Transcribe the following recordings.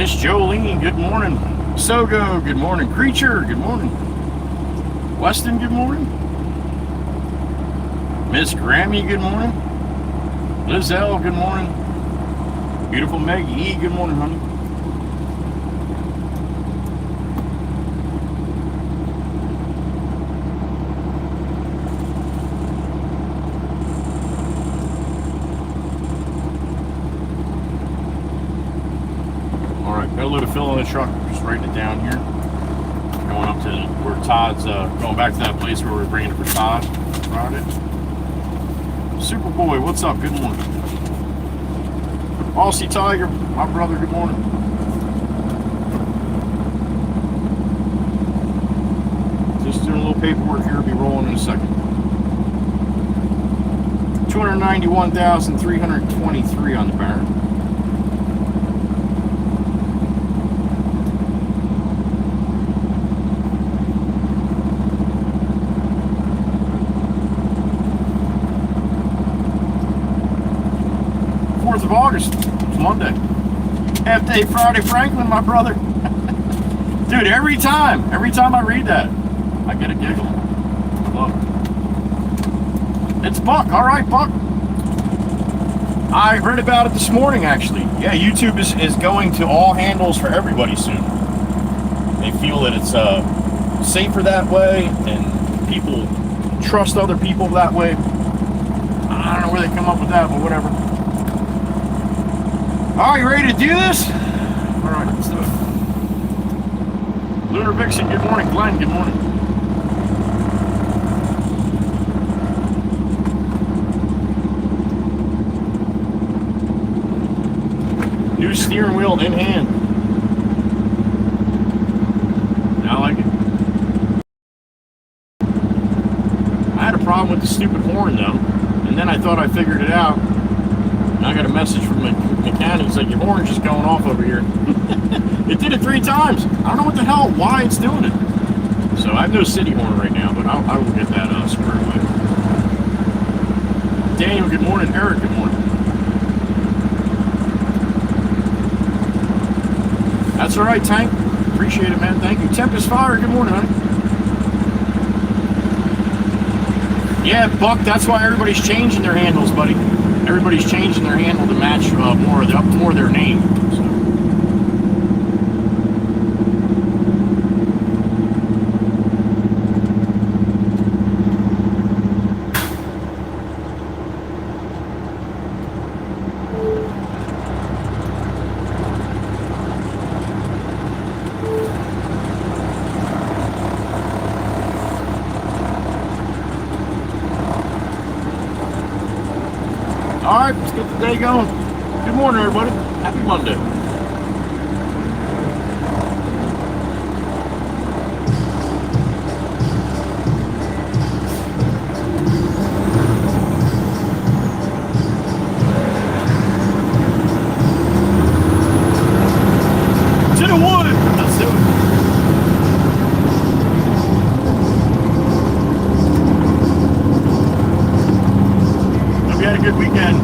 Miss Jolene, good morning. Sogo, good morning. Creature, good morning. Weston, good morning. Miss Grammy, good morning. Lizelle, good morning. Beautiful Maggie E, good morning, honey. All right, got a load of fill in the truck. Just writing it down here. Going up to where Todd's, going back to that place where we're bringing it for Todd Friday. Superboy, what's up? Good morning. Aussie Tiger, my brother, good morning. Just doing a little paperwork here, be rolling in a second. 291,323 on the Baron. Of August, it's Monday. Half day Friday, Franklin, my brother. Dude, every time I read that, I get a giggle. I love it. It's Buck. All right, Buck. I heard about it this morning, actually. Yeah, YouTube is going to all handles for everybody soon. They feel that it's safer that way, and people trust other people that way. I don't know where they come up with that, but whatever. Are you ready to do this? All right, let's do it. Lunar Vixen, good morning. Glenn, good morning. New steering wheel in hand. I like it. I had a problem with the stupid horn though, and then I thought I figured it out. And I got a message from the mechanic. He's like, your horn's just going off over here. It did it 3 times. I don't know what the hell, why it's doing it. So I have no city horn right now, but I will get that squared away. Daniel, good morning. Eric, good morning. That's all right, Tank. Appreciate it, man. Thank you. Tempest Fire, good morning, honey. Yeah, Buck, that's why everybody's changing their handles, buddy. Everybody's changing their handle to match more of their name. So. All right, let's get the day going. Good morning, everybody. Happy Monday. To the wood. Let's do it. Hope you had a good weekend.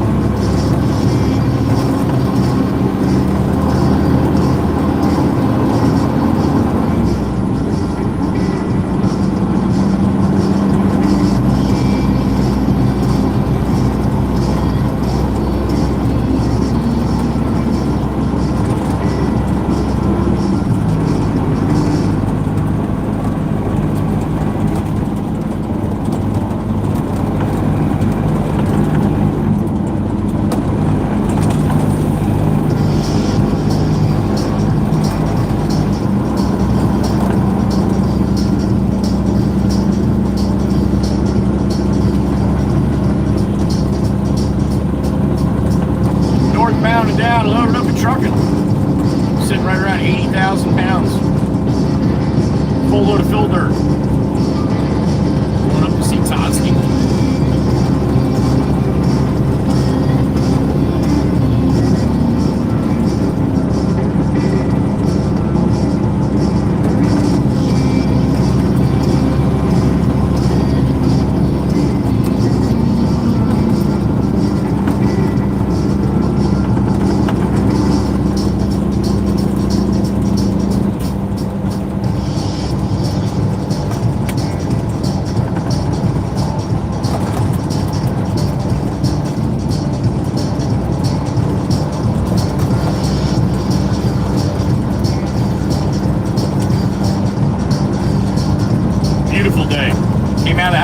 Down, loaded up and trucking. Sitting right around 80,000 pounds. Full load of fill dirt. Going up to see Todsky.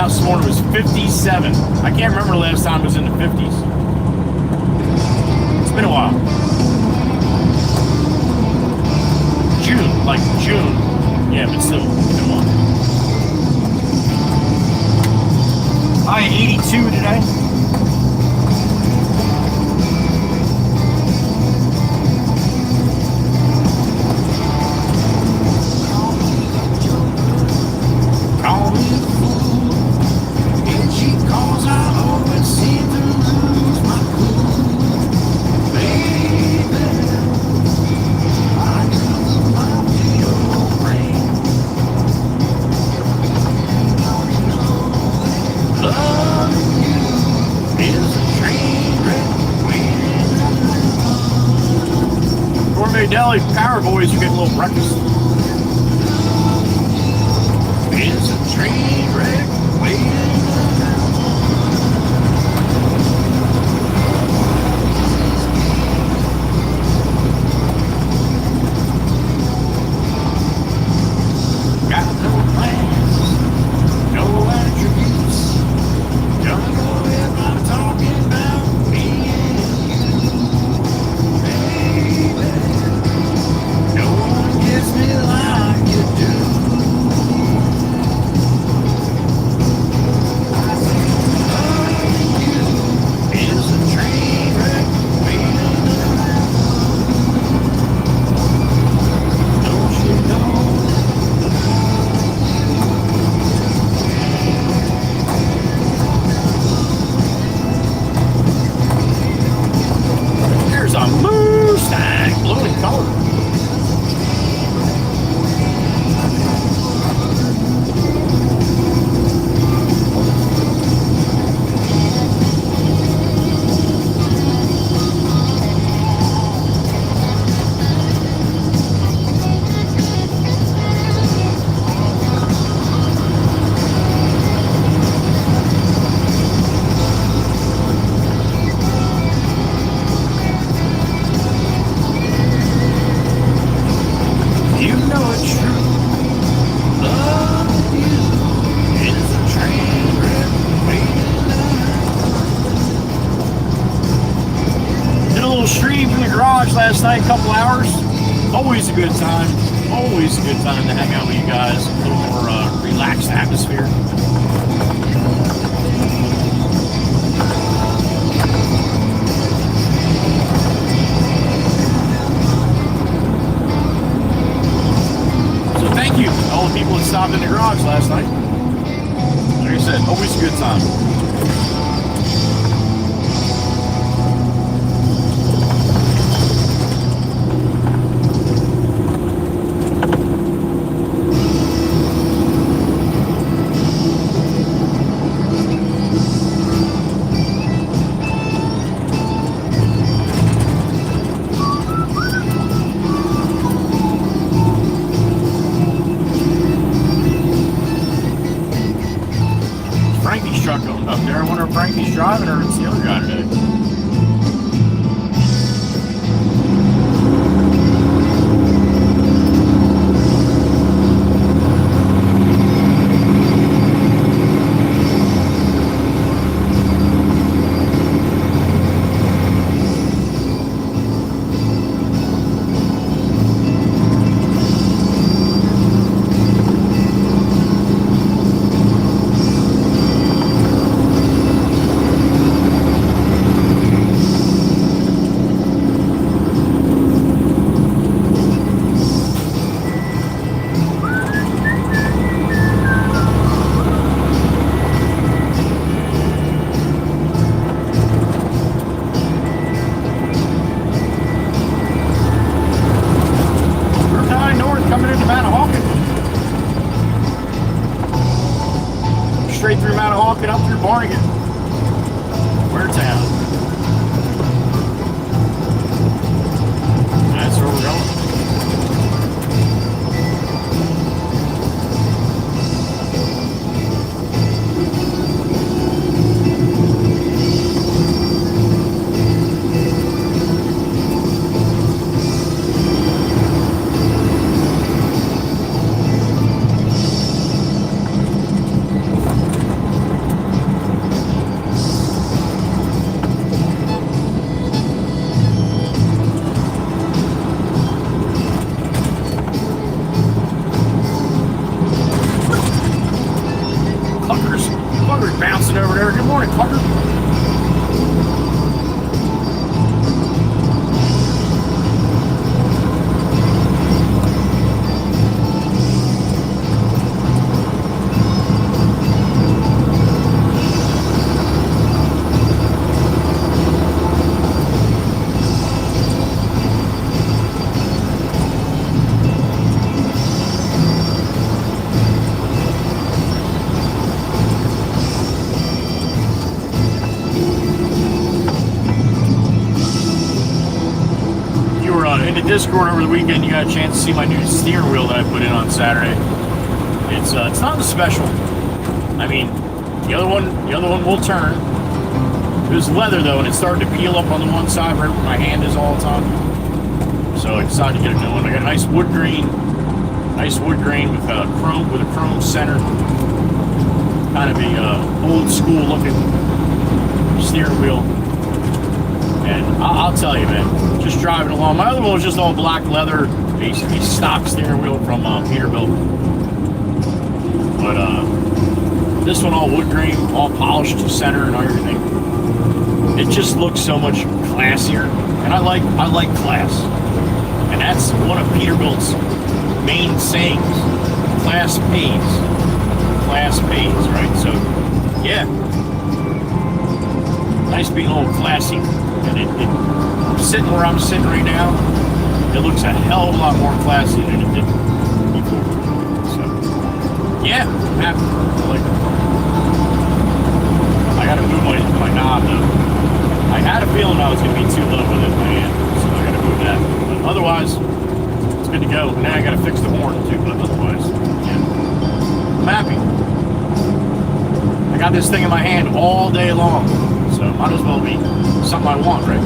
house this morning was 57. I can't remember the last time it was in the 50s. It's been a while. June, like June. Yeah, but still, come on. High 82 today. Deli Power Boys, you get a little breakfast. It's a train wreck waiting. Got no plans, no attributes. Don't know if I'm talking about me and you, baby. No one gives me like you do. I think loving you is a train wreck waiting around. Don't you know? There's a Mustang, blue in color. Last night, a couple hours. Always a good time. Always a good time to hang out with you guys. A little more relaxed atmosphere. So thank you to all the people that stopped in the garage last night. Like I said, always a good time. Frankie's truck going by. in the Discord over the weekend, you got a chance to see my new steering wheel that I put in on Saturday. It's not special. I mean, the other one will turn. It was leather though, and it started to peel up on the one side right where my hand is all the time. So I decided to get a new one. I got a nice wood grain with a chrome center. Kind of a old school looking steering wheel. And I'll tell you, man, just driving along. My other one was just all black leather, basically stock steering wheel from Peterbilt. But this one all wood grain, all polished to center and everything. It just looks so much classier, and I like class. And that's one of Peterbilt's main sayings: class pays. Class pays, right? So, yeah, nice being a little classy. And sitting where I'm sitting right now, it looks a hell of a lot more classy than it did before. So, yeah, I'm happy. I like it. I gotta move my knob though. I had a feeling I was gonna be too low with it in my hand, so I gotta move that. But otherwise, it's good to go. Now I gotta fix the horn too, but otherwise, yeah, I'm happy. I got this thing in my hand all day long, so it might as well be something I want, right?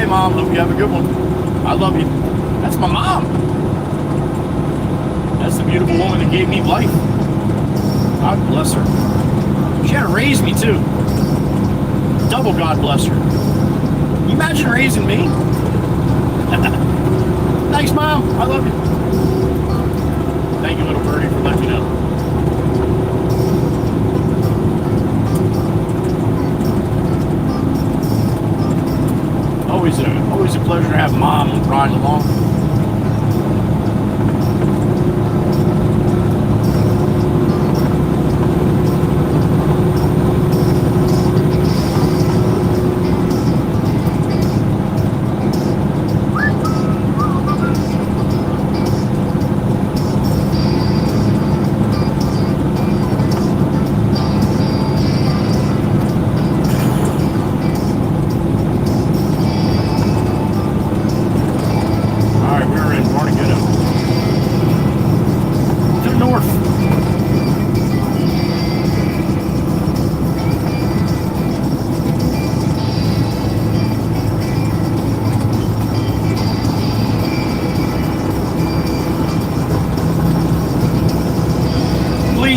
Mom, hope you have a good one. I love you. That's my mom. That's the beautiful woman that gave me life. God bless her. She had to raise me too. Double God bless her. Can you imagine raising me? Thanks, Mom. I love you. Thank you, little birdie, for letting me know. Always a pleasure to have Mom riding along.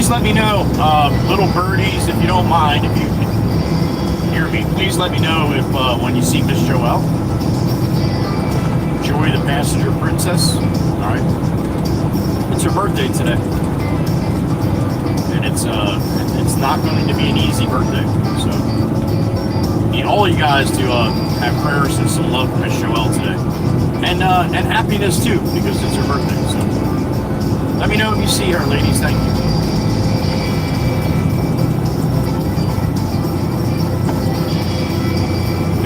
Let me know, little birdies, if you don't mind, if you can hear me, please let me know if when you see Miss Joelle. Joy the Passenger Princess. All right, it's her birthday today, and it's not going to be an easy birthday. So need all you guys to have prayers and some love for Miss Joelle today, and happiness too, because it's her birthday. So let me know if you see her, ladies. Thank you.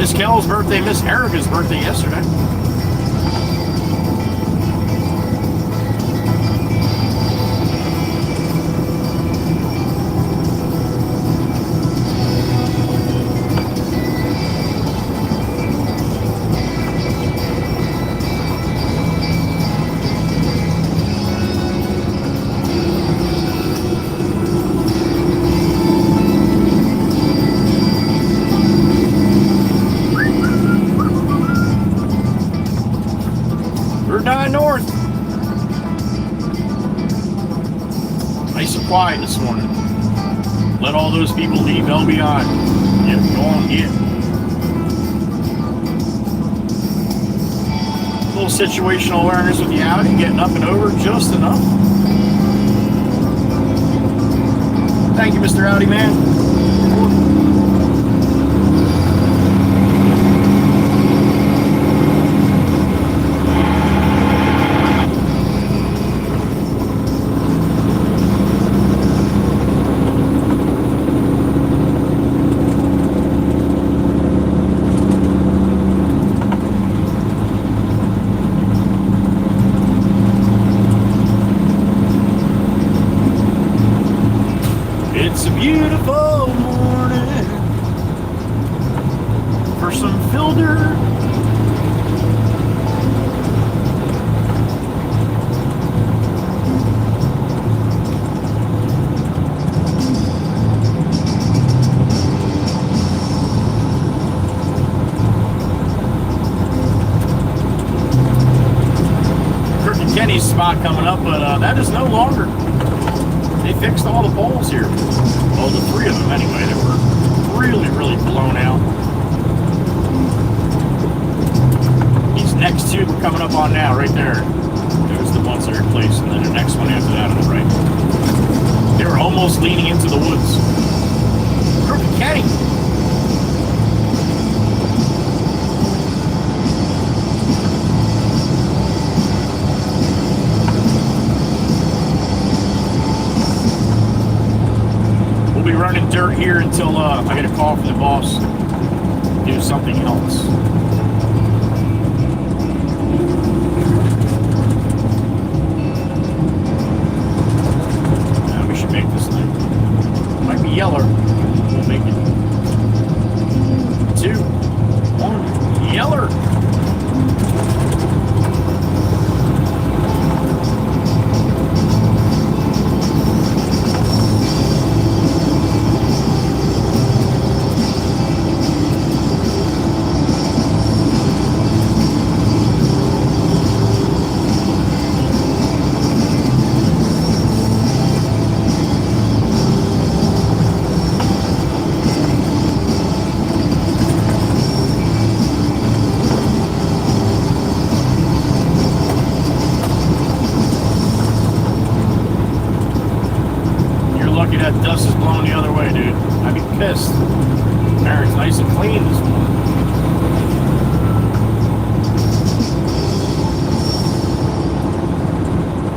Miss Kell's birthday, Miss Erica's birthday yesterday. North. Nice and quiet this morning. Let all those people leave LBI. Yep, go on, yeah. A little situational awareness with the Audi, getting up and over just enough. Thank you, Mr. Audi man. It's a beautiful morning for some filter. Kirk and Kenny's spot coming up, but that is no longer. They fixed all the poles here. Well, the three of them anyway. They were really, really blown out. These next two we're coming up on now, right there. There's the ones that are replaced, and then the next one after that on the right. They were almost leaning into the woods. Perfect Kenny. Running dirt here until I get a call from the boss to do something else. We should make this thing. Might be yeller. We'll make it. 2, 1, yeller. That dust is blowing the other way, dude. I'd be pissed. It's nice and clean this morning.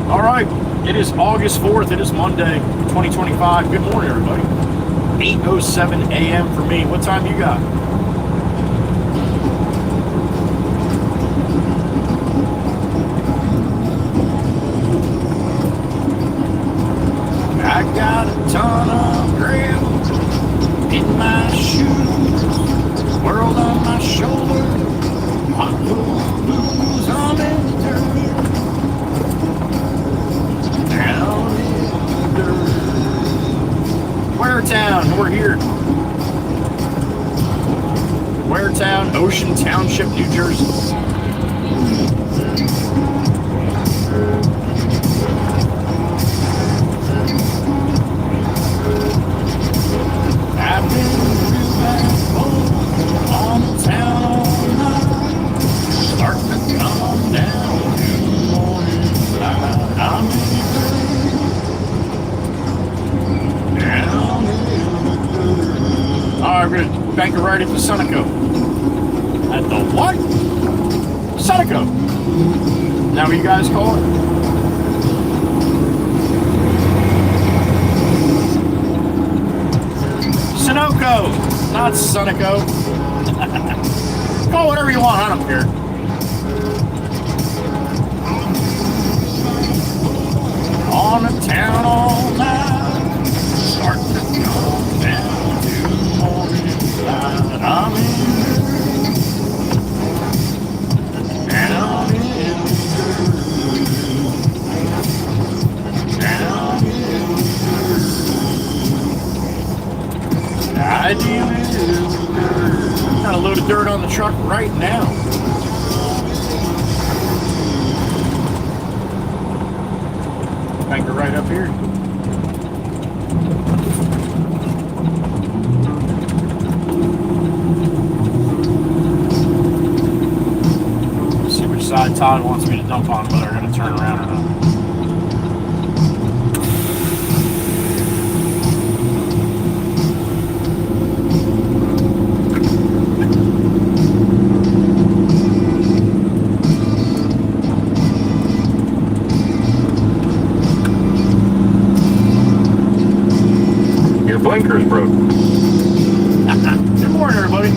All right, it is August 4th. It is Monday, 2025. Good morning, everybody. 8:07 a.m. for me. What time you got? I got a ton of gravel in my shoes, world on my shoulder, hot blues on the dirt, down in the dirt. Waretown, we're here. Waretown, Ocean Township, New Jersey. Banker right at the Sunoco. At the what? Sunoco. Now what you guys call it? Sunoco, not Sunoco. Call whatever you want, I don't care. On the town all night, start to go down to morning light. I'm in, and I'm in, down in. I do. Got a load of dirt on the truck right now. Banker right up here. Let's see which side Todd wants me to dump on, whether I'm going to turn around or not. Blinkers broke. Good morning, everybody.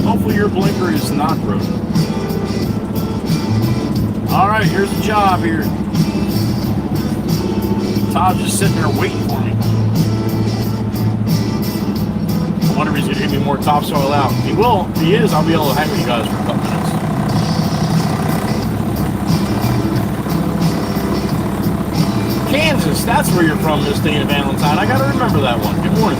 Hopefully your blinker is not broken. Alright, here's the job here. Todd's just sitting there waiting for me. I wonder if he's going to give me more topsoil out. He will. If he is, I'll be able to hang with you guys for a couple minutes. Kansas, that's where you're from, Miss Dana Valentine. I gotta remember that one. Good morning.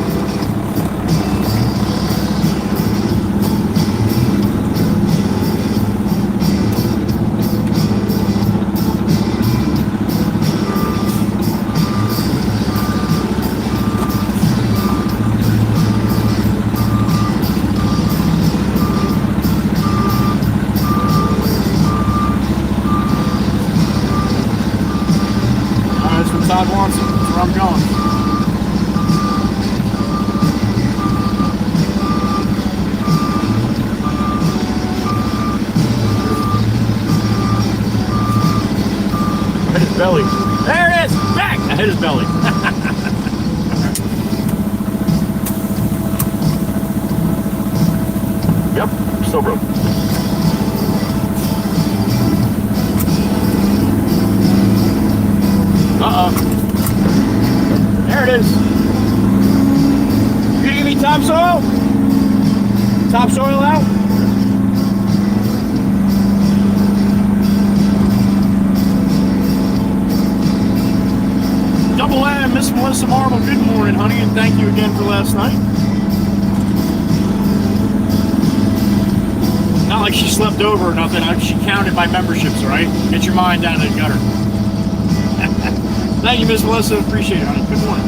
Todd wants it. That's where I'm going. I hit his belly. There it is! Back! I hit his belly. Yep, still broke. There it is. You gonna give me topsoil? Topsoil out? Double M, Miss Melissa Marble, good morning, honey, and thank you again for last night. Not like she slept over or nothing. She counted my memberships, all right? Get your mind down in the gutter. Thank you, Miss Melissa. Appreciate it, honey. Good morning.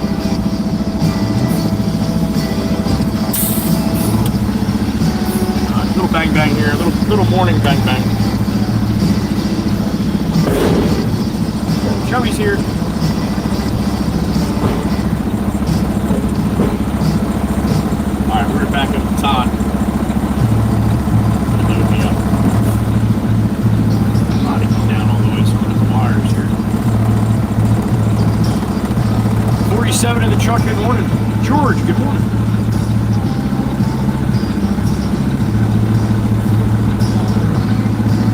Little bang bang here. Little morning bang bang. Joey's here. All right, we're back up to Todd. Load me up. Body down all the way, some of the wires here. 47 in the truck, good morning. George, good morning.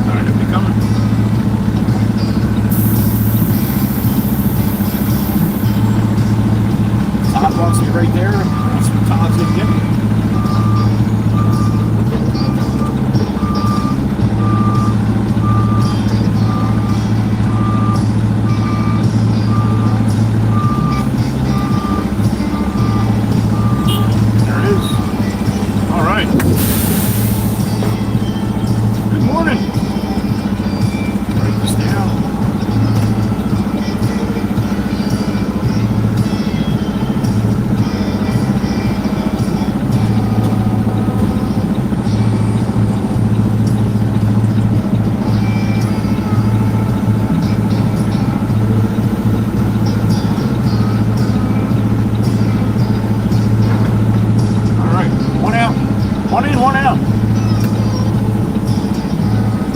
Alright, it'll be coming. Todd wants it right there. That's what Todd's gonna get.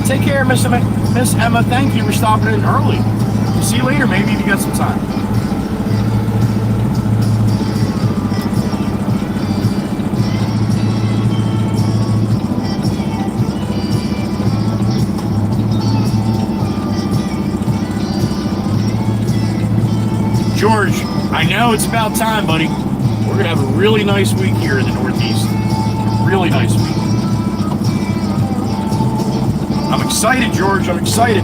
Take care, Miss Emma. Thank you for stopping in early. We'll see you later, maybe, if you got some time. George, I know it's about time, buddy. We're going to have a really nice week here in the Northeast. Really nice week. I'm excited, George. I'm excited.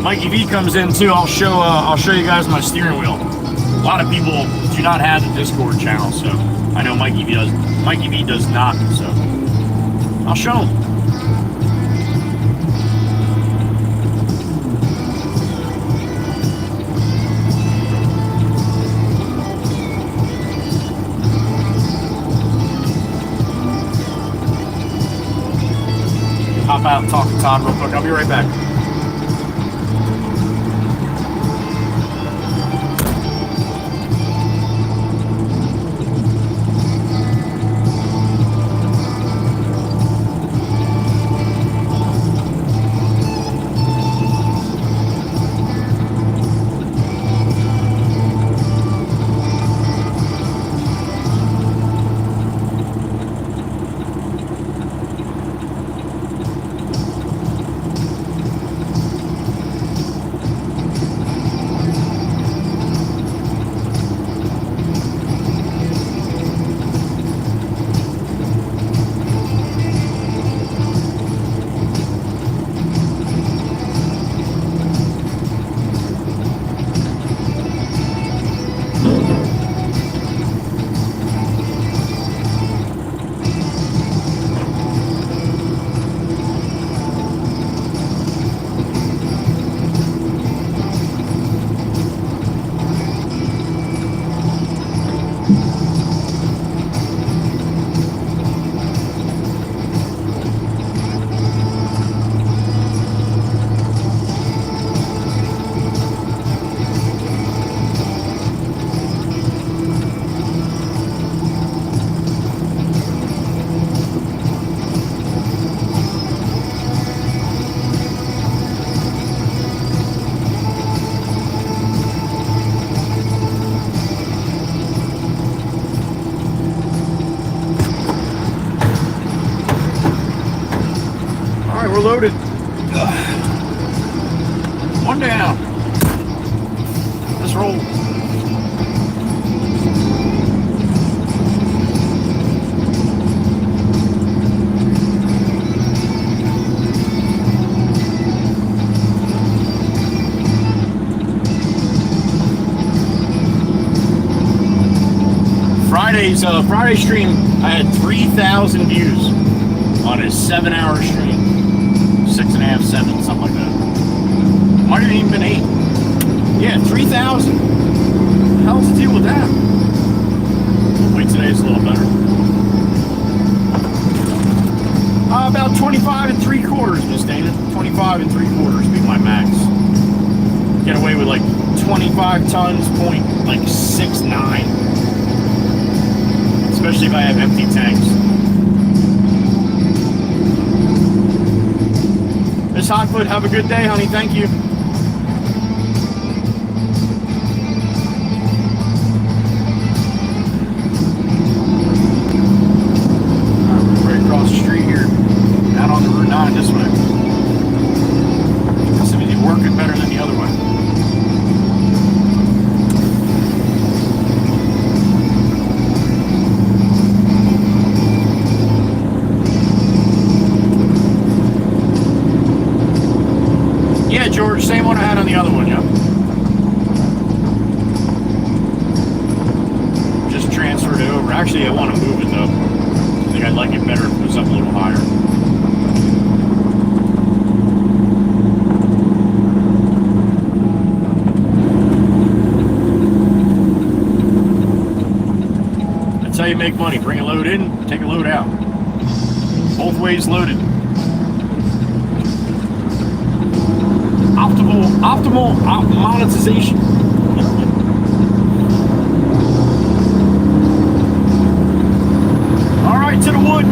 Mikey V comes in too. I'll show you guys my steering wheel. A lot of people do not have the Discord channel, so I know Mikey V does. Mikey V does not, so I'll show him. Hop out and talk to Todd real quick. I'll be right back. We're loaded. One down. Let's roll. Friday stream, I had 3,000 views on a 7-hour stream. 6.5, 7, something like that. Might have even been 8. Yeah, 3,000. How's the deal with that? Wait, today's a little better. About 25 3/4, Miss Dana. 25 3/4 be my max. Get away with like 25 tons, point like 6.9. Especially if I have empty tanks. Miss Hotfoot, have a good day, honey. Thank you. Right across the street here, out on the Route 9 this way. This is working better than the other way. Yeah, George, same one I had on the other one, yeah. Just transferred it over. Actually, I want to move it, though. I think I'd like it better if it was up a little higher. That's how you make money. Bring a load in, take a load out. Both ways loaded. Optimal monetization. All right, to the wood.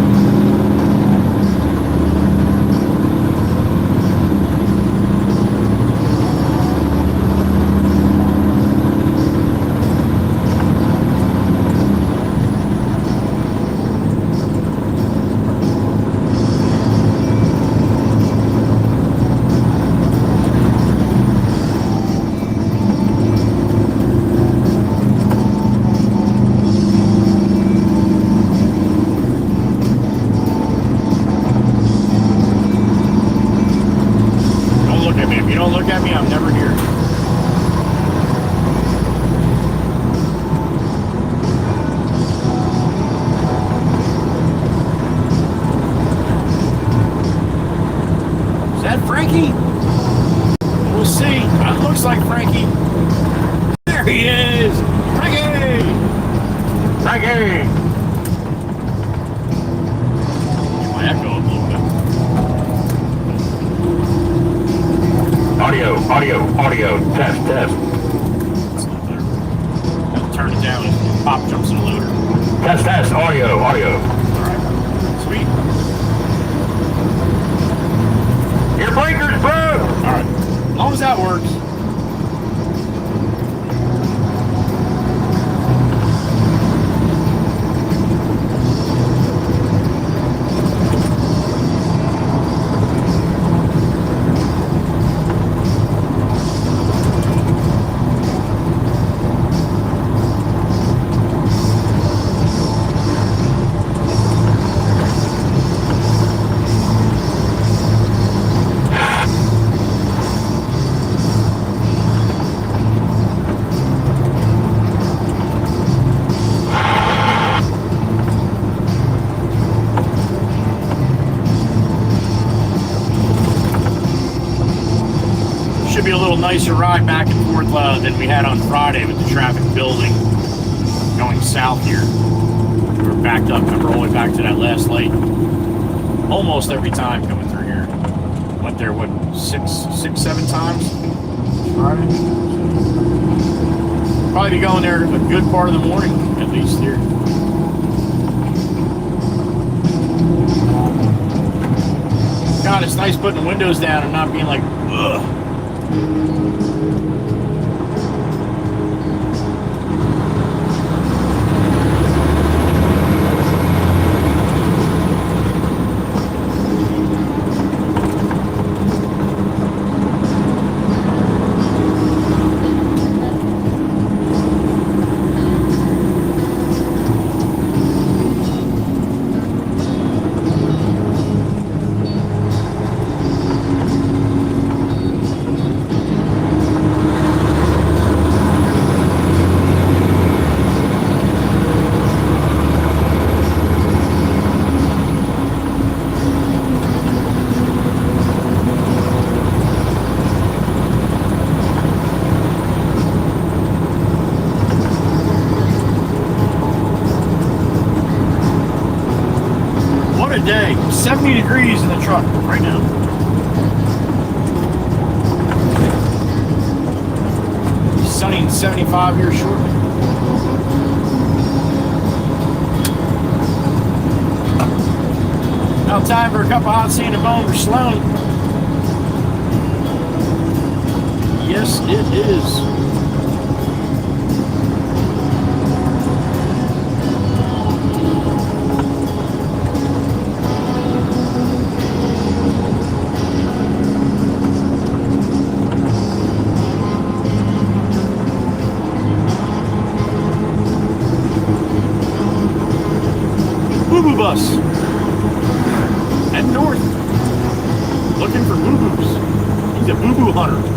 don't look at me, I'm never here. Is that Frankie? We'll see. It looks like Frankie. There he is! Frankie! Frankie! Get my echo up a little bit. Audio, test. That's not better. I'll turn it down and pop jumps in the loader. Test, audio. Alright. Sweet. Your blinkers, bro! Alright. As long as that works. Be a little nicer ride back and forth than we had on Friday with the traffic building going south here. We were backed up, remember, all the way back to that last light. Almost every time coming through here. Went there, what, six, 7 times? Friday. Probably be going there a good part of the morning, at least here. God, it's nice putting the windows down and not being like, ugh. Day, 70 degrees in the truck right now. Sunny and 75 here shortly. Now time for a cup of hot sea and a bone for Sloan. Yes, it is. Bus head north looking for boo-boos. He's a boo-boo hunter.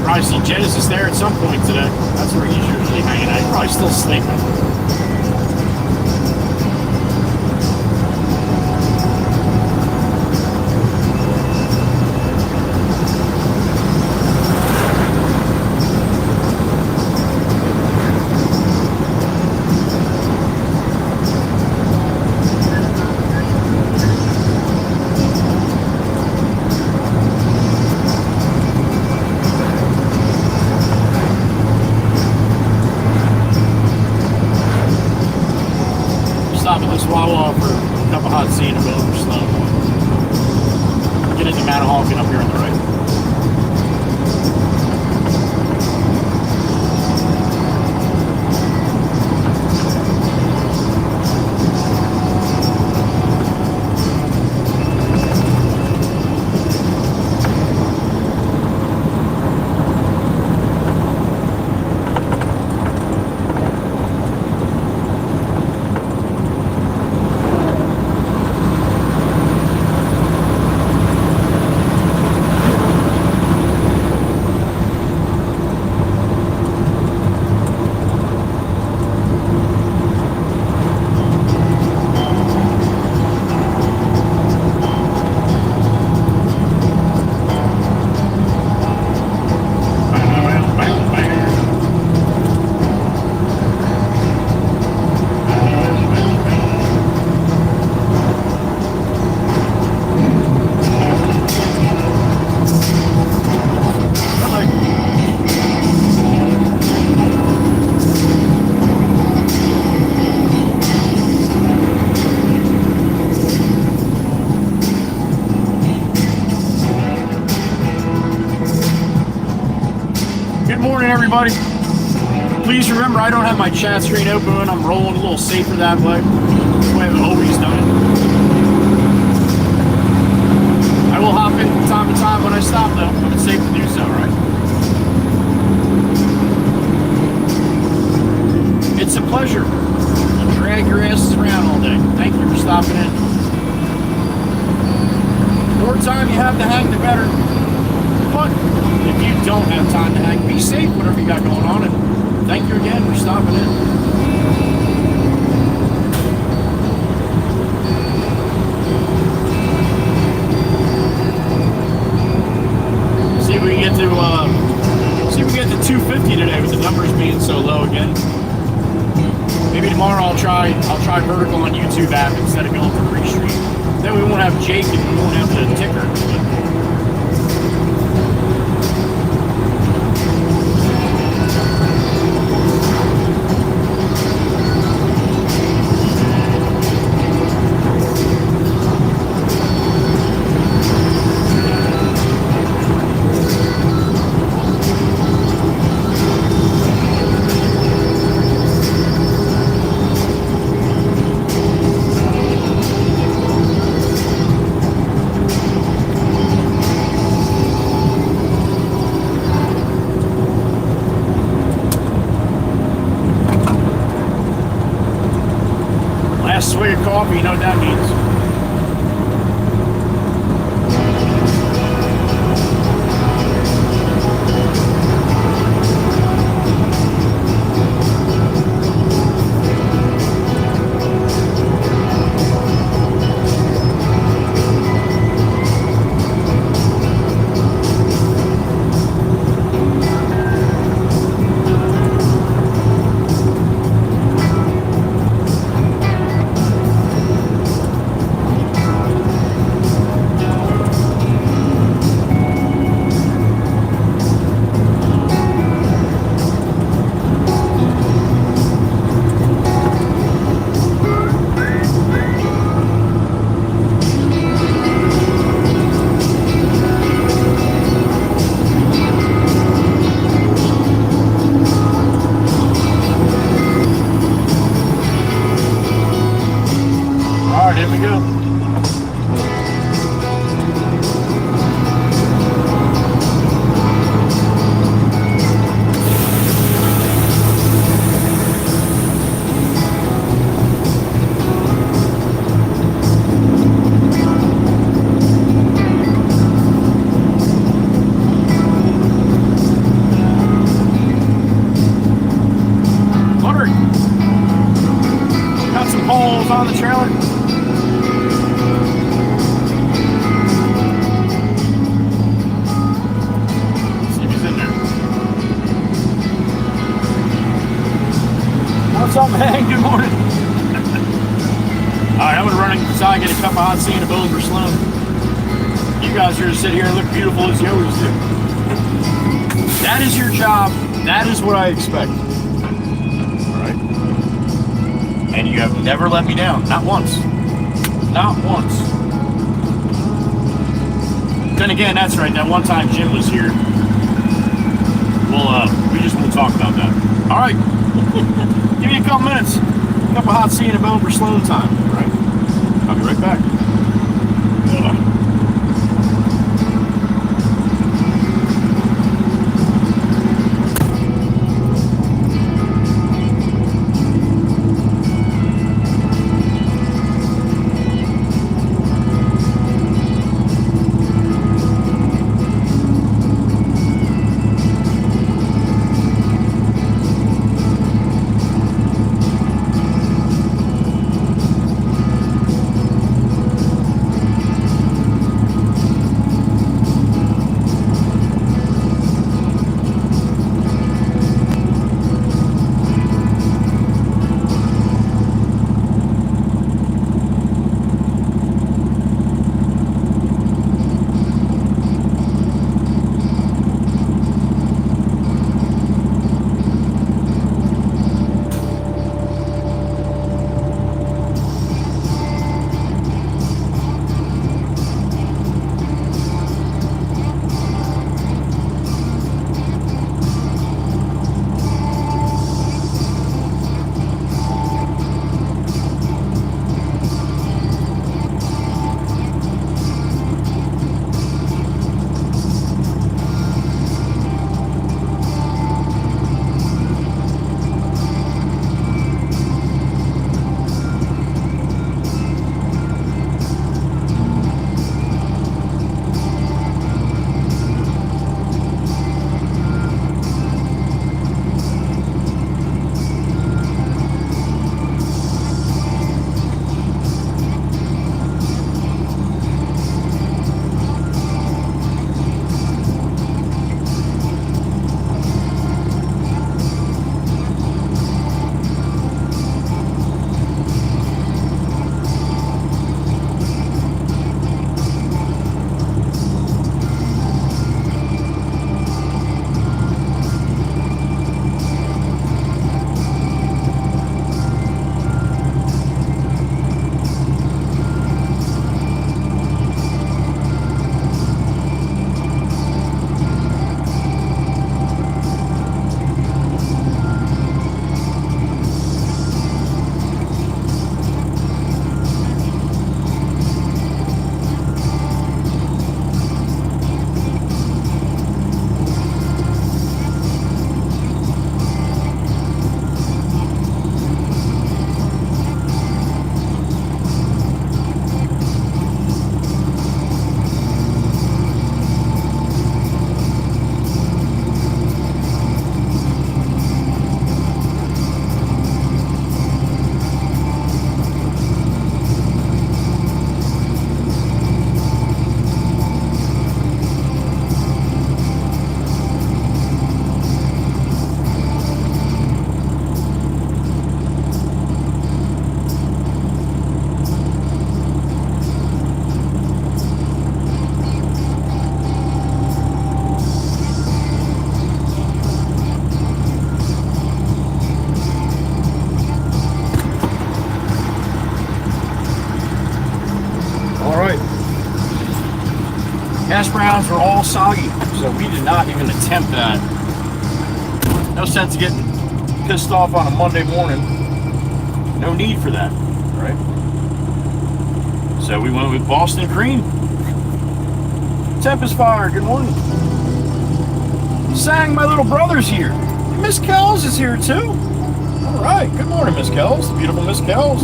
I see Genesis there at some point today. That's where he's usually hanging out. He's probably still sleeping. Good morning, everybody. Please remember, I don't have my chat screen open. I'm rolling a little safer that way. That's the way I've always done it. I will hop in from time to time when I stop, though. When it's safe to do so, right? It's a pleasure to drag your asses around all day. Thank you for stopping in. The more time you have to hang, the better. But if you don't have time to hang, be safe, whatever you got going on. And thank you again for stopping in. See if we can get to 250 today with the numbers being so low again. Maybe tomorrow I'll try vertical on YouTube app instead of going for restream. Then we won't have Jake and we won't have the ticker. Swig of coffee, you know what that means. On the trailer. Let's see if he's in there. What's up, man? Good morning. Alright, I'm gonna run inside and get a cup of hot tea and a Billings for Sloan. You guys are gonna sit here and look beautiful as you always do. That is your job. That is what I expect. And you have never let me down. Not once. Not once. Then again, that's right. That one time Jim was here. Well, we just won't talk about that. All right. Give me a couple minutes. A cup of hot tea and a bone for Sloan time. All right. I'll be right back. soggy, so we did not even attempt that. No sense getting pissed off on a Monday morning. No need for that, right? So we went with Boston Cream. Tempest Fire, good morning. Sang, my little brother's here. Miss Kells is here too. All right, good morning, Miss Kells. Beautiful Miss Kells.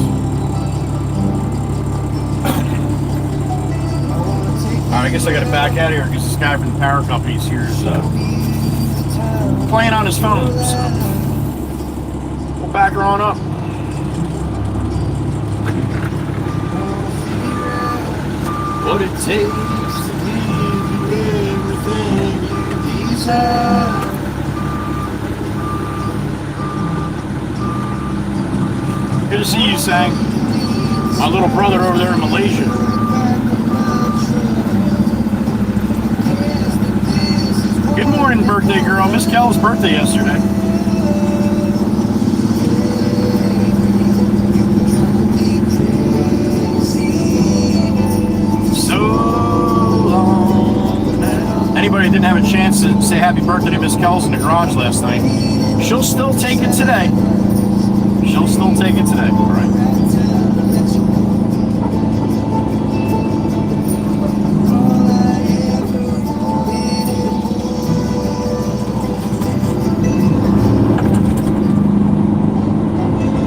All right, I guess I got to back out of here because this guy from the power company's here is playing on his phone. So we'll back her on up. What it takes to give you everything you desire. Good to see you, Sang. My little brother over there in Malaysia. Good morning, birthday girl. Miss Kell's birthday yesterday. So long now. Anybody didn't have a chance to say happy birthday to Miss Kell's in the garage last night, she'll still take it today. She'll still take it today, all right?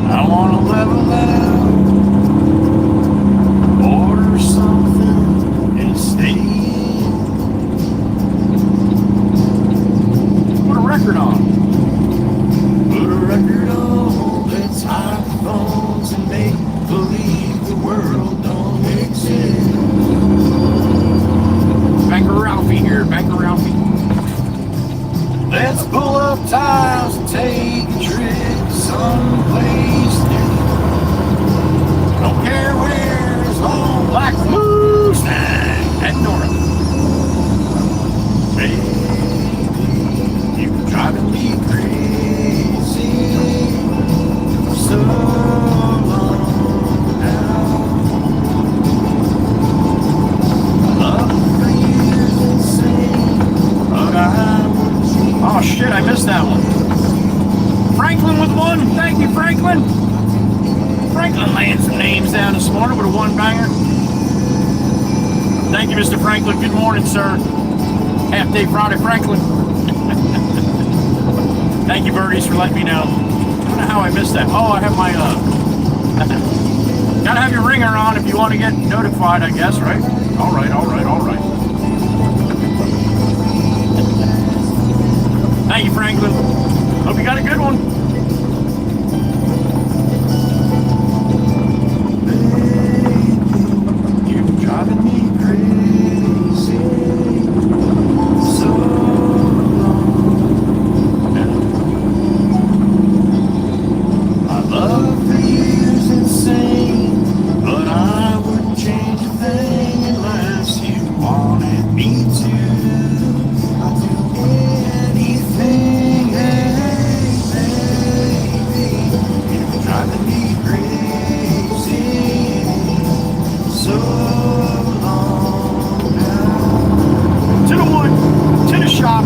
I want to level out, order something, and stay. Put a record on. Put a record on. Let's hide the phones and make believe the world don't exist. Banker Ralphie here, Banker Ralphie. Let's pull up tiles and take a trip someplace new. Don't care where, as long like blues at north. Baby, you're driving me crazy. So long now. Love for you is insane, but oh shit, I missed that one. Franklin with one. Thank you, Franklin. Franklin laying some names down this morning with a one-banger. Thank you, Mr. Franklin. Good morning, sir. Half Day Friday, Franklin. Thank you, birdies, for letting me know. I don't know how I missed that. Oh, I have my, gotta have your ringer on if you want to get notified, I guess, right? All right, all right, all right. Thank you, Franklin. Hope you got a good one. You're driving me crazy. So long now. My love for you's insane, but I wouldn't change a thing unless you wanted me to. I'll do anything, hey, baby. You're driving me crazy. So long now. To the wood, to the shop,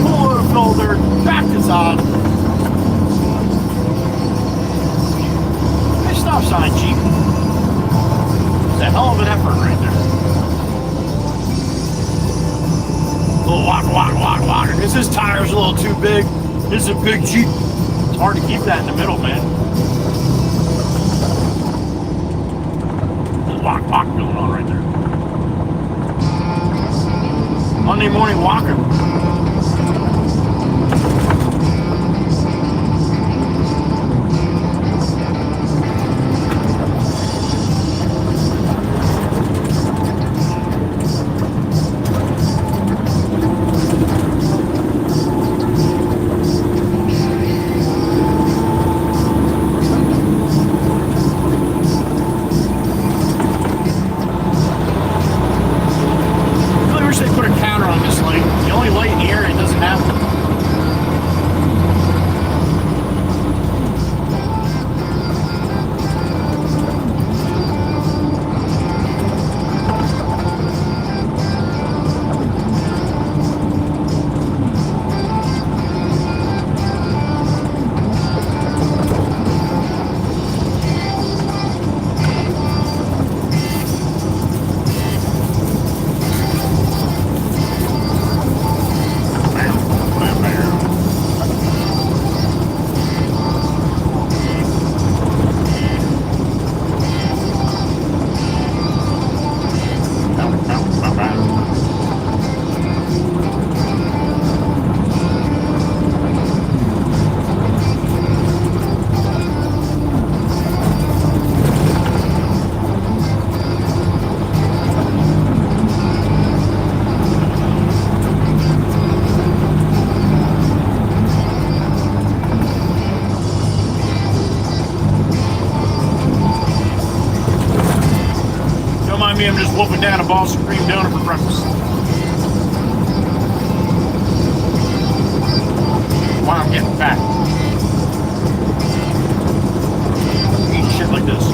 pull a folder, back to Todd. Stop sign, Chief. It's a hell of an effort right there. Little walk. This tire's a little too big. This is a big Jeep. It's hard to keep that in the middle, man. Little walk going on right there. Monday morning walking. They put a counter on this lane. The only down a Boston cream donut for breakfast. Why I'm getting fat. Eating shit like this.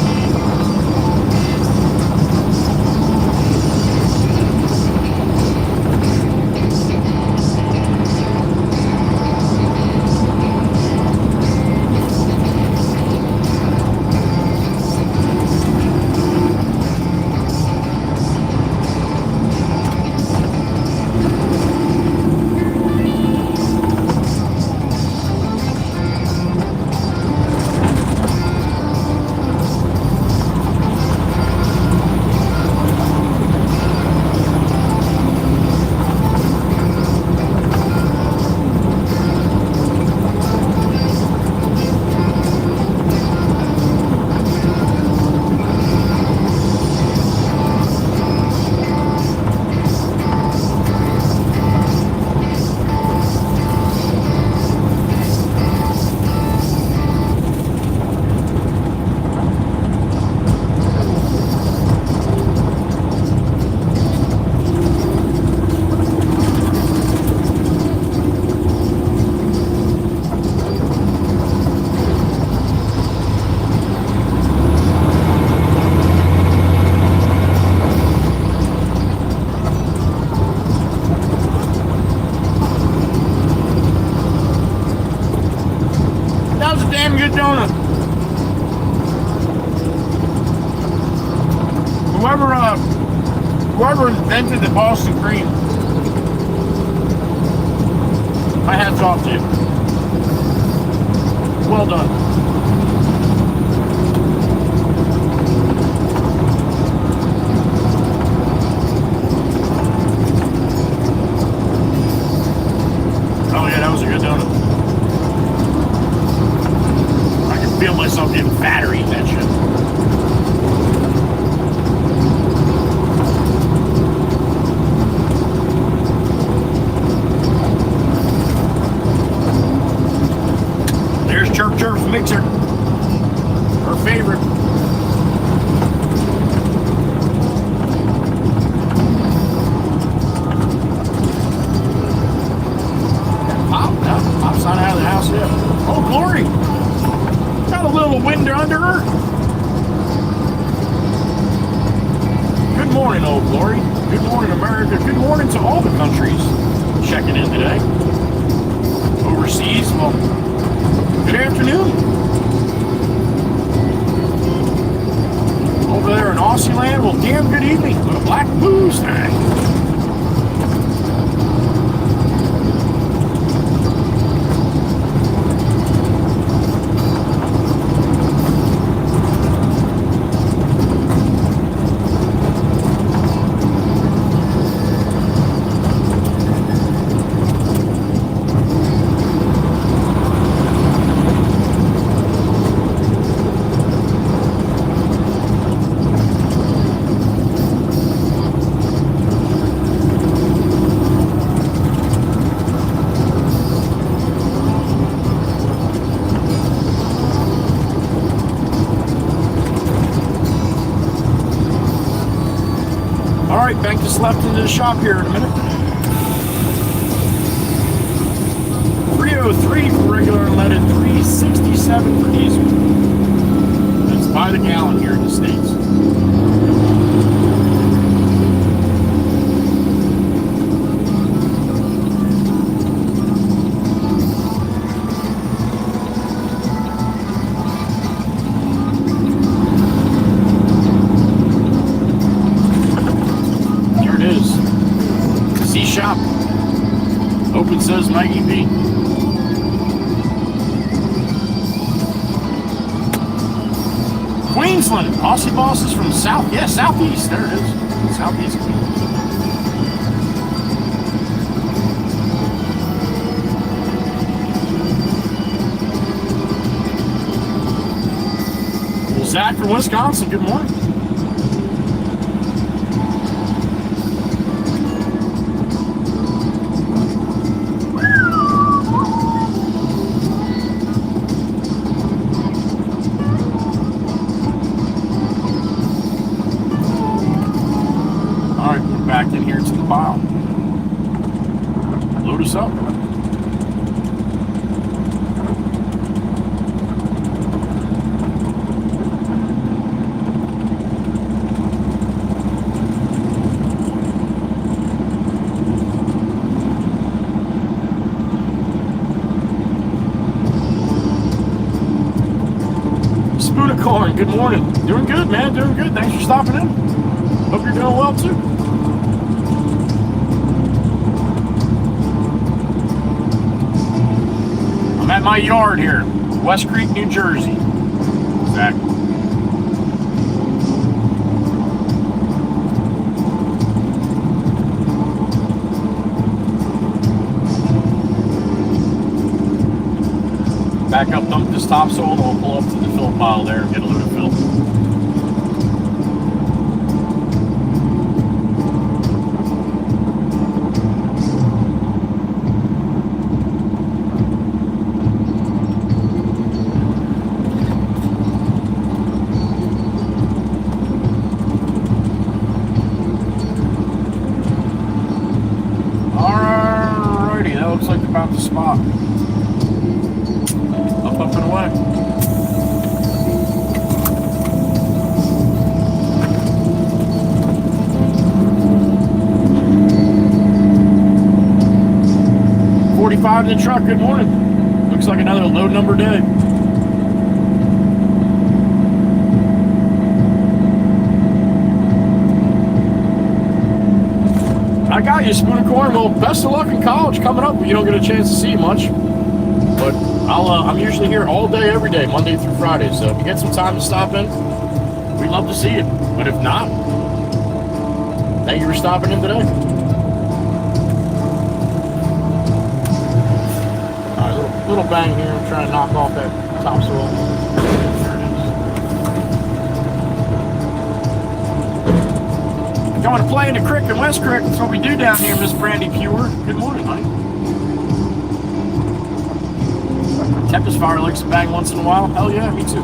Good donut. Whoever invented the Boston cream, my hat's off to you. Well done. Oh yeah, that was a good donut. Feel myself getting fatter eating that shit. There's Chirp's mixer. Her favorite. Pop's not out of the house yet. Oh, Glory! Got a little wind under her. Good morning, old Glory. Good morning, America. Good morning to all the countries checking in today. Overseas, well, good afternoon. Over there in Aussie land, well, damn good evening. What a black booze time. Bank just left into the shop here in a minute. 303 for regular unleaded, 367 for diesel. That's by the gallon here in the States. Shop. Open says Maggie B. Queensland. Aussie Boss is from South. Yeah, Southeast. There it is. Southeast Queensland. Well, Zach from Wisconsin. Good morning. what's up? Spoonicorn, good morning. Doing good, man. Doing good. Thanks for stopping in. Hope you're doing well too. I'm at my yard here, West Creek, New Jersey. Exactly. Back up, dump this topsoil, and we'll pull up to the fill pile there and get a load of fill. Alrighty, that looks like about the spot. Up and away. $45 in the truck. Good morning. Looks like another low number day. I got you, Spoonicorn. Well, best of luck in college coming up. You don't get a chance to see much, but I'm usually here all day, every day, Monday through Friday. So if you get some time to stop in, we'd love to see you. But if not, thank you for stopping in today. All right, little bang here. I'm trying to knock off that topsoil. There it is. Going to play in the creek in West Creek. That's what we do down here, Miss Brandy Pure. Good morning, honey. Tempest Fire likes to bang once in a while. Hell yeah, me too.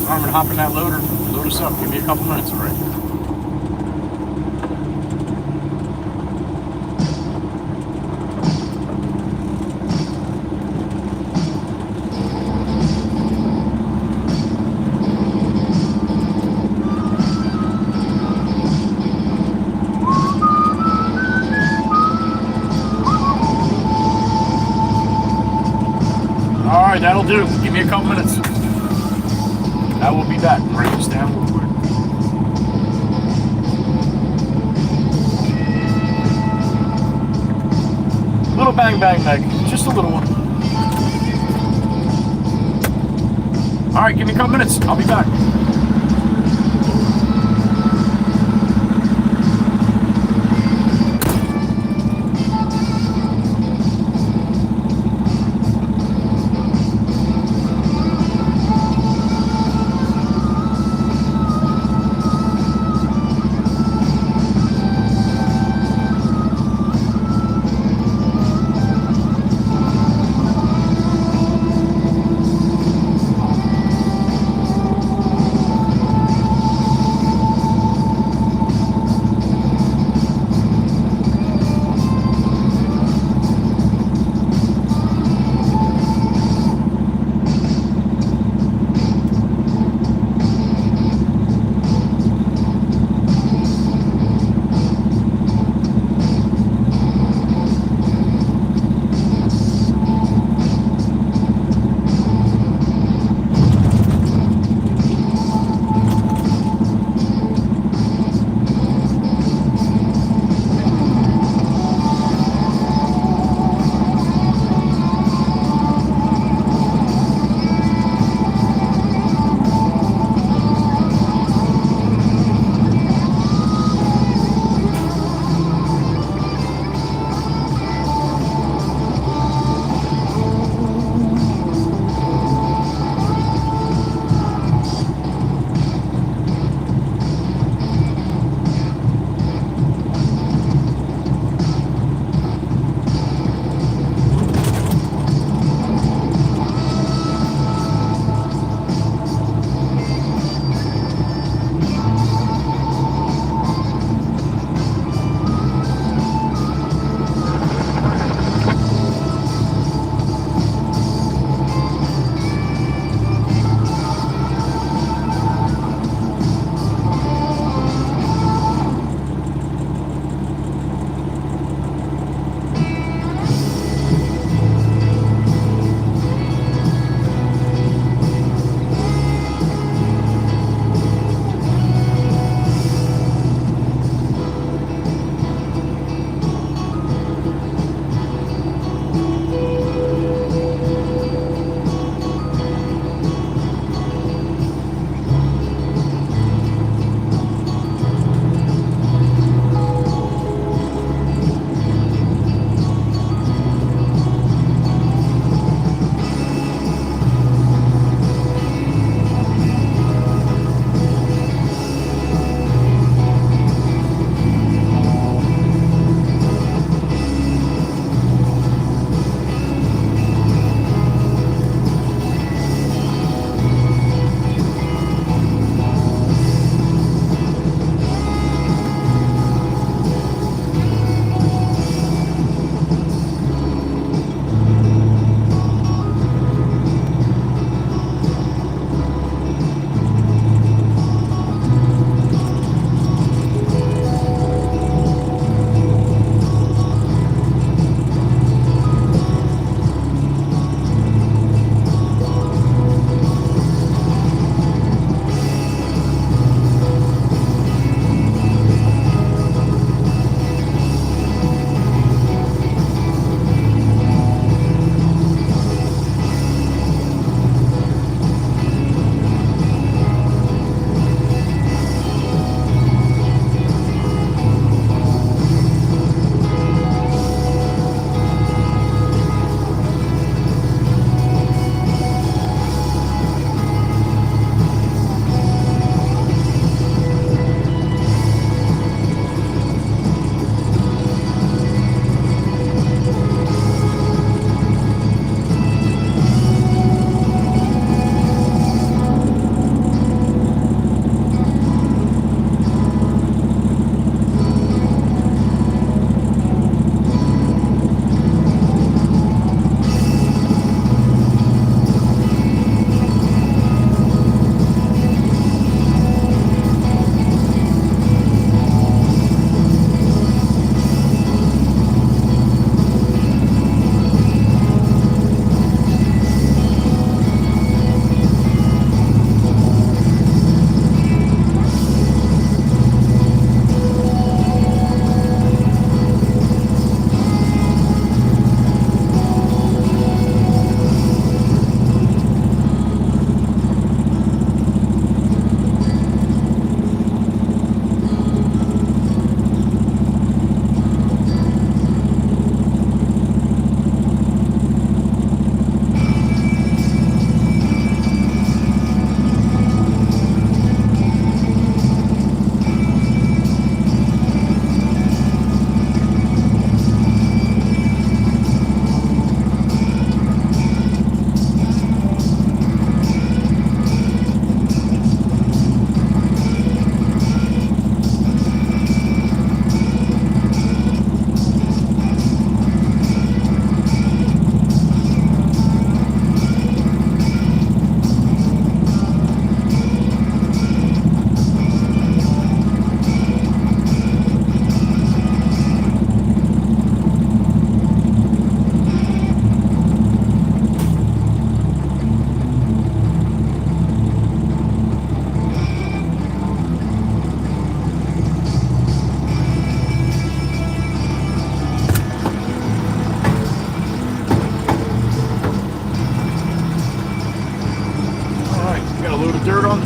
I'm gonna hop in that loader, load us up. Give me a couple minutes, all right? All right, that'll do. Give me a couple minutes. I will be back. Write this down real quick. Little bang bang Meg. Just a little one. All right, give me a couple minutes. I'll be back.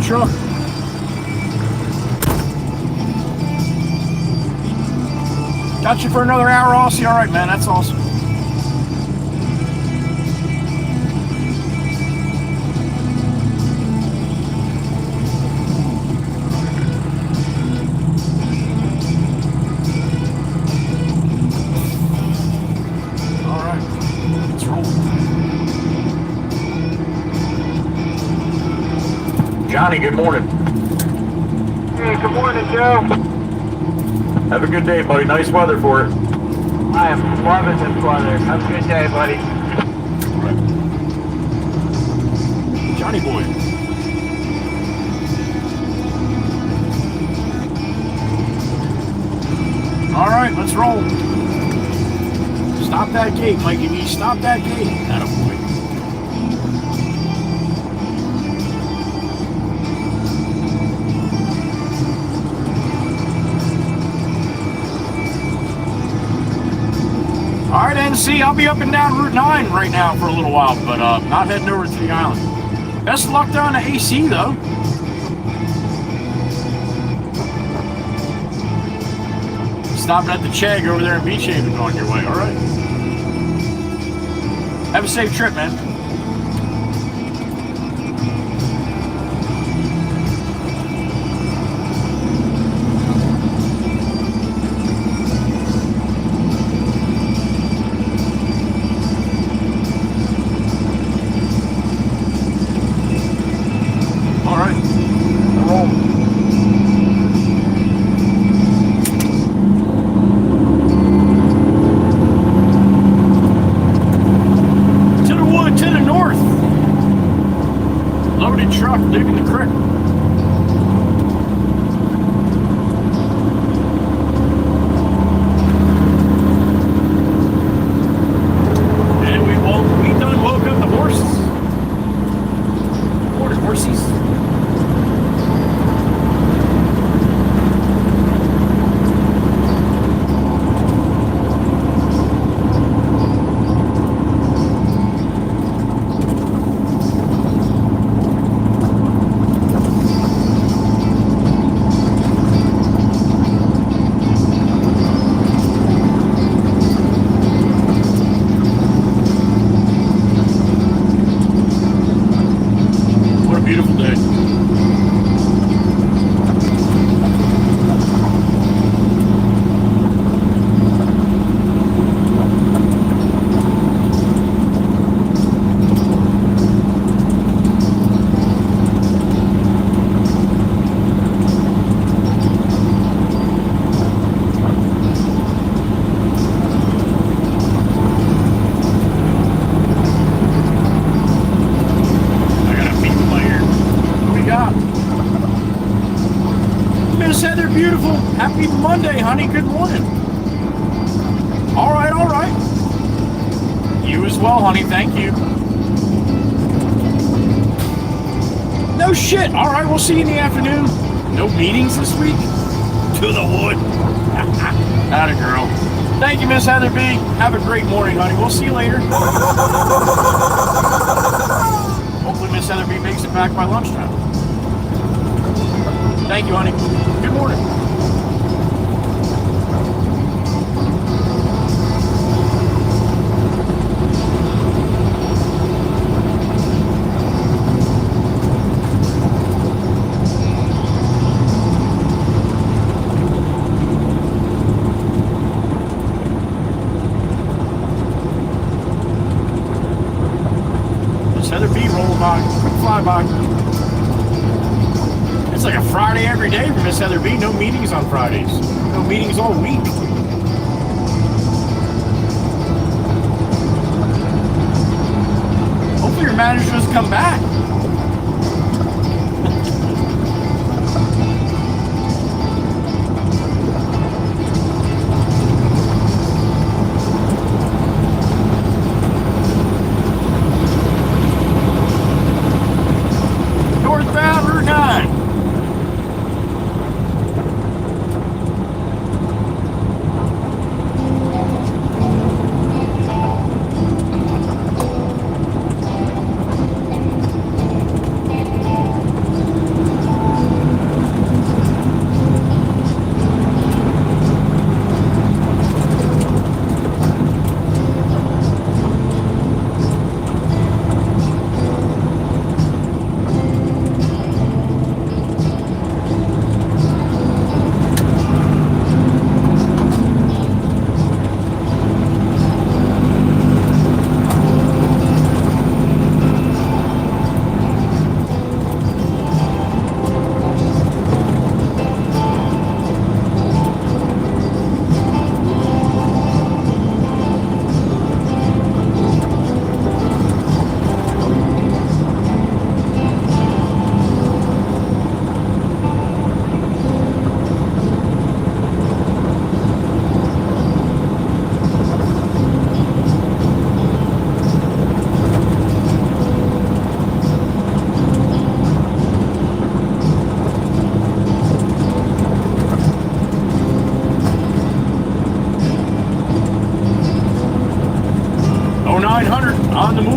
truck. Got you for another hour, Aussie. All right, man. That's awesome. All right. Let's roll. Johnny, good morning. Hey, good morning, Joe. Have a good day, buddy. Nice weather for it. I am loving this weather. Have a good day, buddy. Right. Johnny boy. All right, let's roll. Stop that gate, Mikey B. Stop that gate. Attaboy. All right, NC, I'll be up and down Route 9 right now for a little while, but not heading over to the island. Best of luck down to AC, though. Stopping at the Chegg over there in Beach Haven on your way, all right? Have a safe trip, man. Truck digging the creek. And we done woke up the horses. Morning, horsies. Beautiful day. Miss Heather, beautiful. Happy Monday, honey. Good morning. All right, all right. You as well, honey. Thank you. No shit. All right, we'll see you in the afternoon. No meetings this week? To the wood. Atta girl. Thank you, Miss Heather B. Have a great morning, honey. We'll see you later. Hopefully Miss Heather B makes it back by lunchtime. Thank you, honey. Good morning. Miss Heather B rolling by. Quick flyby. It's like a Friday every day for Miss Heather B. No meetings on Fridays. No meetings all week. Hopefully your manager doesn't come back. Northbound Route 9.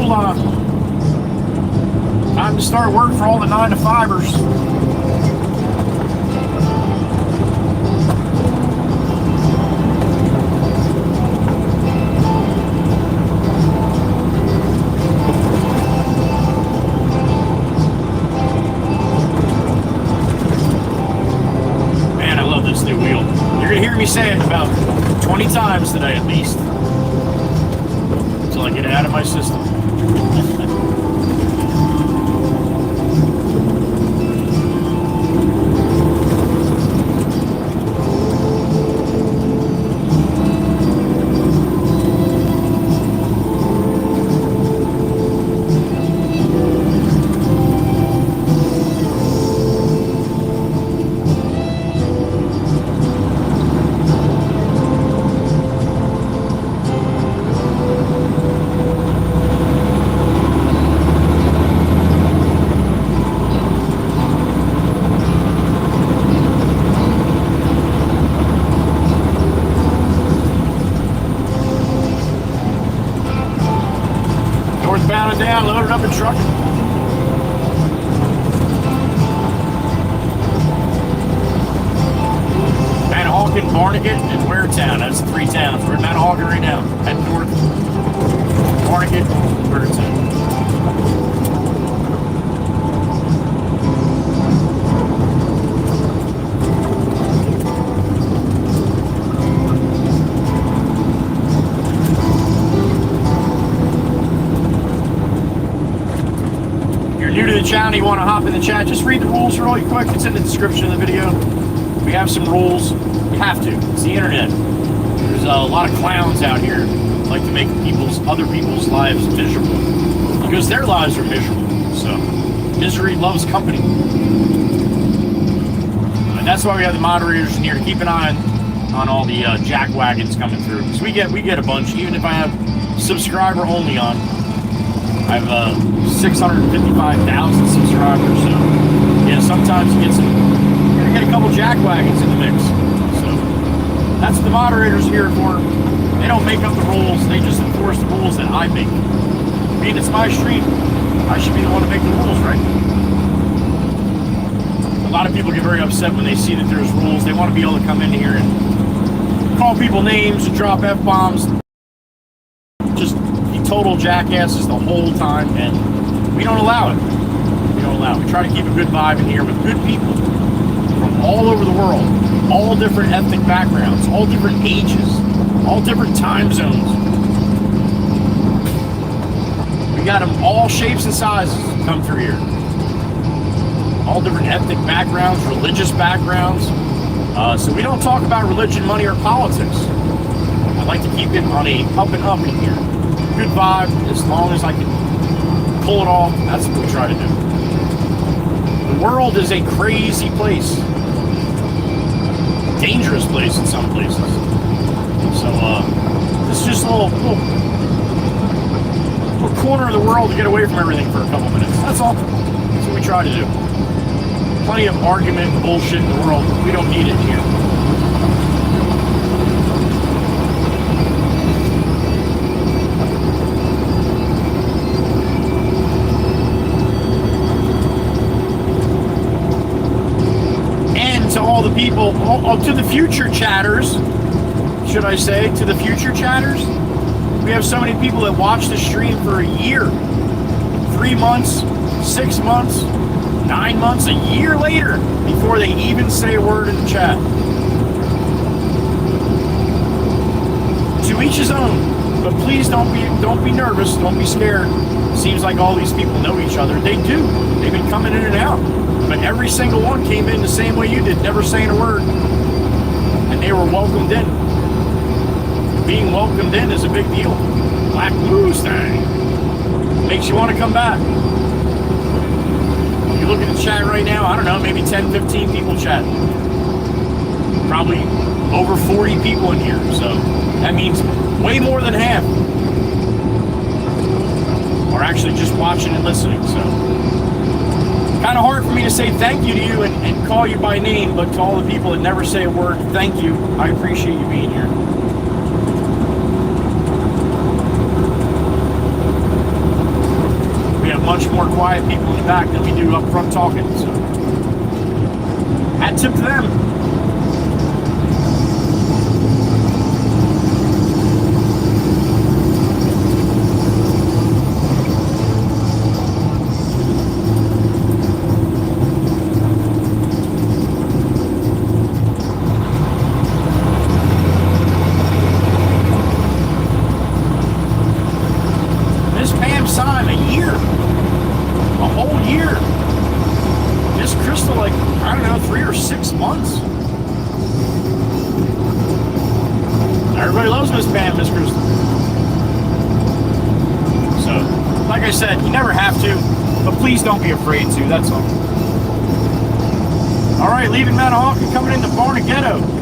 time to start work for all the 9 to 5ers. Man, I love this new wheel. You're gonna hear me say it about 20 times today at least. Until I get it out of my system. Northbound and down, loaded up in truck. Manahawkin, Barnegat, and Waretown. That's 3 towns. We're in Manahawkin right now. Heading north. Barnegat, Waretown. New to the channel, you want to hop in the chat, just read the rules really quick. It's in the description of the video. We have some rules. You have to. It's the internet. There's a lot of clowns out here who like to make other people's lives miserable because their lives are miserable. So misery loves company. And that's why we have the moderators in here to keep an eye on all the jack wagons coming through. Because we get a bunch, even if I have subscriber only on. I have 655,000 subscribers, so yeah, sometimes you get you're gonna get a couple jack wagons in the mix. So that's what the moderators are here for. They don't make up the rules, they just enforce the rules that I make. I mean, it's my stream. I should be the one to make the rules, right? A lot of people get very upset when they see that there's rules. They want to be able to come in here and call people names and drop F-bombs. Just total jackasses the whole time, and we don't allow it. We don't allow it. We try to keep a good vibe in here with good people from all over the world, all different ethnic backgrounds, all different ages, all different time zones. We got them all shapes and sizes come through here. All different ethnic backgrounds, religious backgrounds. So we don't talk about religion, money, or politics. I like to keep it on a up and up in here. Good vibe, as long as I can pull it off, that's what we try to do. The world is a crazy place. Dangerous place in some places. So, this is just a little corner of the world to get away from everything for a couple minutes. That's all. That's what we try to do. Plenty of argument and bullshit in the world. We don't need it here. All the people, to the future chatters, should I say, to the future chatters, we have so many people that watch the stream for a year, 3 months, 6 months, 9 months, a year later, before they even say a word in the chat. To each his own, but please don't be nervous, don't be scared. Seems like all these people know each other. They do. They've been coming in and out. But every single one came in the same way you did, never saying a word. And they were welcomed in. Being welcomed in is a big deal. Black Mustang. Makes you want to come back. You look at the chat right now, I don't know, maybe 10, 15 people chat. Probably over 40 people in here. So that means way more than half are actually just watching and listening. So kind of hard for me to say thank you to you and call you by name, but to all the people that never say a word, thank you. I appreciate you being here. bunch more quiet people in the back than we do up front talking. So, hat tip to them. Please don't be afraid to, that's all. All right, leaving Manahawk and coming into Barnaghetto.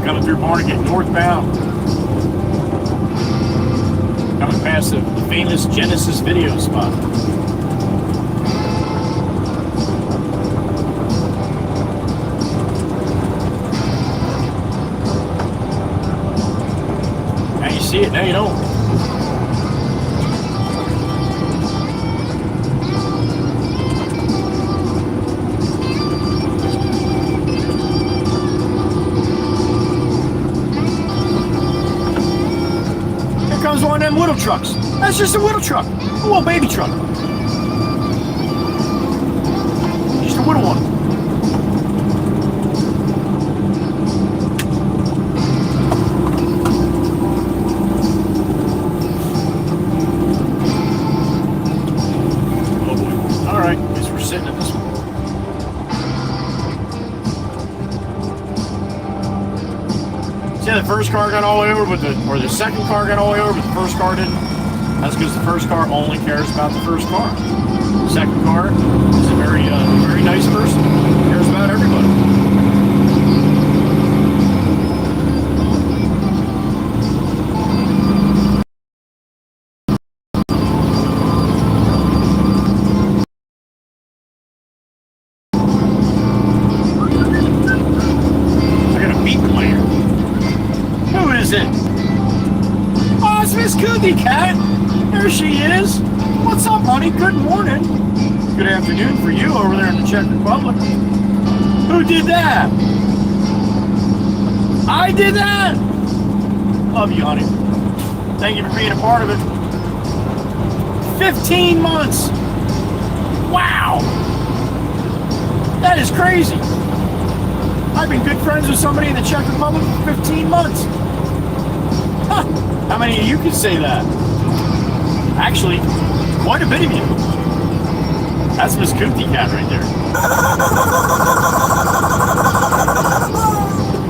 Coming through Barnegat, northbound. Coming past the famous Genesis video spot. Now you see it, now you don't. One of them little trucks. That's just a little truck. A little baby truck. Just a little one. Oh boy. Alright, guess we're sitting in this one. See how the first car got all the way over, or the second car got all the way over, but the first car didn't? That's because the first car only cares about the first car. The second car is a very nice person. Cares about everybody. I got a beep in my ear. Who is it? Oh, it's Miss Cookie Cat. There she is. What's up, honey? Good morning. Good afternoon for you over there in the Czech Republic. Who did that? I did that. Love you, honey. Thank you for being a part of it. 15 months. Wow. That is crazy. I've been good friends with somebody in the Czech Republic for 15 months. Huh. How many of you can say that? Actually, quite a bit of you. That's Miss Cookie Cat right there.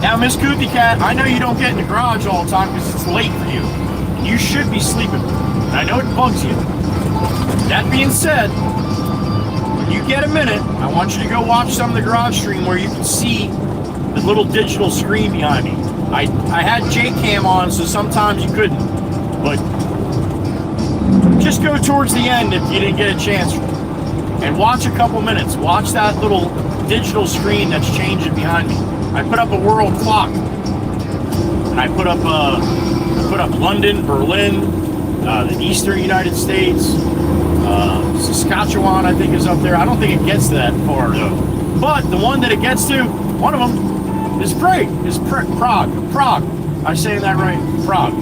Now, Miss Cootie Cat, I know you don't get in the garage all the time because it's late for you. You should be sleeping. And I know it bugs you. That being said, when you get a minute, I want you to go watch some of the garage stream where you can see the little digital screen behind me. I had J-Cam on, so sometimes you couldn't. But just go towards the end if you didn't get a chance. And watch a couple minutes. Watch that little digital screen that's changing behind me. I put up a world clock. And I put up London, Berlin, the eastern United States, Saskatchewan, I think, is up there. I don't think it gets that far, though. But the one that it gets to, one of them, is Prague. Prague. I'm saying that right? Prague.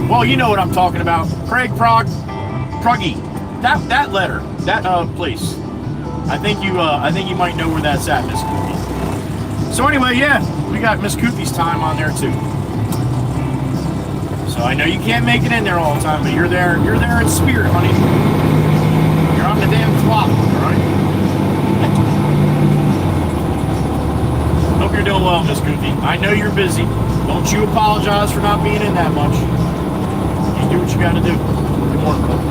Well, you know what I'm talking about. Prague. That letter, that place. I think you might know where that's at, Miss Cootie. So anyway, yeah, we got Miss Cootie's time on there too. So I know you can't make it in there all the time, but you're there in spirit, honey. You're on the damn clock, all right? Hope you're doing well, Miss Cootie. I know you're busy. Don't you apologize for not being in that much. You do what you gotta do. Good morning.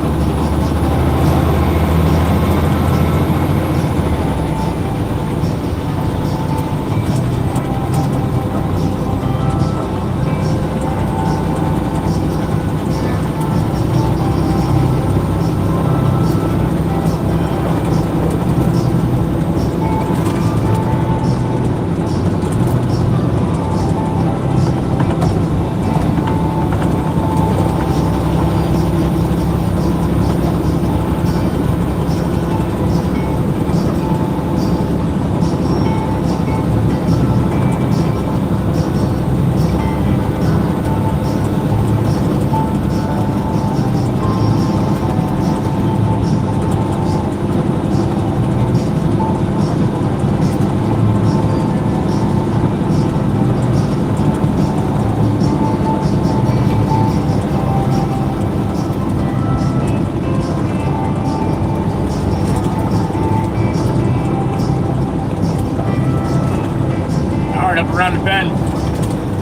Around the bend,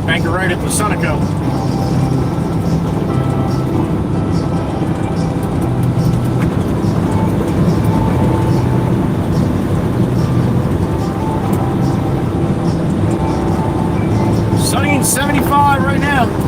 banker right at the Sunoco. Sunny and 75 right now.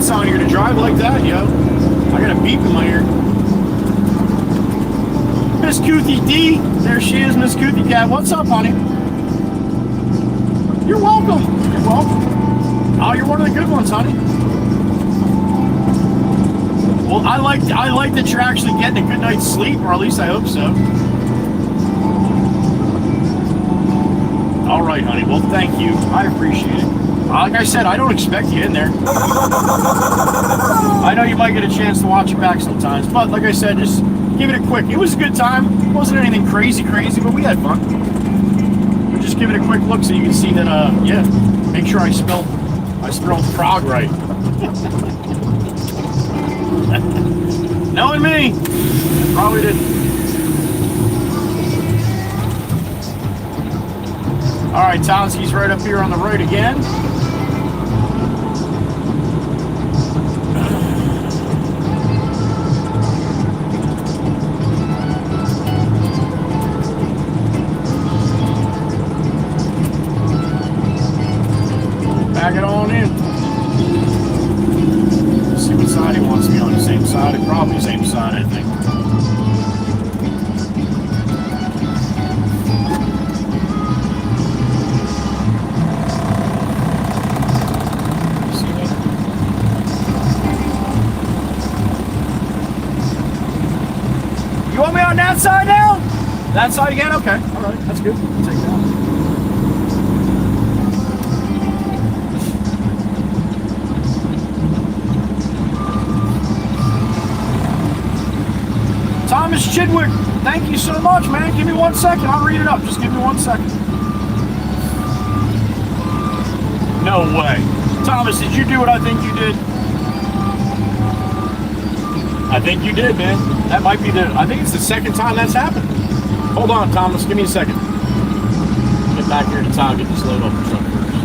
On here to drive like that, yo. I got a beep in my ear. Miss Cootie D. There she is, Miss Cootie Cat. What's up, honey? You're welcome. You're welcome. Oh, you're one of the good ones, honey. Well, I like that you're actually getting a good night's sleep, or at least I hope so. All right, honey. Well, thank you. I appreciate it. Like I said, I don't expect you in there. I know you might get a chance to watch it back sometimes, but like I said, just give it a quick. It was a good time. It wasn't anything crazy, but we had fun. We'll just give it a quick look so you can see that, yeah, make sure I spelled Prague right. Knowing me, probably didn't. All right, Townsky's right up here on the right again. Back it on in. Let's see what side he wants me on. The same side? Probably the same side, I think. You want me on that side now? That's all you get? Okay. All right. That's good. I'll take that. Thomas Chidwick, thank you so much, man. Give me 1 second. I'll read it up. Just give me 1 second. No way. Thomas, did you do what I think you did? I think you did, man. That might be I think it's the second time that's happened. Hold on, Thomas. Give me a second. Get back here to Tom. Get this load off the truck first.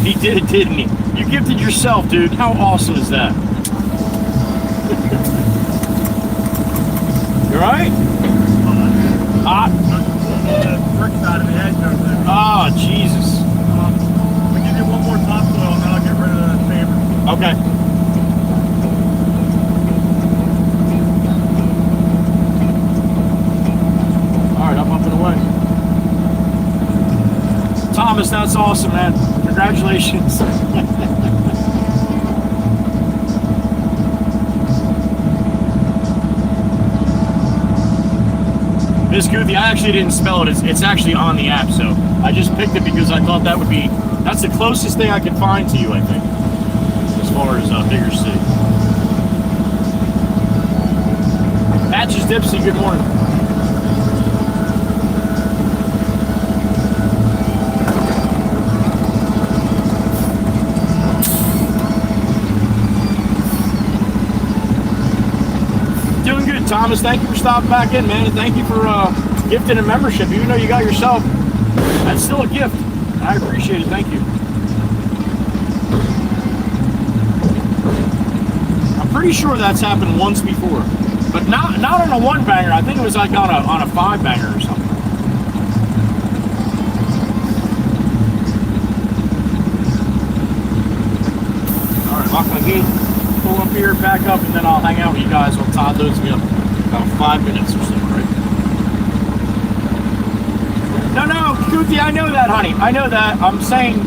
He did, didn't he? You gifted yourself, dude. How awesome is that? You alright? Hot? Oh, Jesus. We give you one more topsoil and then I'll get rid of that paper. Okay. Alright, I'm up and away. Thomas, that's awesome, man. Congratulations. Miss Goofy, I actually didn't spell it. It's actually on the app, so I just picked it because I thought that's the closest thing I could find to you, I think, as far as bigger city. Patches Dipsy, good morning. Doing good, Thomas. Thank you for stopping back in, man, and thank you for gifting a membership. Even though you got yourself, that's still a gift. I appreciate it. Thank you. I'm pretty sure that's happened once before, but not on a 1-banger. I think it was like on a 5-banger or something. All right, lock my gate. Pull up here, back up, and then I'll hang out with you guys while Todd loads me up. About 5 minutes or so, right? No, Goofy, I know that, honey. I know that. I'm saying,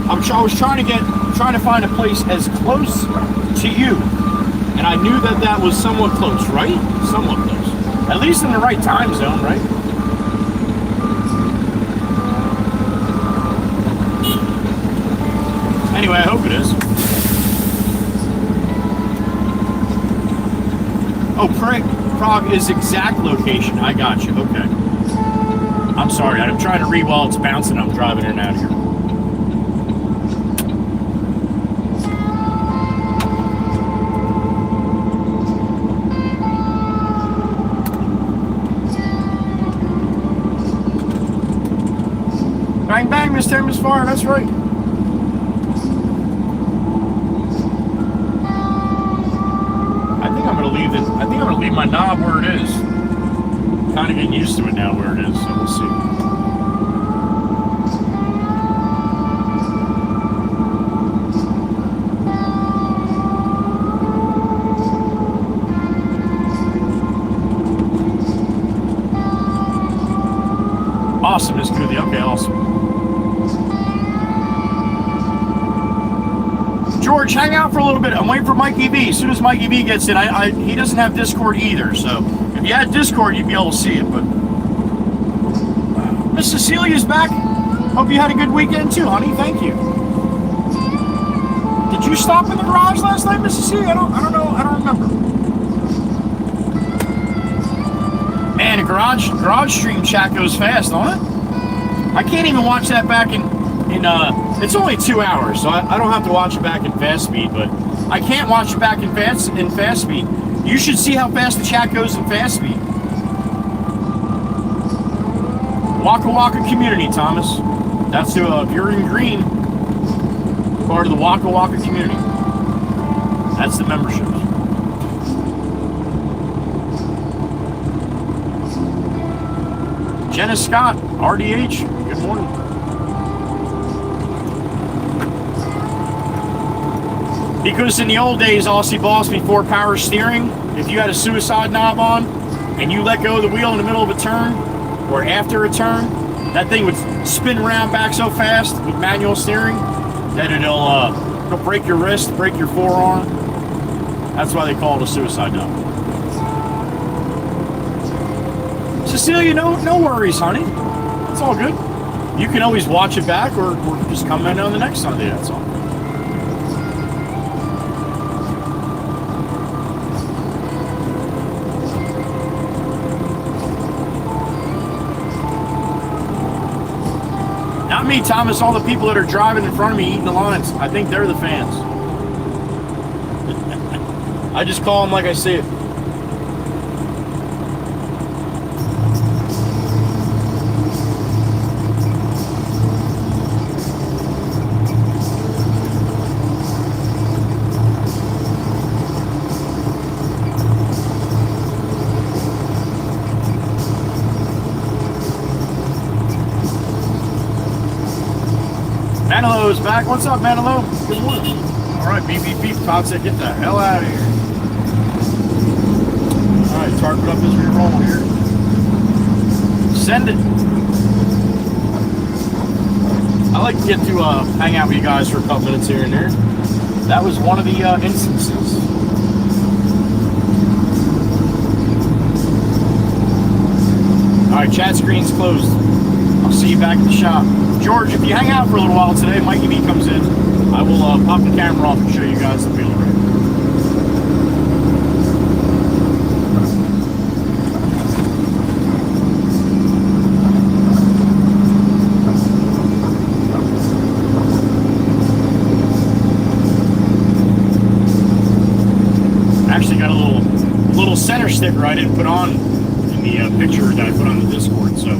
I was trying to find a place as close to you, and I knew that was somewhat close, right? Somewhat close. At least in the right time zone, right? Anyway, I hope it is. Oh, Prague is exact location. I got you. Okay. I'm sorry. I'm trying to read while it's bouncing. I'm driving in and out of here. Bang, bang, Miss Tim is fire. That's right. I think I'm gonna leave my knob where it is. Kind of getting used to it now where it is, so we'll see. Awesome, Miss Goody. Okay, awesome. George, hang out for a little bit. I'm waiting for Mikey V. As soon as Mikey V gets in, he doesn't have Discord either, so if you had Discord, you'd be able to see it. But Miss Cecilia's back. Hope you had a good weekend too, honey. Thank you. Did you stop in the garage last night, Miss Cecilia? I don't know. I don't remember. Man, a garage stream chat goes fast, don't it? I can't even watch that back in it's only 2 hours, so I don't have to watch it back in fast speed, but I can't watch it back in fast speed. You should see how fast the chat goes in fast speed. Waka Waka community, Thomas. That's if you're in green, part of the Waka Waka community. That's the membership. Jenna Scott, RDH, good morning. Because in the old days, Aussie Boss, before power steering, if you had a suicide knob on and you let go of the wheel in the middle of a turn or after a turn, that thing would spin around back so fast with manual steering that it'll break your wrist, break your forearm. That's why they call it a suicide knob. Cecilia, no worries, honey. It's all good. You can always watch it back or just come in on the next Sunday, that's all. Not me, Thomas. All the people that are driving in front of me eating the lines. I think they're the fans. I just call them like I see it. Manilow is back. What's up, Manilow? Good morning. All right, beep, beep, beep. Todd said, get the hell out of here. All right, tarp it up as we roll here. Send it. I like to get to hang out with you guys for a couple minutes here and there. That was one of the instances. All right, chat screen's closed. I'll see you back at the shop. George, if you hang out for a little while today, Mikey B comes in. I will pop the camera off and show you guys the wheel array. Actually got a little center sticker I didn't put on in the picture that I put on the Discord, so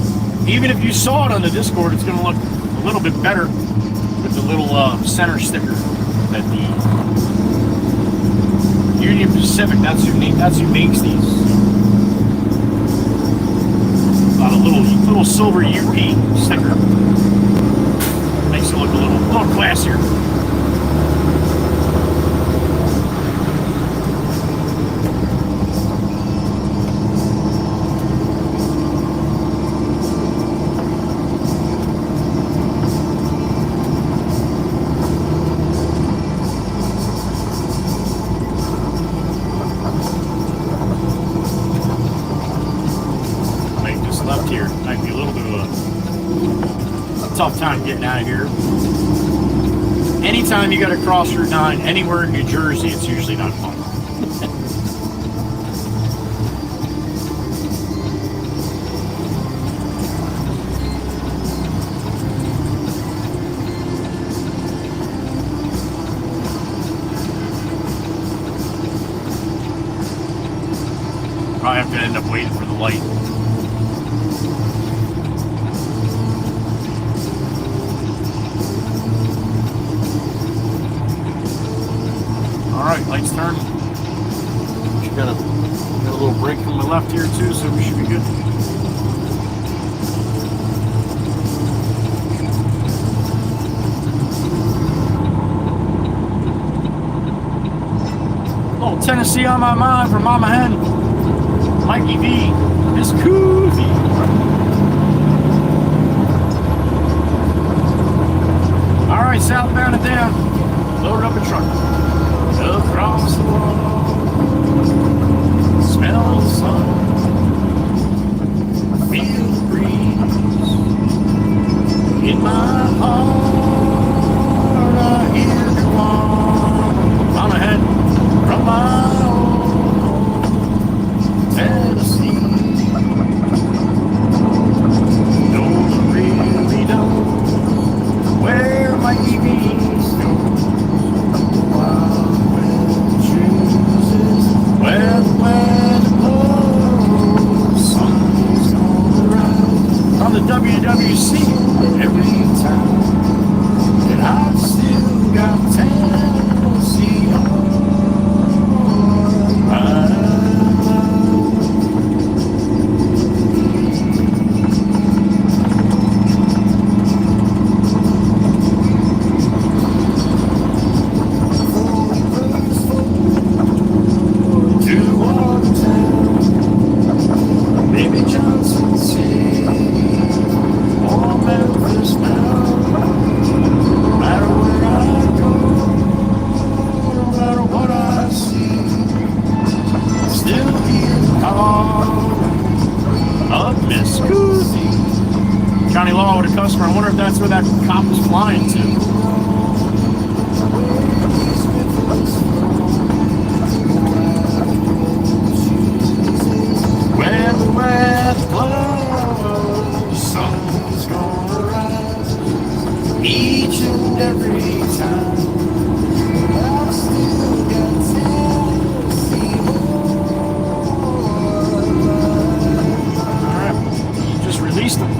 even if you saw it on the Discord, it's going to look a little bit better with the little center sticker that the Union Pacific, that's who makes these. Got a little silver UP sticker. Makes it look a little classier. Tough time getting out of here. Anytime you got to cross Route 9 anywhere in New Jersey, it's usually not fun. Probably have to end up waiting for the light. Alright, lights turn. Got a little break from my left here too, so we should be good. Little Tennessee on my mind from Mama Hen. Mikey V is Koofy. Alright, southbound and down. Load up a truck. Across the wall, smell the sun, feel the breeze. In my heart, I hear you on. I'm ahead from my old Tennessee. Don't really know where my EVs go. When the sun's gonna rise on the WWC every time. that's where that cop was flying to. When the weather blows, sun's gonna rise each and every time. I've still got Tennessee more. Alright, you just released them.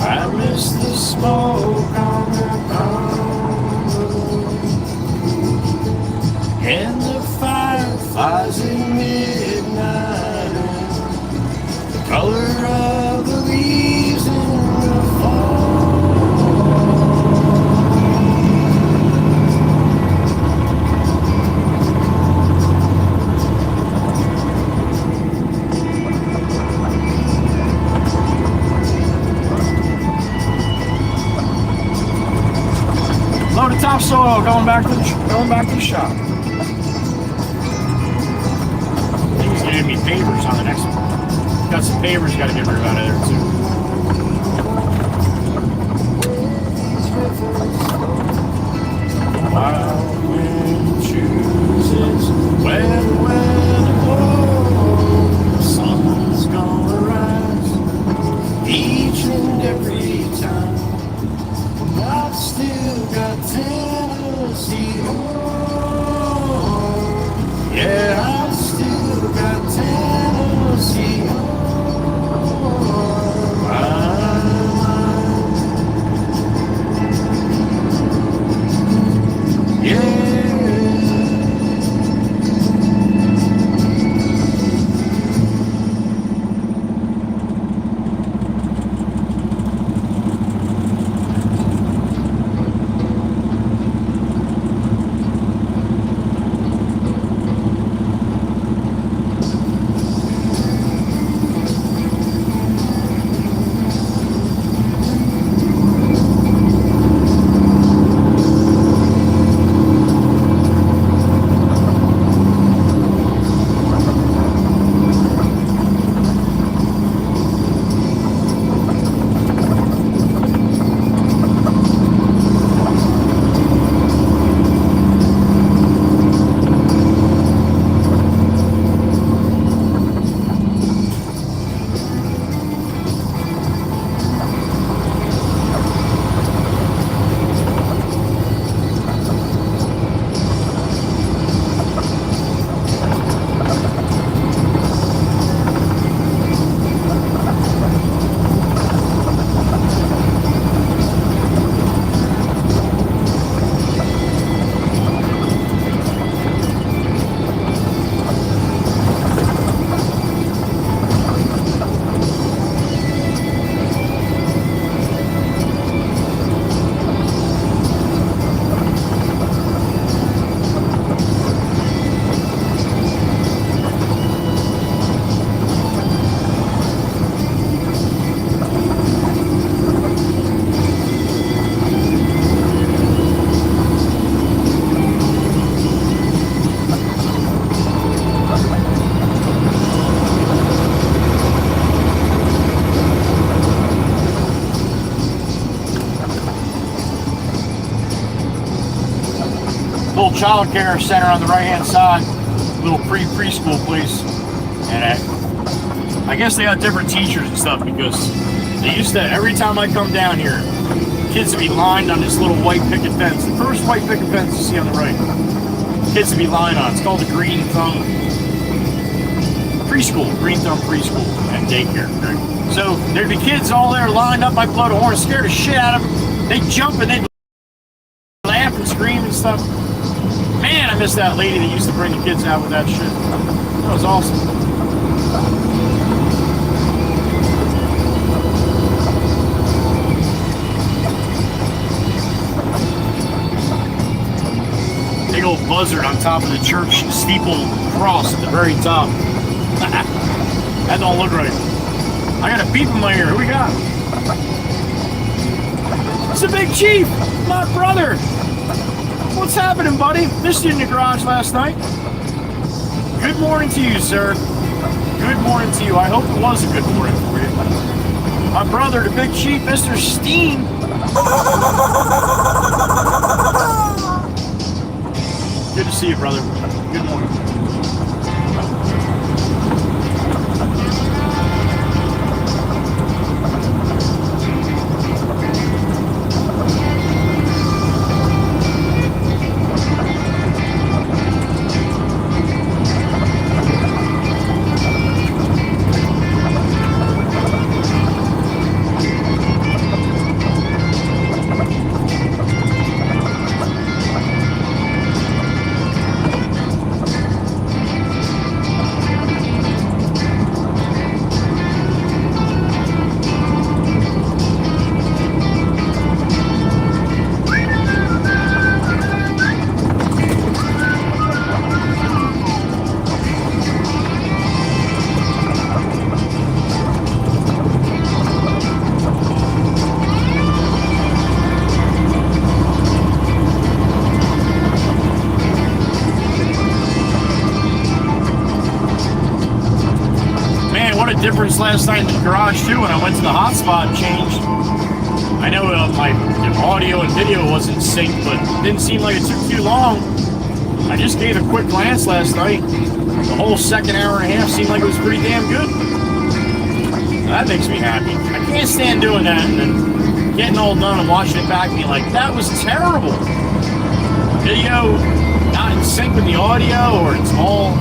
I miss the smoke on the pond and the fireflies at midnight and the color of the leaves in the fall. Load of topsoil going back to the shop. He's gonna give me pavers on the next one. Got some pavers, got to get rid of out of there too. Wild wind chooses when the blows, sun's gonna rise each and every time. I've still got Tennessee home. Yeah, I've still got Tennessee home. Yeah. Little child care center on the right hand side, little preschool place, and I guess they got different teachers and stuff because they used to, every time I come down here, kids would be lined on this little white picket fence, the first white picket fence you see on the right. Kids would be lined on. It's called the Green Thumb Preschool, Green Thumb Preschool and Daycare. Right? So there'd be kids all there lined up. I'd blow the horn, scare the shit out of them. They'd jump and they'd laugh and scream and stuff. Man, I miss that lady that used to bring the kids out with that shit. That was awesome. Big old buzzard on top of the church steeple cross at the very top. That don't look right. I got a beep in my ear. Who we got? It's the big chief, my brother. What's happening, buddy? Missed you in the garage last night. Good morning to you, sir. Good morning to you. I hope it was a good morning for you. My brother, the big chief, Mr. Steen. Good to see you, brother. Good morning. Difference last night in the garage too when I went to the hotspot and changed. I know my audio and video wasn't synced, but it didn't seem like it took too long. I just gave a quick glance last night. The whole second hour and a half seemed like it was pretty damn good. That makes me happy. I can't stand doing that and then getting all done and watching it back and being like, that was terrible. Video not in sync with the audio, or it's all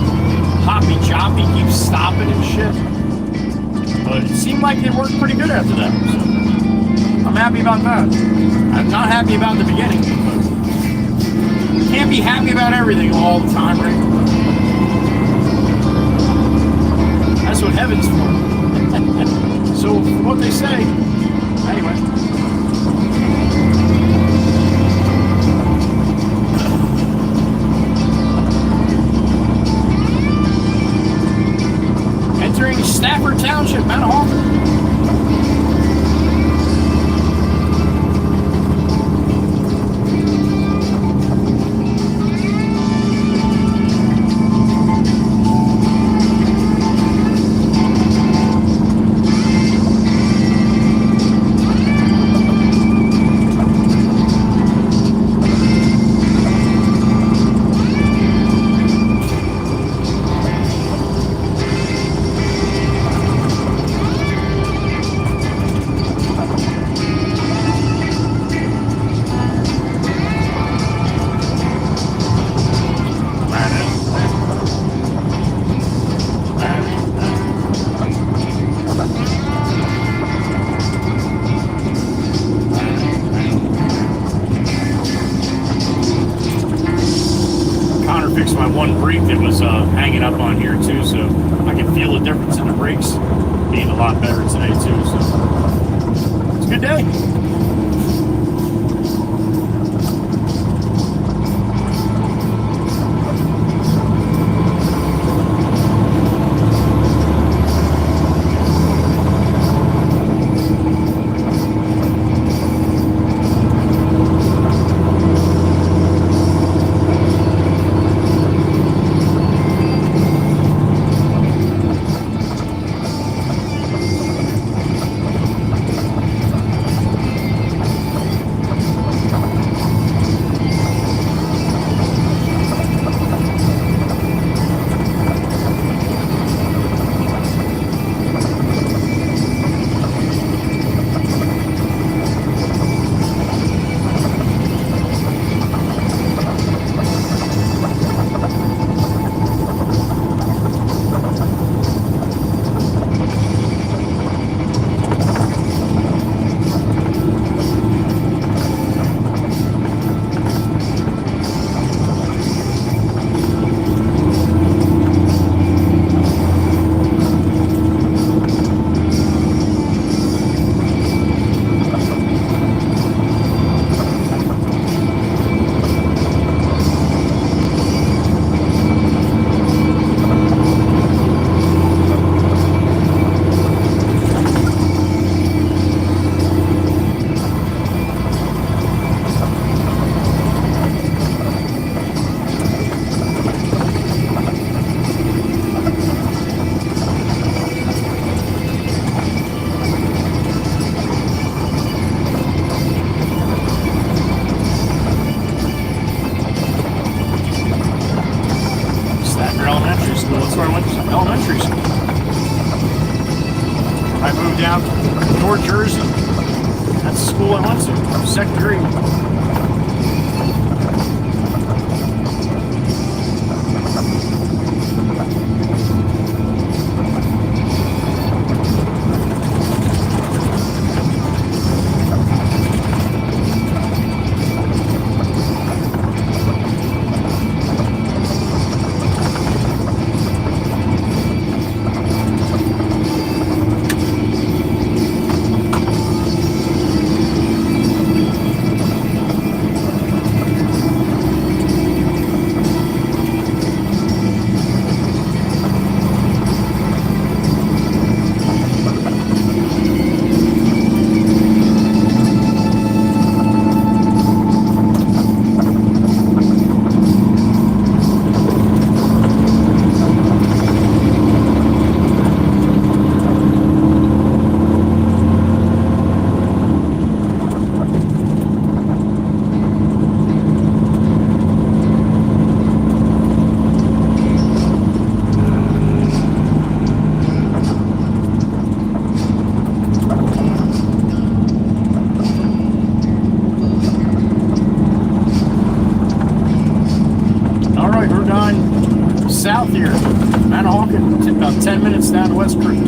hoppy-choppy, keeps stopping and shit. But it seemed like it worked pretty good after that. So I'm happy about that. I'm not happy about the beginning. But can't be happy about everything all the time, right? That's what heaven's for. So, from what they say, anyway. Entering Stafford Township, Mount Hawthorne. My one brake that was hanging up on here too, so I can feel the difference in the brakes being a lot better today too. So it's a good day. elementary school. I moved out to North Jersey. That's the school I went to, second grade. South here, Manahawkin, about 10 minutes down to West Creek.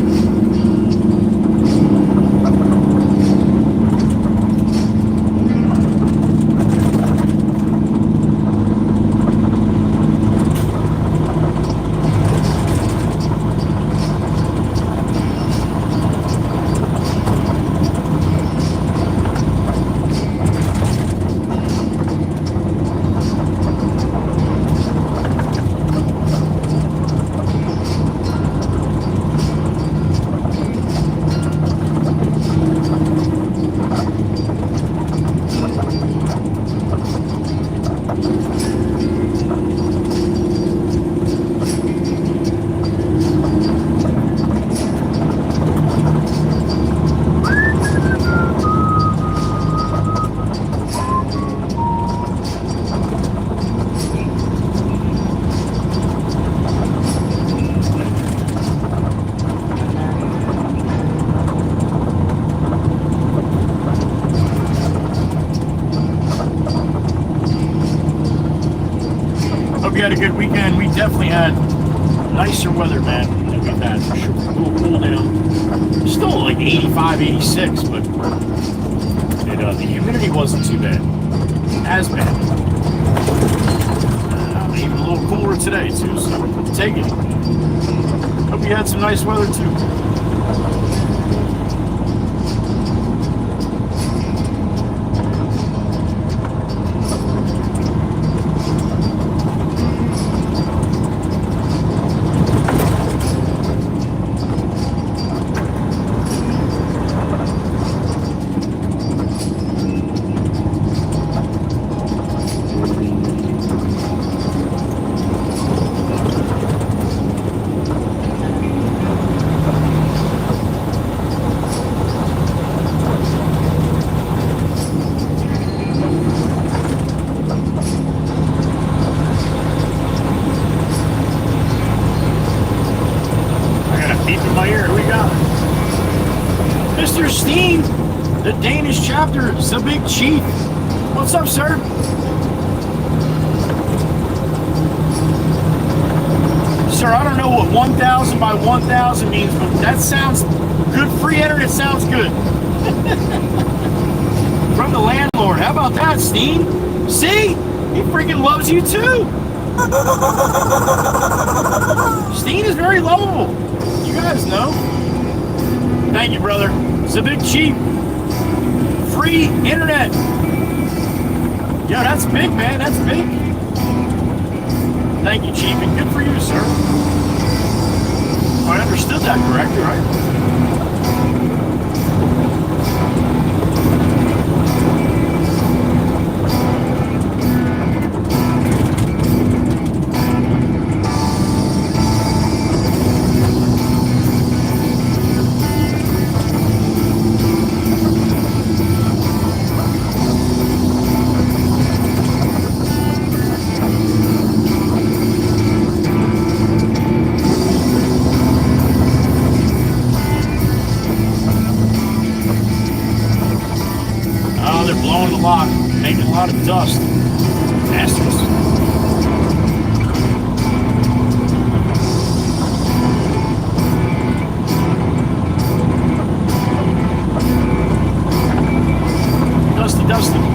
We had a good weekend. We definitely had nicer weather, man, than we've had for sure. A little cool down. Still like 85, 86, but the humidity wasn't too bad. As bad. Even a little cooler today, too, so take it. Hope you had some nice weather, too. The Danish chapter, the big chief. What's up, sir? Sir, I don't know what 1,000 by 1,000 means, but that sounds good. Free internet sounds good. From the landlord. How about that, Steen? See? He freaking loves you too. Steen is very lovable. You guys know. Thank you, brother. The big chief. Free internet. Yo, that's big, man. That's big. Thank you, Chief, and good for you, sir. I understood that correctly, right? making a lot of dust. Bastards. Dusty, dusty.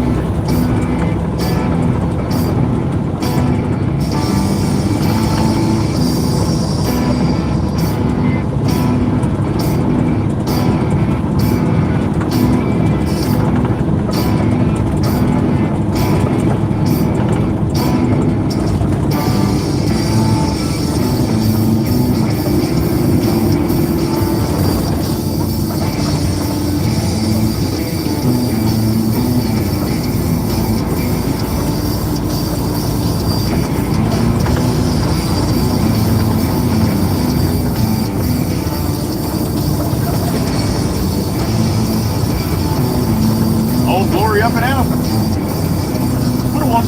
Up and out. Put it one.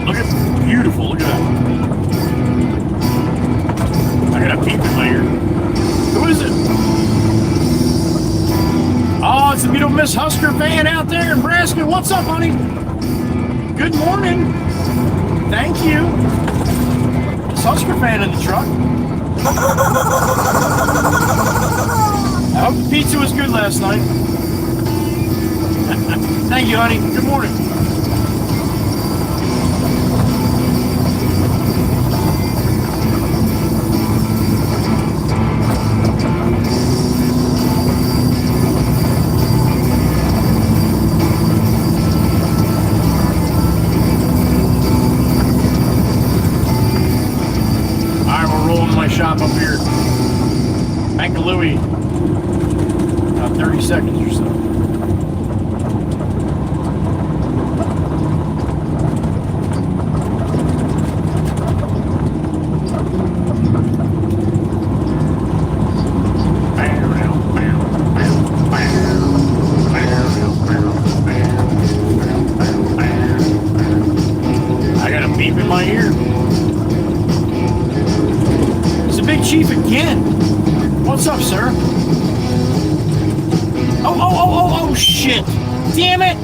Look at beautiful. Look at that. I got a peep in my ear. Who is it? Oh, it's the Beetle Miss Husker fan out there in Nebraska. What's up, honey? Good morning. Thank you. Husker fan in the truck. I hope the pizza was good last night. Thank you, honey. Good morning. Shop up here. Bank of Louie. About 30 seconds or so. I got a beep in my ear. Chief again. What's up, sir? Oh, shit. Damn it.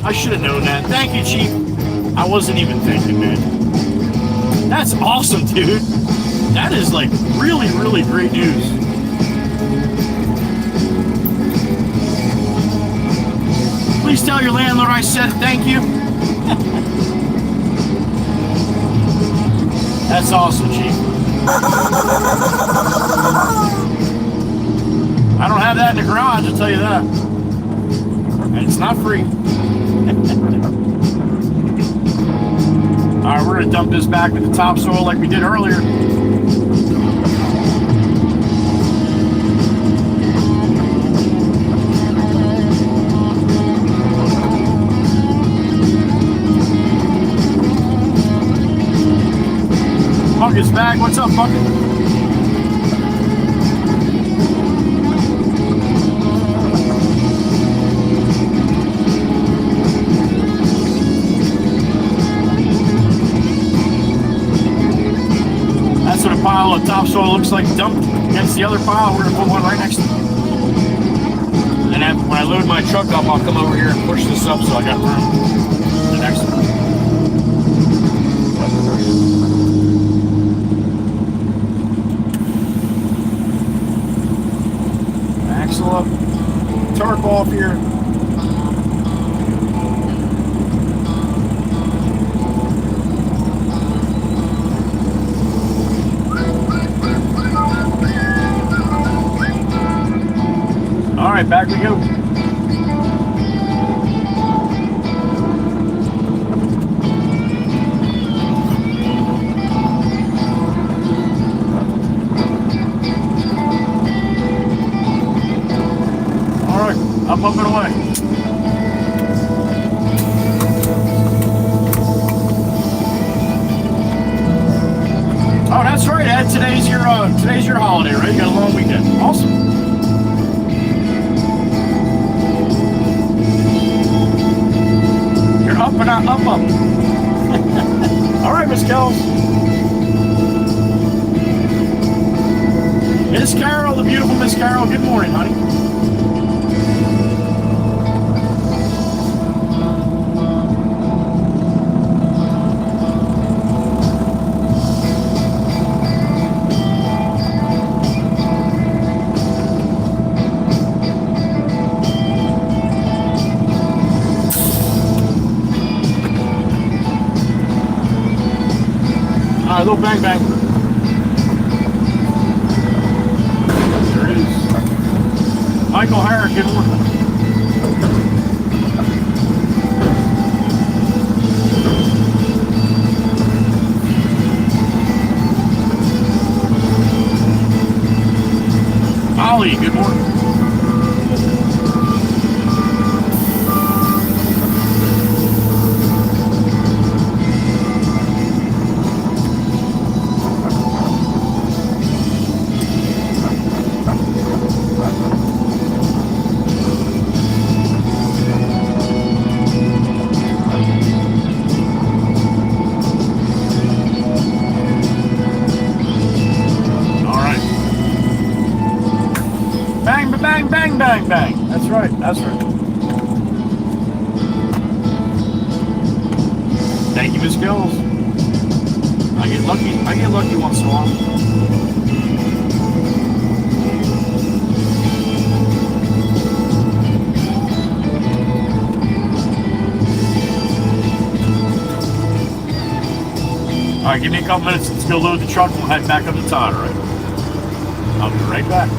I should have known that. Thank you, Chief. I wasn't even thinking, man. That's awesome, dude. That is like really, really great news. Please tell your landlord I said thank you. That's awesome, Chief. I don't have that in the garage, I'll tell you that. And it's not free. Alright, we're going to dump this back with the topsoil like we did earlier. Bucket's back. What's up, Bucket? That's what a pile of topsoil looks like dumped against the other pile. We're going to put one right next to it. And when I load my truck up, I'll come over here and push this up so I got room for the next one. Up, tarp off here. All right, back we go. Up and away. Oh, that's right, Ed. Today's your holiday, right? You got a long weekend. Awesome. You're up and up. All right, Miss Kells. Miss Carol, the beautiful Miss Carol. Good morning, honey. All right, little bang bang. There it is. Michael Herrick, good morning. Ollie, good morning. Bang, bang, bang, bang. That's right, that's right. Thank you, Miss Gills. I get lucky once in a while. All right, give me a couple minutes. Let's go load the truck and we'll head back up to Todd, all right? I'll be right back.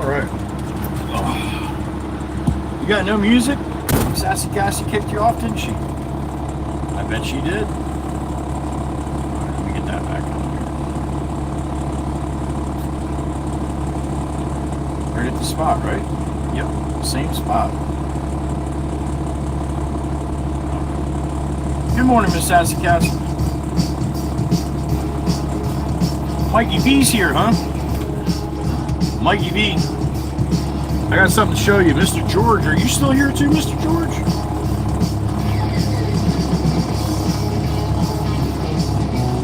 right. Oh. You got no music? Sassy Cassie kicked you off, didn't she? I bet she did. All right, let me get that back on here. Right at the spot, right? Yep, same spot. Good morning, Miss Sassy Cassie. Mikey V's here, huh? Mikey V. I got something to show you. Mr. George, are you still here too, Mr. George?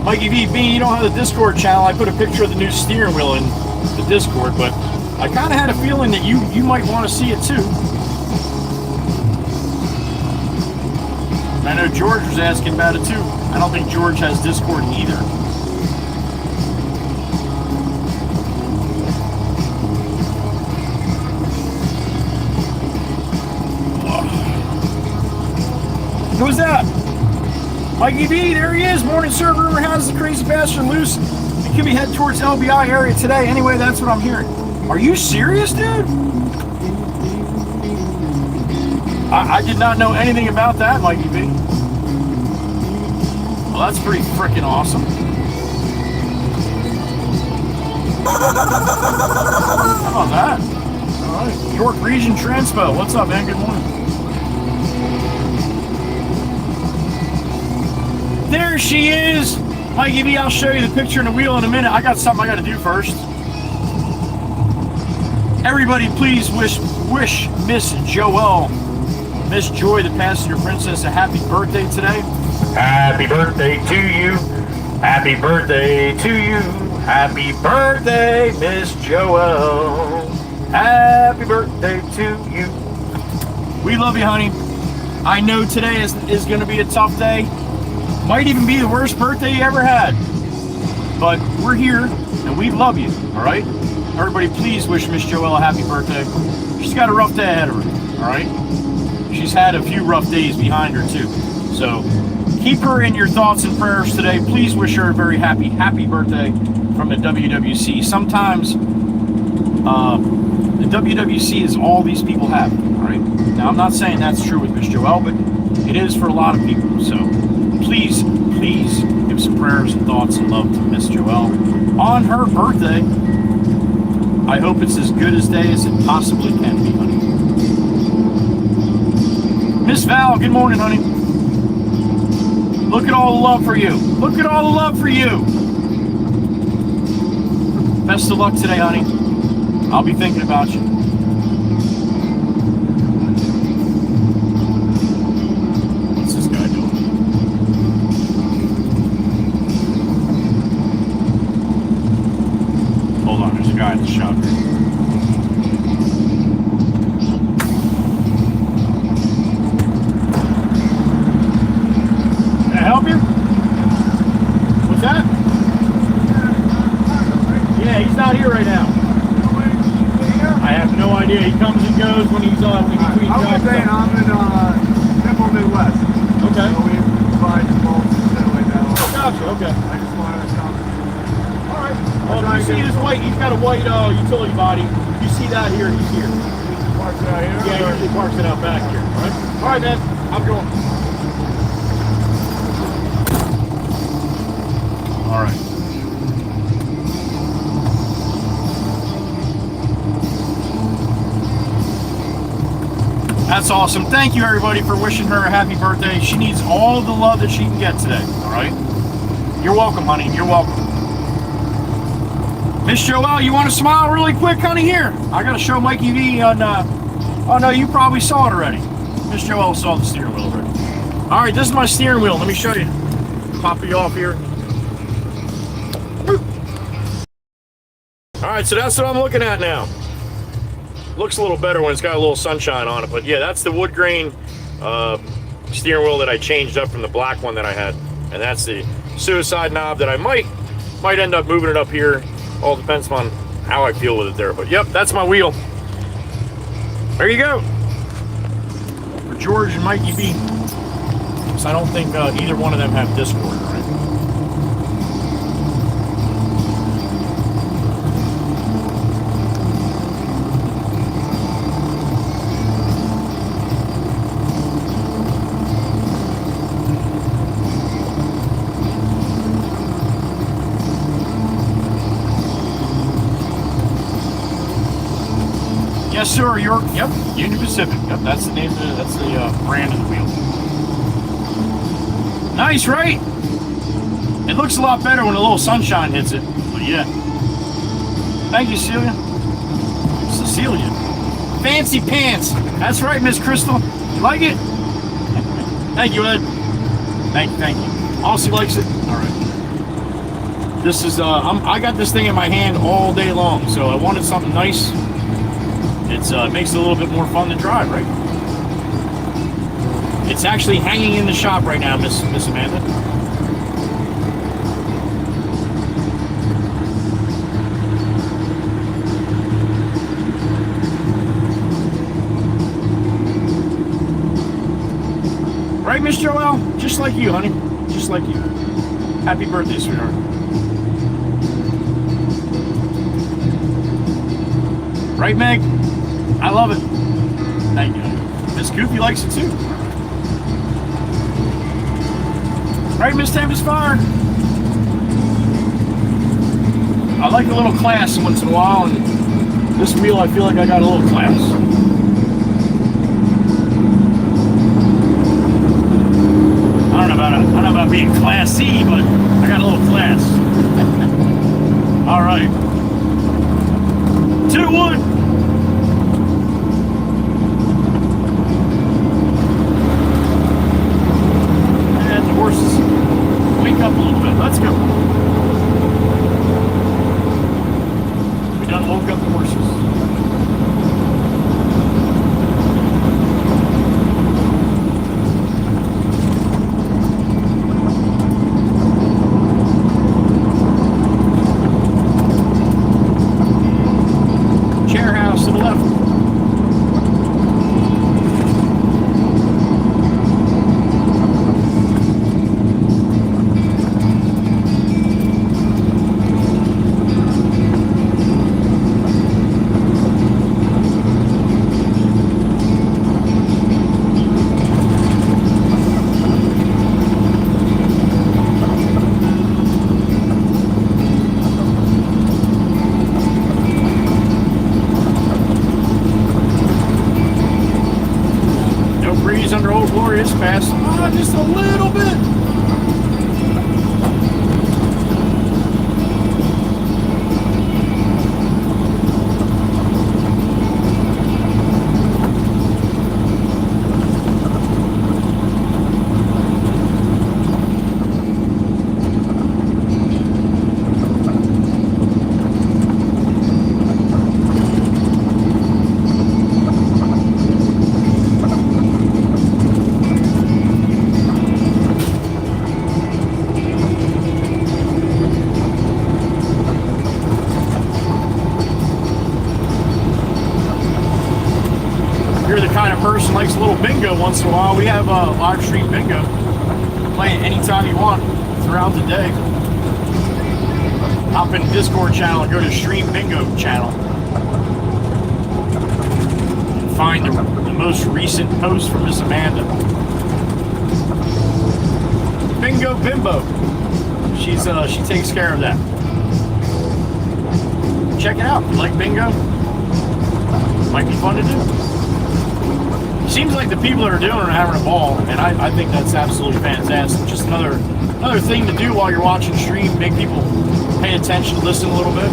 Mikey V, being you don't have the Discord channel, I put a picture of the new steering wheel in the Discord, but I kind of had a feeling that you might want to see it too. I know George was asking about it too. I don't think George has Discord either. Who's that? Mikey B, there he is. Morning, sir. Rumor has the crazy bastard loose. He could be heading towards LBI area today. Anyway, that's what I'm hearing. Are you serious, dude? I did not know anything about that, Mikey B. Well, that's pretty freaking awesome. How about that? All right. York Region Transpo. What's up, man? Good morning. There she is. Mikey B, I'll show you the picture in the wheel in a minute. I got something I got to do first. Everybody, please wish Miss Joelle, Miss Joy, the passenger princess, a happy birthday today. Happy birthday to you. Happy birthday to you. Happy birthday, Miss Joelle. Happy birthday to you. We love you, honey. I know today is going to be a tough day. Might even be the worst birthday you ever had. But we're here, and we love you, all right? Everybody, please wish Miss Joelle a happy birthday. She's got a rough day ahead of her, all right? She's had a few rough days behind her, too. So keep her in your thoughts and prayers today. Please wish her a very happy birthday from the WWC. Sometimes the WWC is all these people have, all right? Now, I'm not saying that's true with Miss Joelle, but it is for a lot of people. So please give some prayers and thoughts and love to Miss Joelle on her birthday. I hope it's as good a day as it possibly can be, honey. Miss Val, good morning, honey. Look at all the love for you. Look at all the love for you. Best of luck today, honey. I'll be thinking about you. What's this guy doing? Hold on, there's a guy in the shop here. Can I help you? What's that? Yeah, he's not here right now. I have no idea. He comes and goes when he's on. When between I'm in Temple Midwest. Okay. So we provide the bulbs and like that. Gotcha. Okay. I just wanted to stop. All right. Well, if you see his white, he's got a white utility body. You see that here? He's here. Parks it out here? Yeah, he usually parks it out back here. All right. All right, man. I'm going. All right. That's awesome. Thank you, everybody, for wishing her a happy birthday. She needs all the love that she can get today, all right? You're welcome, honey. You're welcome. Miss Joelle, you want to smile really quick, honey? Here. I got to show Mikey V on... oh, no, you probably saw it already. Miss Joelle saw the steering wheel already. All right, this is my steering wheel. Let me show you. Pop you off here. All right, so that's what I'm looking at now. Looks a little better when it's got a little sunshine on it, but yeah, that's the wood grain steering wheel that I changed up from the black one that I had, and that's the suicide knob that I might end up moving it up here. All depends on how I feel with it there, but yep, that's my wheel. There you go. For George and Mikey B. So I don't think either one of them have Discord, right? Yes, sir. Yep. Union Pacific. Yep. That's the name. That's the brand of the wheel. Nice, right? It looks a lot better when a little sunshine hits it. But yeah. Thank you, Celia. Cecilia. Fancy pants. That's right, Miss Crystal. You like it? Thank you, Ed. Thank you. Aussie likes it. All right. This is I got this thing in my hand all day long, so I wanted something nice. It makes it a little bit more fun to drive, right? It's actually hanging in the shop right now, Miss Amanda. Right, Miss Joelle? Just like you, honey. Just like you. Happy birthday, sweetheart. Right, Meg? I love it. Thank you. Miss Goofy likes it too. Right, Miss Tempest Fire? I like a little class once in a while, and this wheel I feel like I got a little class. I don't know about being classy, but I got a little class. All right. 2 to 1. And the horses wake up a little bit. Let's go. We done woke up the horses. To the left. Under Old Glory is fast. Just a little bit. Person likes a little bingo once in a while. We have a live stream bingo. Play it anytime you want throughout the day. Hop in the Discord channel and go to Stream Bingo channel. And find the most recent post from Miss Amanda. Bingo Bimbo. She takes care of that. Check it out. If you like bingo? Might be fun to do. Seems like the people that are doing it are having a ball, and I think that's absolutely fantastic. Just another thing to do while you're watching stream, make people pay attention, listen a little bit.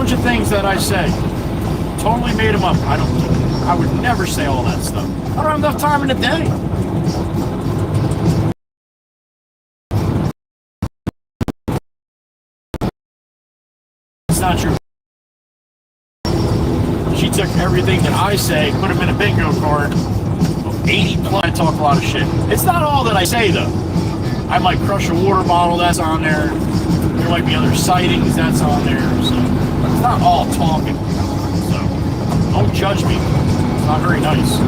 Of things that I say, totally made them up. I would never say all that stuff. I don't have enough time in the day. It's not true. She took everything that I say, put them in a bingo card. 80 plus. I talk a lot of shit. It's not all that I say though. I might crush a water bottle, that's on there. There might be other sightings, that's on there. So it's not all talking. So don't judge me. It's not very nice.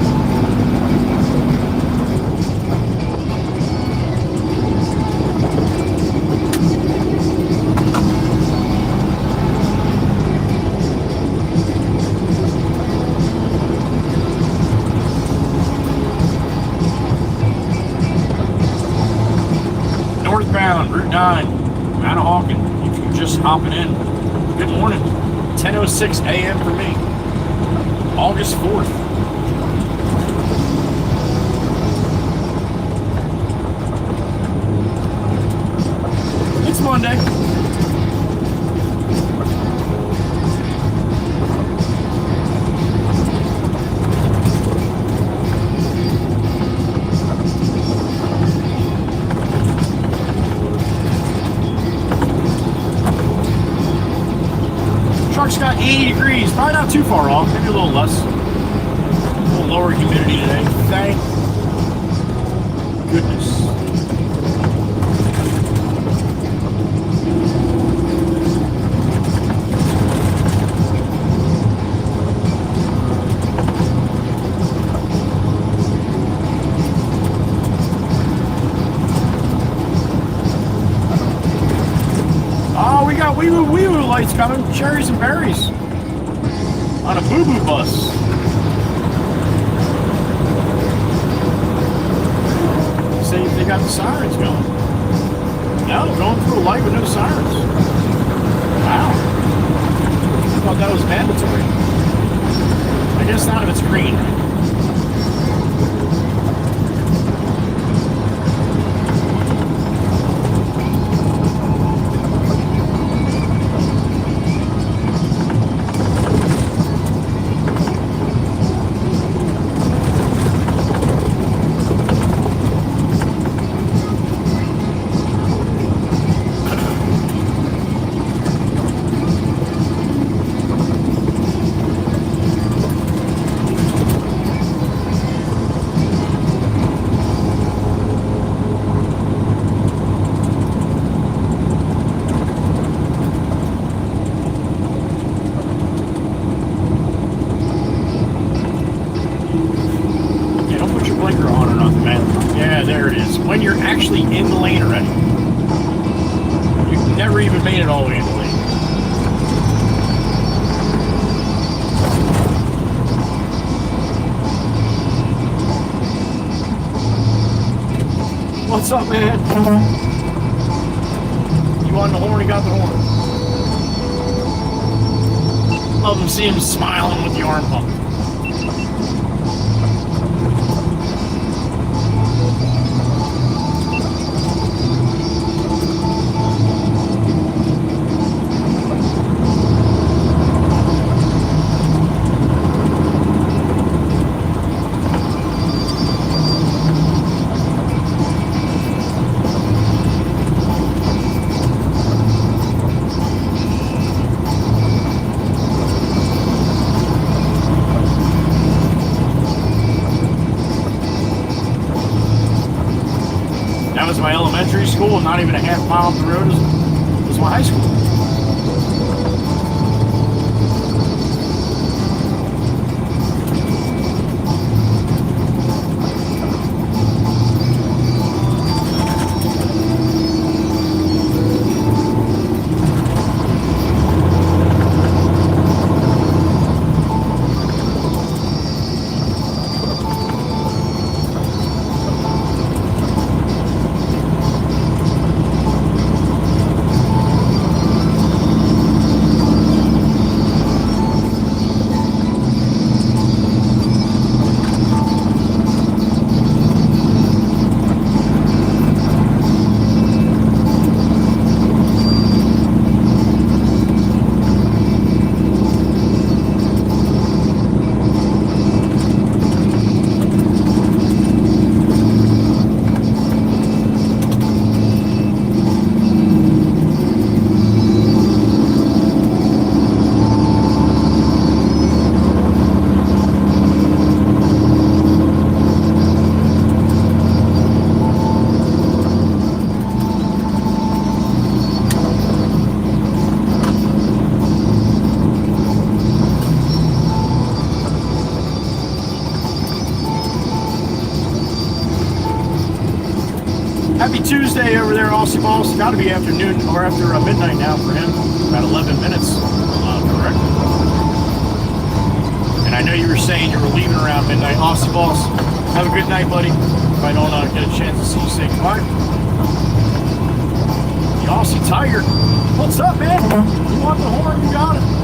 eastbound, Route 9, Manahawkin. If you're just hopping in, good morning. 10:06 a.m. for me. August 4th. It's Monday. Truck's got 80 degrees, probably not too far off, maybe a little less. A little lower humidity today. Thank goodness. Oh, we got wee-woo lights coming. Cherries and berries. On a boo-boo bus. See if they got the sirens going. No, going through a light with no sirens. Wow. I thought that was mandatory. I guess not if it's green. When you're actually in the lane already. You've never even made it all the way in the lane. What's up, man? You want the horn? You got the horn. Love to see him smiling with the arm pump. That was my elementary school, and not even a half mile up the road was my high school. Happy Tuesday over there, Aussie Boss. Got to be afternoon or after midnight now for him. About 11 minutes, correct? And I know you were saying you were leaving around midnight. Aussie Boss, have a good night, buddy. If I don't get a chance to see you, say goodbye. Aussie Tiger. What's up, man? You want the horn? You got it.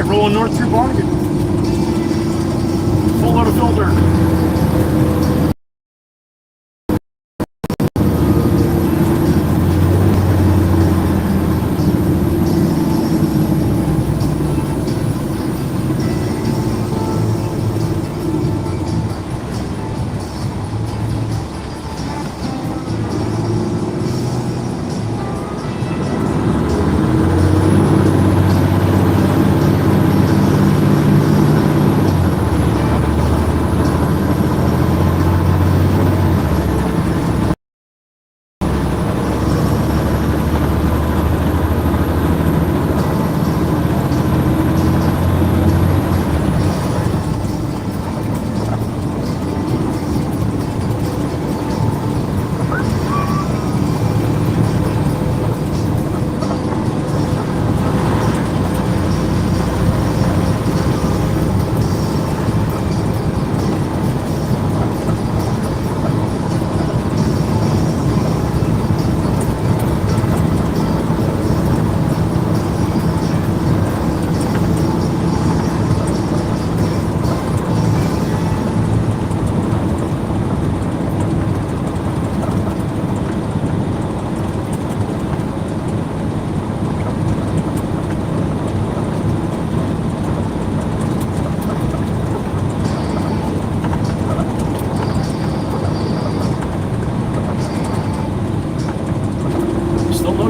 Rolling north through Barnegat. Full load of fill dirt.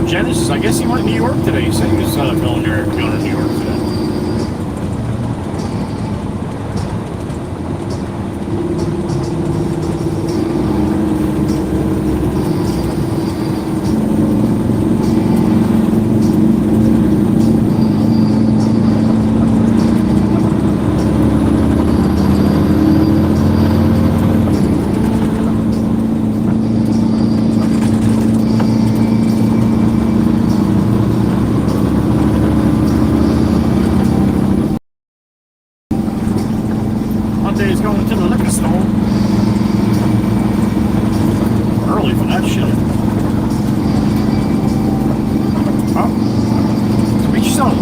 Genesis, I guess he went to New York today. He said he was going to New York today. He's going to the liquor store. Early for that shit. Oh. So meet your son.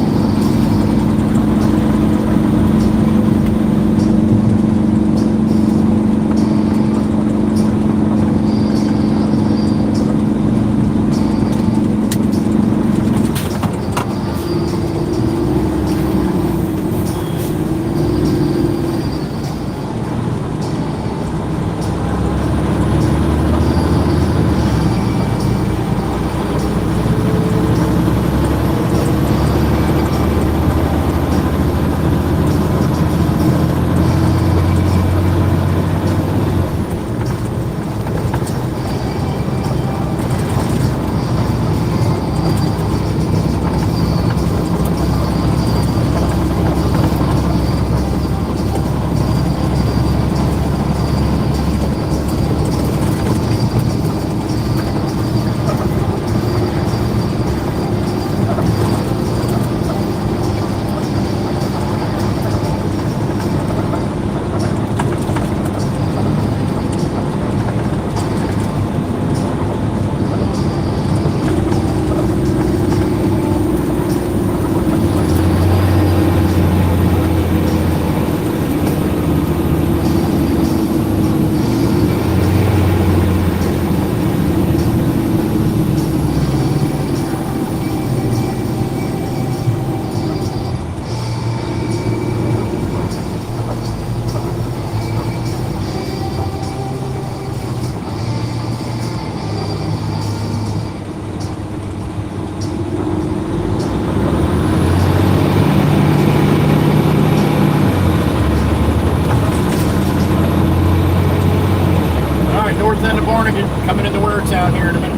into Waretown here in a minute.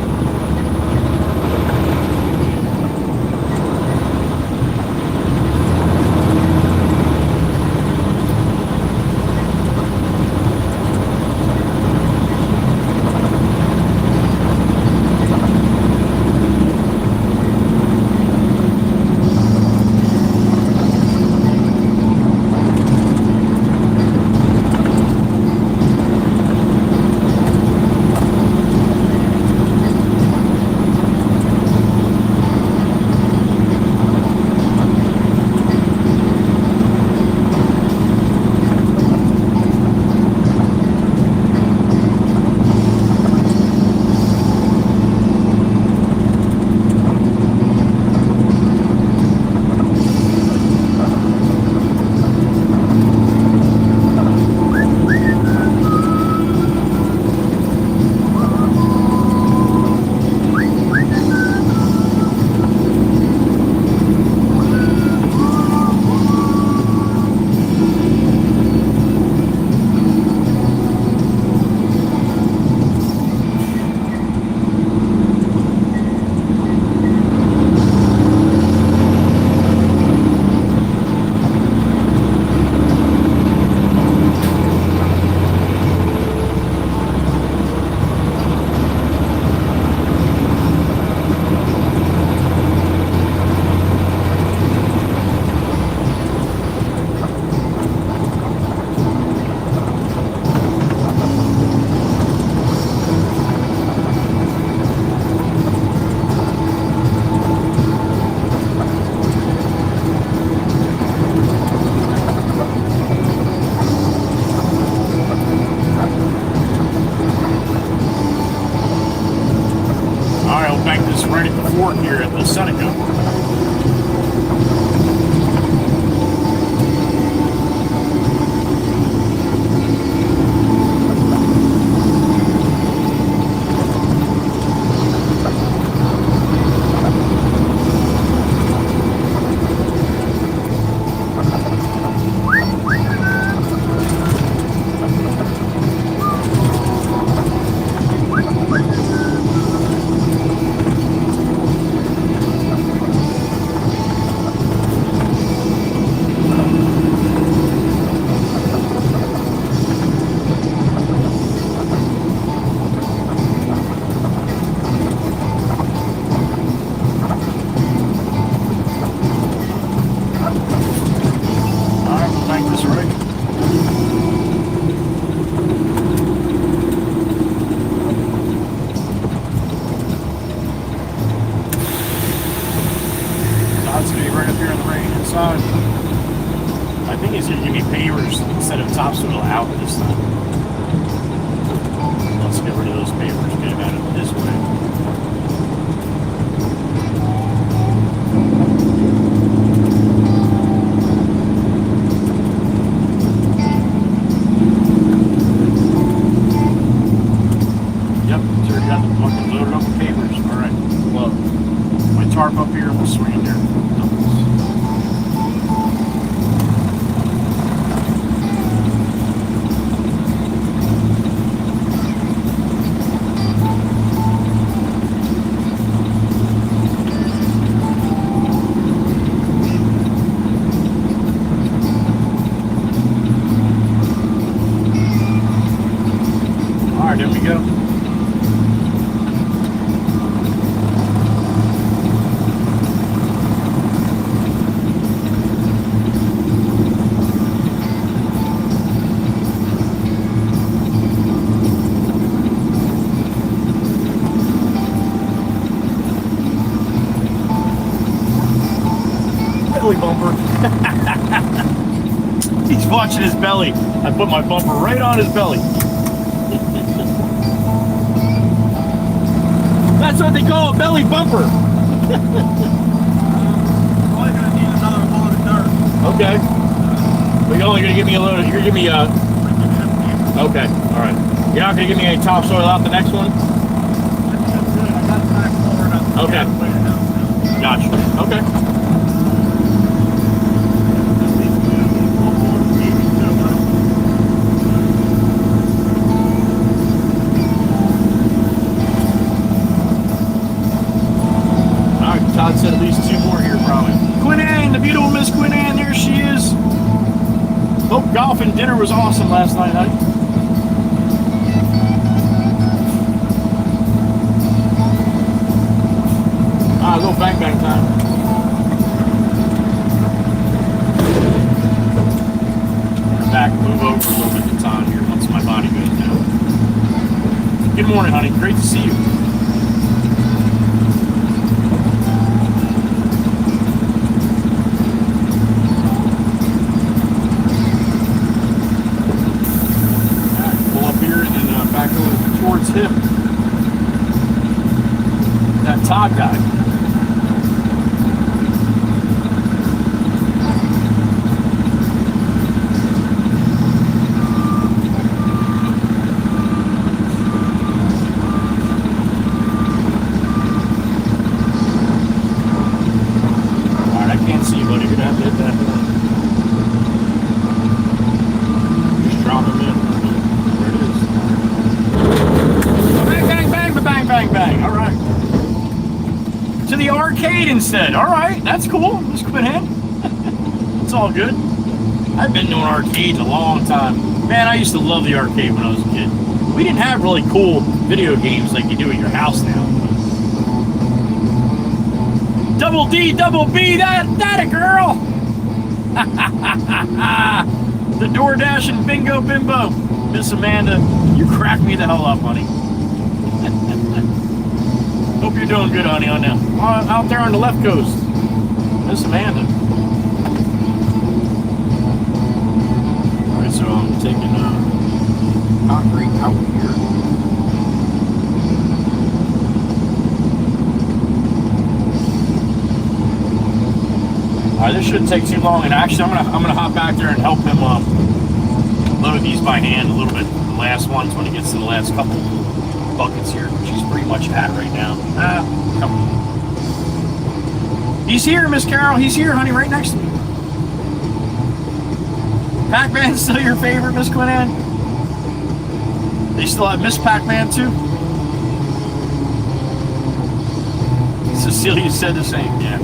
Right at the fork here at the Seneca. I think he's going to give me pavers instead of topsoil out this time. Let's get rid of those pavers, get them out of this way. Yep, so we got the fucking loaded up with pavers. Alright, load. My tarp up here, we'll swing it there. There we go. Belly bumper. He's watching his belly. I put my bumper right on his belly. That's what they call a belly bumper. Probably gonna need another load of dirt. Okay. But you're only gonna give me a load of, you're gonna give me okay, alright. You're not gonna give me any topsoil out the next one? That's good. I got the back forward up. Okay. Gotcha. Okay. at least 2 more here, probably. Quinn Ann, the beautiful Miss Quinn Ann, there she is. Hope golf and dinner was awesome last night, honey. A little bang bang time. Back, move over a little bit of time here once my body goes down. Good morning, honey. Great to see you. Pull up here and then back over towards him. That Todd guy. Instead. All right, that's cool. Let's quit him. It's all good. I've been doing arcades a long time. Man, I used to love the arcade when I was a kid. We didn't have really cool video games like you do at your house now. Double D, double B, that a girl. The DoorDash and bingo bimbo. Miss Amanda, you crack me the hell up, honey. Hope you're doing good, honey, on now. Out there on the left coast. Miss Amanda. Alright, so I'm taking concrete out here. Alright, this shouldn't take too long, and actually I'm gonna hop back there and help him load these by hand a little bit. The last ones when he gets to the last couple buckets here, which he's pretty much at right now. Come on. He's here, Miss Carol. He's here, honey, right next to me. Pac-Man's still your favorite, Miss Quinn Ann? They still have Miss Pac-Man too? Cecilia said the same, yeah.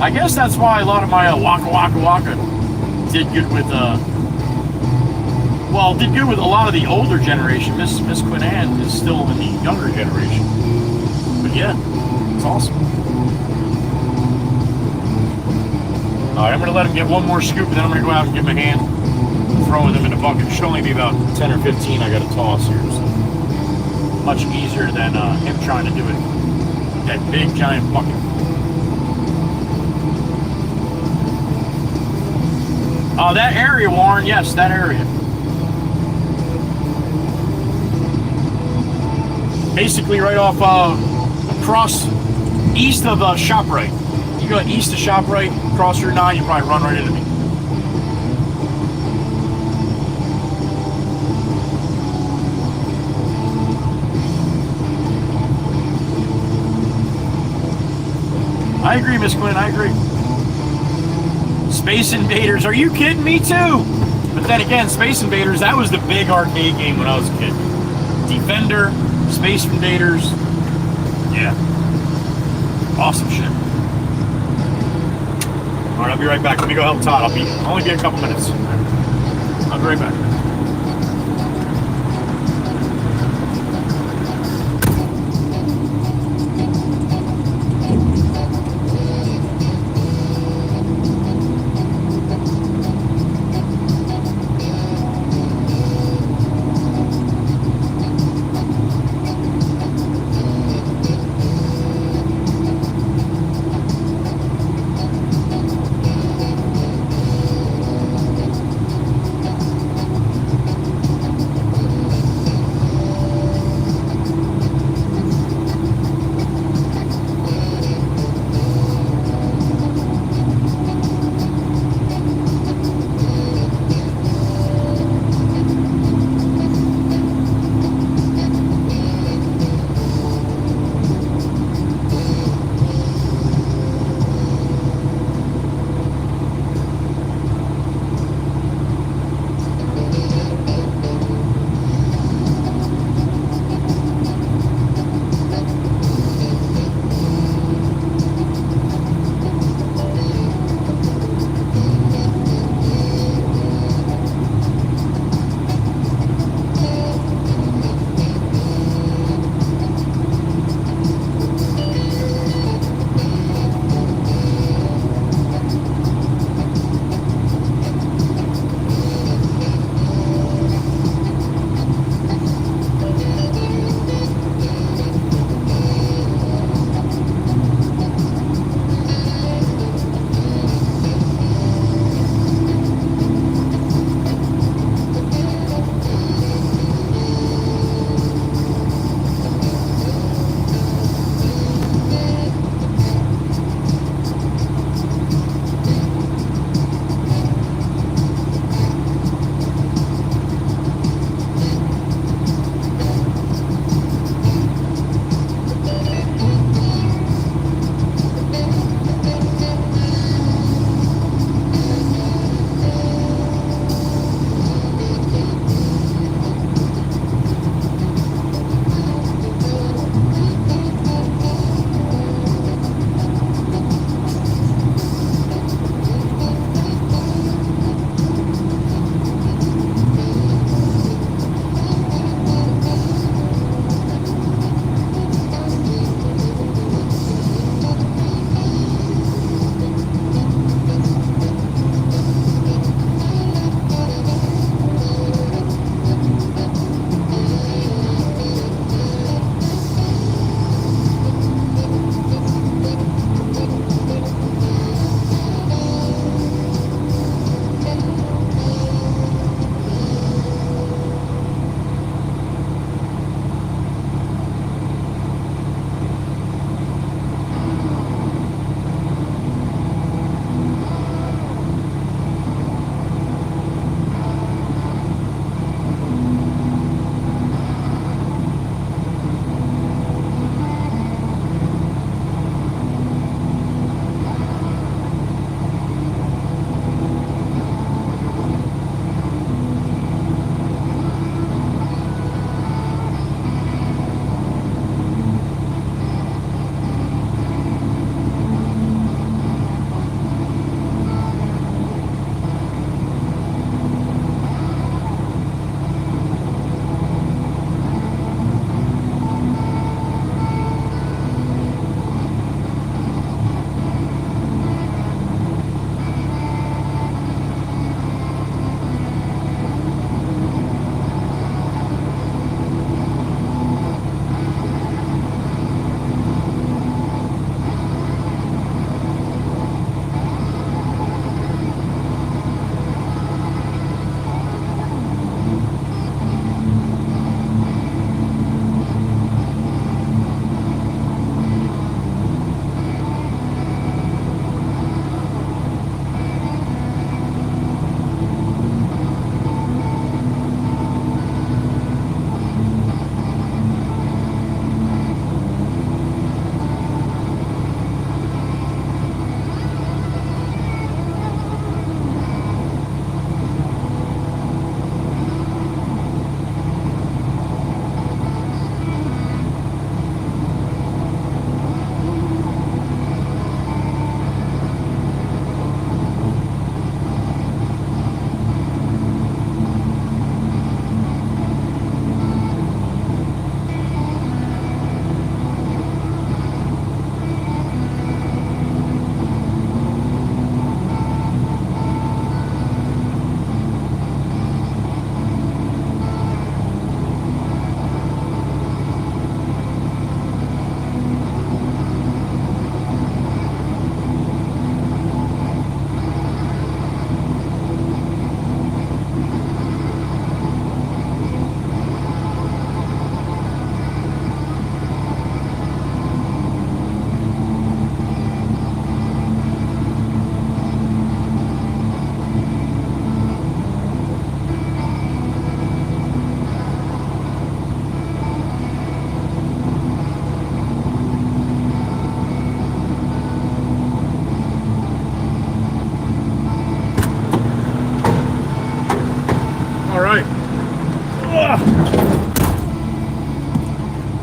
I guess that's why a lot of my Waka Waka Waka did good with did good with a lot of the older generation. Miss Quinn Ann is still in the younger generation. But yeah, it's awesome. Alright, I'm going to let him get one more scoop, and then I'm going to go out and give him a hand throwing them in the bucket. It should only be about 10 or 15 I got to toss here. So much easier than him trying to do it. That big giant bucket. Oh, that area, Warren. Yes, that area. Basically right off across east of ShopRite. You go east of ShopRite, cross Route 9, you probably run right into me. I agree, Miss Quinn, I agree. Space Invaders, are you kidding me too? But then again, Space Invaders, that was the big arcade game when I was a kid. Defender, Space Invaders, yeah. Awesome shit. Alright, I'll be right back. Let me go help Todd. I'll only be a couple minutes. I'll be right back.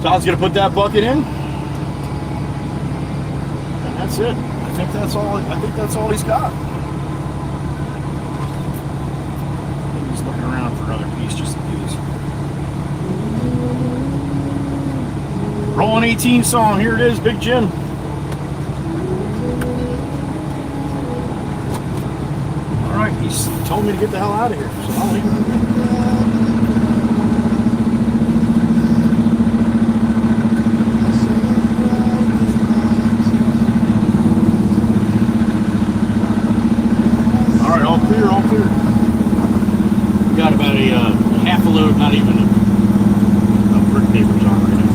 Todd's gonna put that bucket in. And that's it. I think that's all he's got. He's looking around for another piece just to use. Rolling 18 song, here it is, Big Jim. Alright, he's told me to get the hell out of here, so I'll leave. Alright, all clear, all clear. We got about a half a load, not even of brick papers on right now.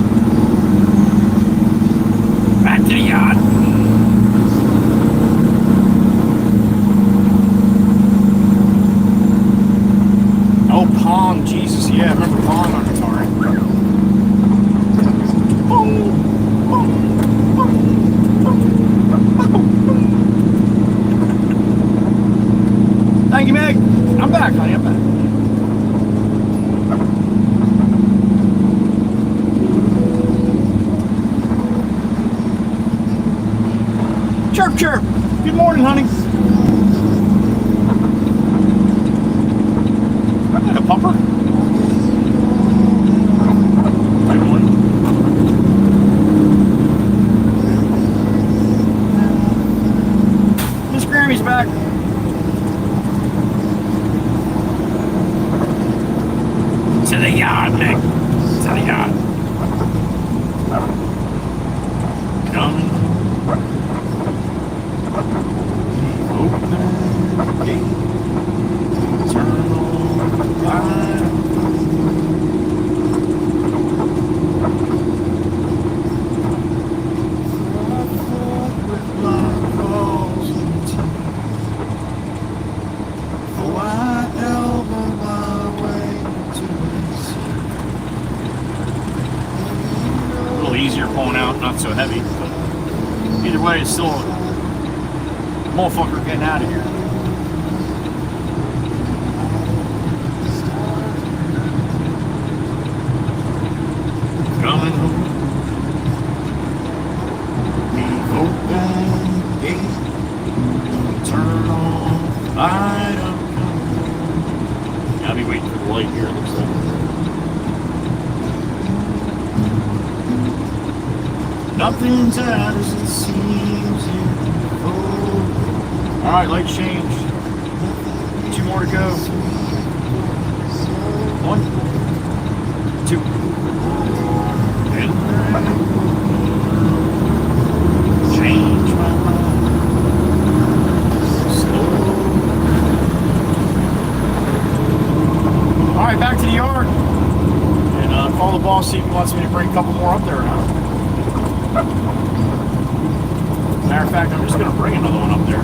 Back to the yard. Oh, Pong, Jesus, yeah, I remember Pong on guitar. Thank you, Meg. I'm back, honey, I'm back. Chirp, chirp. Good morning, honey. Is that a pumper? Right one. Miss Grammy's back. To the yard, Nick. To the yard. Coming. Open the gate. Turn on the light. With my calls and oh, I elbow my way to this. A little easier pulling out, not so heavy, but either way, it's still a motherfucker getting out of here. Coming home. We open the gate. Turn on light up. I'll be waiting for the light here, it looks like. Nothing's as it seems here. Alright, light change. 2 more to go. 1, 2. And change my mind. Slow. Alright, back to the yard. And call the boss, see if he wants me to bring a couple more up there or not. Matter of fact, I'm just going to bring another one up there.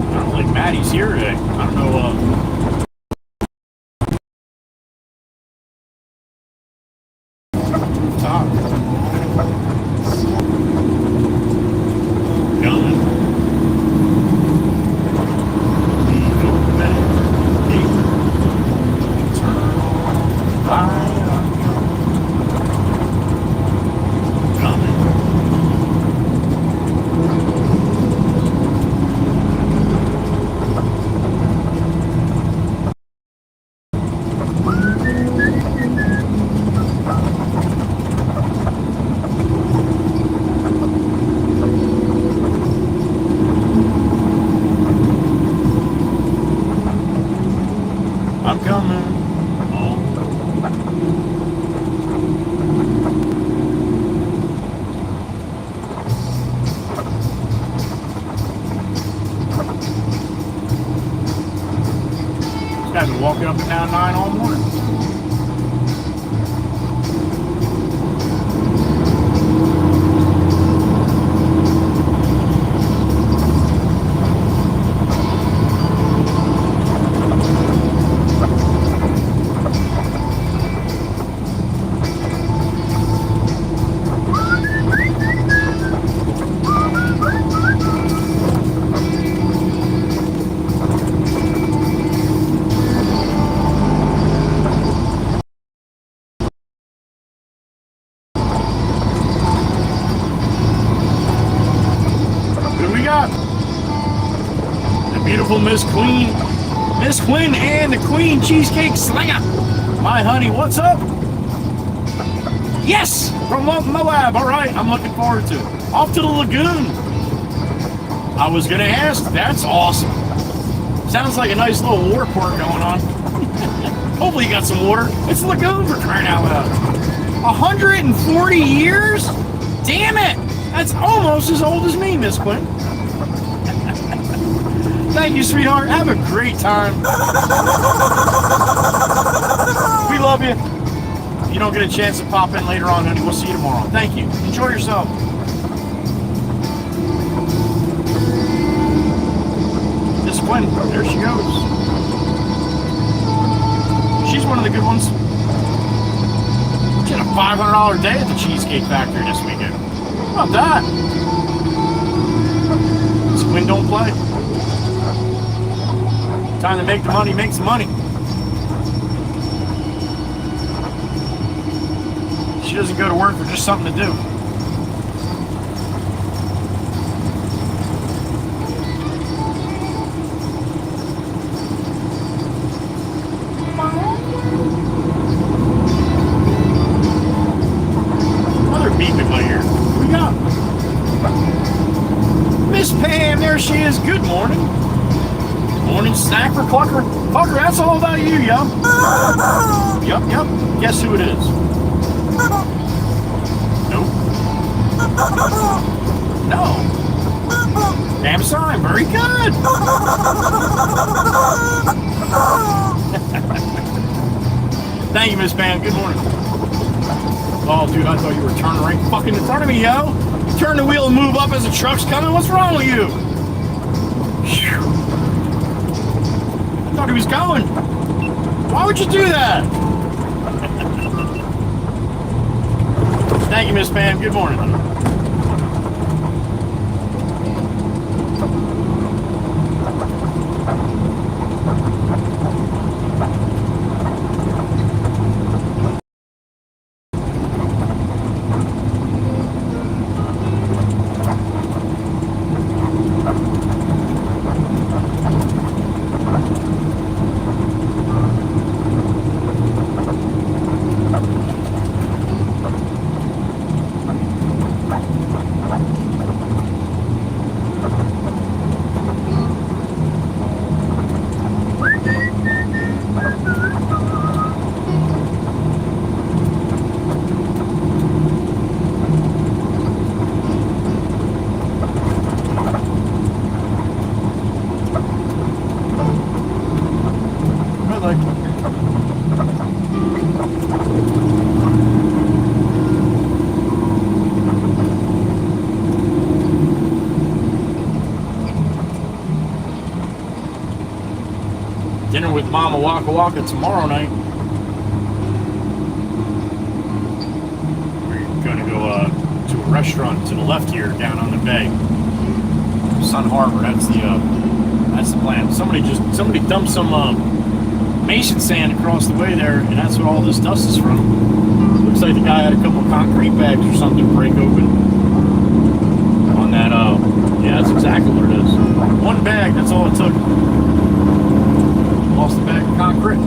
I don't think Maddie's here today. I don't know. Top. Coming. Turn on fire. Coming. I'm coming. Oh. This guy's been walking up and down 9 all morning. Miss Quinn and the Queen Cheesecake Slinger. My honey, what's up? Yes, from Moab. All right, I'm looking forward to it. Off to the lagoon. I was gonna ask. That's awesome. Sounds like a nice little water park going on. Hopefully you got some water. It's a lagoon for crying out loud. 140 years? Damn it! That's almost as old as me, Miss Quinn. Thank you, sweetheart. Have a great time. We love you. If you don't get a chance to pop in later on, honey, we'll see you tomorrow. Thank you. Enjoy yourself. Miss Quinn, there she goes. She's one of the good ones. She had a $500 day at the Cheesecake Factory this weekend. How about that? Miss Quinn don't play. Time to make the money, make some money. She doesn't go to work for just something to do. Another beep in my ear. What we got? Miss Pam, there she is. Good morning. Morning snack for Clucker. Clucker, that's all about you, yo. Yup. Guess who it is? Nope. No. Damn sign. Very good. Thank you, Miss Pam. Good morning. Oh, dude, I thought you were turning right fucking in front of me, yo. You turn the wheel and move up as the truck's coming. What's wrong with you? Phew. I thought he was going. Why would you do that? Thank you, Miss Pam. Good morning. Dinner with Mama Waka Waka tomorrow night. We're gonna go to a restaurant to the left here, down on the bay, Sun Harbor. That's the plan. Somebody dumped some mason sand across the way there, and that's what all this dust is from. Looks like the guy had a couple concrete bags or something break open on that. Yeah, that's exactly what it is. One bag. That's all it took. Lost the bag of concrete.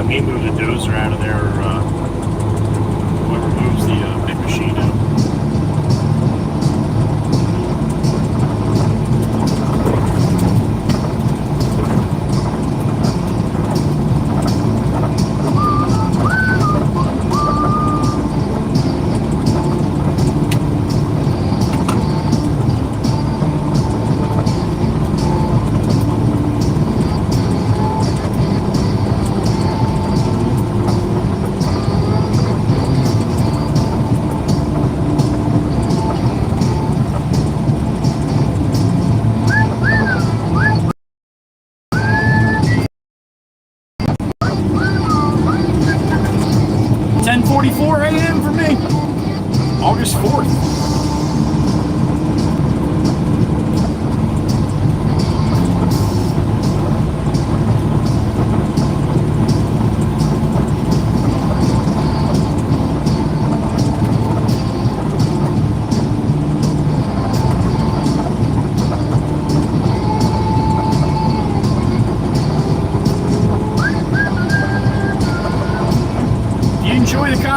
Me move the dozer out of there, or whoever moves the big machine out.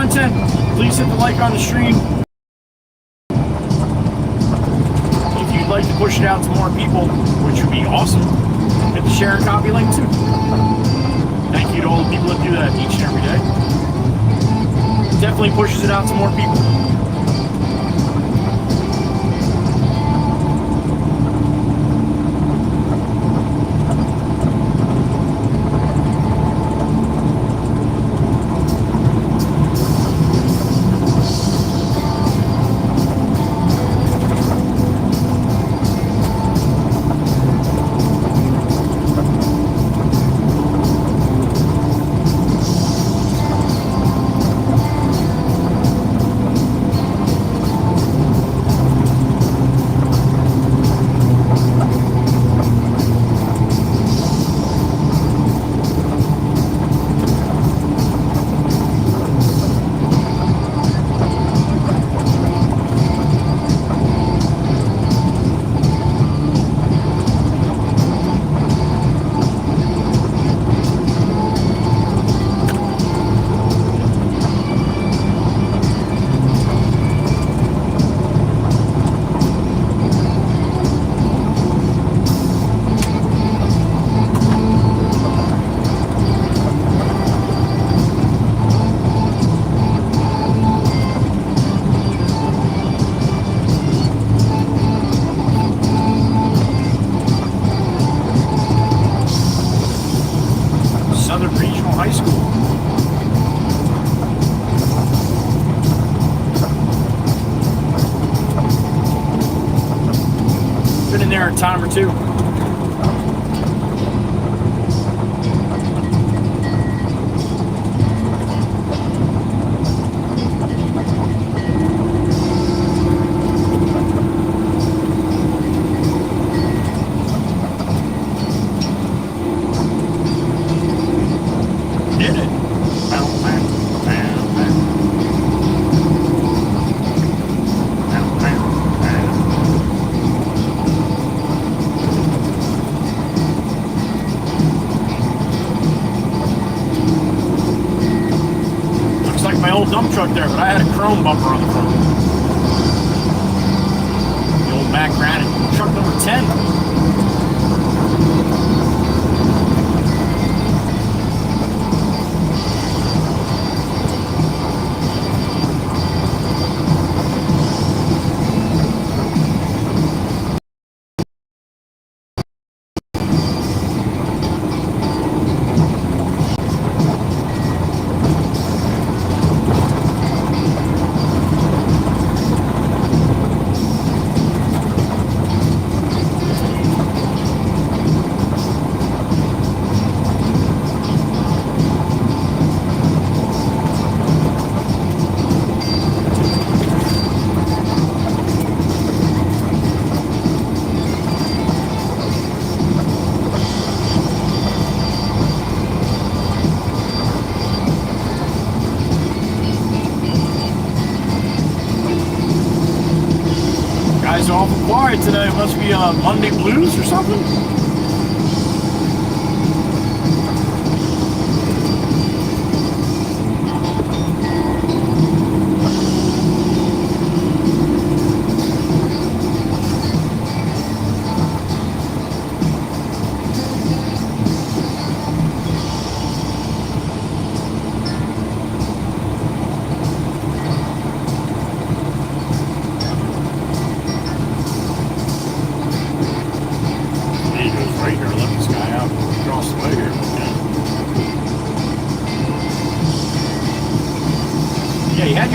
content, please hit the like on the stream. If you'd like to push it out to more people, which would be awesome, hit the share and copy link too. Thank you to all the people that do that each and every day. Definitely pushes it out to more people. Time or two. Did it? Dump truck there, but I had a chrome bumper on the front. The old Mack Granite, truck number 10. Awful quiet today. It must be Monday blues or something.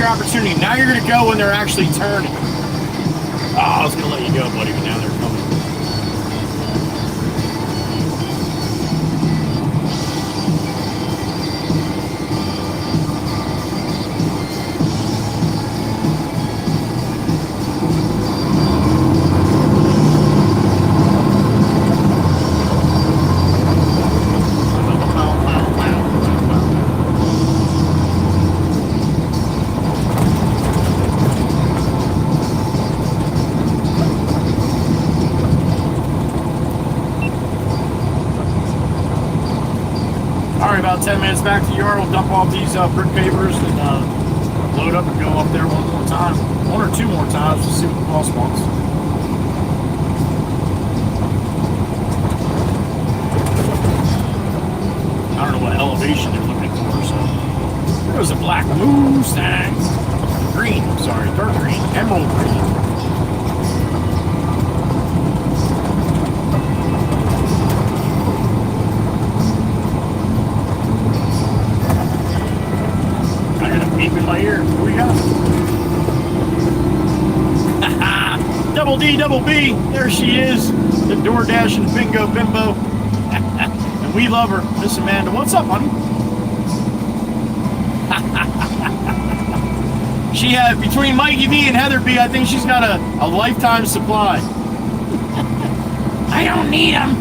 Opportunity. Now you're going to go when they're actually turning. Oh, I was going to let you go, buddy, but now they're coming. About 10 minutes back to the yard. We'll dump off these brick pavers and load up and go up there one more time. One or two more times to see what the boss wants. I don't know what elevation they're looking for, so. There was a black Mustang. Green, I'm sorry, dark green, emerald green. I got a beep in my ear. What we got? Double D, double B. There she is. The DoorDash and bingo bimbo. And we love her. Miss Amanda. What's up, honey? She had, between Mikey B and Heather B, I think she's got a lifetime supply. I don't need them,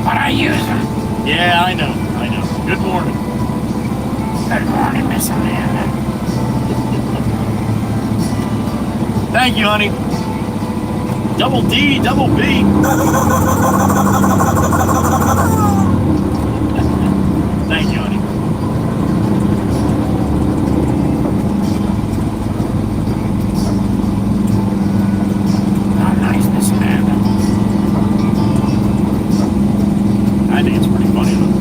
but I use them. Yeah, I know. Good morning. Good morning, Miss Amanda. Thank you, honey. Double D, double B. Thank you, honey. Oh, nice, Miss Amanda. I think it's pretty funny, though.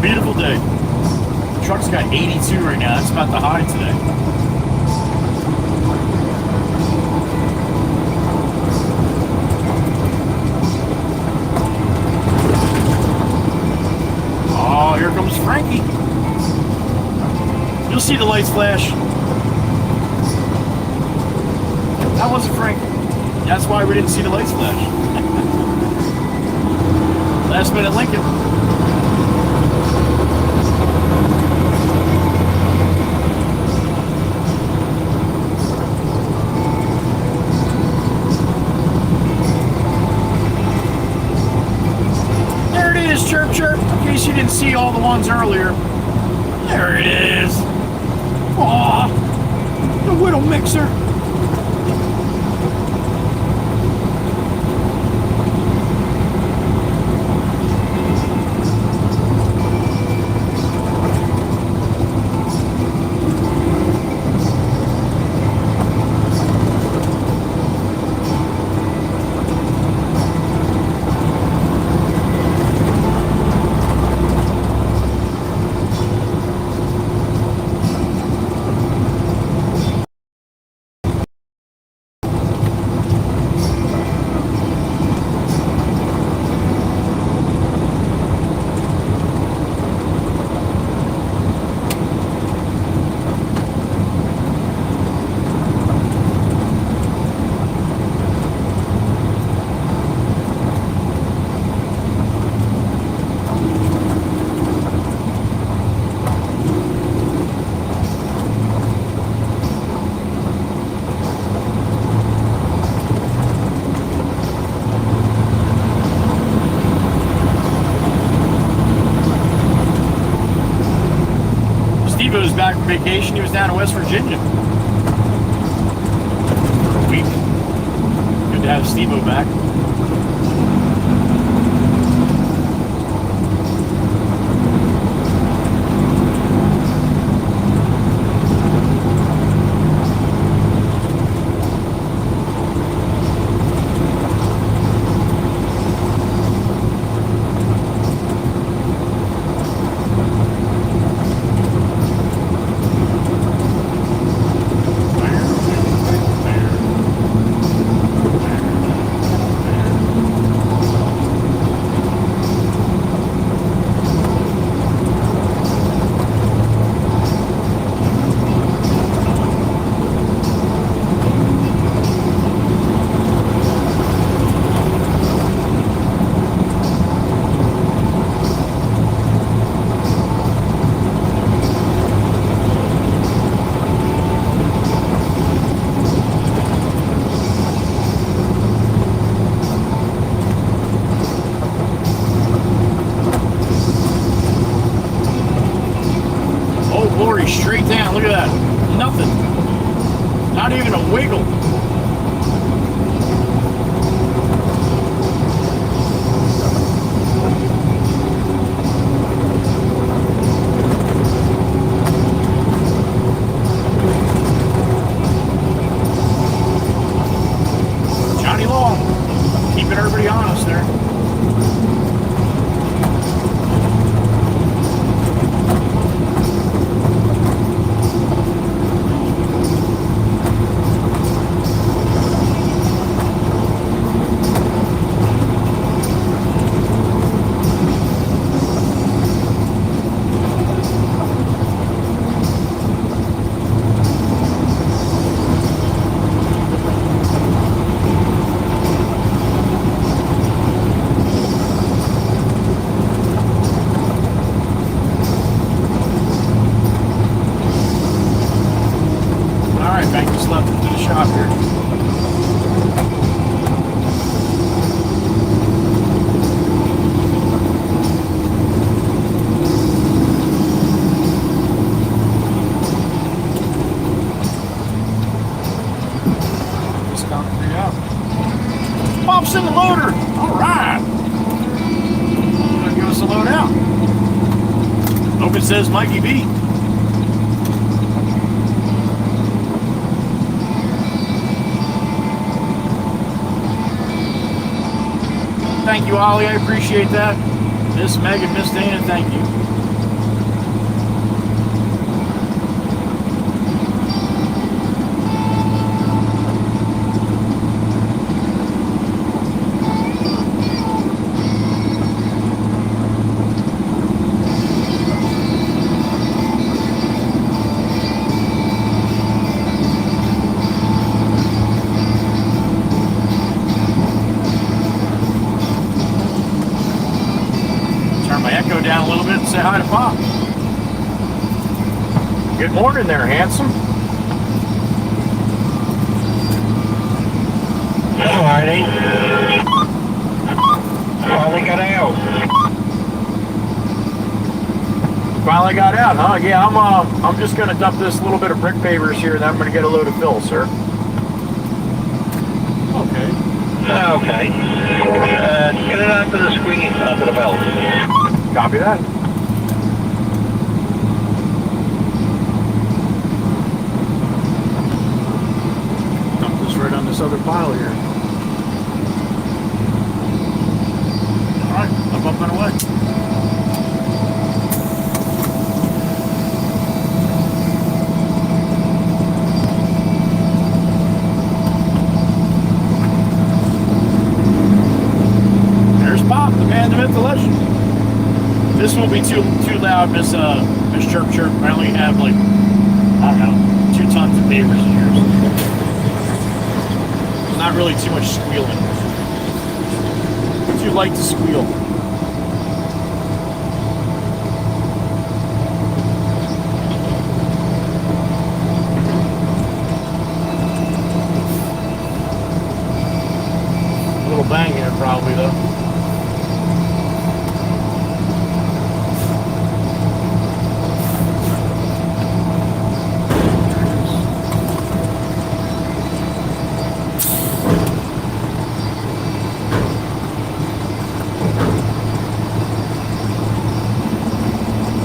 Beautiful day. The truck's got 82 right now. That's about the high today. Oh, here comes Frankie. You'll see the lights flash. That wasn't Frankie. That's why we didn't see the lights flash. Last minute Lincoln. Chirp, chirp, in case you didn't see all the ones earlier. There it is. Aw, the Widow Mixer. Steve-O's back from vacation. He was down in West Virginia for a week. Good to have Steve-O back. straight down. Look at that. Nothing. Not even a wiggle. Johnny Long, keeping everybody honest there. Pops in the loader. All right. Gonna give us a load out. Hope it says Mikey B. Thank you, Ollie. I appreciate that. Miss Megan, Miss Dana, thank you. Down a little bit and say hi to Pop. Good morning there, handsome. Alrighty. Finally got out. Finally got out, huh? Yeah, I'm just gonna dump this little bit of brick pavers here, and then I'm gonna get a load of fill, sir. Okay. Okay. Get it onto the screen, onto the belt. Copy that. Dump this right on this other pile here. Alright, up and away. There's Pop, the man, the myth, the legend. This won't be too loud, Miss Chirp Chirp. I only have like, I don't know, 2 tons of pavers in here. Not really too much squealing. Too light to squeal. A little bang in it probably though.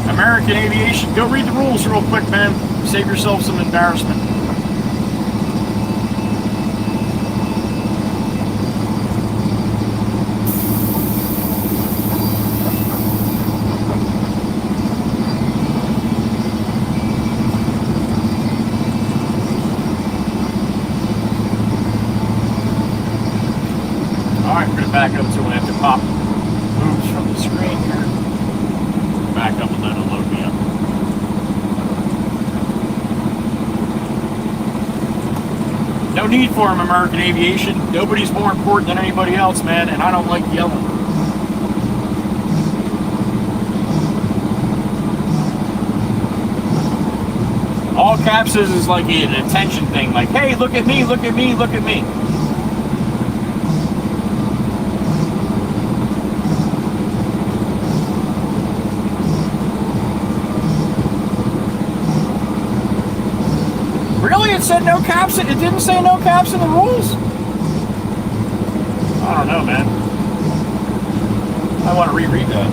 American Aviation, go read the rules real quick, man. Save yourself some embarrassment. Alright, we're going to back up until we have to pop moves from the screen here. Back up and let it load me up. No need for him, American Aviation. Nobody's more important than anybody else, man, and I don't like yelling. All caps is like an attention thing, like, hey, look at me, look at me, look at me. Really? It said no caps? It didn't say no caps in the rules? I don't know, man. I want to reread that.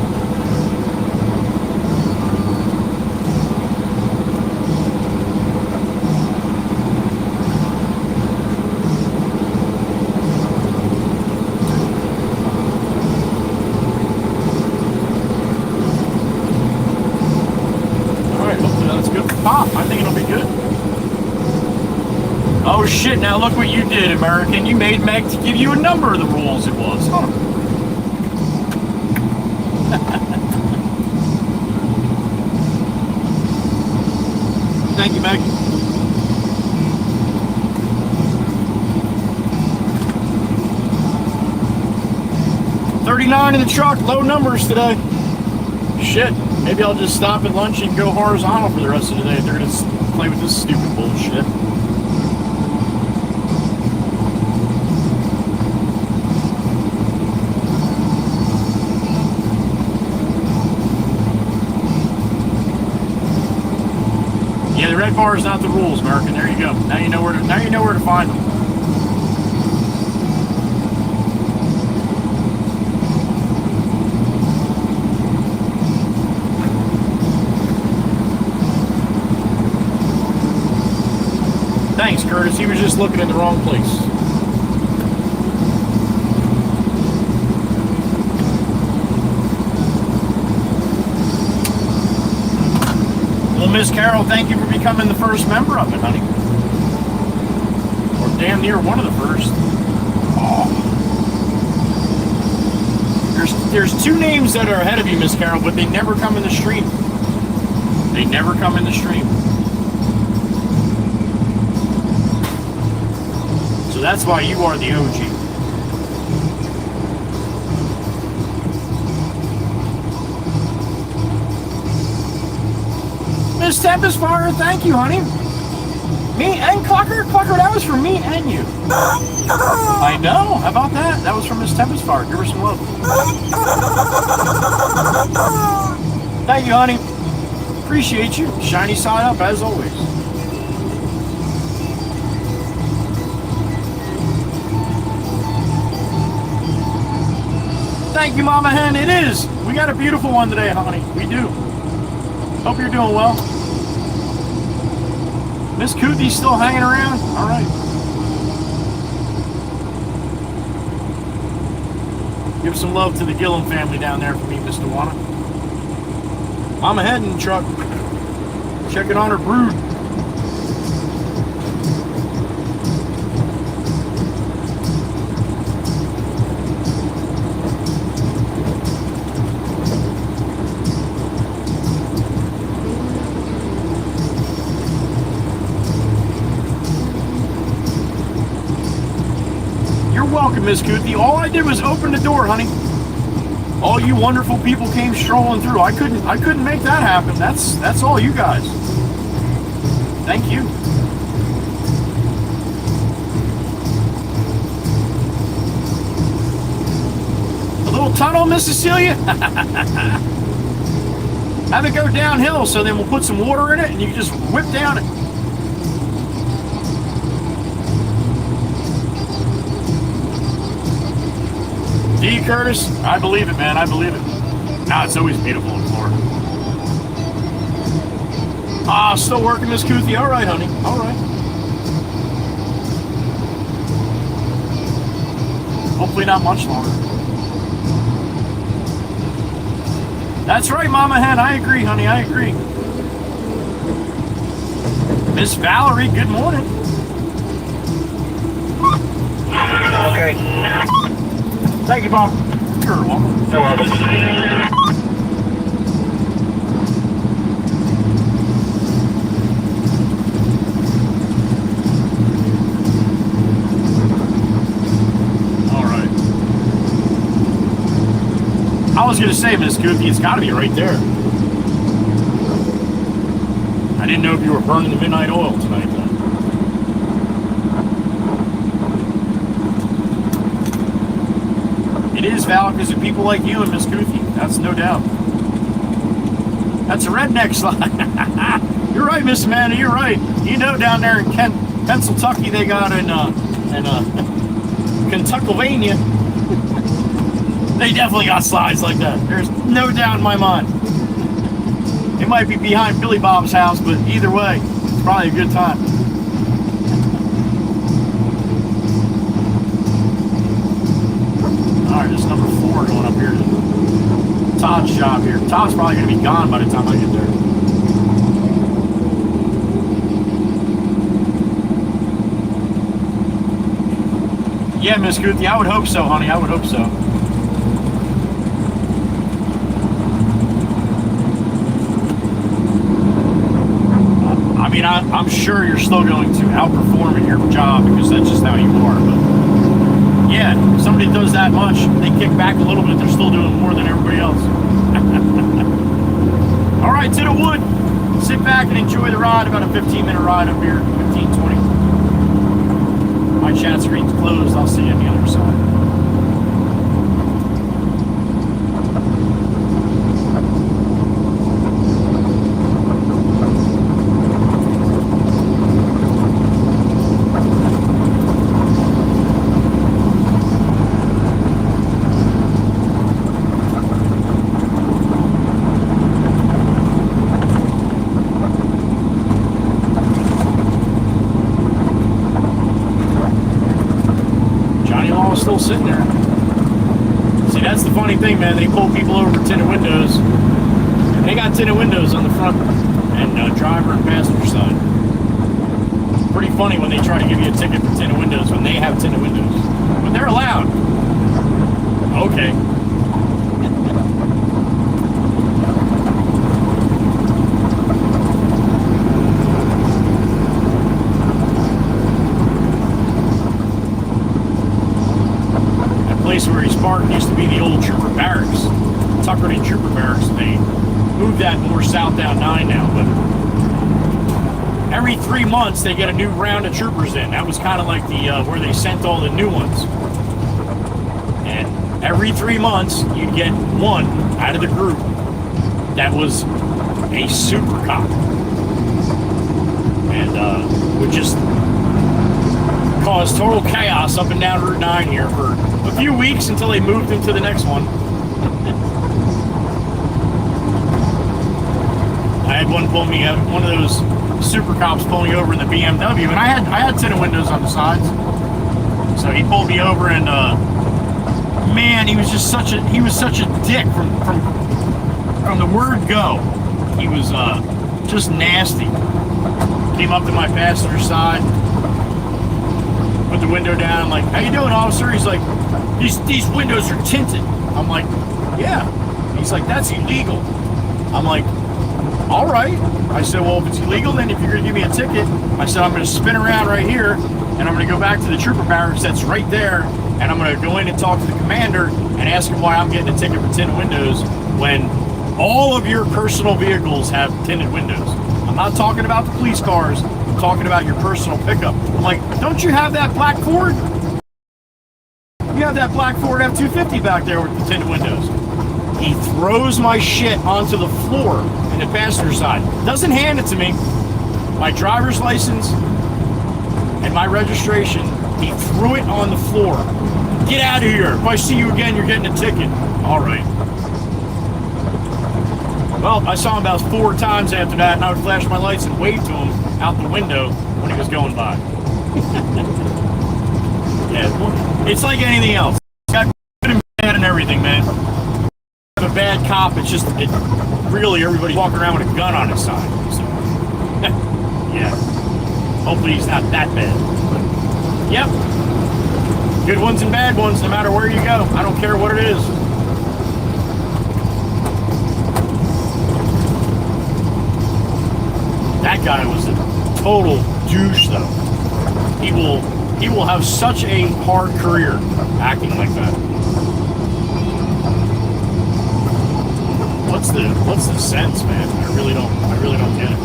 I think it'll be good. Oh shit, now look what you did, American. You made Meg to give you a number of the rules it was. Huh. Thank you, Meg. $39 in the truck, low numbers today. Shit. Maybe I'll just stop at lunch and go horizontal for the rest of the day if they're going to play with this stupid bullshit. Yeah, the red bar is not the rules, American. There you go. Now you know where to find them. Thanks, Curtis. He was just looking in the wrong place. Well, Miss Carol, thank you for becoming the first member of it, honey. Or damn near one of the first. Oh. There's two names that are ahead of you, Miss Carol, but they never come in the stream. They never come in the stream. So that's why you are the OG. Miss Tempest Fire, thank you, honey. Me and Clucker? Clucker, that was for me and you. I know. How about that? That was from Miss Tempest Fire. Give her some love. Thank you, honey. Appreciate you. Shiny side up, as always. Thank you, Mama Hen. It is. We got a beautiful one today, honey. We do. Hope you're doing well. Miss Koothy's still hanging around? All right. Give some love to the Gillum family down there for me, Mr. Wana. Mama Hen in the truck. Checking on her brood. Welcome, Miss Koothy. All I did was open the door, honey. All you wonderful people came strolling through. I couldn't make that happen. That's all you guys. Thank you. A little tunnel, Miss Cecilia? Have it go downhill, so then we'll put some water in it and you can just whip down it. D. Curtis, I believe it, man. I believe it. Nah, it's always beautiful in Florida. Ah, still working, Miss Koothy. All right, honey. All right. Hopefully not much longer. That's right, Mama Hen. I agree, honey. I agree. Miss Valerie, good morning. Okay. Thank you, Bob. Sure, welcome. No worries. All right. I was going to say, Miss Koothy, it's got to be right there. I didn't know if you were burning the midnight oil tonight, though. It is, Val, because of people like you and Miss Koothy. That's no doubt. That's a redneck slide. You're right, Miss Amanda. You're right. You know, down there in Pennsylvania, they got in Kentucky, they definitely got slides like that. There's no doubt in my mind. It might be behind Billy Bob's house, but either way, it's probably a good time. All right, this is number 4 going up here to Todd's job here. Todd's probably going to be gone by the time I get there. Yeah, Miss Guthrie, I would hope so, honey. I would hope so. I mean, I'm sure you're still going to outperform in your job because that's just how you are. But yeah, if somebody does that much, they kick back a little bit. They're still doing more than everybody else. All right, to the wood. Sit back and enjoy the ride. About a 15-minute ride up here, 15, 20. My chat screen's closed. I'll see you on the other side. Still sitting there. See, that's the funny thing, man. They pull people over tinted windows. They got tinted windows on the front and driver and passenger side. Pretty funny when they try to give you a ticket for tinted windows when they have tinted windows. But they're allowed. Okay. Where he's parked used to be the old trooper barracks, Tuckerton Trooper Barracks. They moved that more south down 9 now, but every 3 months they get a new round of troopers in. That was kind of like the where they sent all the new ones. And every 3 months you'd get one out of the group that was a super cop, and would just cause total chaos up and down Route 9 here for a few weeks until they moved him to the next one. I had one pull me, one of those super cops pull me over in the BMW, and I had tinted windows on the sides. So he pulled me over, and man, he was just such a dick from the word go. He was just nasty. Came up to my passenger side, put the window down. I'm like, "How you doing, officer?" He's like, These windows are tinted." I'm like, "Yeah." He's like, "That's illegal." I'm like, "All right." I said, "Well, if it's illegal, then if you're going to give me a ticket," I said, "I'm going to spin around right here, and I'm going to go back to the trooper barracks that's right there, and I'm going to go in and talk to the commander and ask him why I'm getting a ticket for tinted windows when all of your personal vehicles have tinted windows. I'm not talking about the police cars. I'm talking about your personal pickup." I'm like, "Don't you have that black Ford? You have that black Ford F-250 back there with the tinted windows." He throws my shit onto the floor in the passenger side. Doesn't hand it to me. My driver's license and my registration, he threw it on the floor. "Get out of here. If I see you again, you're getting a ticket." All right. Well, I saw him about 4 times after that, and I would flash my lights and wave to him out the window when he was going by. Yeah, it's like anything else. It's got good and bad and everything, man. A bad cop, it's just really everybody's walking around with a gun on his side. So, yeah. Hopefully he's not that bad. But, yep. Good ones and bad ones, no matter where you go. I don't care what it is. That guy was a total douche, though. He will have such a hard career acting like that. What's the sense, man? I really don't get it.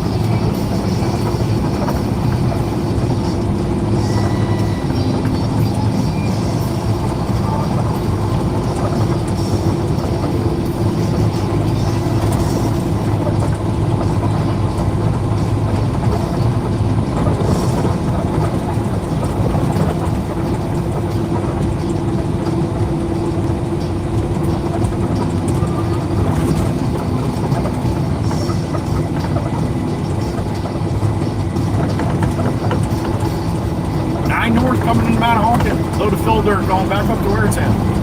coming out of honking. Load of fill dirt going back up to where it's at.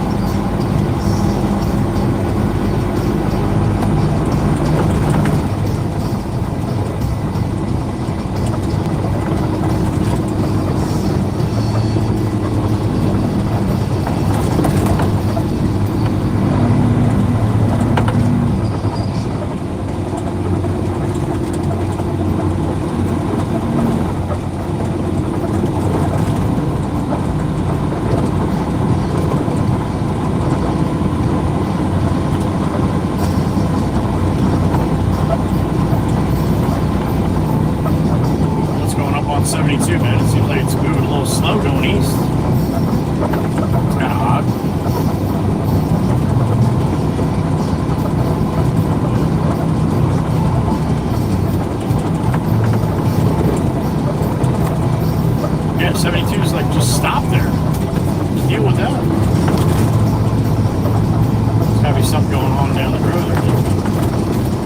What's going up on 72, man? It seems like it's moving a little slow going east. It's kind of odd. Yeah, 72 is like, just stop there. Deal with that. There's gotta be something going on down the road there.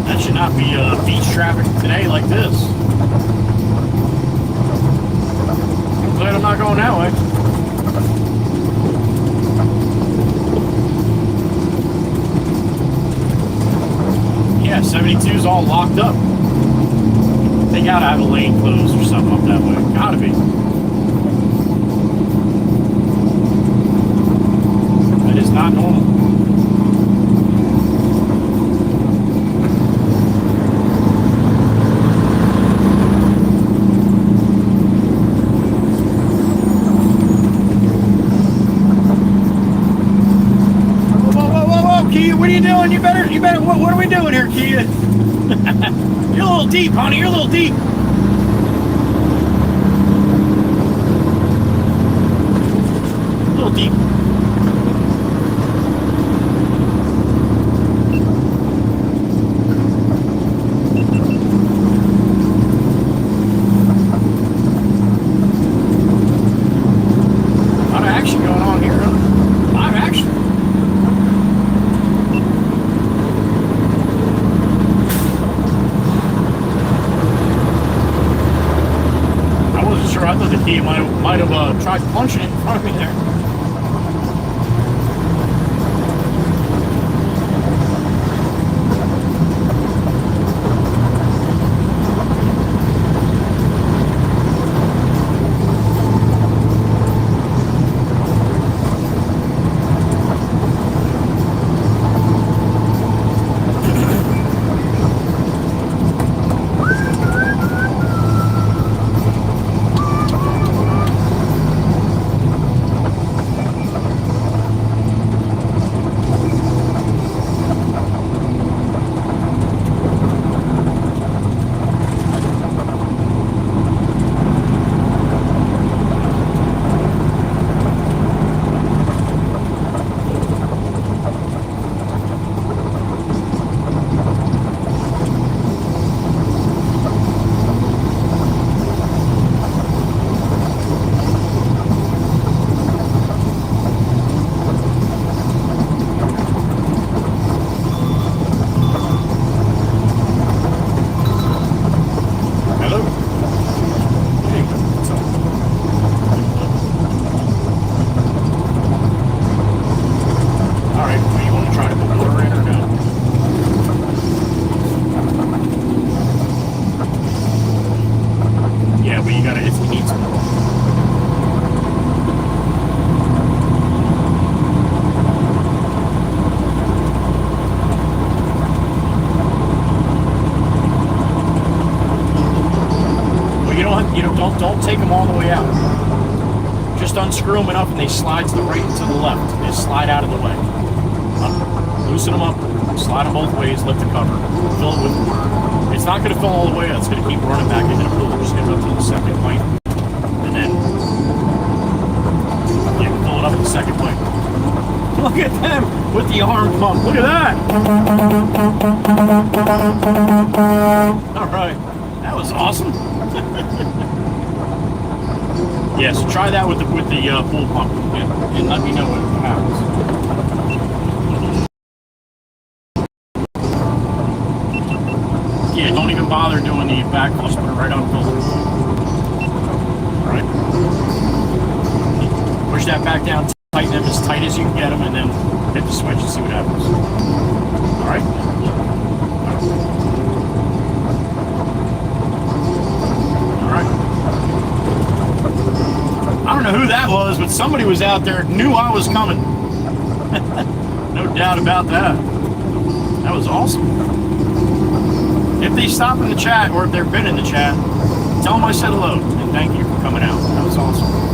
That should not be beach traffic today like this. I'm glad I'm not going that way. Yeah, 72 is all locked up. They gotta have a lane closed or something up that way. Gotta be. That is not normal. Kia, what are you doing? You better, what are we doing here, Kia? You're a little deep, honey, you're a little deep. A little deep. A lot of action going on here, huh? Live action. I thought the Kia might have tried punching it in front of me there. Don't take them all the way out. Just unscrew them enough and they slide to the right and to the left. They slide out of the way. Loosen them up, slide them both ways, lift the cover, fill it with water. It's not going to fill all the way out. It's going to keep running back into the pool. Just get it up to the second pipe. And then you can fill it up in the second pipe. Look at them with the arm pump. Look at that. All right. That was awesome. Yeah, so try that with the pool pump and let me know what happens. Yeah, don't even bother doing the back flush, put it right on filter. All right. push that back down, tighten them as tight as you can get them, and then hit the switch and see what happens. All right. All right. I don't know who that was, but somebody was out there, knew I was coming. No doubt about that. That was awesome. If they stop in the chat, or if they've been in the chat, tell them I said hello, and thank you for coming out. That was awesome.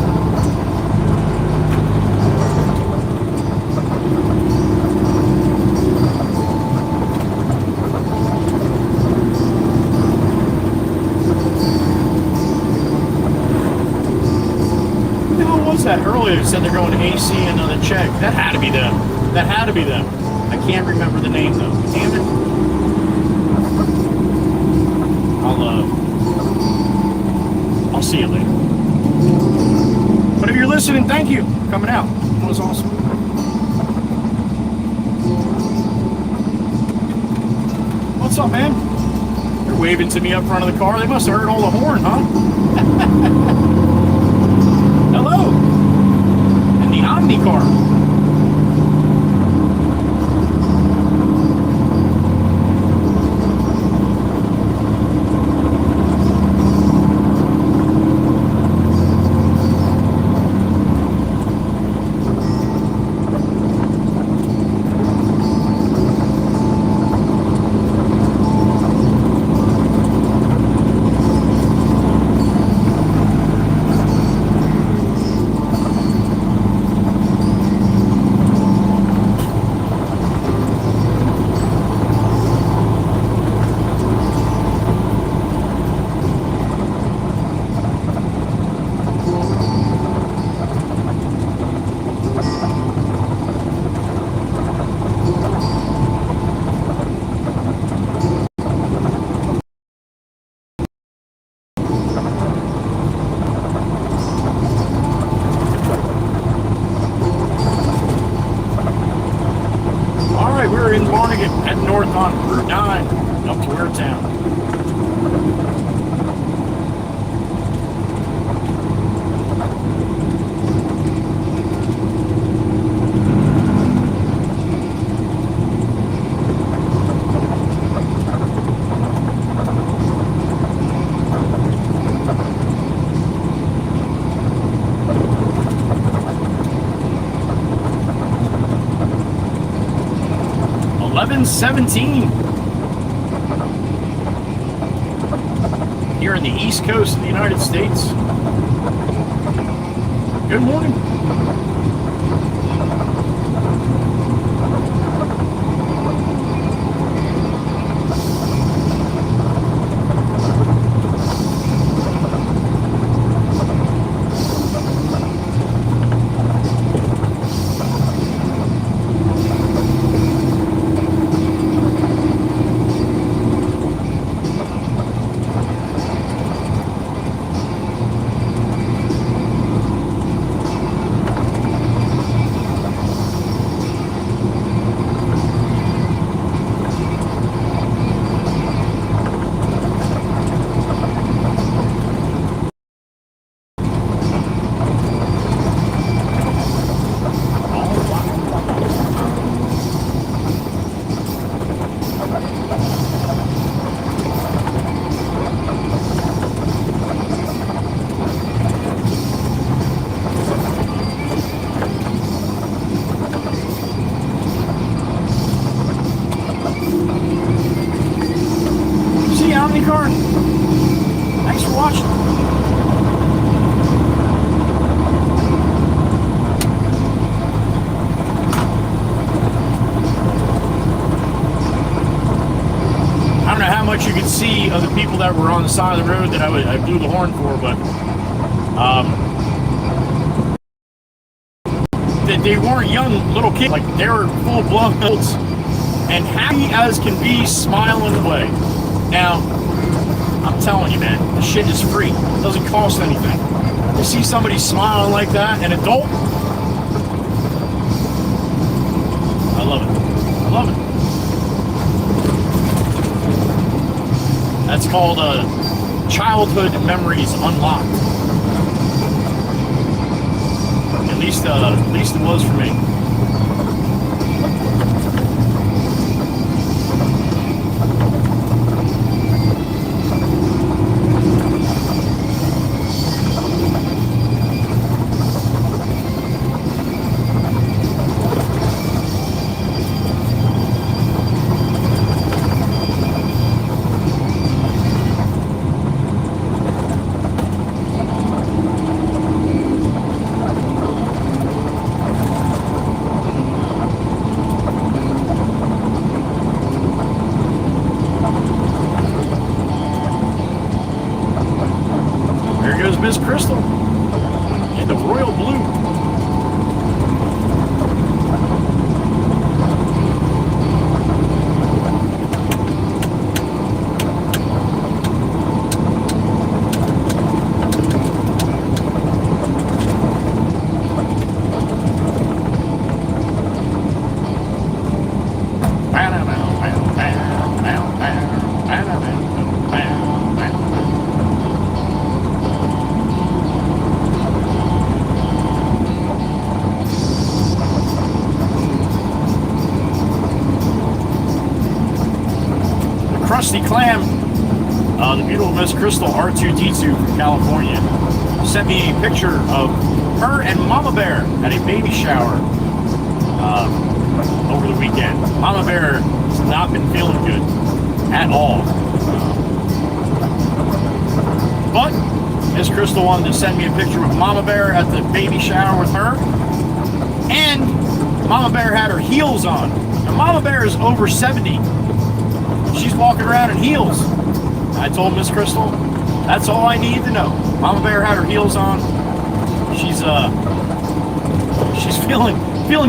Who the hell was that earlier that said they're going to AC and another check? That had to be them. That had to be them. I can't remember the name, though. Damn it. I'll see you later. But if you're listening, thank you for coming out. That was awesome. What's up, man? They're waving to me up front of the car. They must have heard all the horn, huh? Hello. And the Omni car. .17 here in the East Coast of the United States. Good morning. Thanks for watching. I don't know how much you could see of the people that were on the side of the road that I blew the horn for, but they weren't young little kids. Like, they were full-blown adults and happy as can be, smiling away. Now, I'm telling you, man, this shit is free. It doesn't cost anything. You see somebody smiling like that, an adult, I love it. I love it. That's called childhood memories unlocked. At least it was for me. Miss Crystal in the royal blue. Krusty Clam, the beautiful Miss Crystal R2D2 from California, sent me a picture of her and Mama Bear at a baby shower over the weekend. Mama Bear has not been feeling good at all. But Miss Crystal wanted to send me a picture of Mama Bear at the baby shower with her. And Mama Bear had her heels on. Now, Mama Bear is over 70. She's walking around in heels. I told Miss Crystal, that's all I need to know. Mama Bear had her heels on. She's feeling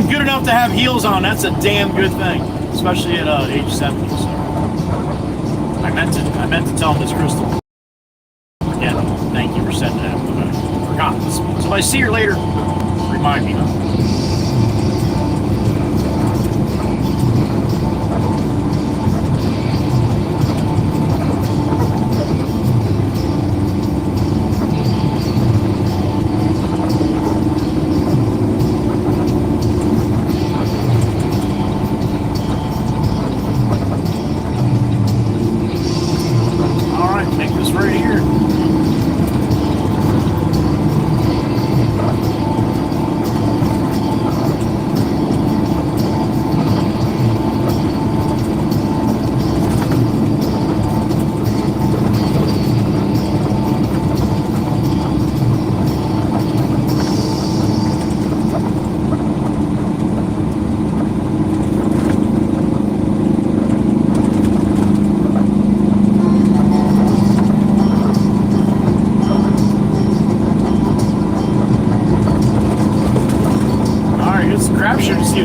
good enough to have heels on. That's a damn good thing, especially at age 70. So I meant to tell Miss Crystal. Again, thank you for sending that. I forgot. So if I see her later, remind me.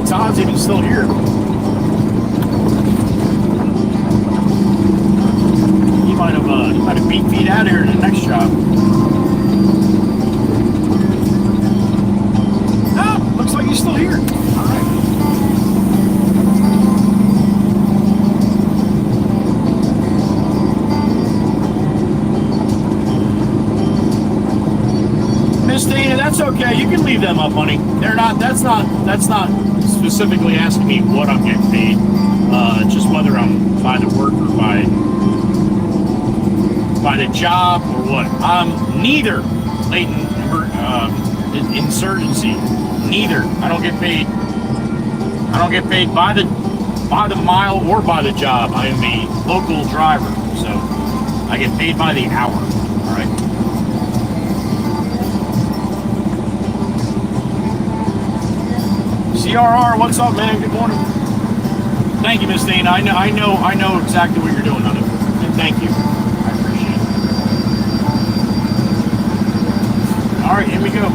Todd's even still here. He might have beat feet out of here in the next job. Ah, looks like he's still here. All right. Miss Dana, that's okay. You can leave them up, honey. They're not. That's not specifically asking me what I'm getting paid, just whether I'm by the work or by the job or what. I'm neither, latent insurgency. Neither. I don't get paid by the mile or by the job. I am a local driver, so I get paid by the hour. All right. CRR, what's up, man? Good morning. Thank you, Miss Dana. I know exactly what you're doing, honey. And thank you. I appreciate it. All right, here we go.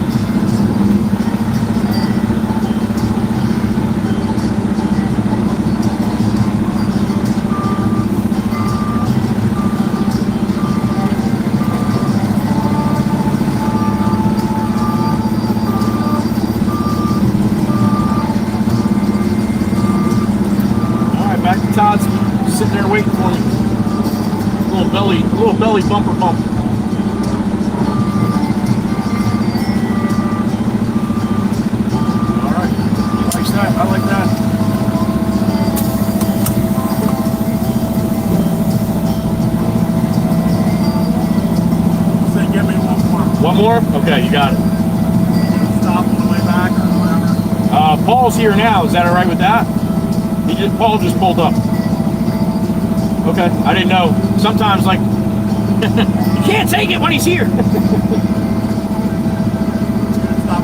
Todd's sitting there waiting for me. Little belly bumper bump. that. I like that. Say, give me one more. One more? Okay, you got it. Stop on the way back or whatever. Paul's here now. Is that all right with that? Paul just pulled up. Okay, I didn't know. Sometimes, like, you can't take it when he's here. Stop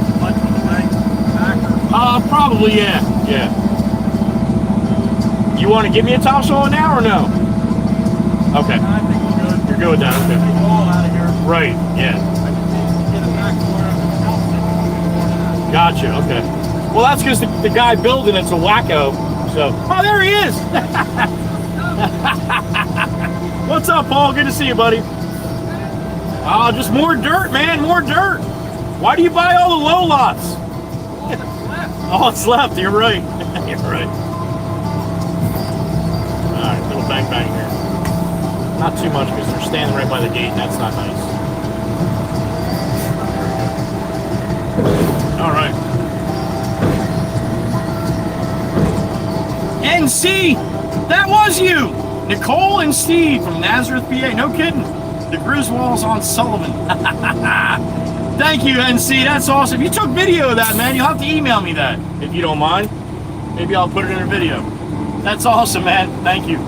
the lunch on the way back or Probably, yeah. Yeah. You want to give me a topsoil now or no? Okay. I think we're good. You're good with that, Get okay. the wall out of here. Right, yeah. I just need to get it back to where else. Gotcha, okay. Well, that's because the guy building it's a wacko. So, oh, there he is. What's up, Paul? Good to see you, buddy. Oh, just more dirt, man, more dirt. Why do you buy all the low lots? Oh, it's left. You're right. You're right. All right, little bang bang here. Not too much because they're standing right by the gate, and that's not nice. All right. NC, that was you. Nicole and Steve from Nazareth, PA. No kidding. The Griswolds on Sullivan. Thank you, NC. That's awesome. You took video of that, man. You'll have to email me that if you don't mind. Maybe I'll put it in a video. That's awesome, man. Thank you.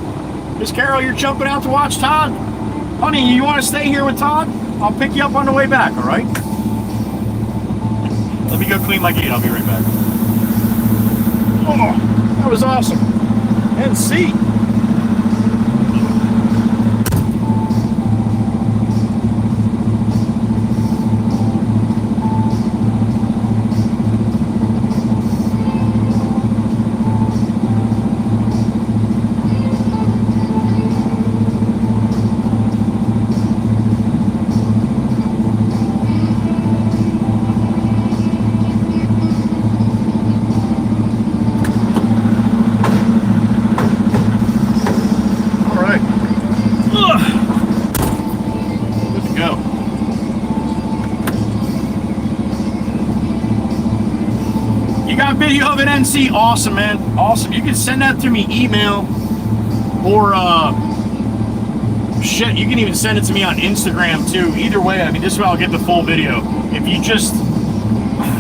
Miss Carol, you're jumping out to watch Todd? Honey, you want to stay here with Todd? I'll pick you up on the way back, all right? Let me go clean my gate. I'll be right back. Oh, that was awesome. NC. Video of it, NC. Awesome, man. Awesome. You can send that to me email or shit, you can even send it to me on Instagram too. Either way, I mean, this way I'll get the full video. If you just,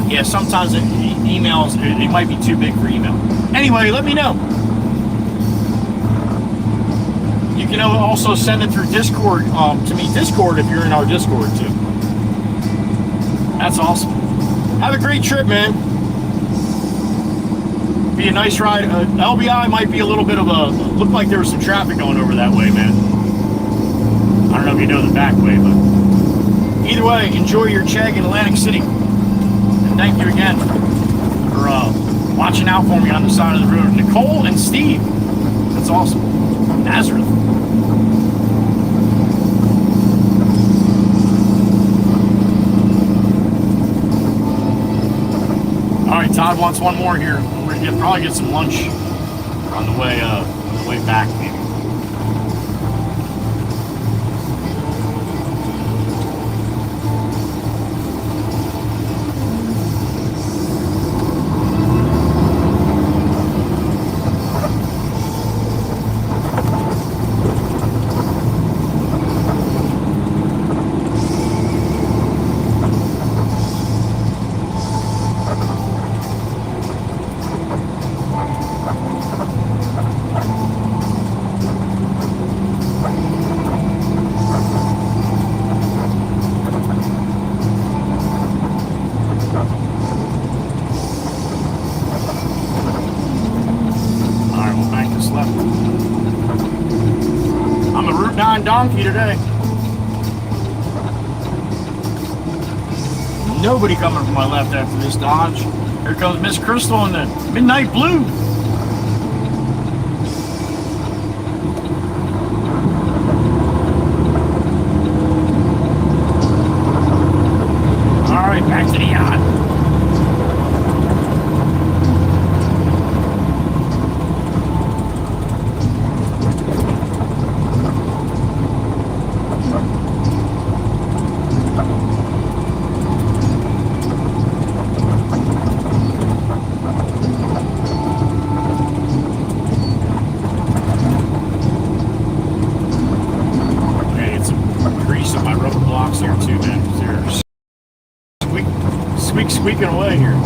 yeah, sometimes emails, it might be too big for email. Anyway, let me know. You can also send it through Discord to me, Discord, if you're in our Discord too. That's awesome. Have a great trip, man. Be a nice ride. LBI might be a little bit of a, looked like there was some traffic going over that way, man. I don't know if you know the back way, but either way, enjoy your Chegg in Atlantic City. And thank you again for watching out for me on the side of the road. Nicole and Steve. That's awesome. Nazareth. All right, Todd wants one more here. We're gonna probably get some lunch on the way back, maybe. Donkey today. Nobody coming from my left after this Dodge. Here comes Miss Crystal in the midnight blue. All right, back to the yacht. box here too, man. 'Cause they're squeaking away here.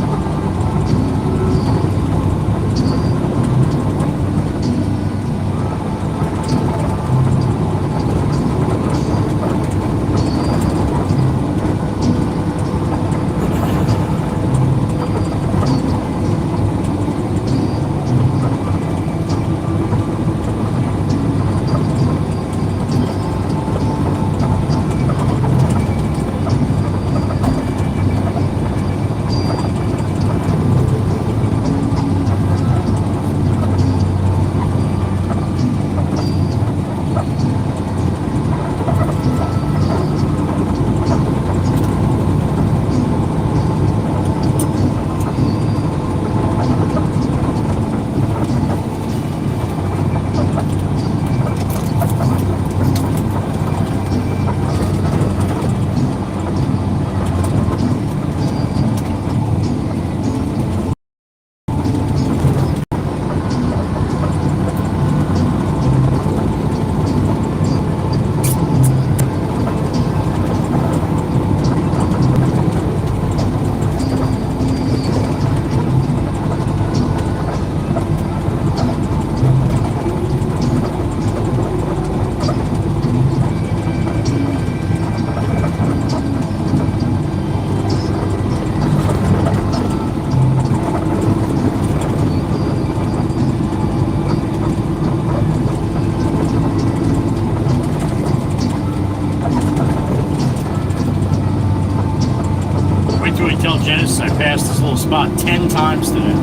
Tell Genesis I passed this little spot 10 times today.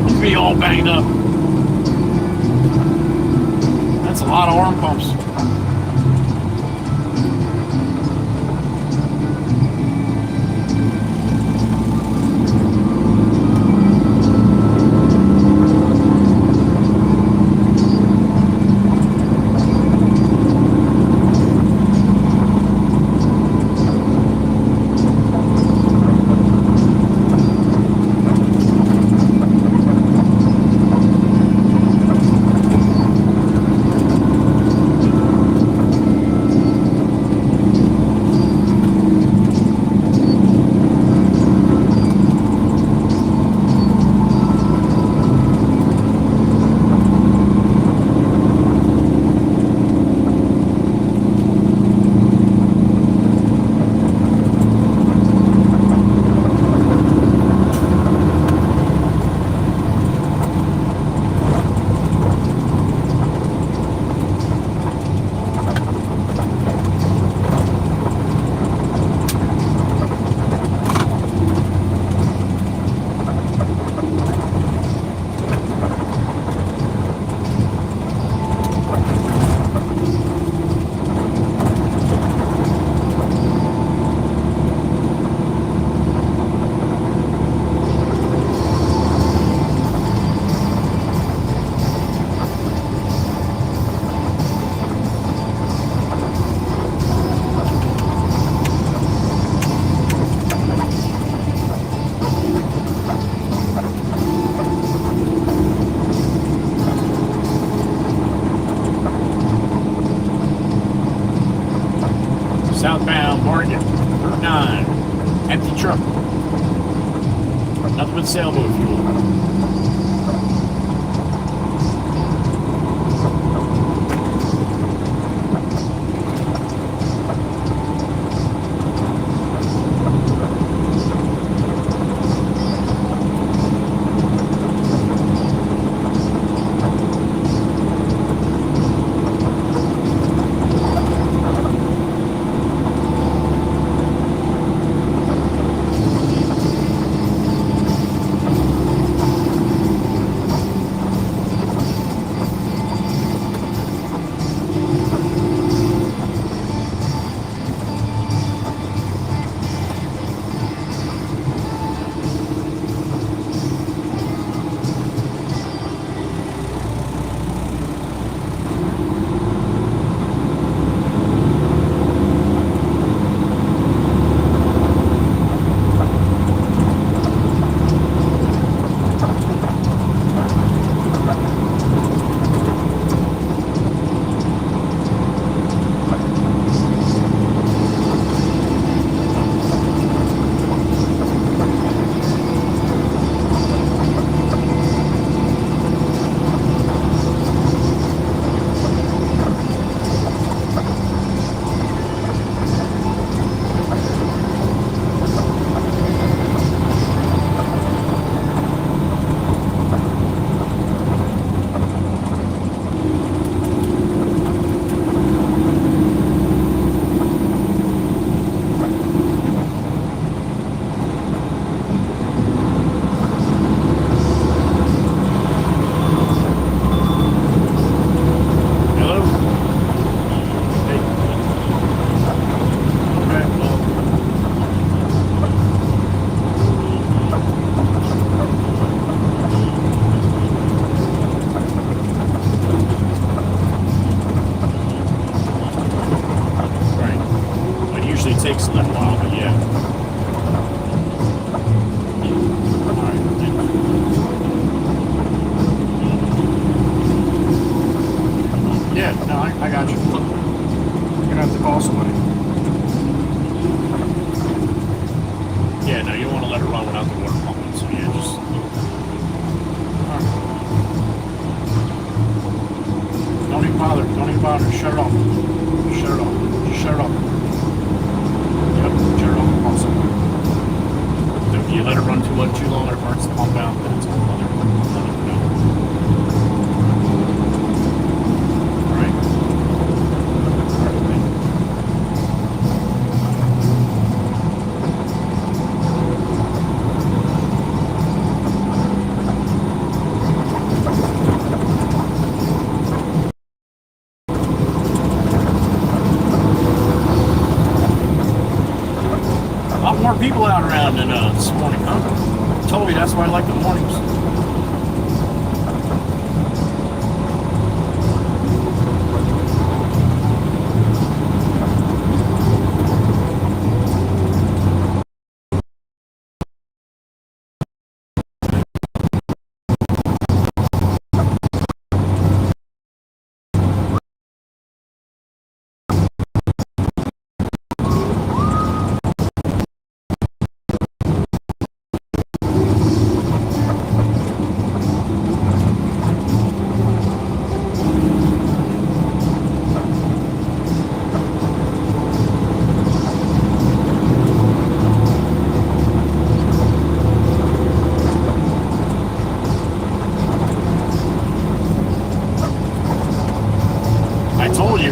He's be all banged up. That's a lot of arm pumps. Southbound Market, Route 9, empty truck. Nothing but sailboat fuel. charge. You're gonna have to call somebody. Yeah, no, you don't want to let it run without the water pumping. So yeah, just. Don't even bother. Don't even bother. Shut it off. Shut it off. Just shut it off. Yep, shut it off. Awesome. If you let it run too long, it burns the pump out. Then it's a whole other thing. Right. A lot more people out around than this morning, huh? I told you that's why I like the mornings.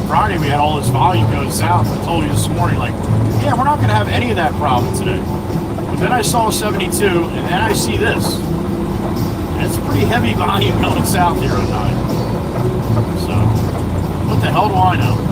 Friday we had all this volume going south. I told you this morning, like, yeah, we're not going to have any of that problem today. But then I saw 72, and then I see this. And it's pretty heavy volume going south here at night. So, what the hell do I know?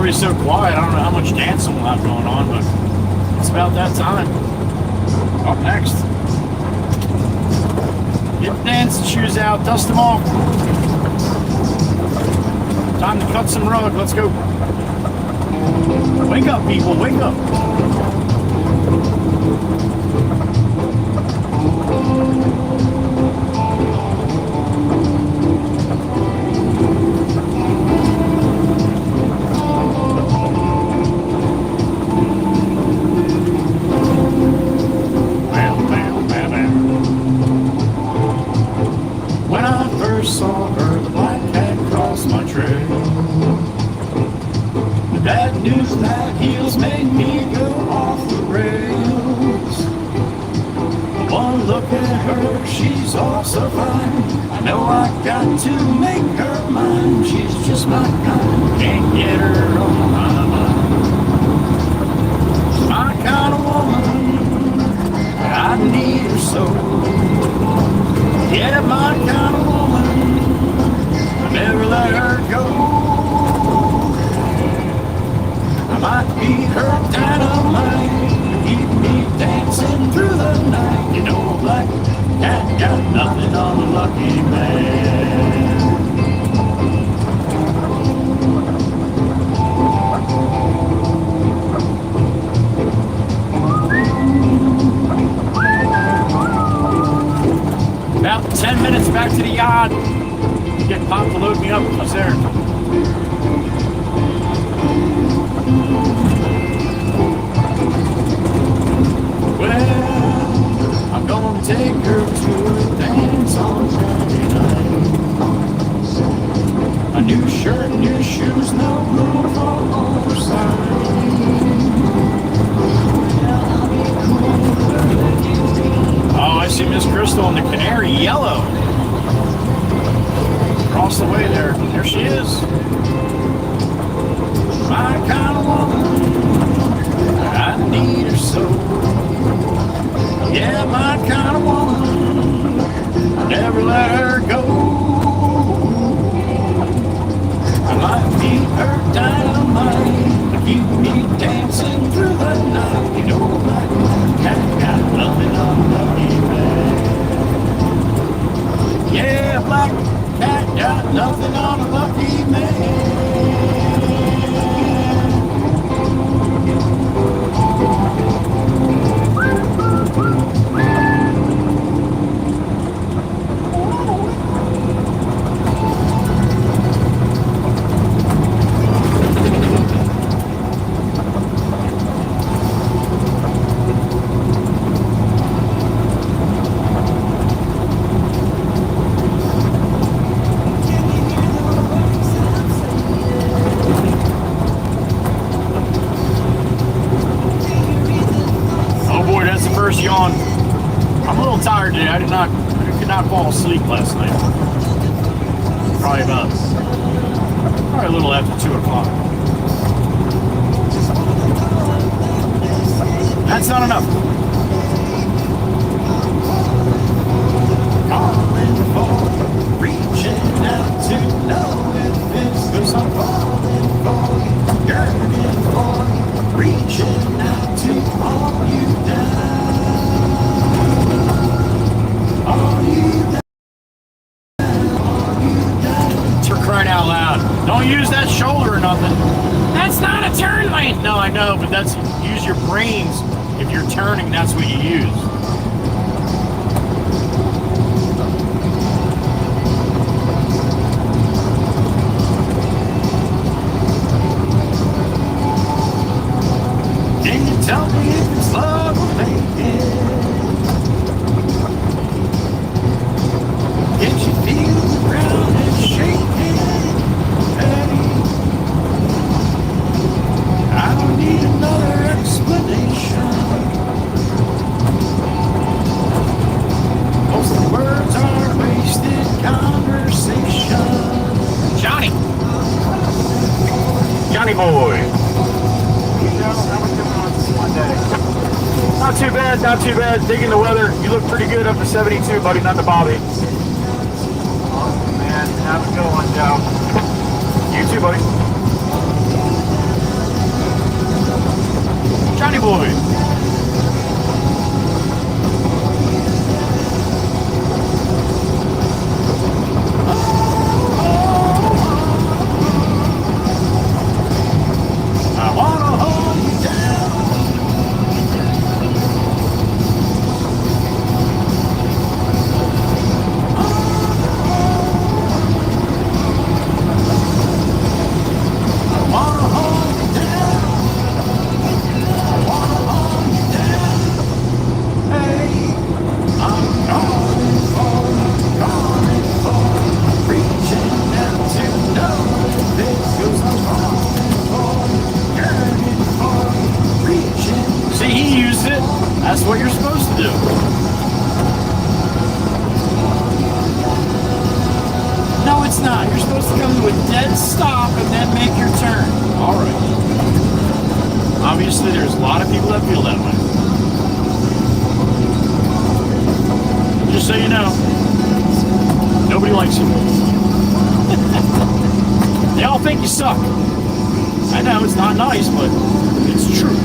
everybody's so quiet. I don't know how much dancing we'll have going on, but it's about that time. Up next. Get the dancing shoes out, dust them off. Time to cut some rug. Let's go. Wake up, people. Wake up. When I first saw her, the black cat crossed my trail. The bad news that heels made me go off the rails. One look at her, she's all so fine. I know I got to make her mine. She's just my kind, can't get her on my mind. She's my kind of woman, I need her so. Yeah, my kind of woman, I never let her go. I might be her dynamite, keep me dancing through the night. You know, a black cat got nothing on a lucky man. About 10 minutes back to the yard. Get Pop to load me up if he's there. Well, I'm gonna take her to a dance on Friday night. A new shirt, new shoes, no room for oversight. Oh, I see Miss Crystal in the canary yellow. Across the way there. There she is. My kind of woman, I need her so. Yeah, my kind of woman, I never let her go. I might be her dynamite, but keep me dancing through the night. You know, my cat got nothing on lucky man. Yeah, black cat got nothing on a lucky man. Yawn. I'm a little tired today. I could not fall asleep last night. Probably a little after 2 o'clock. That's not enough. Calling for, reaching out to know if it's cause I'm falling for, yearning for, reaching out to hold you down. For crying out loud. Don't use that shoulder or nothing. That's not a turn lane. No, I know, but that's, use your brains. If you're turning, that's what you use. Can you tell me if it's love or hate? Can't you feel the ground is shaking? Hey, I don't need another explanation. Most of the words are wasted conversation. Johnny boy. Not too bad, not too bad. Digging the weather. You look pretty good up to 72, buddy, not the Bobby. Man, have a good one, Joe. You too, buddy. Johnny boy. I wanna hold you down. I wanna hold you down. I wanna hold you down. Hey, I'm calling for, reaching out to know this goes on. See, he used it. That's what you're supposed to do. No, it's not. You're supposed to come to a dead stop and then make your turn. All right. Obviously, there's a lot of people that feel that way. Just so you know, nobody likes you. They all think you suck. I know it's not nice, but it's true.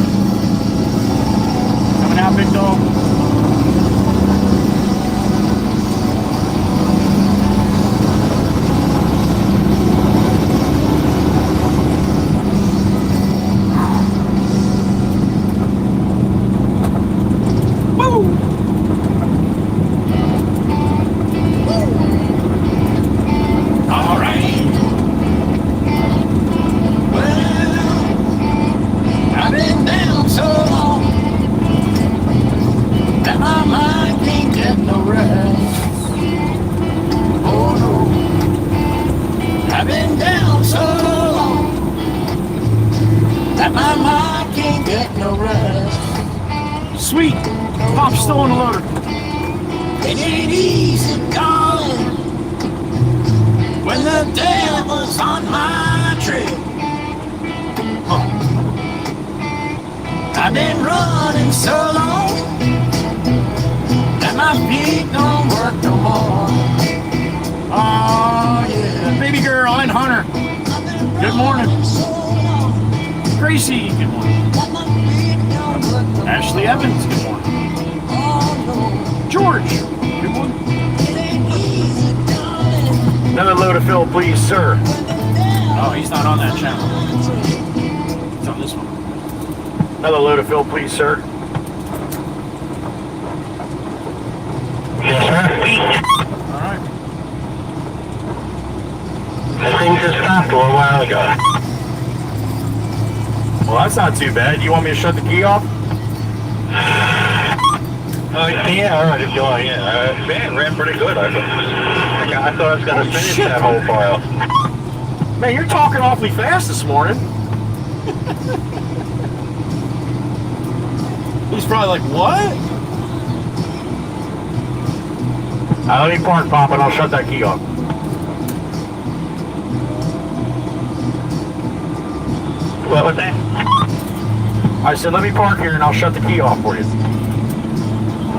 Coming out, big dog. Woo! All right. I've been down so long that my mind can't get no rest. Oh no, I've been down so long that my mind can't get no rest. Sweet, Pop's still on the loader. It ain't easy calling when the devil's on my trail. I've been running so long that my feet don't work no more. Oh yeah, baby girl and Hunter. Good morning. Gracie, good morning. Ashley Evans, good morning. George, good morning. Another load of fill, please, sir. Oh, he's not on that channel. He's on this one. Another load of fill, please, sir. Yes, sir. All right. That thing just stopped a little while ago. Well, that's not too bad. You want me to shut the key off? Yeah, all right, if you want, yeah. Man, ran pretty good. I thought I was going to finish that whole file. Man, you're talking awfully fast this morning. He's probably like, what? Let me park, Pop, and I'll shut that key off. What was that? I said, let me park here and I'll shut the key off for you.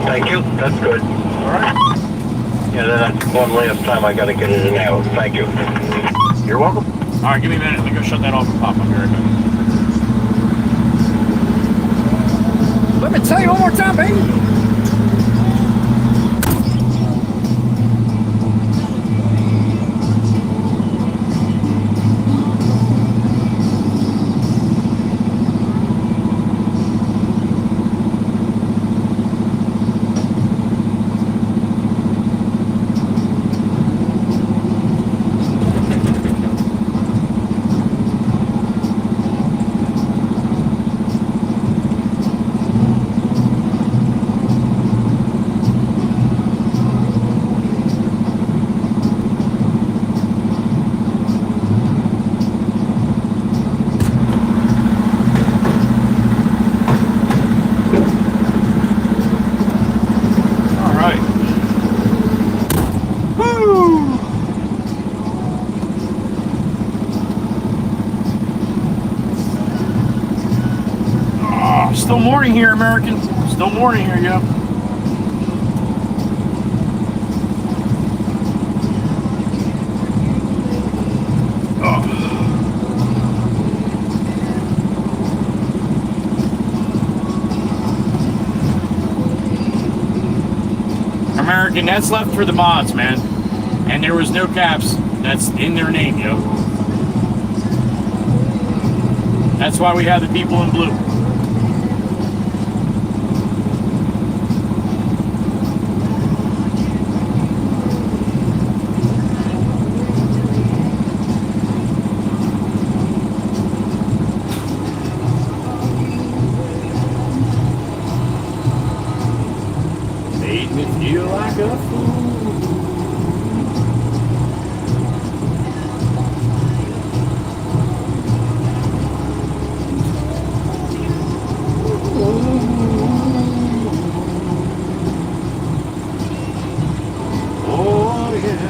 Thank you. That's good. All right. Yeah, that's one last time I got to get it in and out. Thank you. You're welcome. All right, give me a minute. Let me go shut that off and pop. I'll be right back. Let me tell you one more time, baby. Still morning here, American. Still morning here, yo. and that's left for the mods, man. And there was no caps. That's in their name, yo. That's why we have the people in blue. Made me feel like a fool. Oh yeah.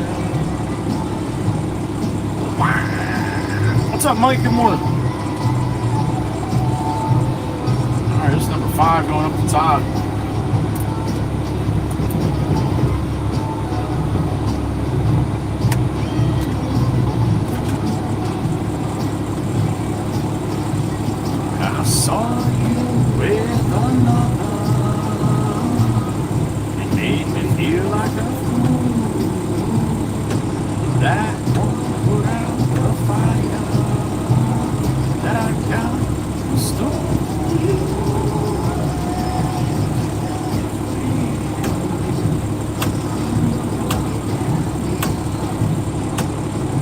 What's up, Mike? Good morning. All right, this is number 5 going up the top. I saw you with another. It made me feel like a fool. That one put out the fire that I got stole.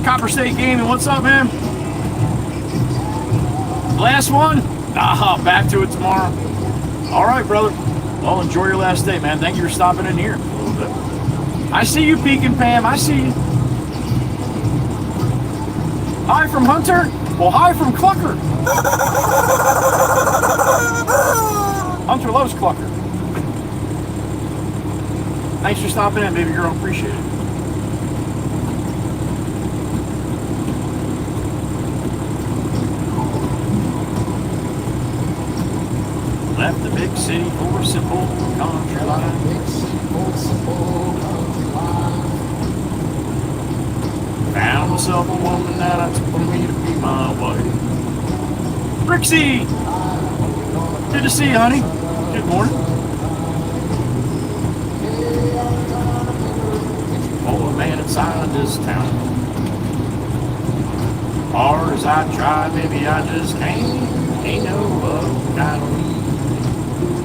Copper State Gaming, what's up, man? Last one? Nah, back to it tomorrow. All right, brother. Well, enjoy your last day, man. Thank you for stopping in here a little bit. I see you peeking, Pam. I see you. Hi from Hunter. Well, hi from Clucker. Hunter loves Clucker. Thanks for stopping in, baby girl. Appreciate it. Left the big city for a simple country life. Found myself a woman that I took with me to be my wife. Brixie! Good to see you, honey. Good morning. Oh, man, inside this town. Hard as I try, baby, I just ain't no love got on me.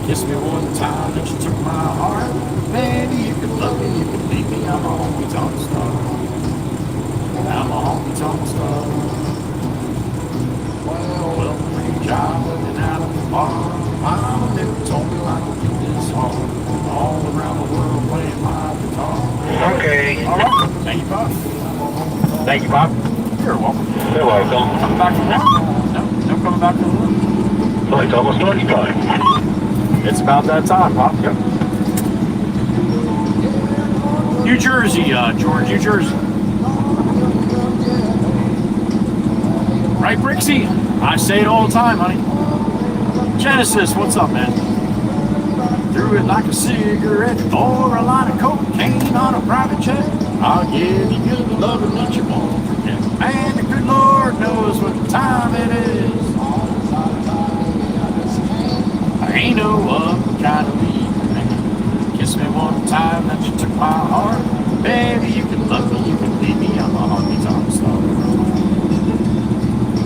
Kiss me one time that you took my heart. Maybe you could love me, you could leave me. I'm a honky-tonk star. I'm a honky-tonk star. Well, free job living out of the bar. Mama never told me I could do this hard. All around the world playing my guitar. Okay. All right. Thank you, Bob. Thank you, Bob. You're welcome. You're welcome. Coming back from work? No coming back from work. Well, it's almost lunchtime. It's about that time, Pop. Yep. New Jersey, George, New Jersey. Right, Brixie? I say it all the time, honey. Genesis, what's up, man? Threw it like a cigarette or a line of cocaine on a private jet. I'll give you the loving that you won't forget. And the good Lord knows what time it is. I ain't no other kind of lead, man. Kiss me one time that you took my heart. Baby, you can love me, you can leave me. I'm a honky-tonk star.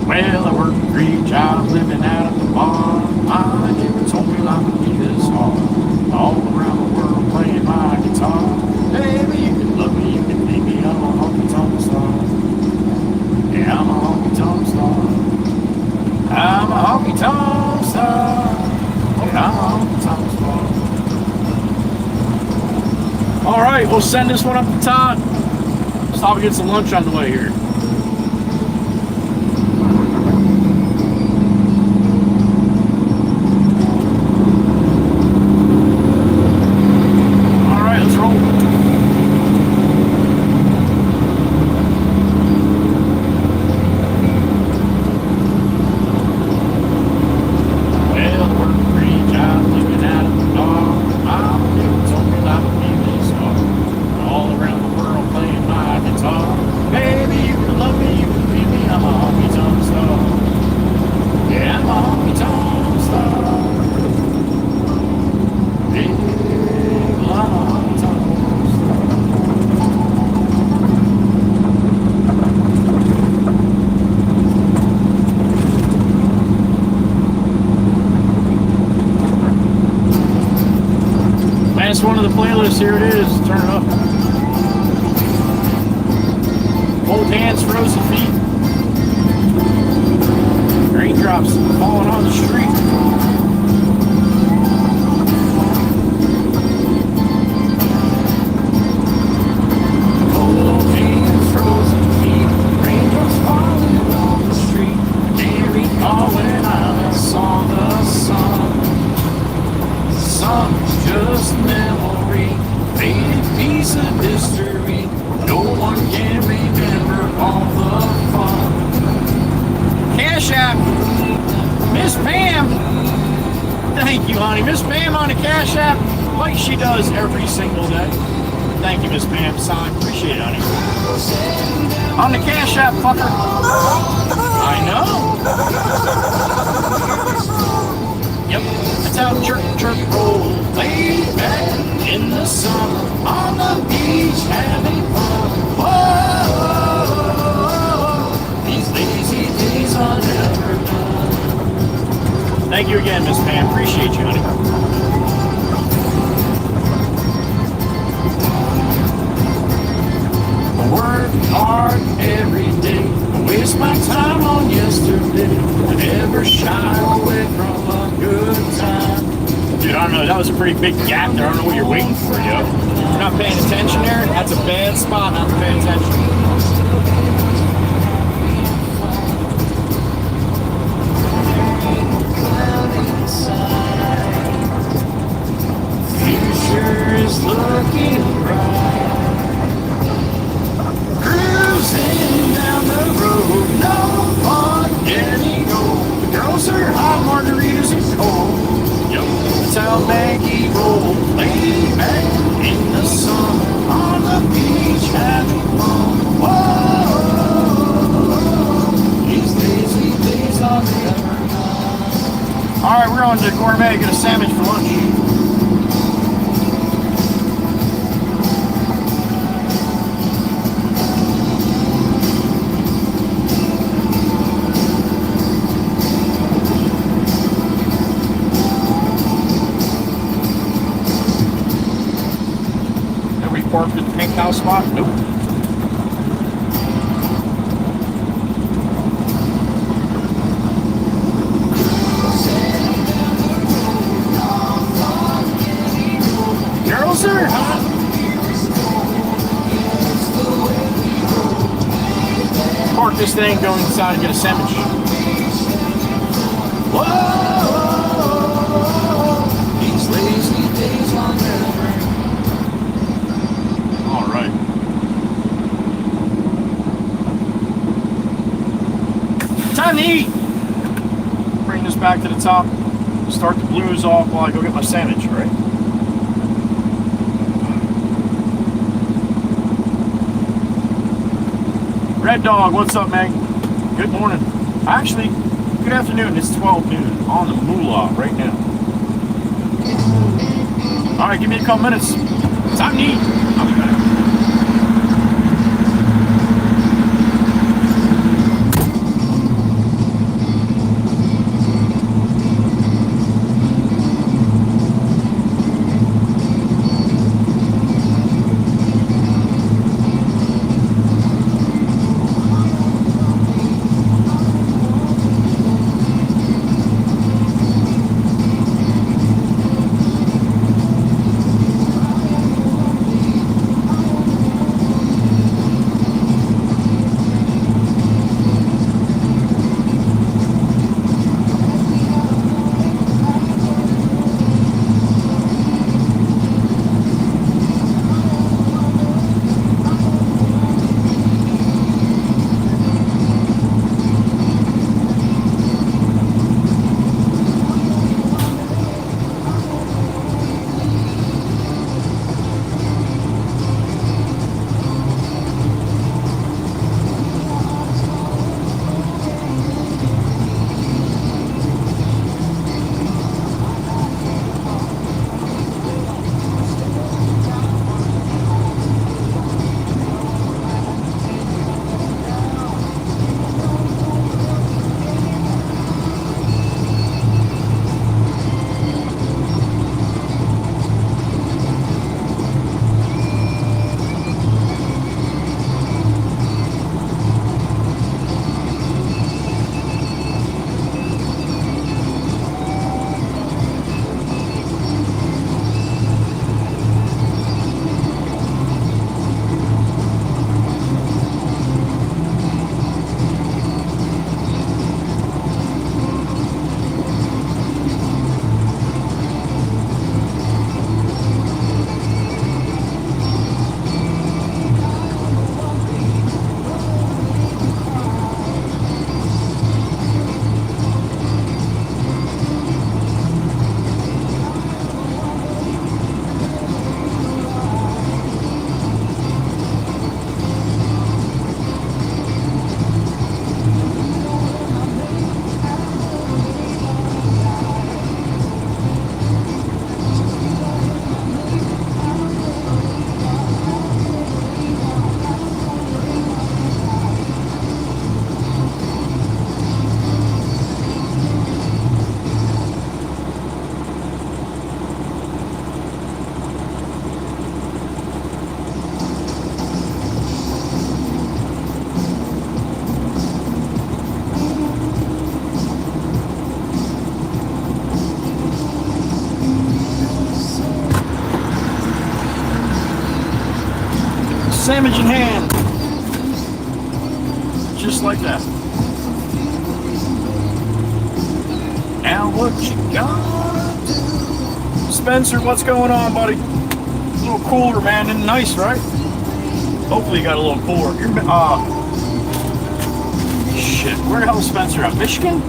Well, I worked 3 jobs living out of the bar. Mama never told me life would be this hard. All around the world playing my guitar. Baby, you can love me, you can leave me. I'm a honky-tonk star. Yeah, I'm a honky-tonk star. I'm a honky-tonk star. All right, we'll send this one up the top. Stop and get some lunch on the way here. All right, let's roll. Baby, you Latest one of the playlists. Here it is. Turn it up. Cold hands, frozen feet. Raindrops falling on the street. Cold hands, frozen feet. Raindrops falling on the street. I can't recall when I saw the sun. The sun's just memory, faded piece of history. No one can remember all the fun. Cash App, Miss Pam. Thank you, honey. Miss Pam on the Cash App, like she does every single day. Thank you, Miss Pam. Sign. Appreciate it, honey. On the Cash App, fucker. I know. Yep, that's how chirp roll. Laid back in the summer on the beach having fun. Whoa, these lazy days are never done. Thank you again, Miss Pam. Appreciate you, honey. I work hard every day. I waste my time on yesterday. I never shy away from a good time. Dude, I don't know. That was a pretty big gap there. I don't know what you're waiting for, yo. You're not paying attention there? That's a bad spot not to pay attention. Future is looking bright. Cruising down the road, no fun getting old. The girls are hot, margaritas and cold. Yep, that's how Maggie rolled. Lay back in the sun on the beach having fun. Whoa, these lazy days are never done. All right, we're on to Gourmet. Get a sandwich for lunch. Parked at the pink house spot? Nope. Girls are hot. Park this thing, go inside and get a sandwich. Whoa, these lazy days are never. All right. Time to eat. Bring this back to the top. Start the blues off while I go get my sandwich, all right? Red Dog, what's up, man? Good morning. Actually, good afternoon. It's 12 noon on the moolah right now. All right, give me a couple minutes. Time to eat. I'll be back. sandwich in hand. Just like that. Now what you gonna do? Spencer, what's going on, buddy? A little cooler, man, and nice, right? Hopefully you got a little cooler. Shit, where the hell is Spencer at? Michigan?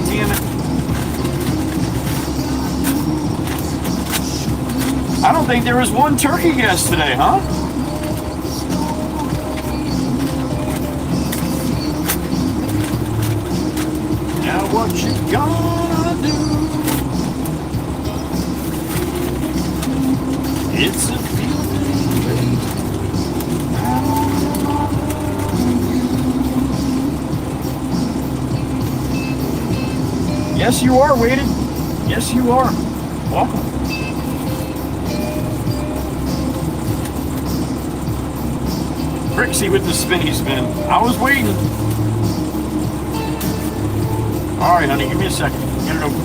Damn it. I don't think there was one turkey guest today, huh? Now what you gonna do? It's a feeling. Yes, you are, Waited. Yes, you are. Welcome. Trixie with the spinny spin. I was waiting. All right, honey, give me a second. Get it open.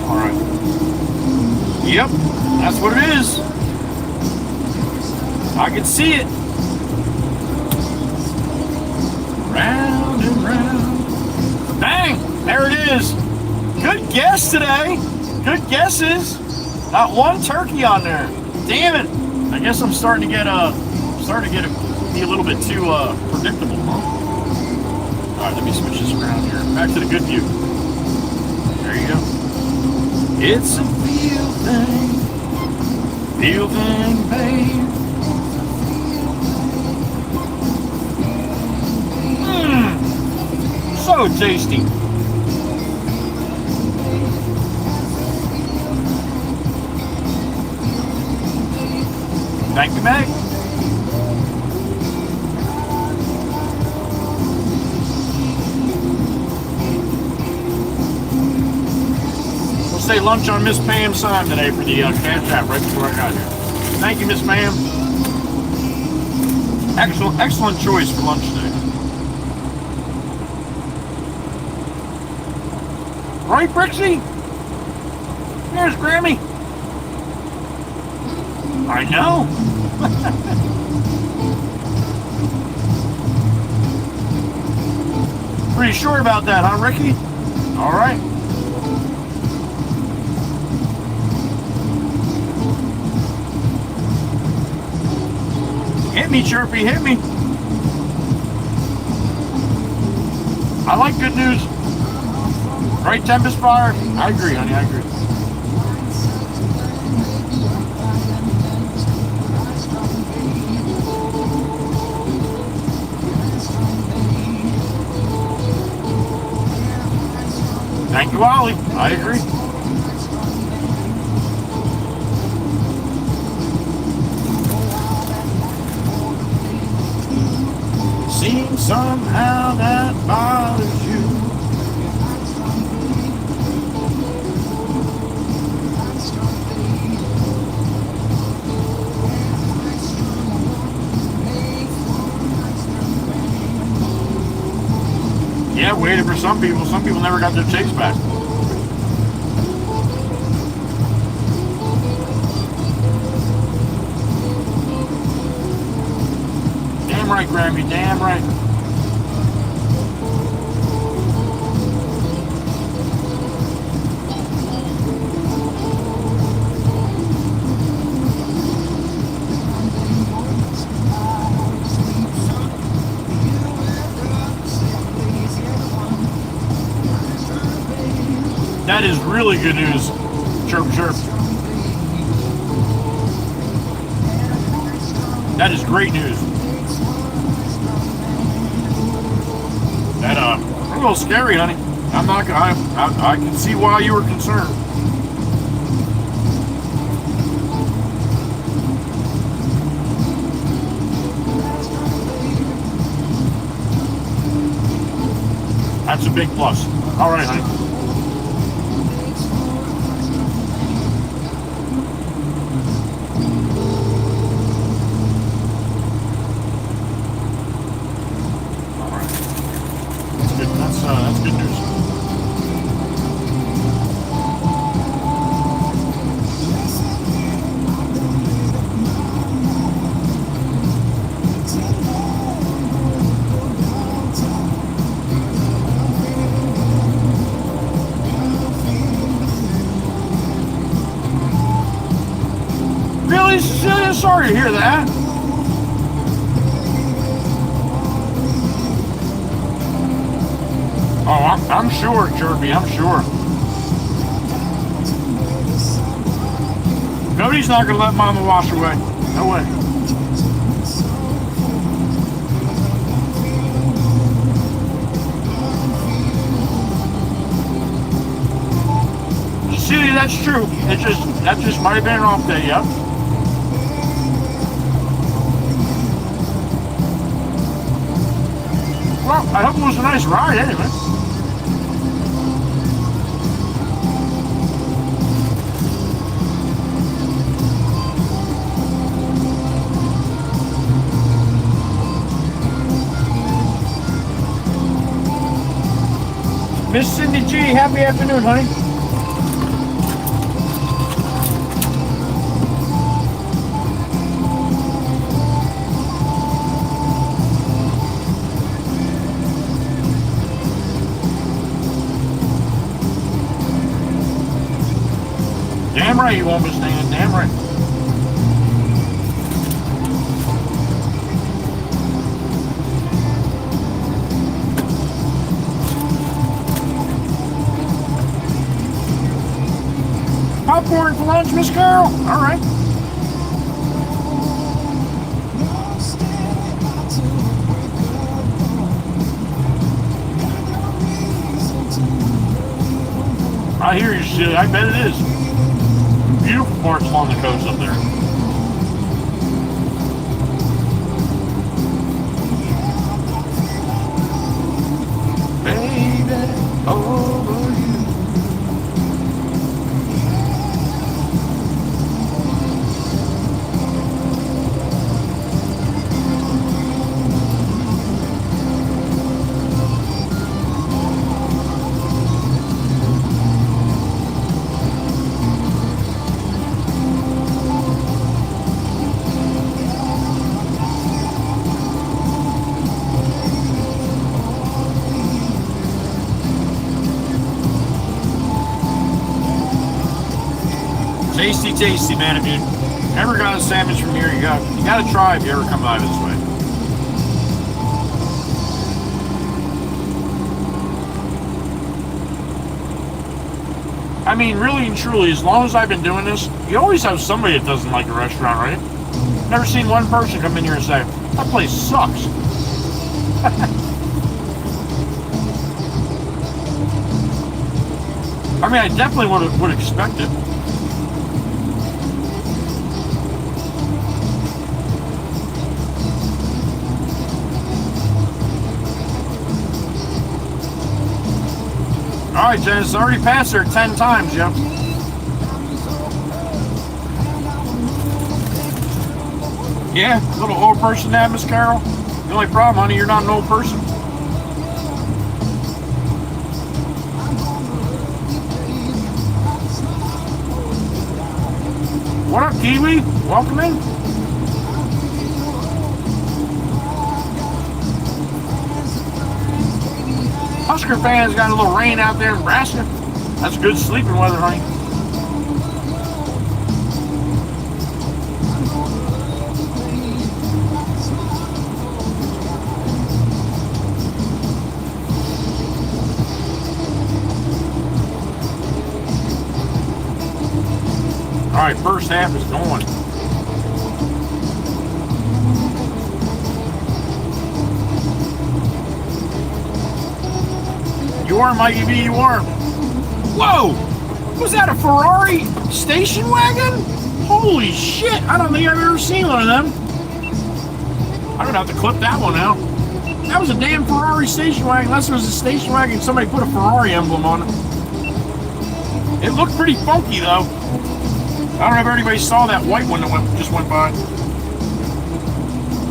All right. Yep, that's what it is. I can see it. Round and round. Bang! There it is. Good guess today. Good guesses. Not one turkey on there. Damn it. I guess I'm starting to get it be a little bit too predictable, huh? All right, let me switch this around here. Back to the good view. There you go. It's a feel thing. Feel thing, babe. So tasty. Thank you, Meg. We'll say lunch on Miss Pam's time today for the cash app right before I got here. Thank you, Miss Pam. Excellent choice for lunch today. Right, Brixie? There's Grammy. I know. Pretty sure about that, huh, Ricky? All right. Hit me, Chirpy, hit me. I like good news. Right, Tempest Fire? I agree, honey, I agree. Thank you, Ollie. I agree. Seems somehow that bothers you. Yeah, waited for some people. Some people never got their chase back. Damn right, Grammy. Damn right. That is really good news. Chirp, chirp. That is great news. That a little scary, honey. I'm not gonna. I can see why you were concerned. That's a big plus. All right, honey. sorry to hear that. Oh, I'm sure, Jerby, I'm sure. Cody's not gonna let Mama wash away. No way. See, that's true. That just might have been an off day, yep. Well, I hope it was a nice ride anyway. Miss Cindy G, happy afternoon, honey. Damn right you won't be staying, damn right. Popcorn for lunch, Miss Carol? All right. I hear you, shit. I bet it is. Beautiful parts along the coast up there. Baby, over you. Tasty, tasty, man. If you ever got a sandwich from here, you gotta try if you ever come out this way. I mean, really and truly, as long as I've been doing this, you always have somebody that doesn't like a restaurant, right? Never seen one person come in here and say, that place sucks. I mean, I definitely would expect it. All right, Jen, it's already passed her 10 times, Jeff. Yeah, little old person that, Miss Carol. The only problem, honey, you're not an old person. What up, Kiwi? Welcome in. Husker fans got a little rain out there in Nebraska. That's good sleeping weather, honey. All right, first half is going. You are, Mikey B, you are. Whoa! Was that a Ferrari station wagon? Holy shit, I don't think I've ever seen one of them. I'm gonna have to clip that one out. That was a damn Ferrari station wagon, unless it was a station wagon somebody put a Ferrari emblem on it. It looked pretty funky though. I don't know if anybody saw that white one that just went by.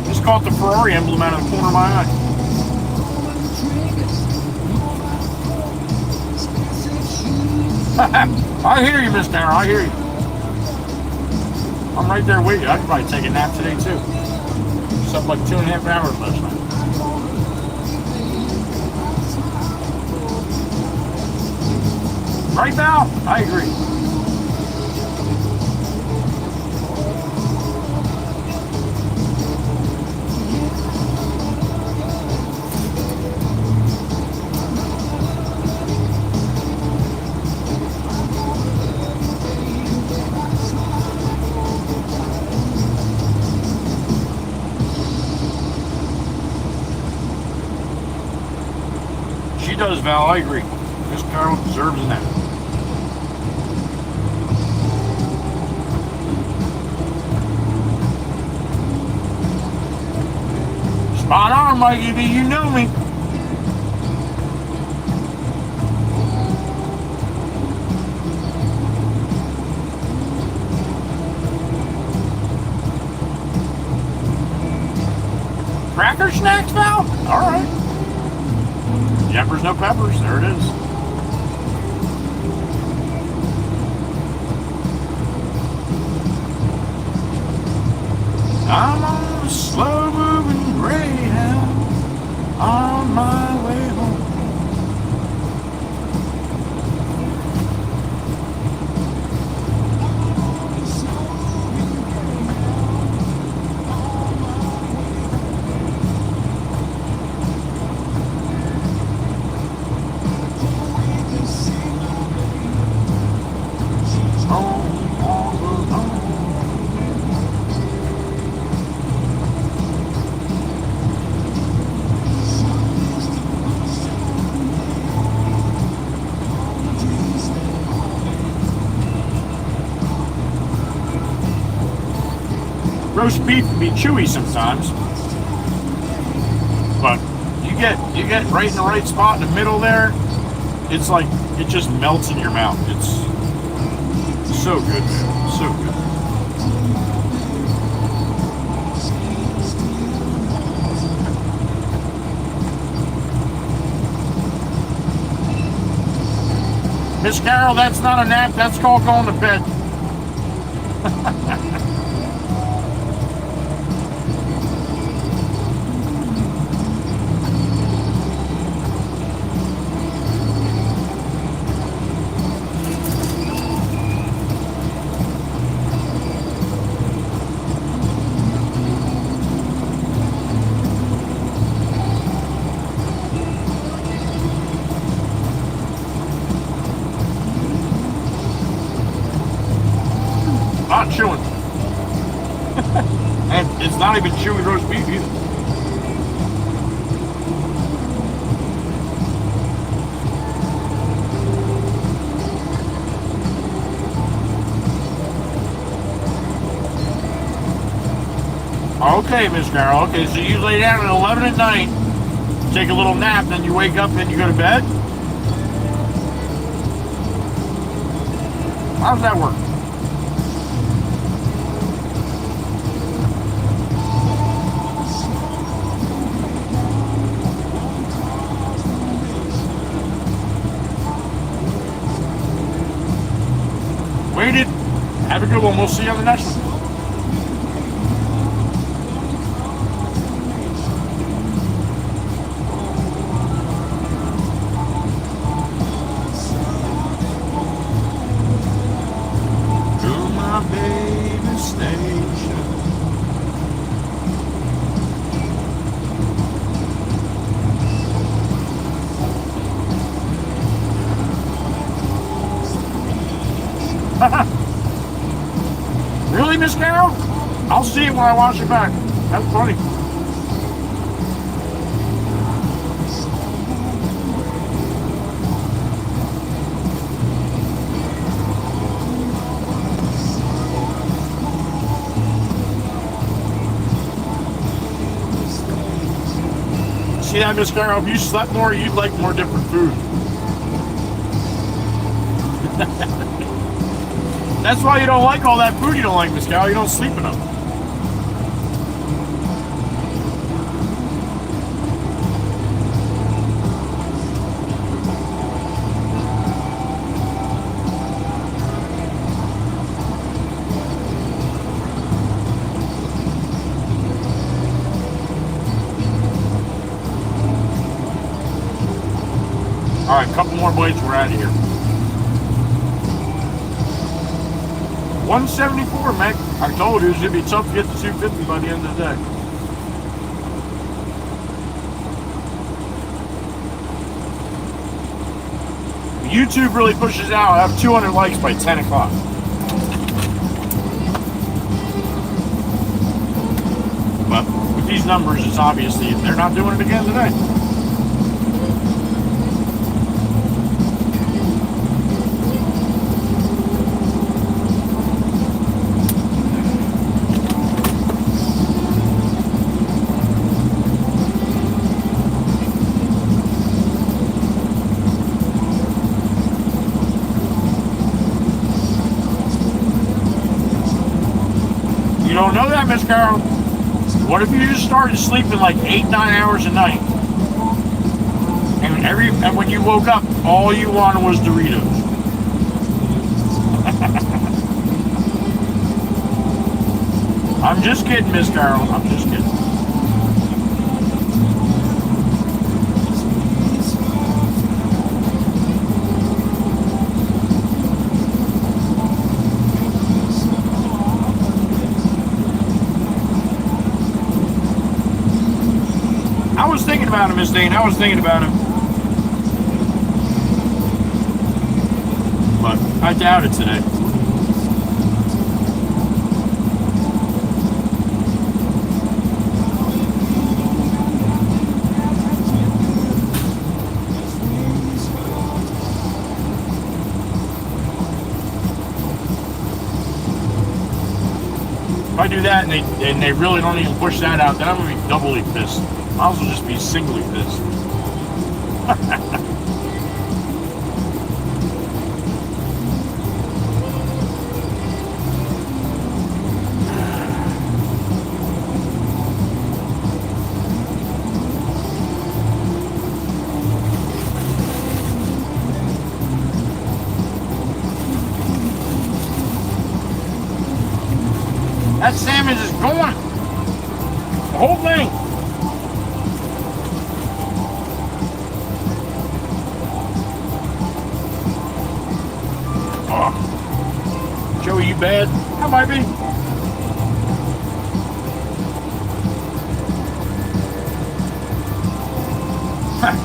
Just caught the Ferrari emblem out of the corner of my eye. I hear you, Miss Darrell. I hear you. I'm right there with you. I could probably take a nap today too. Slept like 2.5 hours last night. Right now, I agree. does, Val. I agree. Miss Carol deserves that. Spot on, Mikey B. You know me. Cracker snacks, Val? All right. Peppers, no peppers. There it is. I'm on a slow-moving Greyhound on my way home. Roast beef can be chewy sometimes, but you get right in the right spot in the middle there. It's like it just melts in your mouth. It's so good, man. So good. Miss Carol, that's not a nap. That's called going to bed. Not chewing. And it's not even chewy roast beef either. Okay, Miss Carol. Okay, so you lay down at 11 at night, take a little nap, then you wake up and you go to bed? How does that work? Waited. Have a good one. We'll see you on the next one. To my baby station. Really, Miss Carol? I'll see it when I watch it back. That's funny. See that, Miss Carol? If you slept more, you'd like more different food. That's why you don't like all that food you don't like, Miss Carol. You don't sleep enough. All right, a couple more bites, we're out of here. 174, Mac. I told you it'd be tough to get to 250 by the end of the day. YouTube really pushes out. I have 200 likes by 10 o'clock. But with these numbers, it's obviously they're not doing it again today. don't know that, Miss Carol. What if you just started sleeping like 8-9 hours a night? And when you woke up, all you wanted was Doritos. I'm just kidding, Miss Carol. I'm just kidding. I was thinking about him, Miss Dane. I was thinking about him. But I doubt it today. If I do that and they really don't even push that out, then I'm going to be doubly pissed. Might as well just be singly pissed. That salmon is going. The whole thing. Oh. Joey, you bad? I might be.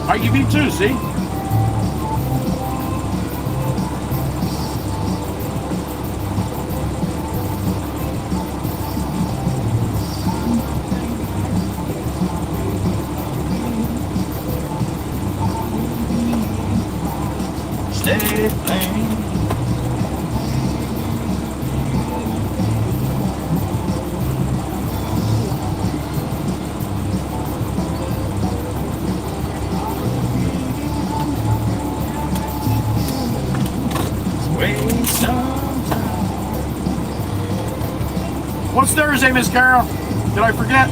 Might you be too, see? Steady plane. Wait some time. What's Thursday, Miss Carol? Did I forget?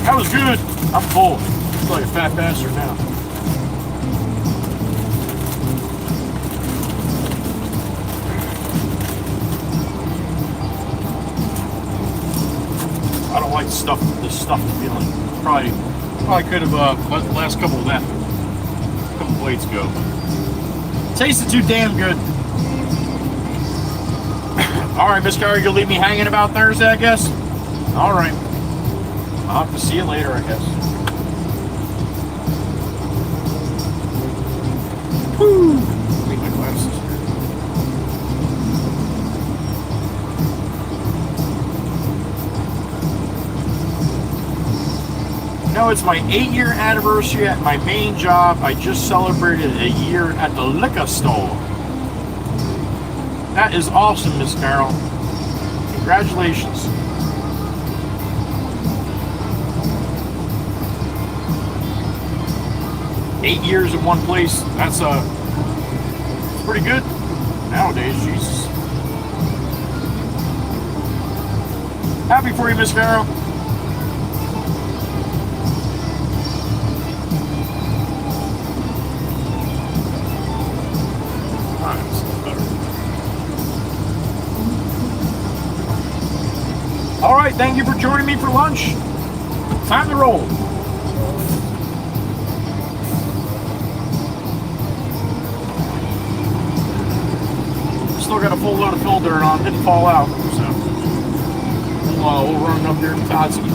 That was good. I'm full. I feel like a fat bastard now. I don't like this stuffed feeling. Probably could have let the last couple plates go. Tasted too damn good. All right, Miss Carey, you'll leave me hanging about Thursday, I guess. All right. I'll have to see you later, I guess. Woo! Need my glasses here. No, it's my 8-year anniversary at my main job. I just celebrated a year at the liquor store. That is awesome, Miss Carol. Congratulations. Eight years in one place, that's pretty good nowadays, Jesus. Happy for you, Miss Carol. All right, thank you for joining me for lunch. Time to roll. Still got a full load of fill dirt on, didn't fall out, so we'll run up there to Totsky.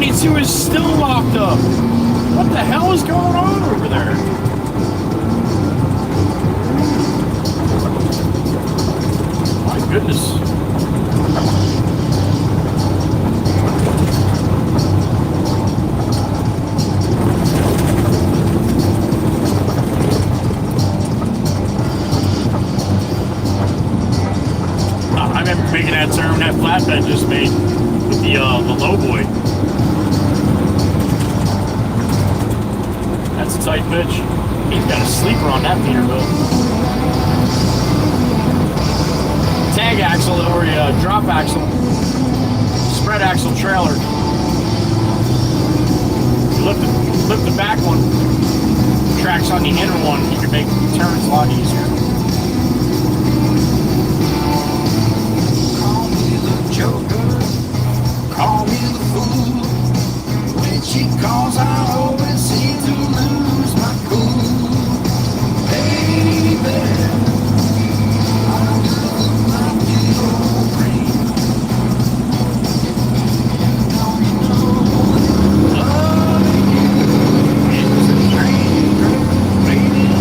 22 is still locked up. What the hell is going on over there? My goodness. I remember making that turn that flatbed just made with the low boy. That's a tight pitch. He's got a sleeper on that Peterbilt. Tag axle or a drop axle, spread axle trailer. You lift the back one, tracks on the inner one, you can make turns a lot easier. Call me the joker, call me the fool. When she calls, I always seem to lose my cool. Baby, I love my little brain. Don't you know loving you is a train waiting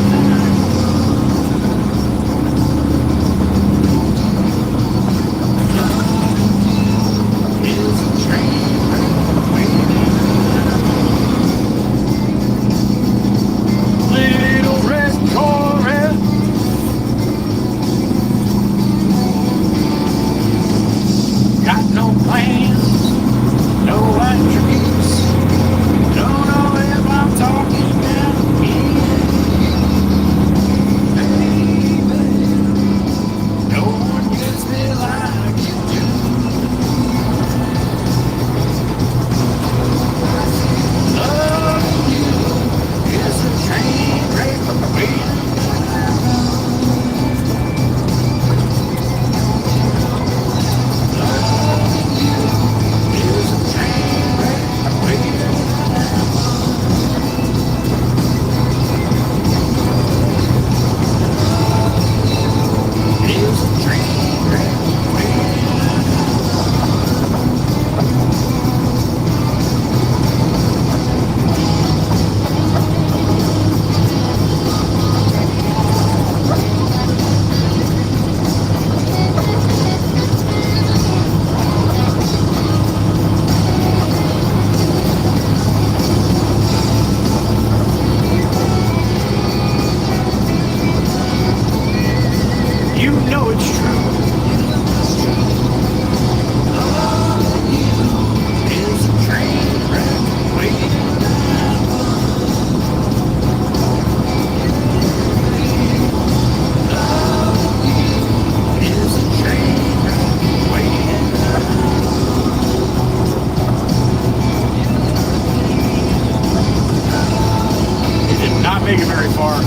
is a train waiting. Little red Corvette. Got no plans, no attributes. Don't know if I'm talking about me. Baby, no one gets me like you do. Loving you is a train wreck waiting. Loving you is a train wreck waiting. Is a train wreck waiting. You know it's true. Loving you is a train wreck waiting. Loving you is a train wreck waiting. He did not make it very far.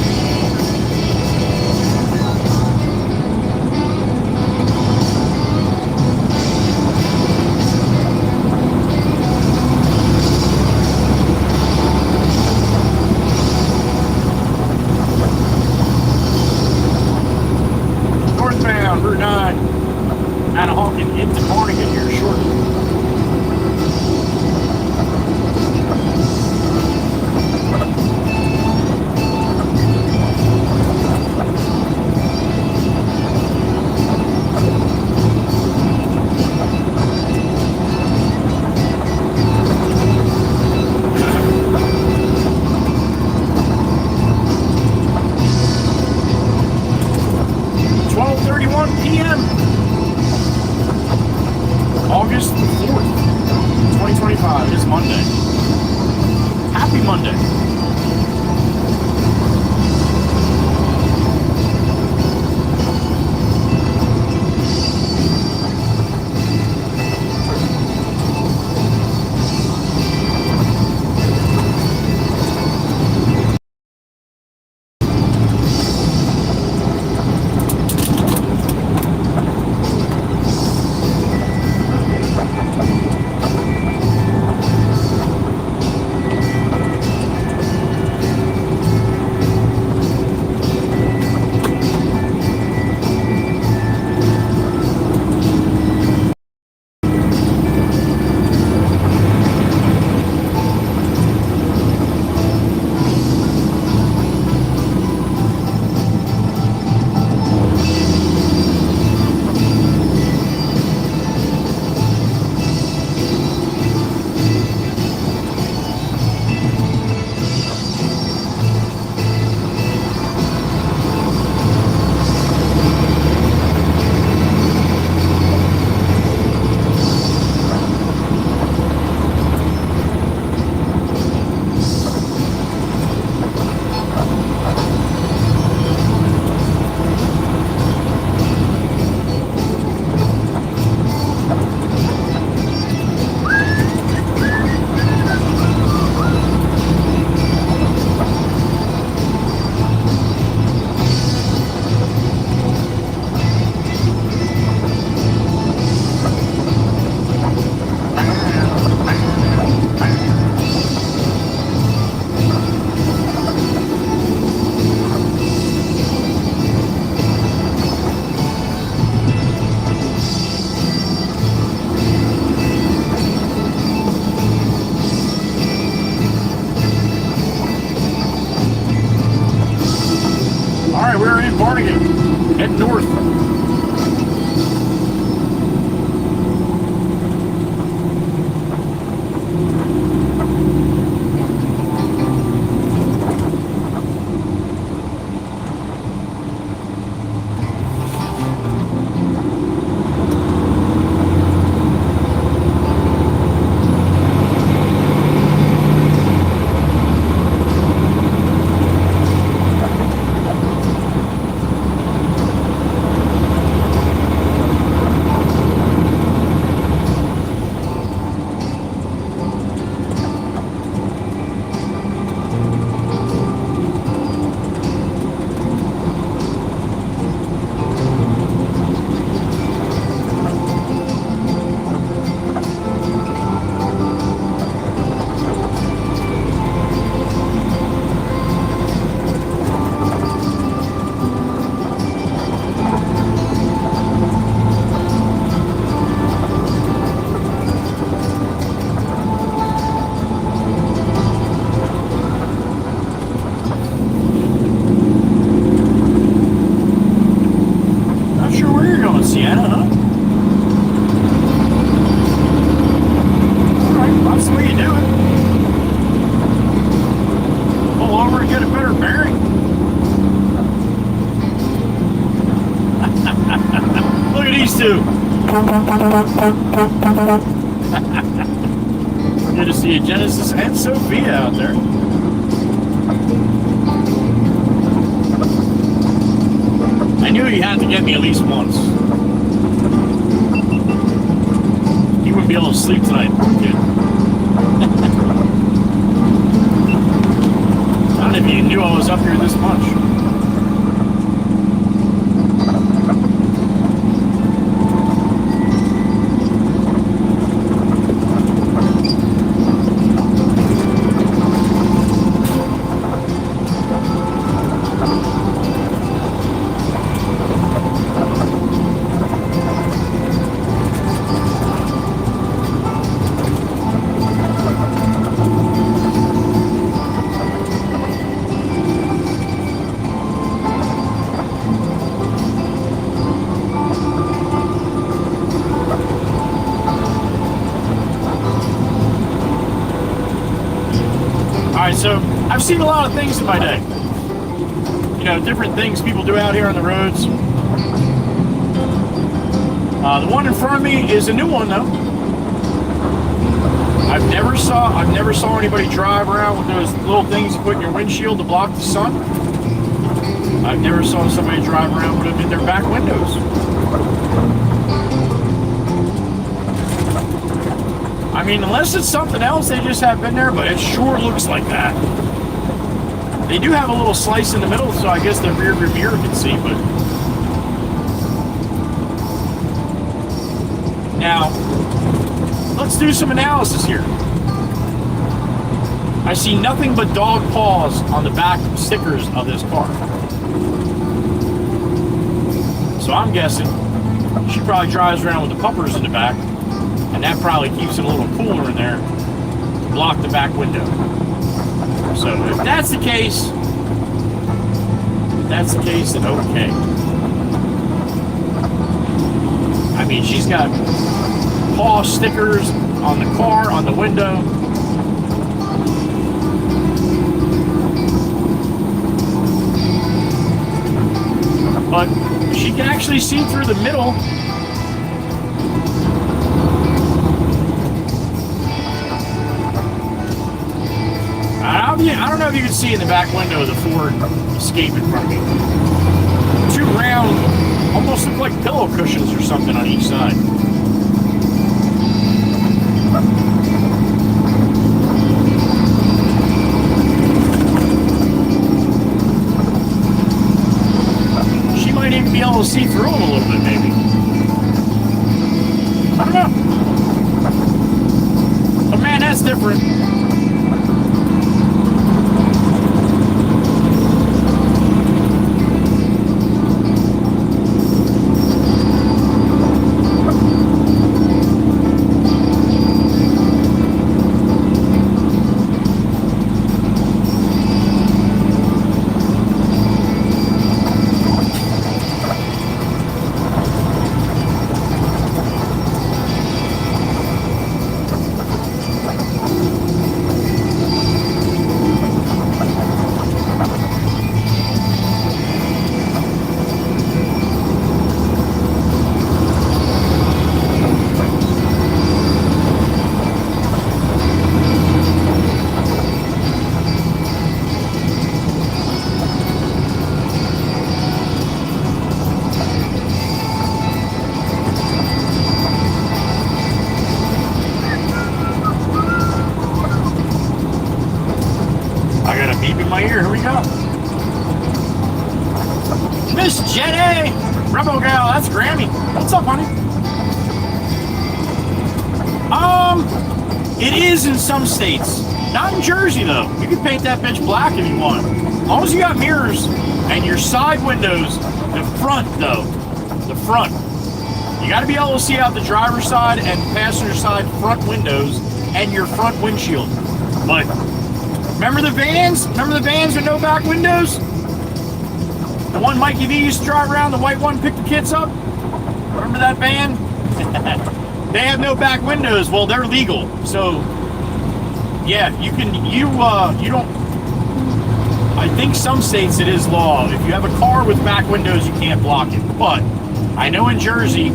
Northbound, Route 9. Out of Hawking into Barnegat here shortly. PM. August 4th, 2025 is Monday. Happy Monday. Good to see you, Genesis and Sophia out there. I knew he had to get me at least once. He wouldn't be able to sleep tonight, kid. I don't know if you knew I was up here this much. Alright, so I've seen a lot of things in my day. You know, different things people do out here on the roads. The one in front of me is a new one though. I've never saw anybody drive around with those little things you put in your windshield to block the sun. I've never saw somebody drive around with them in their back windows. I mean, unless it's something else, they just have been there, but it sure looks like that. They do have a little slice in the middle, so I guess the rear mirror can see, but... Now, let's do some analysis here. I see nothing but dog paws on the back stickers of this car. So I'm guessing she probably drives around with the puppers in the back, and that probably keeps it a little cooler in there to block the back window. So if that's the case, then okay. I mean, she's got paw stickers on the car, on the window. But she can actually see through the middle. I don't know if you can see in the back window of the Ford Escape in front of me. Two round, almost look like pillow cushions or something on each side. She might even be able to see through them a little bit, maybe. I don't know. But man, that's different. It is in some states. Not in Jersey, though. You can paint that bitch black if you want. As long as you got mirrors and your side windows, the front, though. The front. You got to be able to see out the driver's side and passenger side front windows and your front windshield. But remember the vans? Remember the vans with no back windows? The one Mikey V used to drive around, the white one, pick the kids up? Remember that van? They have no back windows. Well, they're legal. So, yeah, you don't, I think some states it is law. If you have a car with back windows, you can't block it. But I know in Jersey,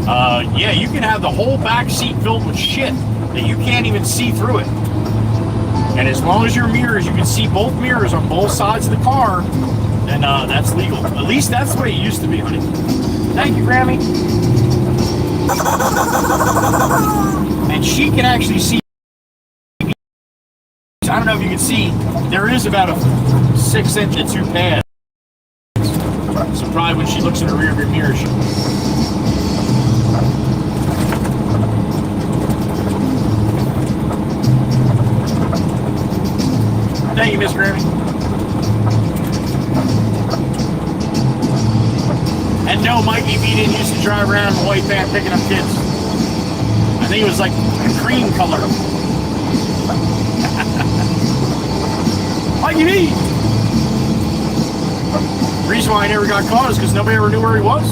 Yeah, you can have the whole back seat filled with shit that you can't even see through it. And as long as your mirrors, you can see both mirrors on both sides of the car, then that's legal. At least that's the way it used to be, honey. Thank you, Grammy. And she can actually see. I don't know if you can see, there is about a 6-inch to 2 pad. So probably when she looks in the rear of your mirror, she... Thank you, Miss Grammy. And no, Mikey B didn't used to drive around in a white van picking up kids. I think it was like a cream color. Mikey B! The reason why I never got caught is because nobody ever knew where he was.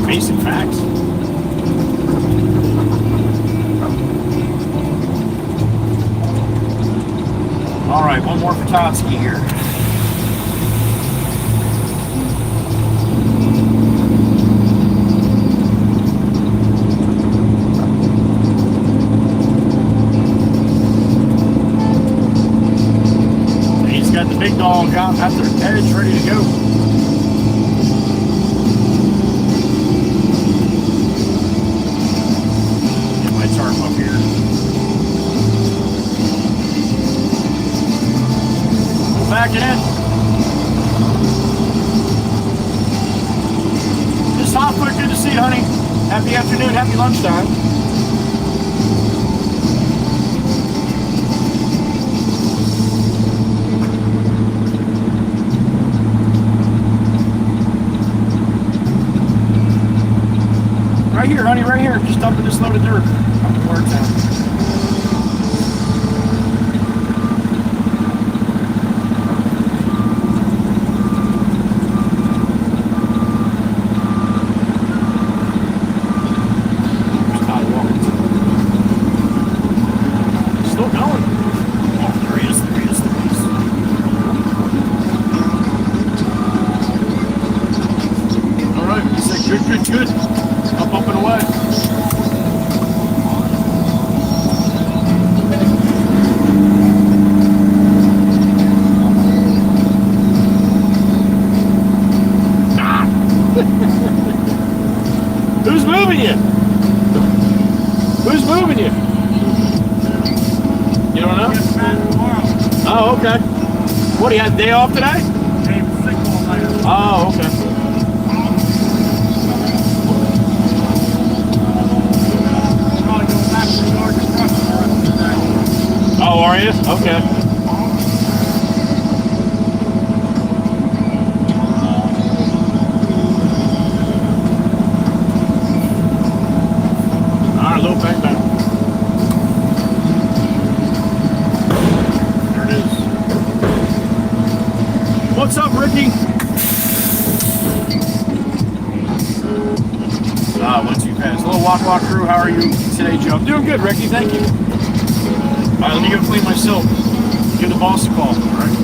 Basic facts. All right, one more for Totsky here. He's got the big dog out after the edge ready to go. Get my tarp up here. Backing in. This hot foot, good to see you, honey. Happy afternoon, happy lunchtime. Right here, honey, right here. Just dumping this load of dirt. Where it's at. Good. Up and away. Who's moving you? Who's moving you? You don't know? Oh, okay. What, he had a day off today? Oh, okay. Oh, are you? Okay. Alright, a little back down. There it is. What's up, Ricky? Went too fast. Little walk crew, how are you today, Joe? I'm doing good, Ricky, thank you. Alright, let me go clean myself. Give the boss a call, alright?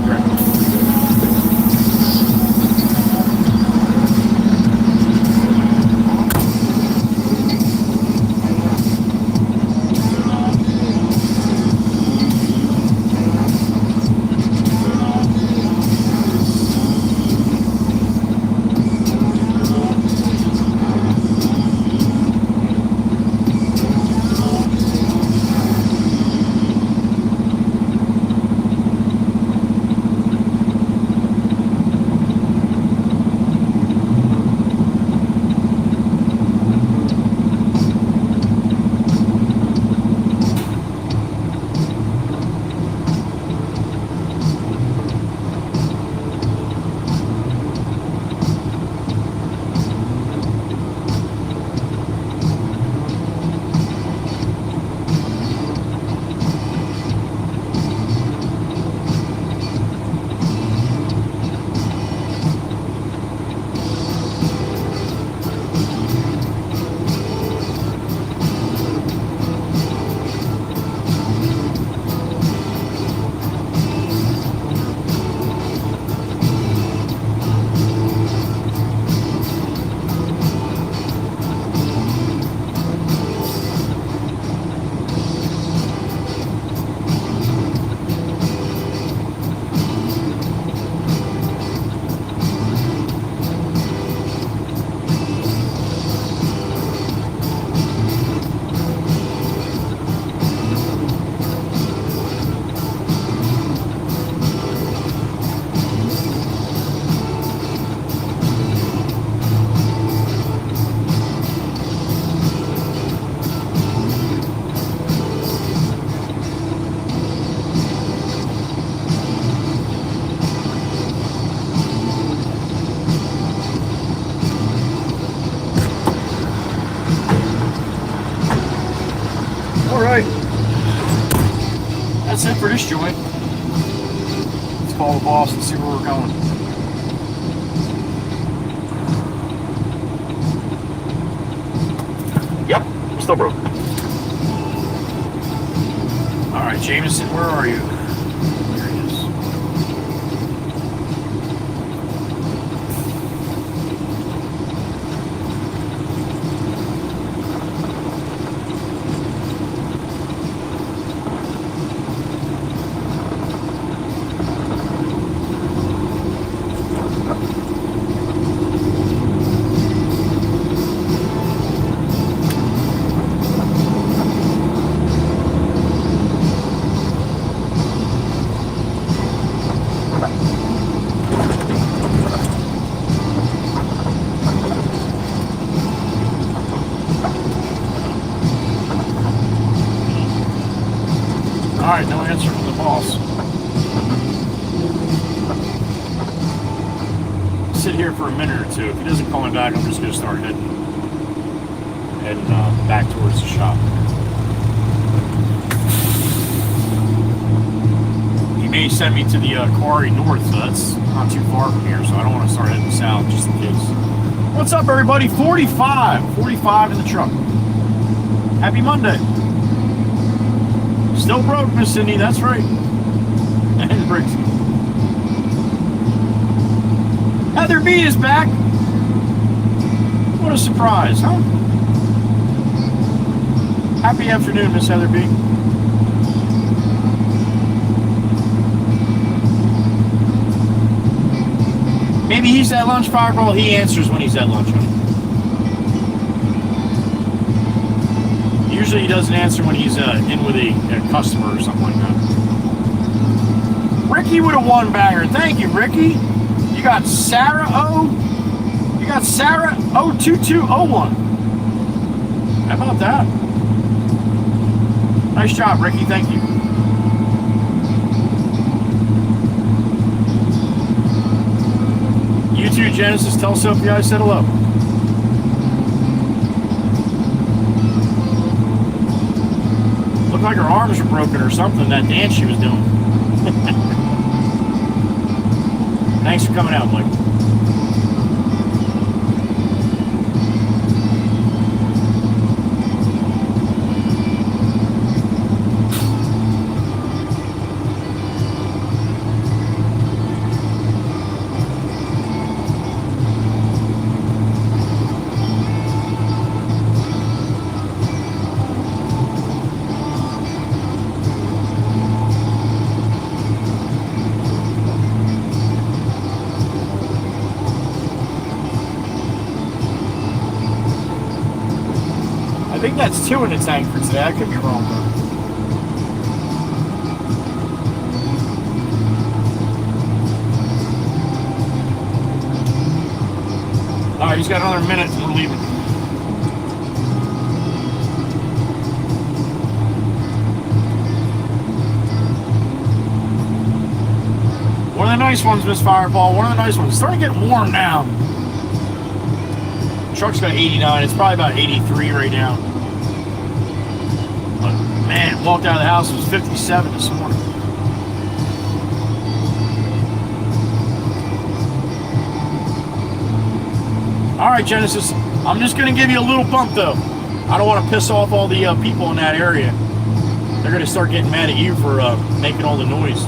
Great. All right. That's it for this joint. Let's call the boss and see where we're going. Yep, still broke. All right, Jameson, where are you? There he is. Alright, no answer from the boss. Sit here for a minute or two. If he doesn't call me back, I'm just going to start heading back towards the shop. He may send me to the Quarry North, so that's not too far from here, so I don't want to start heading south just in case. What's up, everybody? 45 in the truck. Happy Monday. Still broke, Miss Cindy, that's right. And Briggs. Heather B is back. What a surprise, huh? Happy afternoon, Miss Heather B. Maybe he's at lunch, Fireball. He answers when he's at lunch. Usually he doesn't answer when he's in with a customer or something like that. Ricky would have won banger. Thank you, Ricky. You got Sarah O. You got Sarah 02201. How about that? Nice job, Ricky. Thank you. You too, Genesis. Tell Sophie I said hello. Looked like her arms were broken or something, that dance she was doing. Thanks for coming out, Mike. I think that's 2 in the tank for today. I could be wrong, though. Alright, he's got another minute and we're leaving. One of the nice ones, Miss Fireball. One of the nice ones. It's starting to get warm now. The truck's got 89. It's probably about 83 right now. But, man, walked out of the house. It was 57 this morning. Alright, Genesis. I'm just going to give you a little bump, though. I don't want to piss off all the people in that area. They're going to start getting mad at you for making all the noise.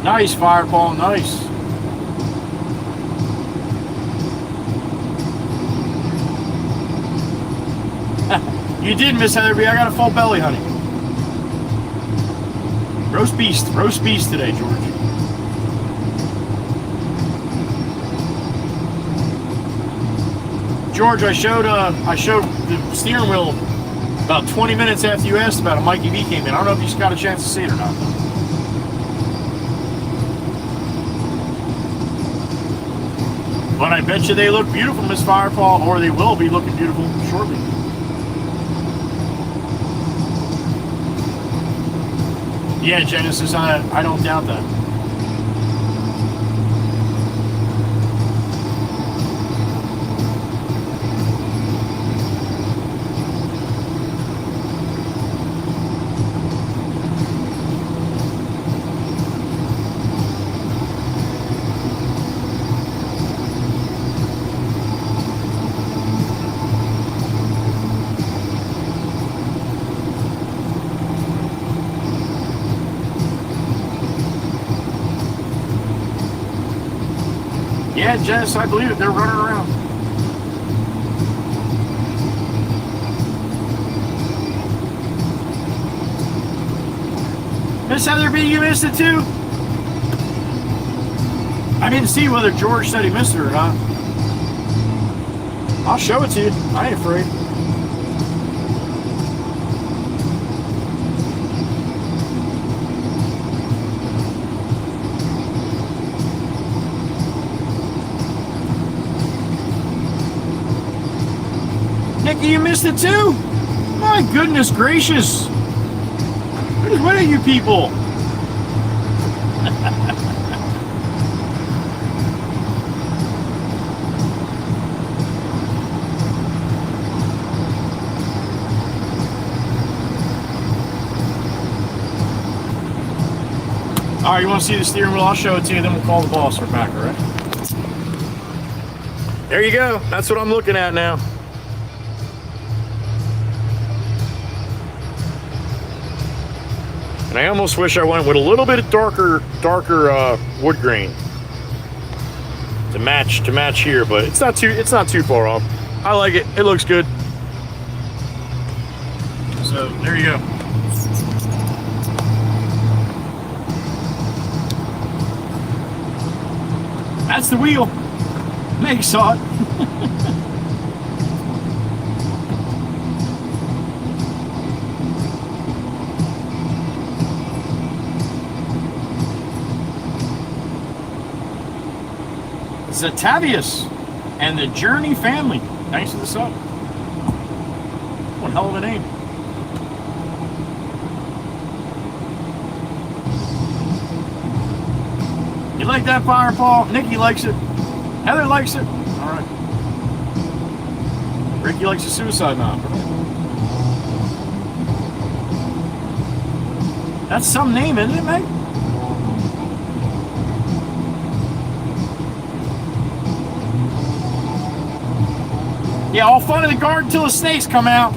Nice, Fireball, nice. You did, Miss Heatherby. I got a full belly, honey. Roast beast today, George. George, I showed the steering wheel about 20 minutes after you asked about it. Mikey V came in. I don't know if you got a chance to see it or not. But I bet you they look beautiful, Miss Firefall, or they will be looking beautiful shortly. Yeah, Genesis, I don't doubt that. Yeah, Jess, I believe it. They're running around. Miss Heather B, you missed it too? I didn't see whether George said he missed it or not. I'll show it to you. I ain't afraid. Nikki, you missed it too? My goodness gracious. What are you people? All right, you want to see the steering wheel? I'll show it to you, then we'll call the boss. We're back, all right? There you go. That's what I'm looking at now. And I almost wish I went with a little bit of darker wood grain to match here, but it's not too far off. I like it. It looks good. So there you go. That's the wheel. Meg saw it. Zatavius and the Journey family. Thanks for the sub. One hell of a name. You like that fire, Paul? Nikki likes it. Heather likes it. All right. Ricky likes the suicide knob. That's some name, isn't it, Meg? Yeah, all fun in the garden until the snakes come out.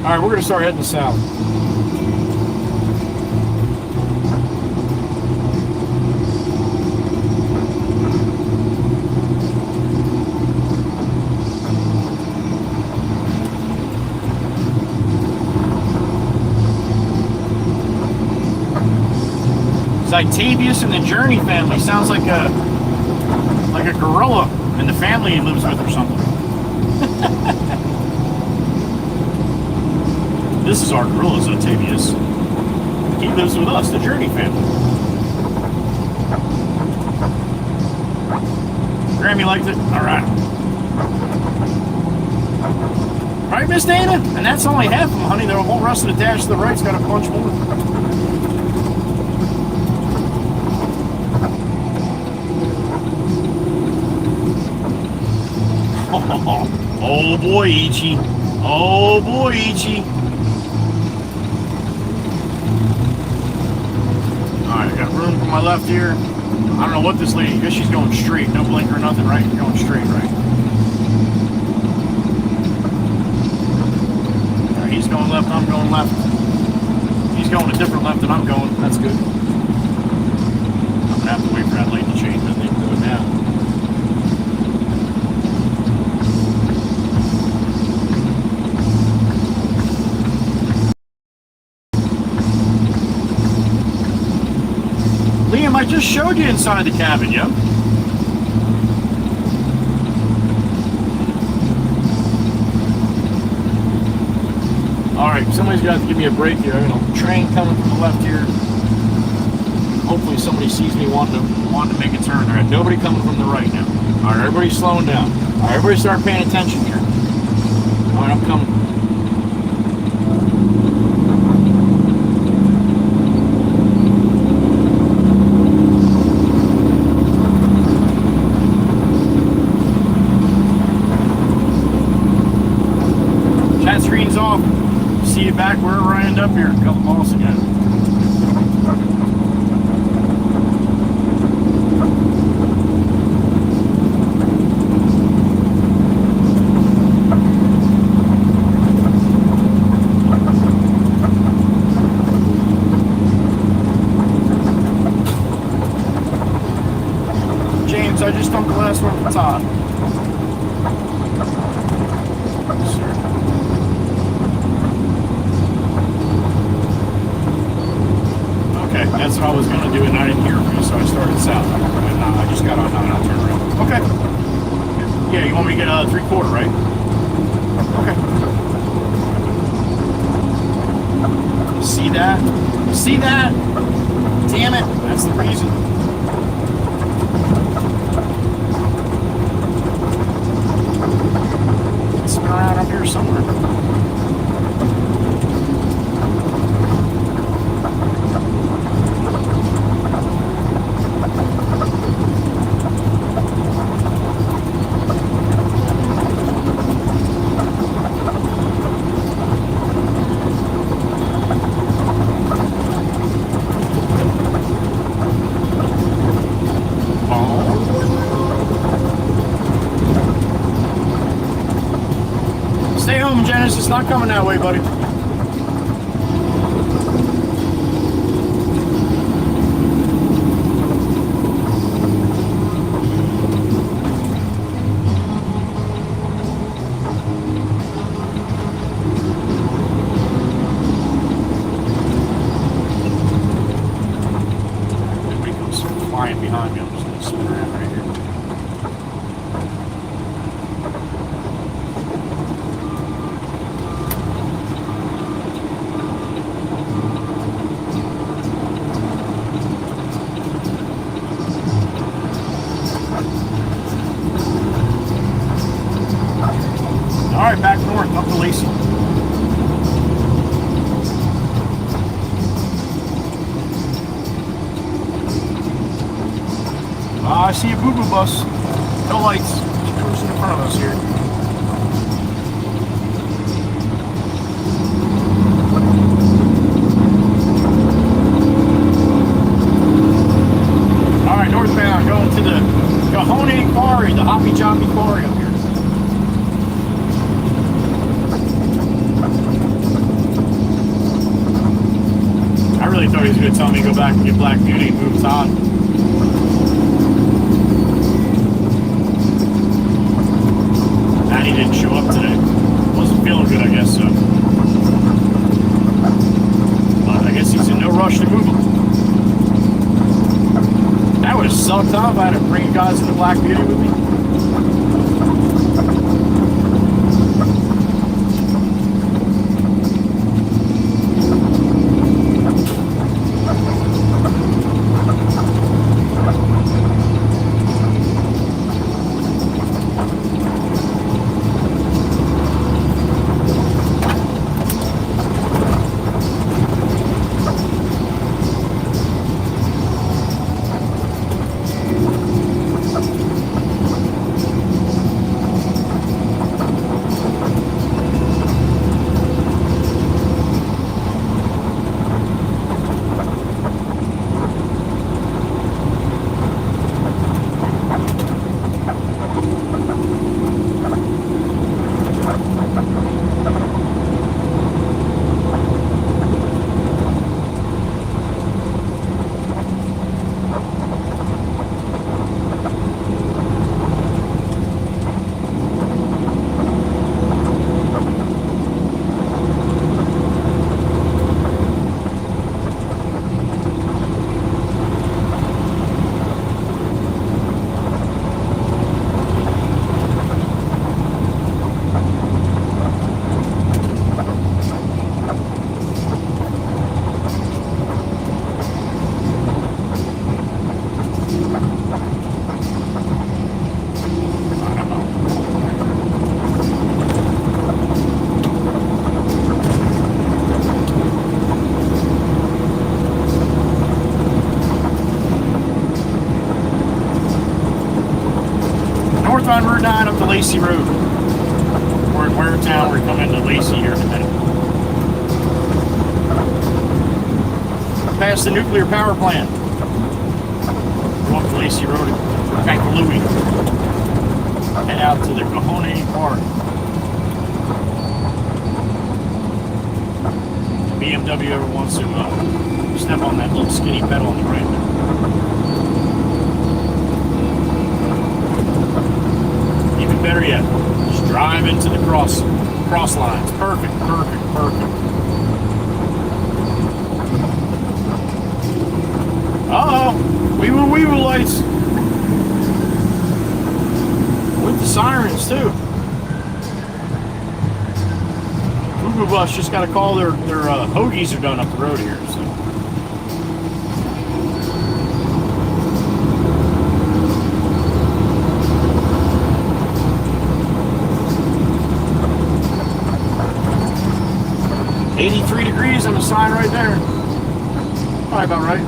All right, we're going to start heading south. Zatavius and the Journey family sounds like a gorilla and the family he lives with or something. This is our gorilla, Zatavius. He lives with us, the Journey family. Grammy liked it? Alright. Right, Miss Dana? And that's only half of them, honey. The whole rest of the dash to the right's got a bunch more. Oh boy, Ichi. Oh boy, Ichi. Alright, I got room for my left here. I don't know what this lady, I guess she's going straight. No blinker or nothing, right? Going straight, right? Alright, he's going left, I'm going left. He's going a different left than I'm going. That's good. I'm going to have to wait for that light to change. I think do it now. Liam, I just showed you inside the cabin, yo. Alright, somebody's got to give me a break here. I got a train coming from the left here. Hopefully somebody sees me wanting to make a turn. Alright, nobody coming from the right now. Alright, everybody's slowing down. Alright, everybody start paying attention here. Alright, I'm coming. days off. See you back wherever I end up here. A couple miles again. James, I just dumped the last one for Todd. Okay, that's what I was going to do, and I didn't hear from you, so I started south. And I just got on 9, I'll turn around. Okay. Yeah, you want me to get 3/4, right? Okay. See that? See that? Damn it, that's the reason. It's been around up here somewhere. Stay home, Janice. It's not coming that way, buddy. Nobody comes flying behind me. I'm just going to spin around right here. All right, back north, up to Lacey. I see a boo-boo bus. No lights. Just cruising in front of us here. All right, northbound, going to the Cajon Quarry, the Hoppy Joppy Quarry up here. I really thought he was going to tell me to go back and get Black Beauty and move Todd. Nah, he didn't show up today. Wasn't feeling good, I guess, so. But I guess he's in no rush to move him. That would have sucked, huh, if I had to bring you guys into Black Beauty with me. On Route 9 up to Lacey Road. We're in Waretown. We're coming to Lacey here in a minute. past the nuclear power plant. Go up to Lacey Road, back to Louis. Head out to the Cajon Park. BMW ever wants to step on that little skinny pedal on the right there. Even better yet, just drive into the cross lines. Perfect, perfect, perfect. Uh-oh, wee-woo lights. With the sirens too. Boo Bus just got a call. Their hoagies are done up the road here. So. $83 degrees on the sign right there. Probably about right.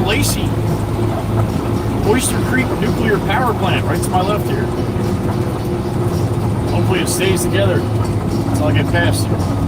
Lacey. Oyster Creek Nuclear Power Plant, right to my left here. Hopefully it stays together until I get past it.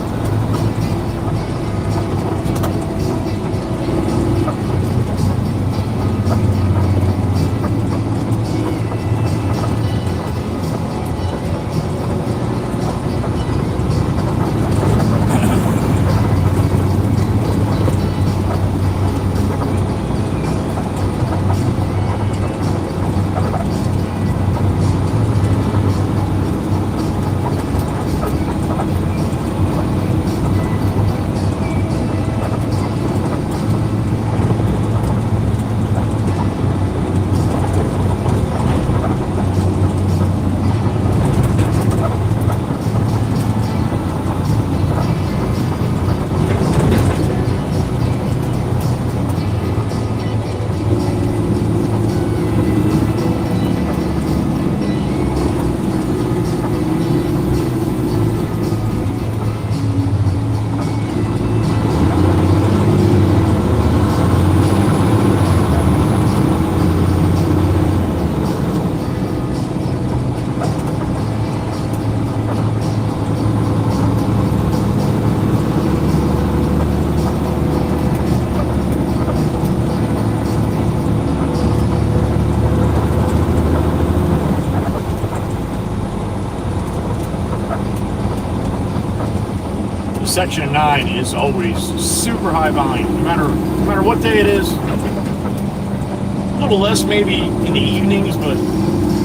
Section 9 is always super high volume, no matter what day it is. A little less maybe in the evenings, but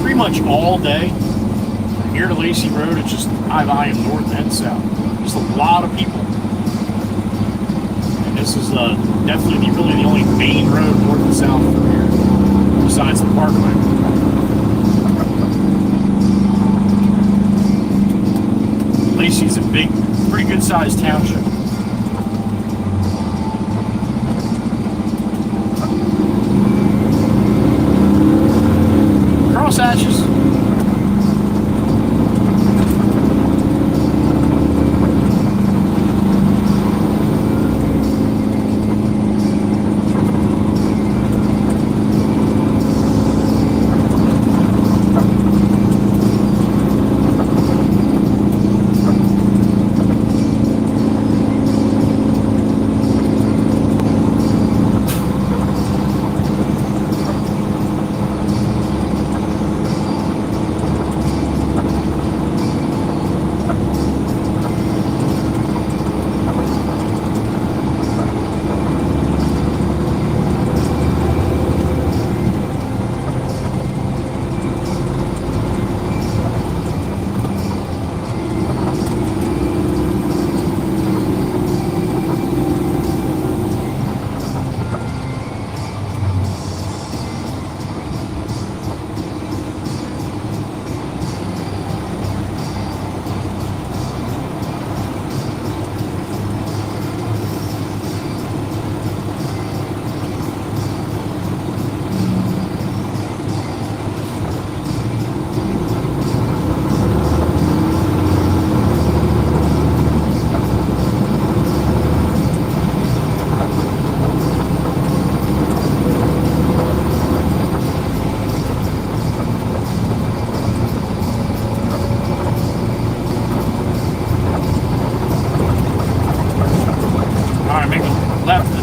pretty much all day. Here to Lacey Road, it's just high volume north and south. Just a lot of people. And this is definitely really the only main road north and south from here, besides the parkway. Lacey's a big, pretty good sized township. Cross hatches.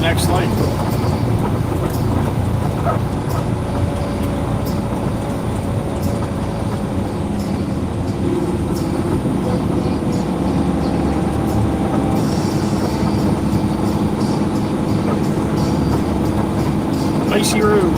Next light. Lacey Road.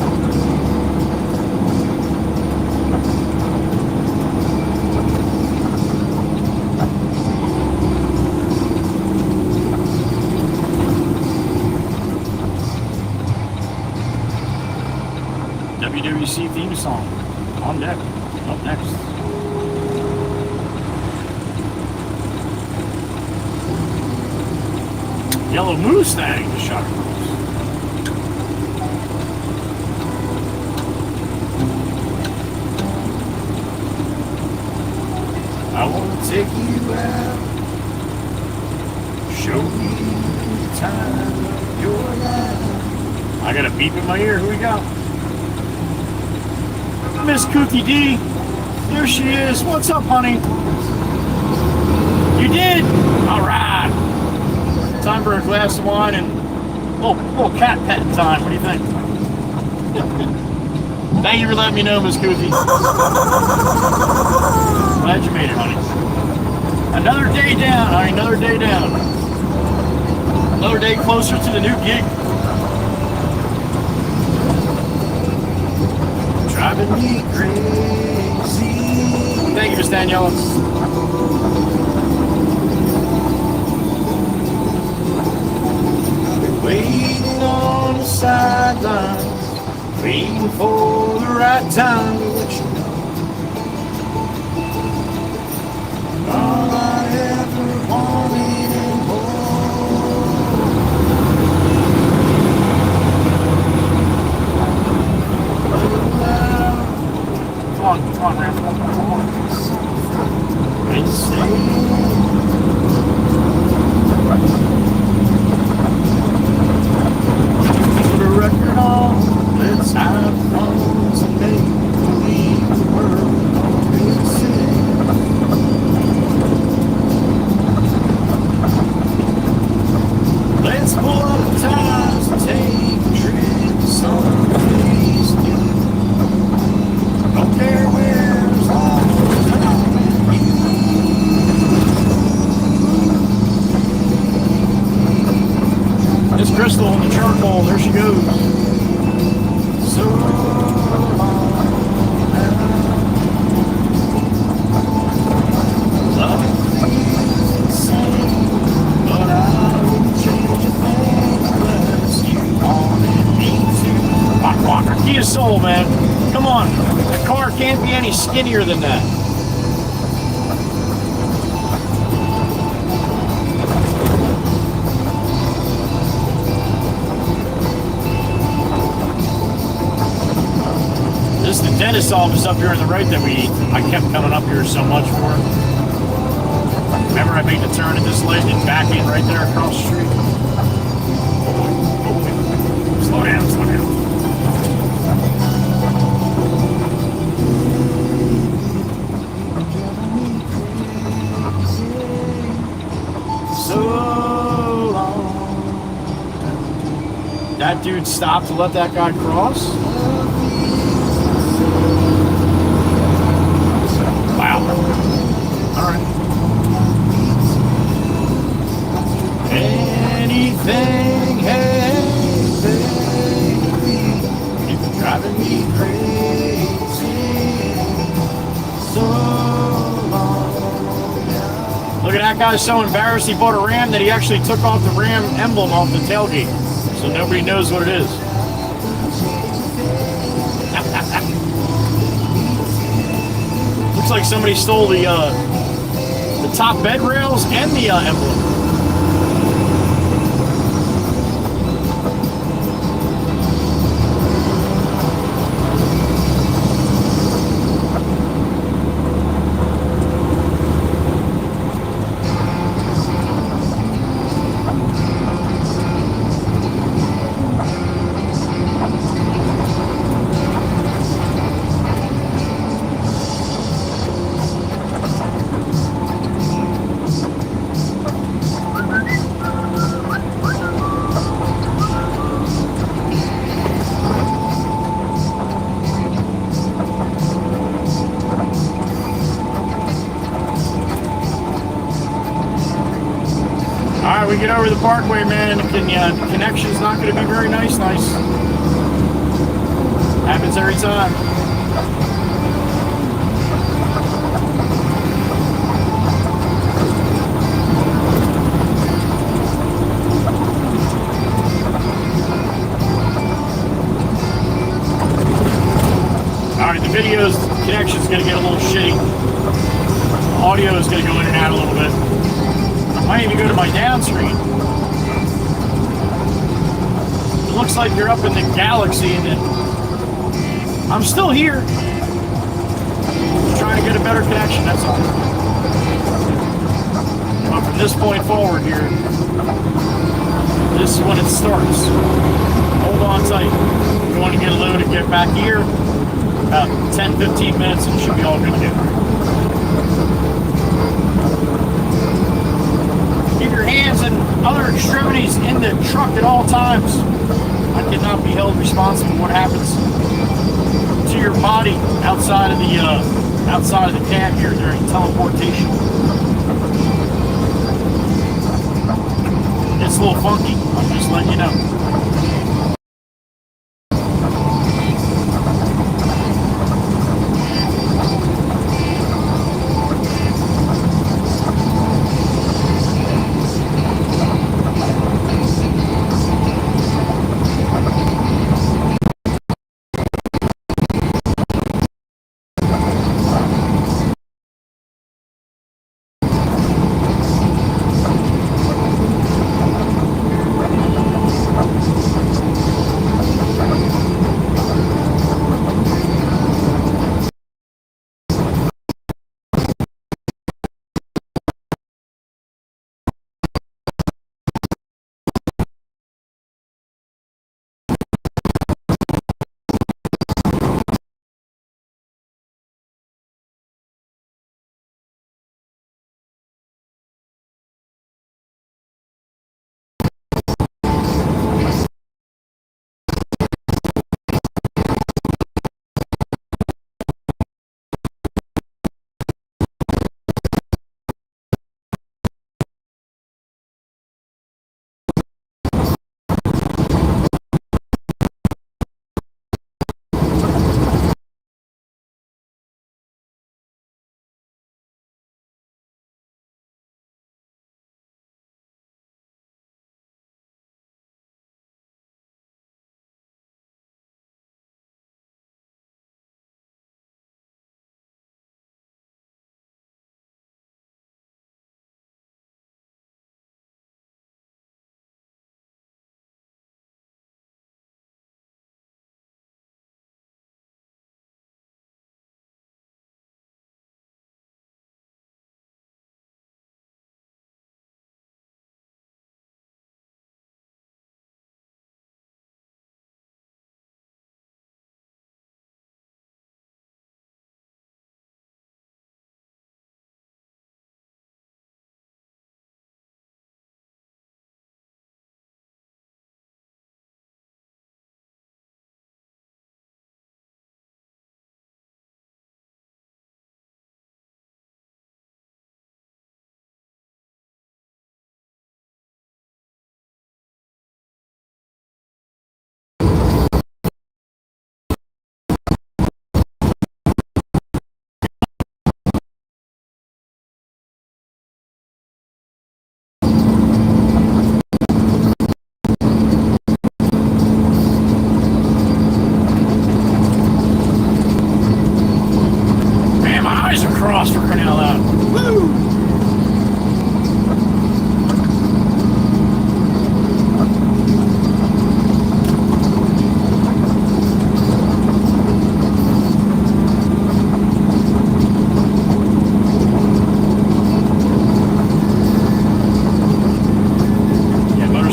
WWC theme song on deck. Up next. Yellow Mustang to shot across. I want to take you out, show you the time of your life. I got a beep in my ear. Who we got? Miss Cookie D. There she is. What's up, honey? You did? All right. Time for a glass of wine and a little cat petting time. What do you think? Thank you for letting me know, Miss Cookie. Glad you made it, honey. Another day down, honey. Another day down. Another day closer to the new gig. Driving me crazy. Thank you, Miss Danielle. I've been waiting on the sidelines, waiting for the right time to let you know. All I ever wanted and Come on, man. And say, put a record on, let's have fun and make believe the world already said. Let's pull up the ties and take a trip to someplace new. Don't care where, as long as I'm with you. Miss Crystal on the charcoal, there she goes. So long now. Love is insane, but I wouldn't change a thing unless you wanted me to. Walk, Walker, Kia Soul, man. Come on. The car can't be any skinnier than that. dentist's office up here on the right that I kept coming up here so much for. Remember I made the turn at this light and back in right there across the street? Slow down, slow down. So long. That dude stopped to let that guy cross? Wow. Alright. Anything, hey, baby, it's driving me crazy. So long. Look at that guy, so embarrassed he bought a Ram that he actually took off the Ram emblem off the tailgate. So nobody knows what it is. Looks like somebody stole the top bed rails and the emblem. We get over the parkway, man, and the connection's not going to be very nice. Happens every time. Alright, the video's connection's going to get a little shitty. The audio is going to go in and out a little bit. I might even go to my down screen. It looks like you're up in the galaxy and I'm still here. Just trying to get a better connection, that's all. But from this point forward here, this is when it starts. Hold on tight. You want to get a load and get back here, about 10-15 minutes and it should be all good again. Keep your hands and other extremities in the truck at all times. I cannot be held responsible for what happens to your body outside of the cab here during teleportation. It's a little funky. I'm just letting you know.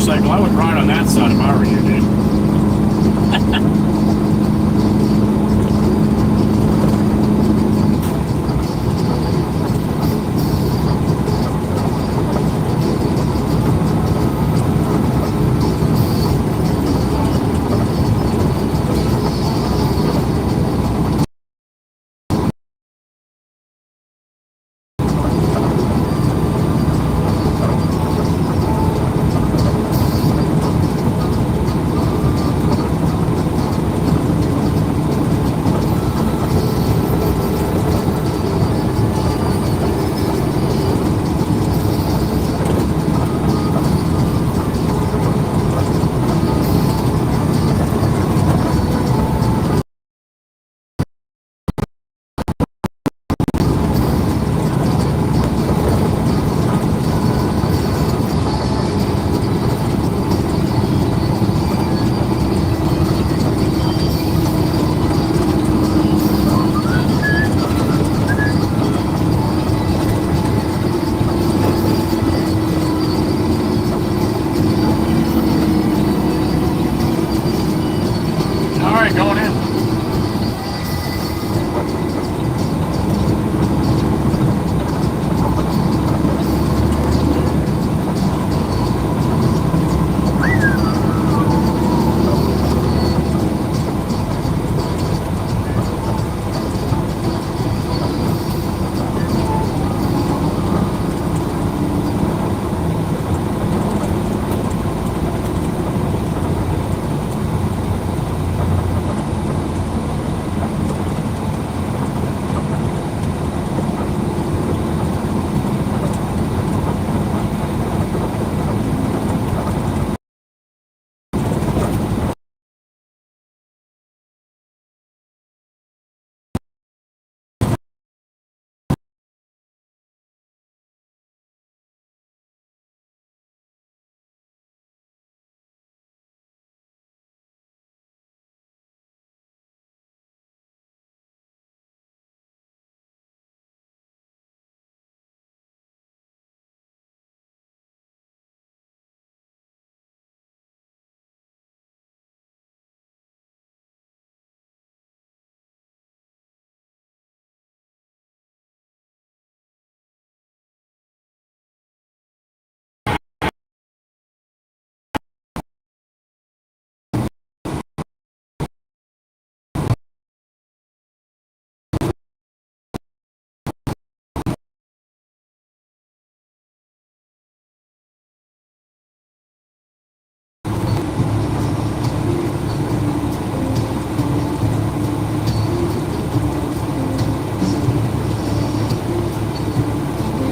motorcycle, I would ride on that side if I were you, dude. All right, going in.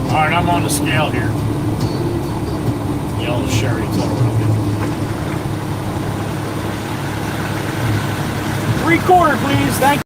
All right, I'm on the scale here. Yellow Sherry, it's all around me. 3/4, please. Thank you.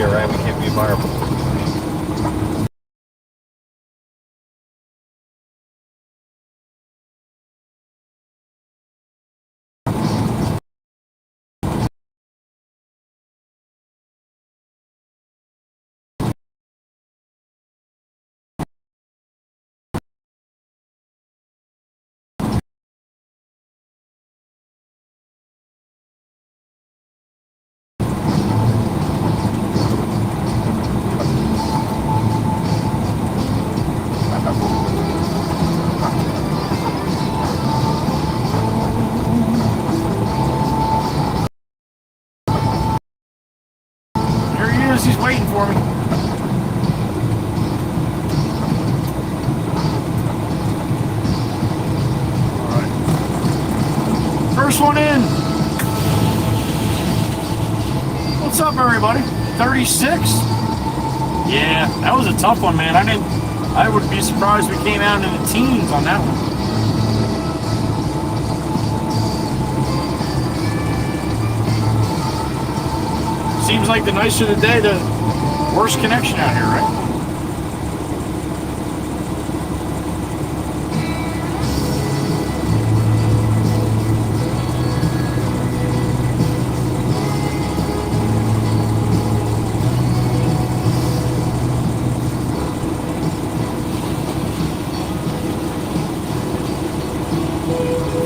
here, right? We can't be admirable. There he is. He's waiting for me. All right. First one in. What's up, everybody? 36? Yeah, that was a tough one, man. I would be surprised if we came out in the teens on that one. Seems like the nicer the day, the worse connection out here, right?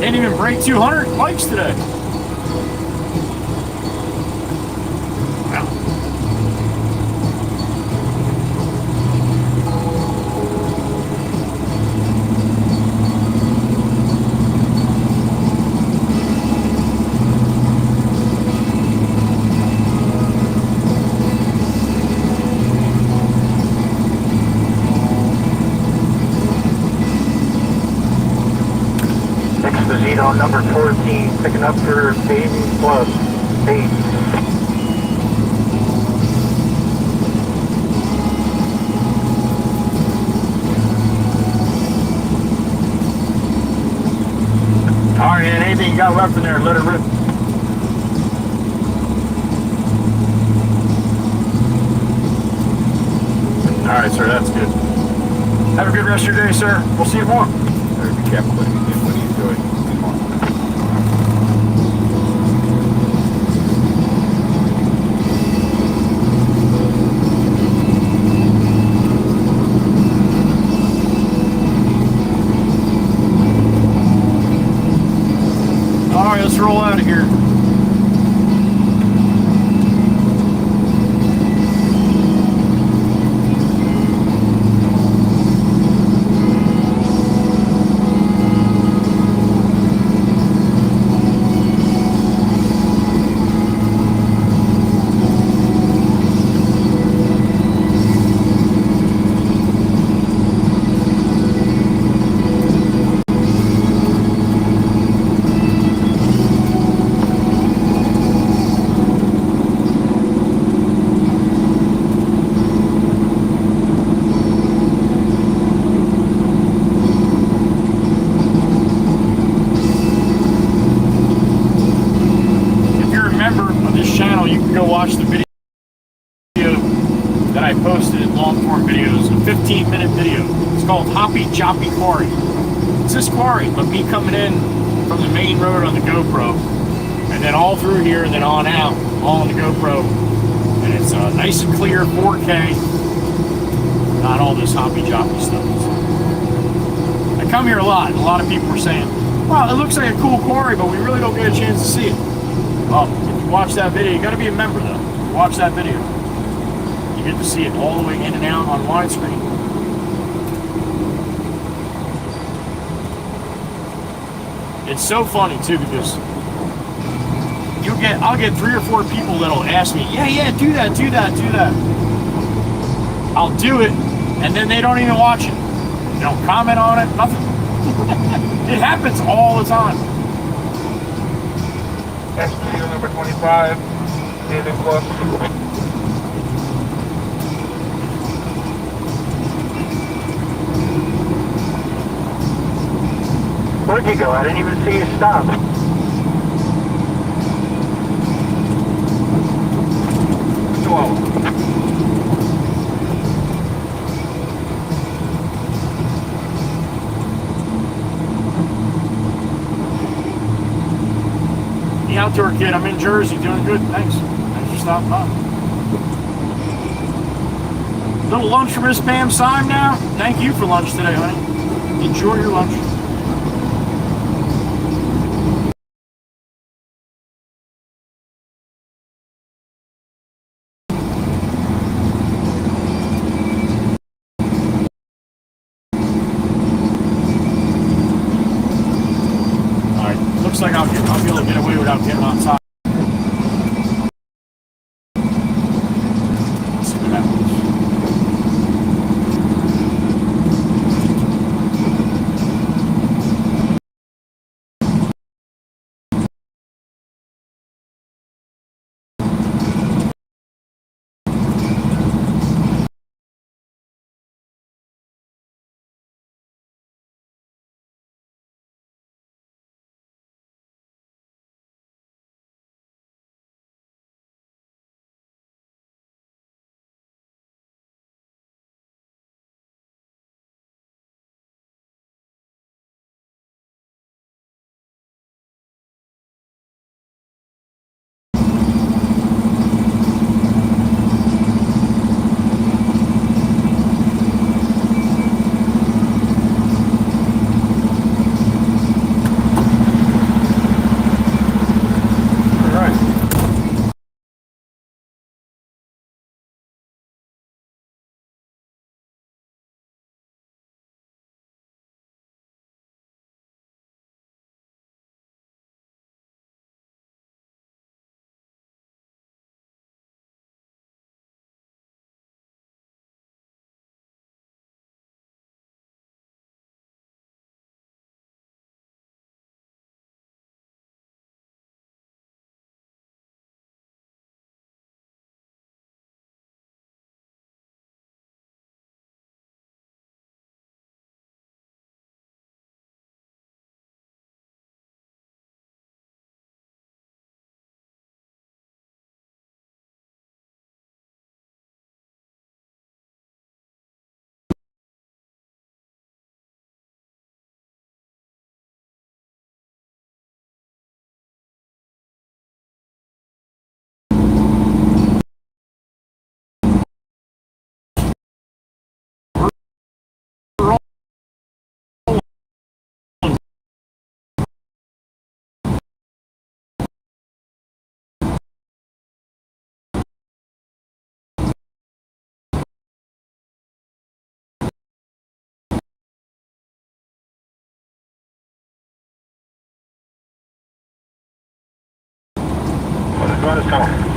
Can't even break 200 likes today. On number 14, picking up for Baby Plus 8. Alright, and anything you got left in there, let it rip. Alright, sir, that's good. Have a good rest of your day, sir. We'll see you tomorrow. Better be careful what he's doing. Let's roll out of here. Watch the video that I posted, long form videos, a 15-minute video. It's called Hoppy Joppy Quarry. It's this quarry, but me coming in from the main road on the GoPro, and then all through here, and then on out, all on the GoPro. And it's nice and clear, 4K, not all this Hoppy Joppy stuff. I come here a lot, and a lot of people were saying, wow, it looks like a cool quarry, but we really don't get a chance to see it. Well, watch that video. You got to be a member though. Watch that video. You get to see it all the way in and out on widescreen. It's so funny too because I'll get 3 or 4 people that'll ask me, yeah, do that. I'll do it, and then they don't even watch it. They don't comment on it. Nothing. It happens all the time. SPU number 25, David Plus. Where'd you go? I didn't even see you stop. Outdoor Kid, I'm in Jersey, doing good. Thanks. Thanks for stopping by. Little lunch for Miss Pam Syme now. Thank you for lunch today, honey. Enjoy your lunch. Looks like I'll be able to get away without getting outside. Let's see what happens. Let's go.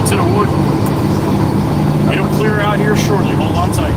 To the wood. It'll clear out here shortly. Hold on tight.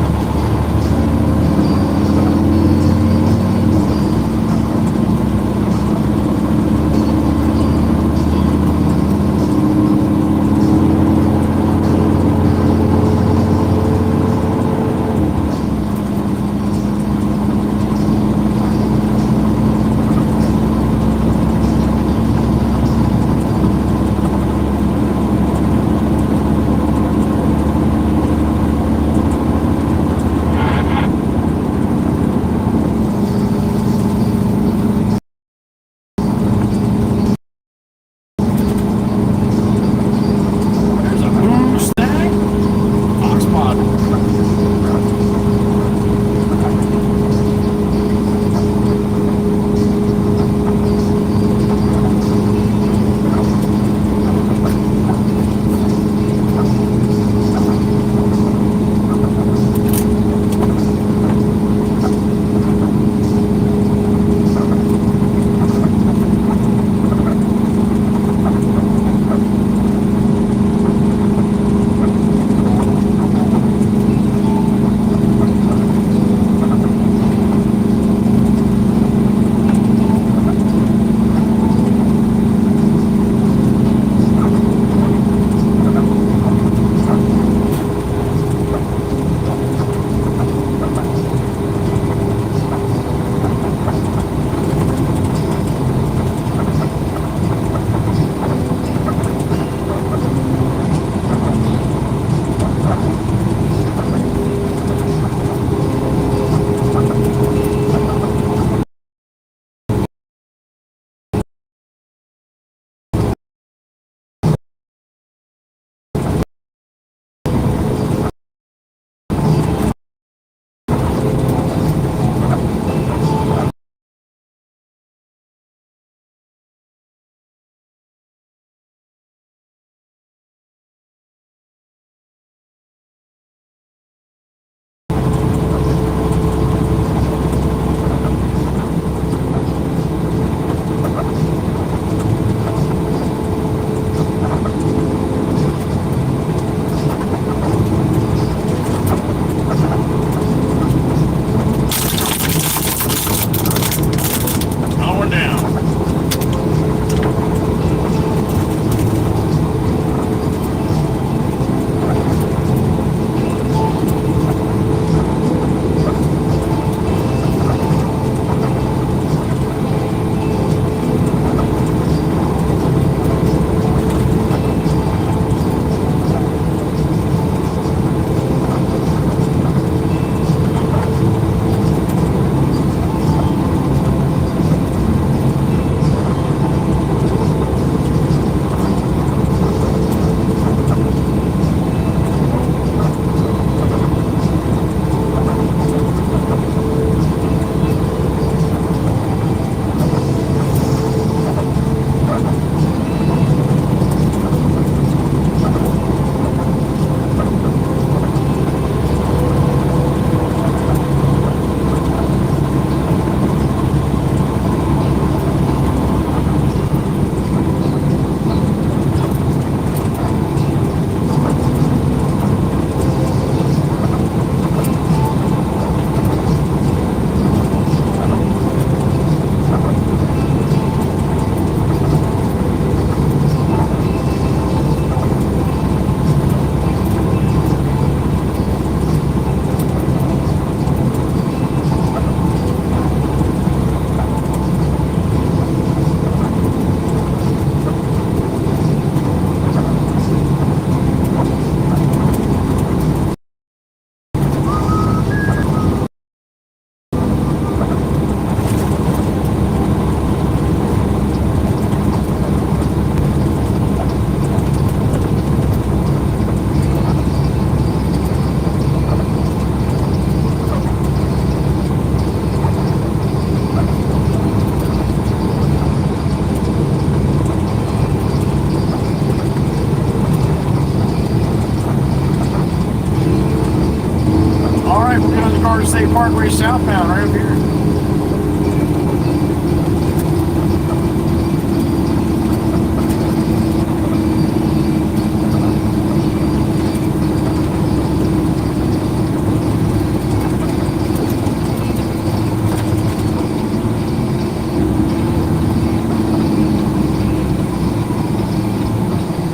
State Parkway southbound, right up here.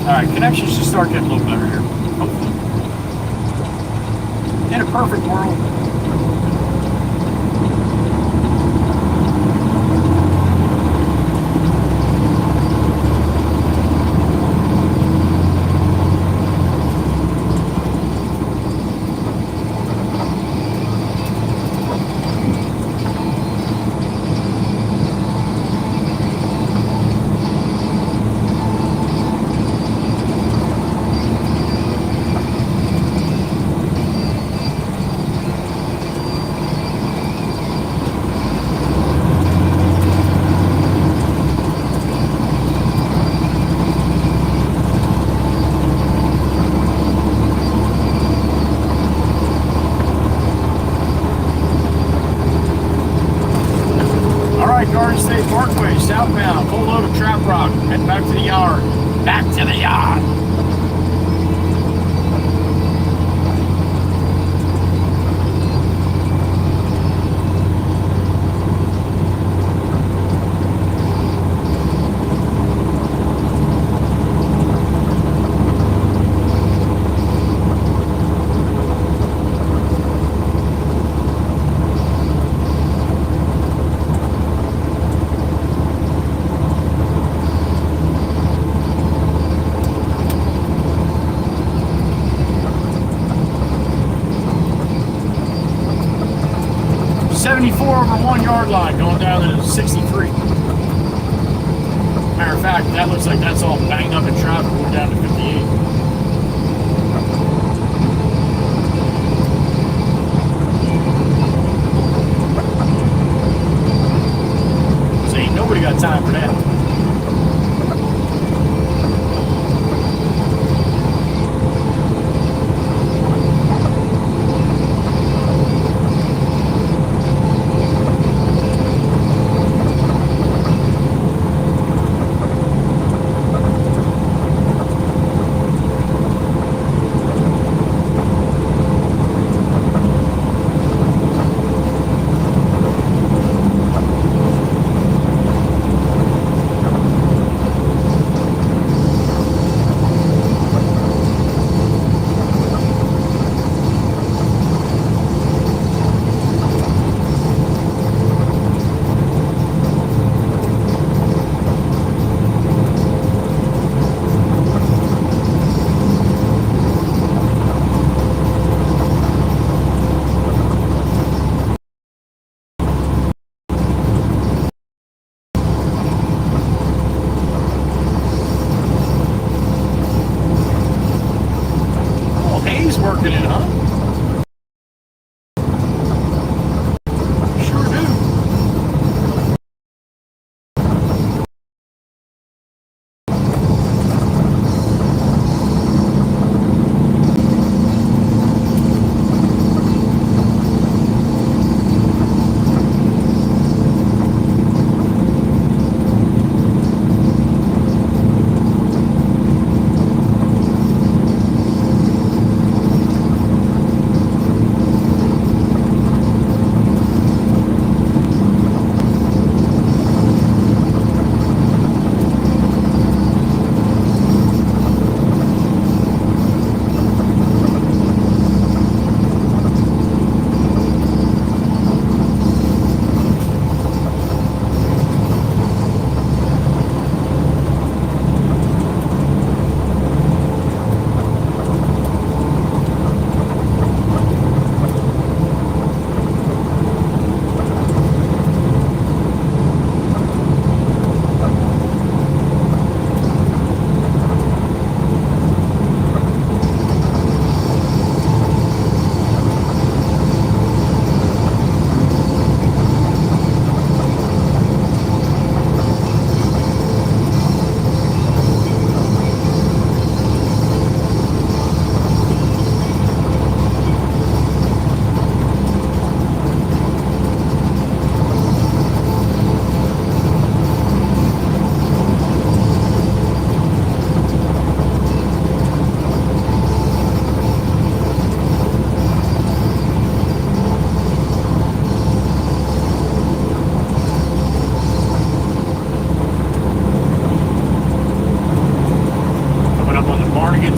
Alright, connections should start getting a little better here. Hopefully. In a perfect world. Garden State Parkway, southbound, full load of trap rock, head back to the yard. Back to the yard. Over 1 yard line going down to 63. Matter of fact, that looks like that's all banged up in traffic going down to 58. So ain't nobody got time for that.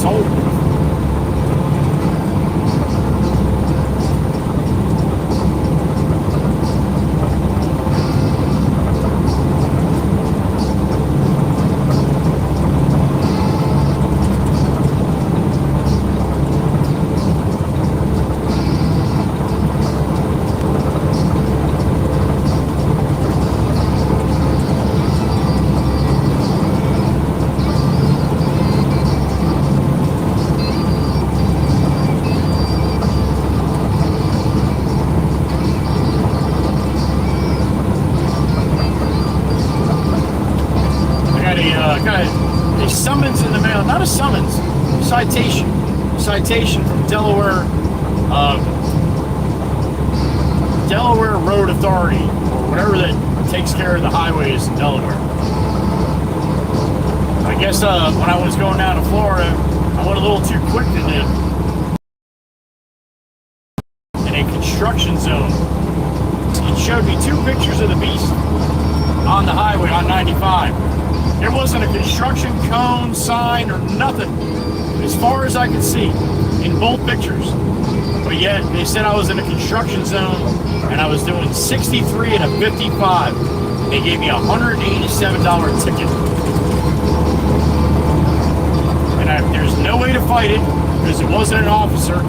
told. A summons in the mail, not a summons, citation from Delaware Road Authority, or whatever that takes care of the highways in Delaware. I guess when I was going down to Florida, I went a little too quick to live in a construction zone. It showed me 2 pictures of the beast on the highway on 95. There wasn't a construction cone, sign, or nothing, as far as I could see, in both pictures. But yet, they said I was in a construction zone, and I was doing 63 and a 55. They gave me a $187 ticket. And there's no way to fight it, because it wasn't an officer.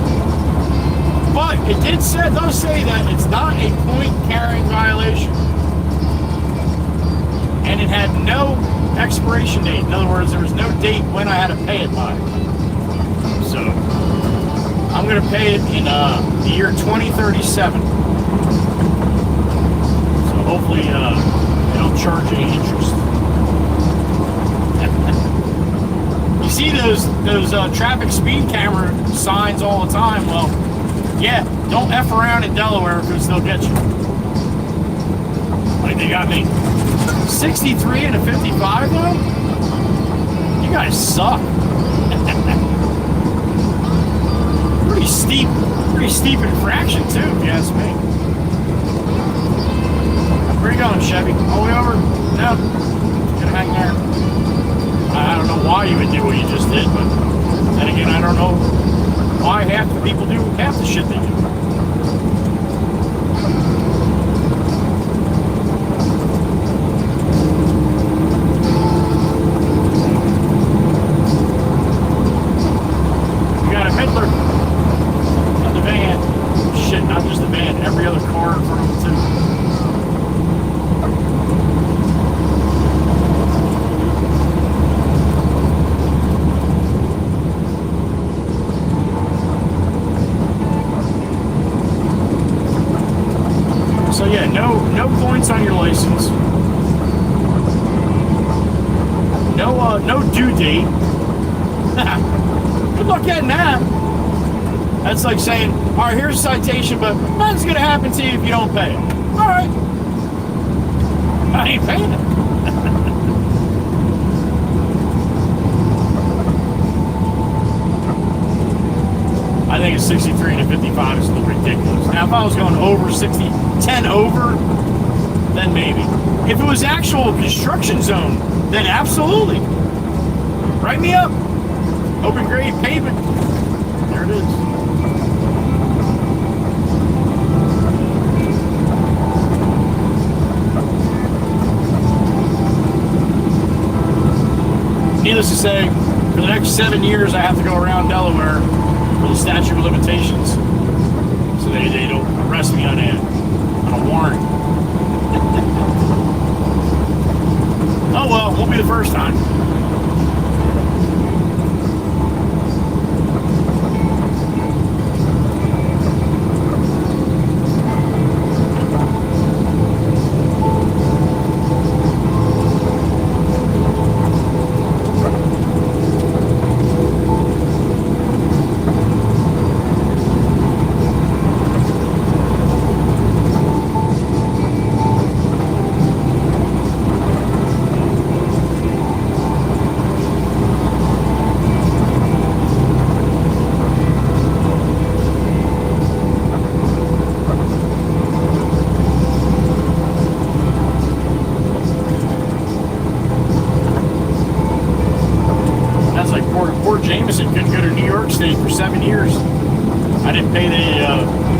But it does say that it's not a point carrying violation. And it had no expiration date. In other words, there was no date when I had to pay it by. So I'm going to pay it in the year 2037. So hopefully they don't charge any interest. You see those traffic speed camera signs all the time. Well, yeah, don't F around in Delaware because they'll get you. Like they got me. 63 and a 55 though? You guys suck. Pretty steep infraction too, if you ask me. Where you going, Chevy? All the way over? No. Gonna hang there. I don't know why you would do what you just did, but then again, I don't know why half the people do half the shit they do. On your license, no due date. Good luck getting that. That's like saying, all right, here's a citation, but nothing's gonna happen to you if you don't pay it. All right, I ain't paying it. I think a 63 and a 55 is a little ridiculous. Now, if I was going over 10 over, then maybe. If it was actual construction zone, then absolutely. Write me up. Open grade pavement. There it is. Needless to say, for the next 7 years, I have to go around Delaware for the statute of limitations. So they don't arrest me on a warrant. Oh well, won't be the first time. like poor Jameson couldn't go to New York State for 7 years. I didn't pay the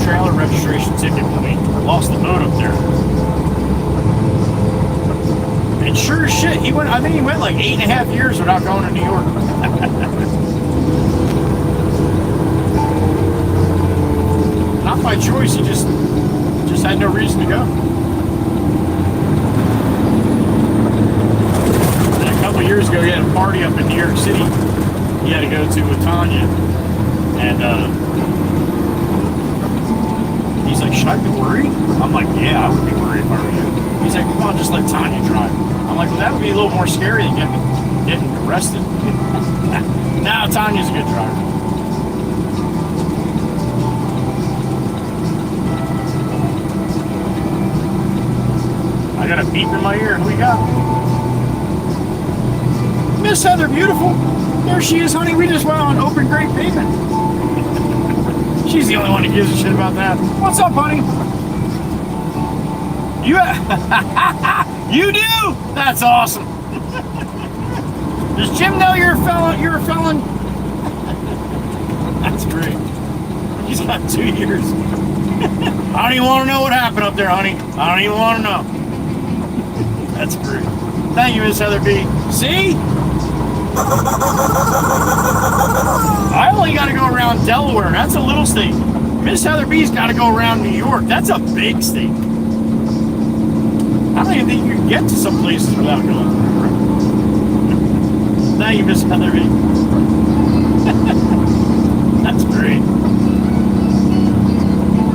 trailer registration ticket when we lost the boat up there. And sure as shit, I think he went like 8.5 years without going to New York. Not by choice, he just had no reason to go. And a couple years ago, he had a party up in New York City he had to go to with Tanya. And he's like, should I be worried? I'm like, yeah, I would be worried if I were you. He's like, come on, just let Tanya drive. I'm like, well, that would be a little more scary than getting arrested. Nah, Tanya's a good driver. I got a beep in my ear. Who we got? Miss Heather Beautiful. There she is, honey. We just went on open grade pavement. She's the only one who gives a shit about that. What's up, honey? You do? That's awesome. Does Jim know you're a felon? You're a felon? That's great. He's got 2 years. I don't even want to know what happened up there, honey. I don't even want to know. That's great. Thank you, Miss Heather B. See? I only got to go around Delaware. That's a little state. Miss Heather B's got to go around New York. That's a big state. I don't even think you can get to some places without going through. Thank you, Miss Heather B. That's great.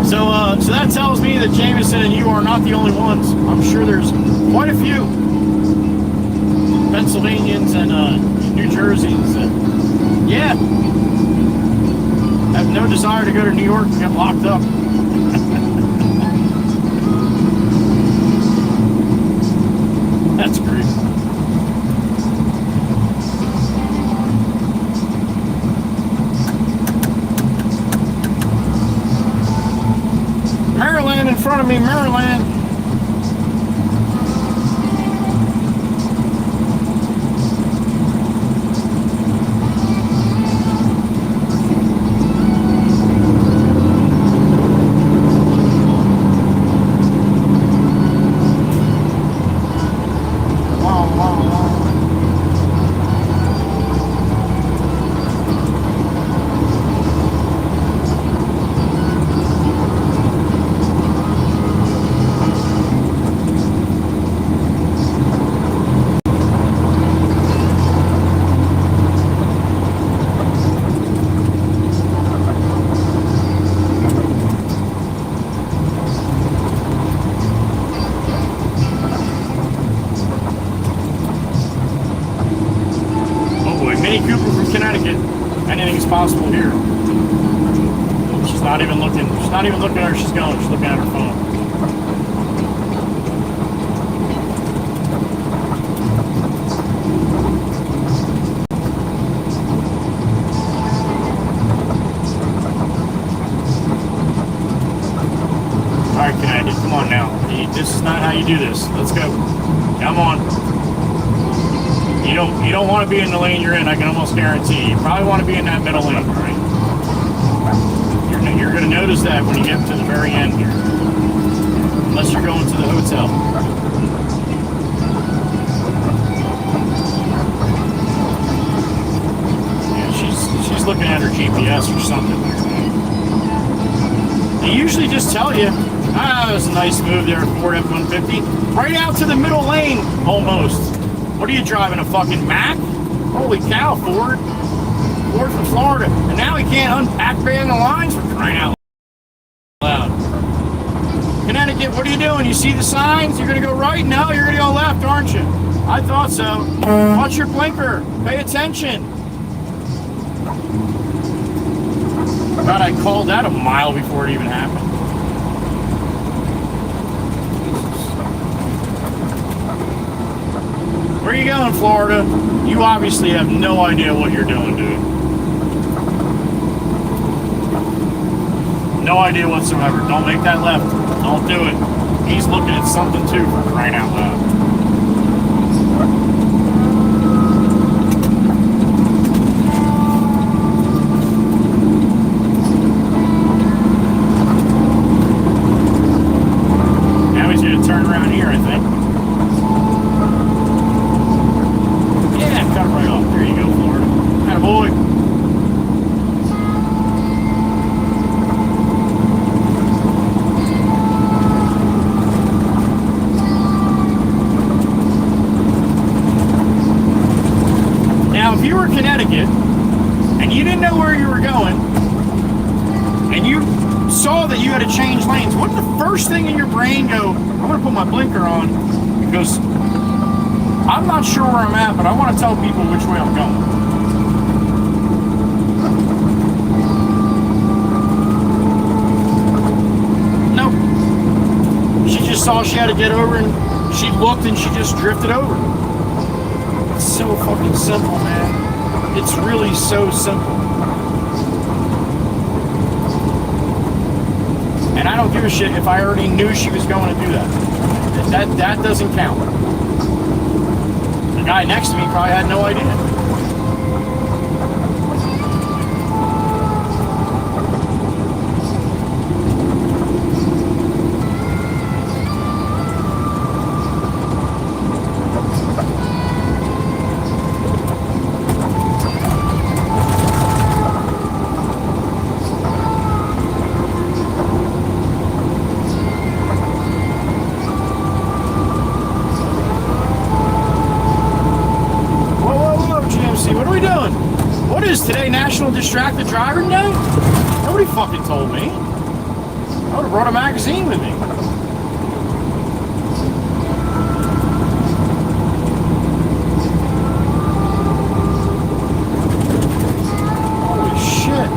So that tells me that Jameson and you are not the only ones. I'm sure there's quite a few Pennsylvanians and New Jerseyans that, yeah, have no desire to go to New York and get locked up. That's great. Maryland in front of me, Maryland. Possible here. She's not even looking. She's not even looking where she's going. She's looking at her phone. All right, Connecticut, come on now. This is not how you do this. Let's go. Come on. You don't want to be in the lane you're in, I can almost guarantee. You probably want to be in that middle lane, right? You're going to notice that when you get to the very end here. Unless you're going to the hotel. Yeah, she's looking at her GPS or something. They usually just tell you, that was a nice move there, Ford F-150. Right out to the middle lane, almost. What are you driving, a fucking Mac? Holy cow, Ford. Ford from Florida. And now he can't unpack ban the lines for crying out loud. Connecticut, what are you doing? You see the signs? You're going to go right? No, you're going to go left, aren't you? I thought so. Watch your blinker. Pay attention. I thought I called that a mile before it even happened. Where are you going, Florida? You obviously have no idea what you're doing, dude. No idea whatsoever. Don't make that left. Don't do it. He's looking at something too, for crying out loud. ticket, and you didn't know where you were going, and you saw that you had to change lanes, wouldn't the first thing in your brain go, I'm going to put my blinker on, because I'm not sure where I'm at, but I want to tell people which way I'm going. Nope. She just saw she had to get over, and she looked, and she just drifted over. It's so fucking simple, man. It's really so simple. And I don't give a shit if I already knew she was going to do that. That doesn't count. The guy next to me probably had no idea. Today National Distracted Driver Day? Nobody fucking told me. I would have brought a magazine with me. Holy shit.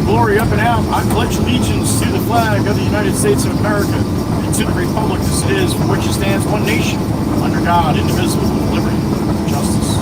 Glory up and out. I pledge allegiance to the flag of the United States of America and to the republic as it is, for which it stands one nation, under God, indivisible, with liberty and justice.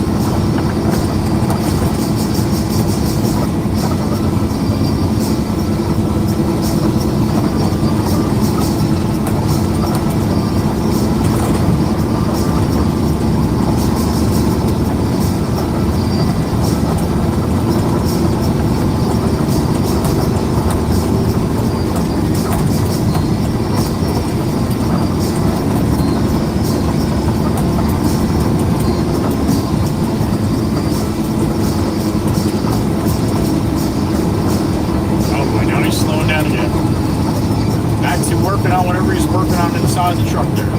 Inside the truck there.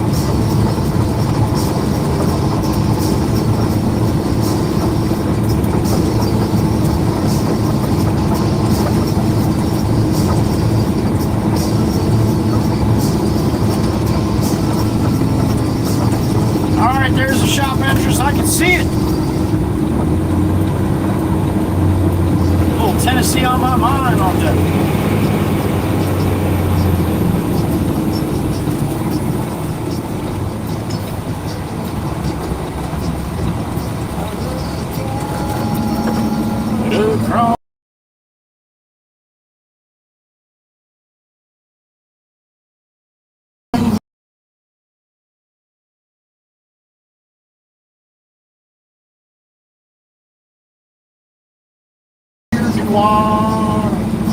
see it. A little Tennessee on my mind on that. Across.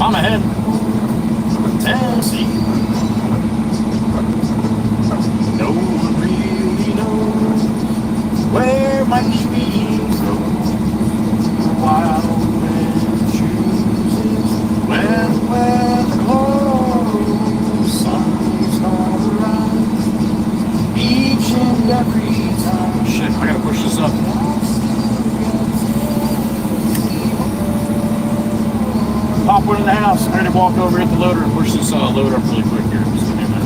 I'm ahead. Tennessee. No one really knows where my dreams go. Wild wind chooses when the close sun's gonna rise. Each and every time. Shit, I gotta push this up. Pop one in the house. I'm gonna walk over, hit the loader, and push this loader up really quick here. Just give me a minute.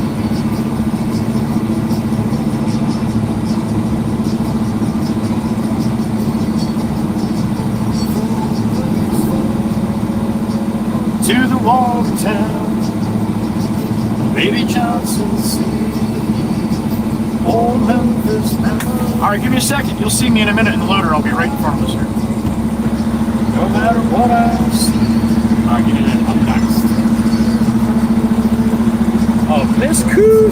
To the wall of town, Baby Johnson City, old Memphis now. All right, give me a second. You'll see me in a minute in the loader. I'll be right in front of us here. No matter what I see. All right, get in. I'm next. Oh, Miss Coo.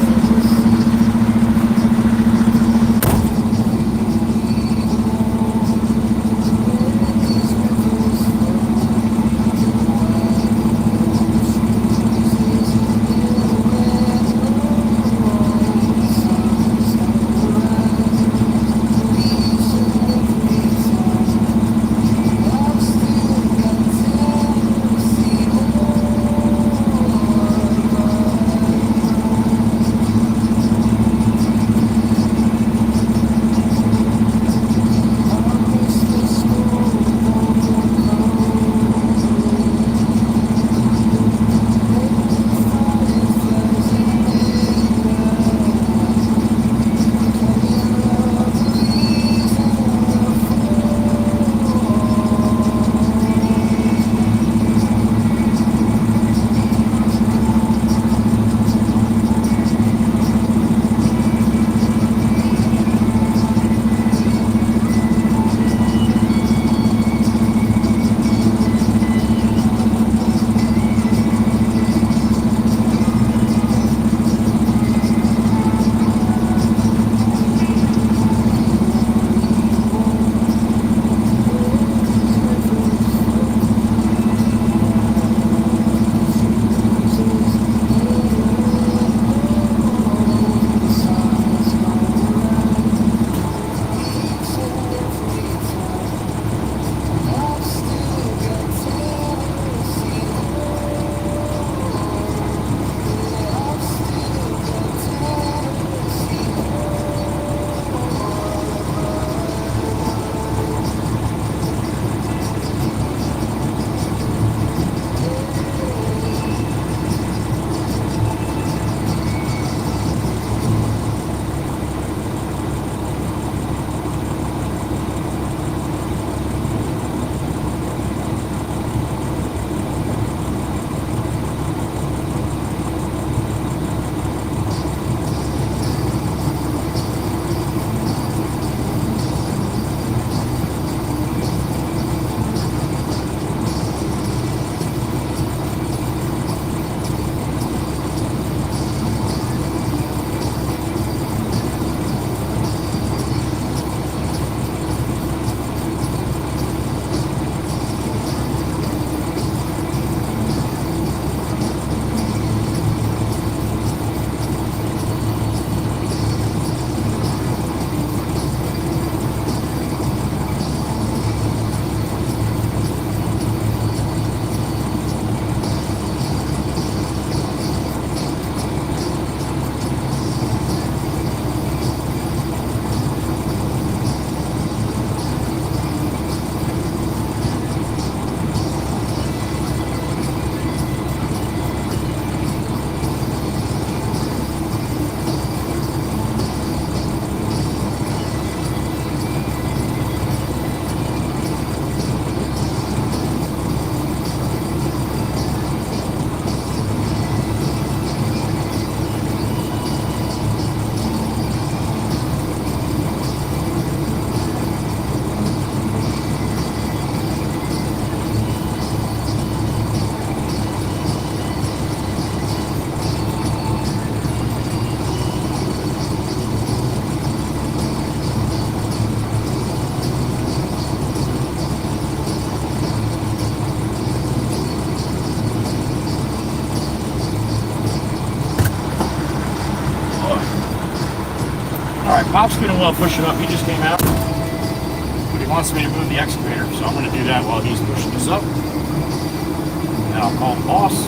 Pop's gonna love pushing up. He just came out. But he wants me to move the excavator, so I'm gonna do that while he's pushing this up. And I'll call the boss.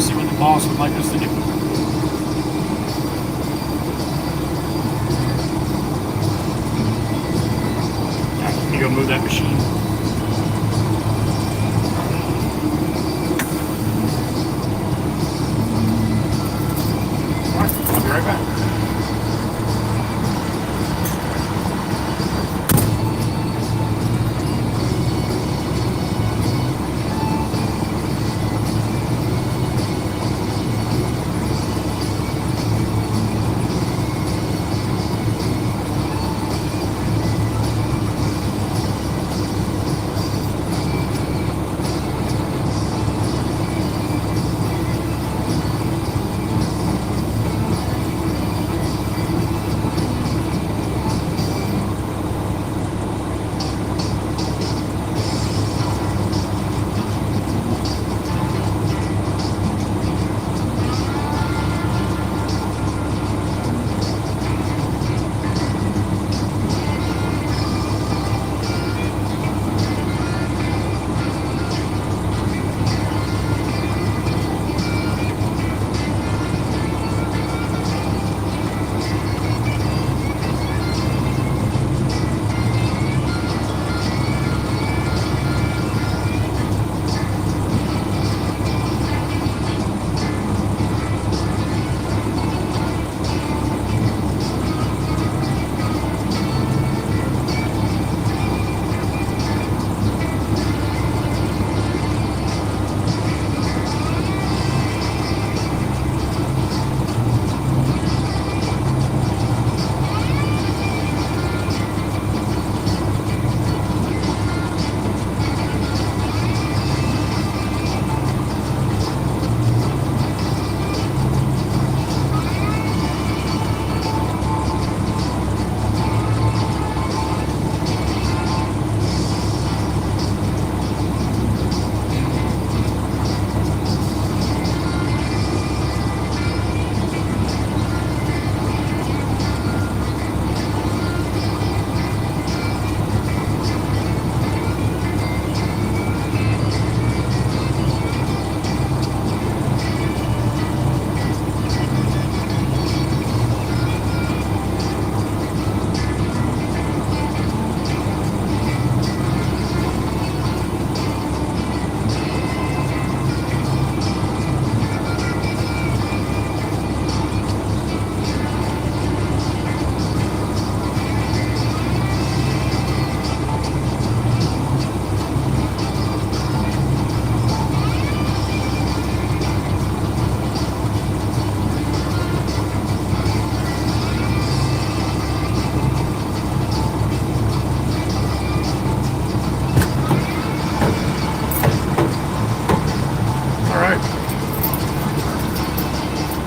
See what the boss would like us to do. Alright, let me go move that machine. I'll be right back.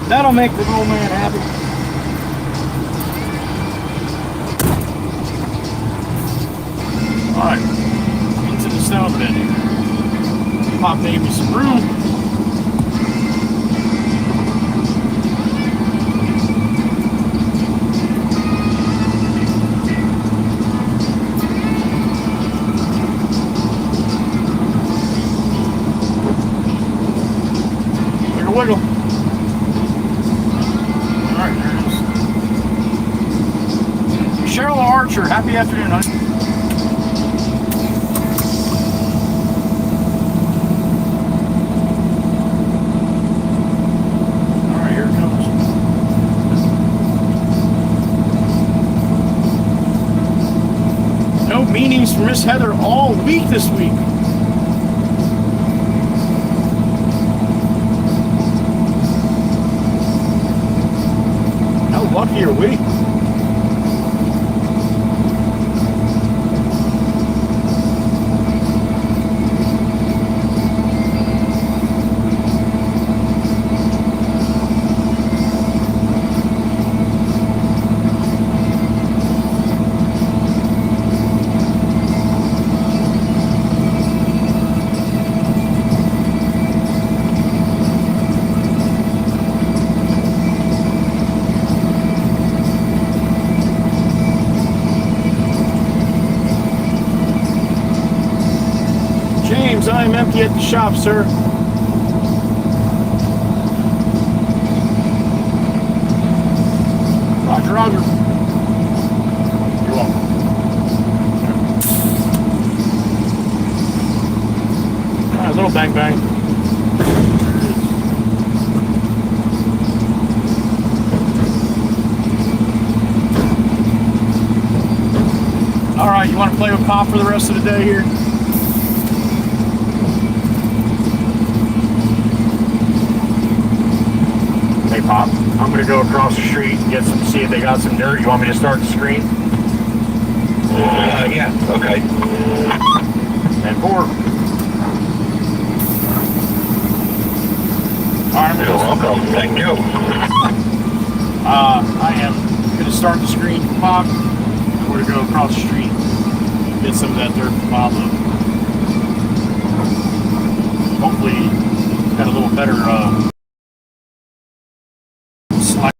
That'll make the old man happy. Alright, into the stove bin here. Pop maybe some room. Wiggle. Alright, there it is. Cheryl Archer, happy afternoon, honey. Alright, here it comes. No meetings for Miss Heather all week this week. Lucky are we? I am empty at the shop, sir. Roger, Roger. You're welcome. A little bang bang. All right, you want to play with Pop for the rest of the day here? Hey Pop, I'm gonna go across the street and see if they got some dirt. You want me to start the screen? Yeah, okay. And 4. You're welcome. Thank you. I am going to start the screen for Pop. I'm going to go across the street and get some of that dirt from Pablo. Hopefully, got a little better slide.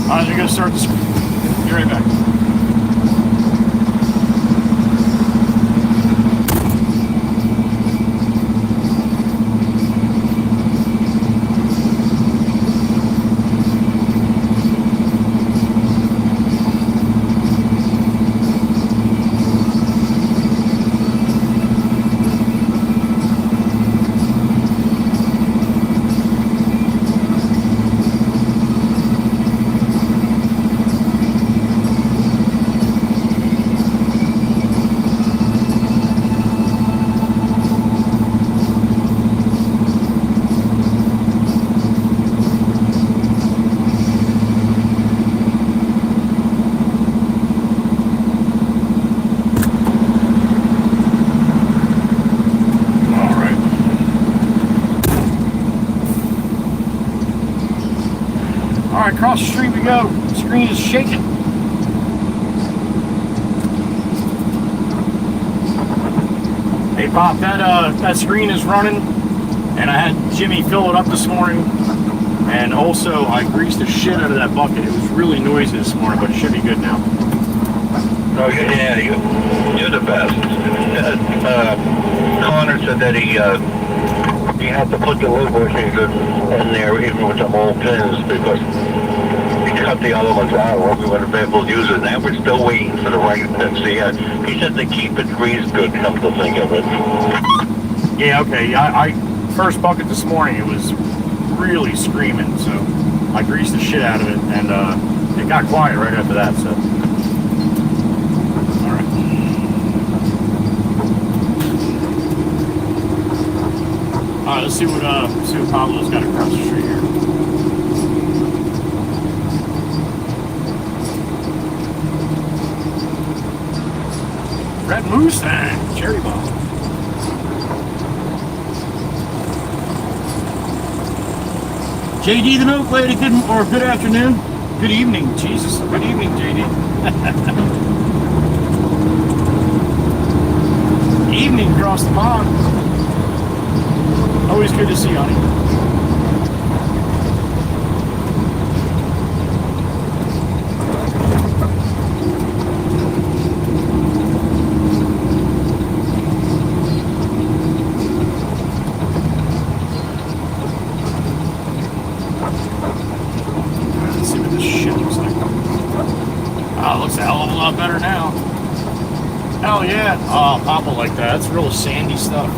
Alright, you're going to start the screen. Be right back. Alright, across the street we go. The screen is shaking. Hey Pop, that screen is running, and I had Jimmy fill it up this morning, and also I greased the shit out of that bucket. It was really noisy this morning, but it should be good now. Oh yeah, you're the best. Connor said that he had to put the low bushings in there even with some old pins because he cut the other ones out or we would have been able to use it. Now we're still waiting for the right pins. He said they keep it greased good, come to think of it. Yeah, okay. I first bucket this morning, it was really screaming, so I greased the shit out of it, and it got quiet right after that, so. Alright. Alright, let's see what Pablo's got across the street here. Red Mustang, cherry bomb. JD the Milk Lady, good afternoon. Good evening, Jesus. Good evening, JD. Evening across the pond. Always good to see you, honey. Let's see what this shit looks like. Oh, it looks a hell of a lot better now. Hell yeah. Oh, Papa like that. That's real sandy stuff.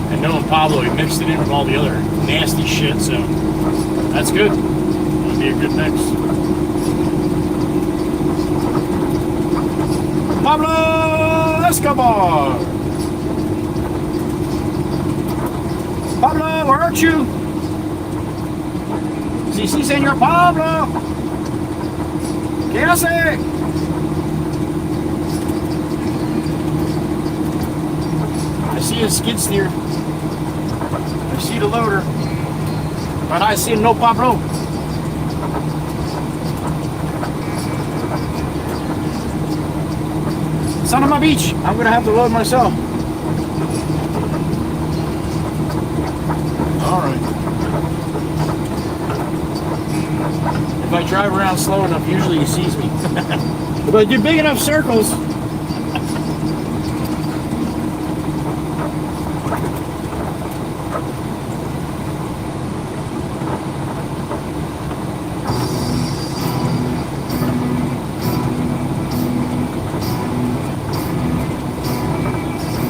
And knowing Pablo, he mixed it in with all the other nasty shit, so that's good. It'll be a good mix. Pablo Escobar! Pablo, where aren't you? Sí, señor Pablo! ¿Qué hace? I see a skid steer. I see the loader. But I see no Pablo. Son of my beach. I'm gonna have to load myself. All right. If I drive around slow enough, usually he sees me. If I do big enough circles.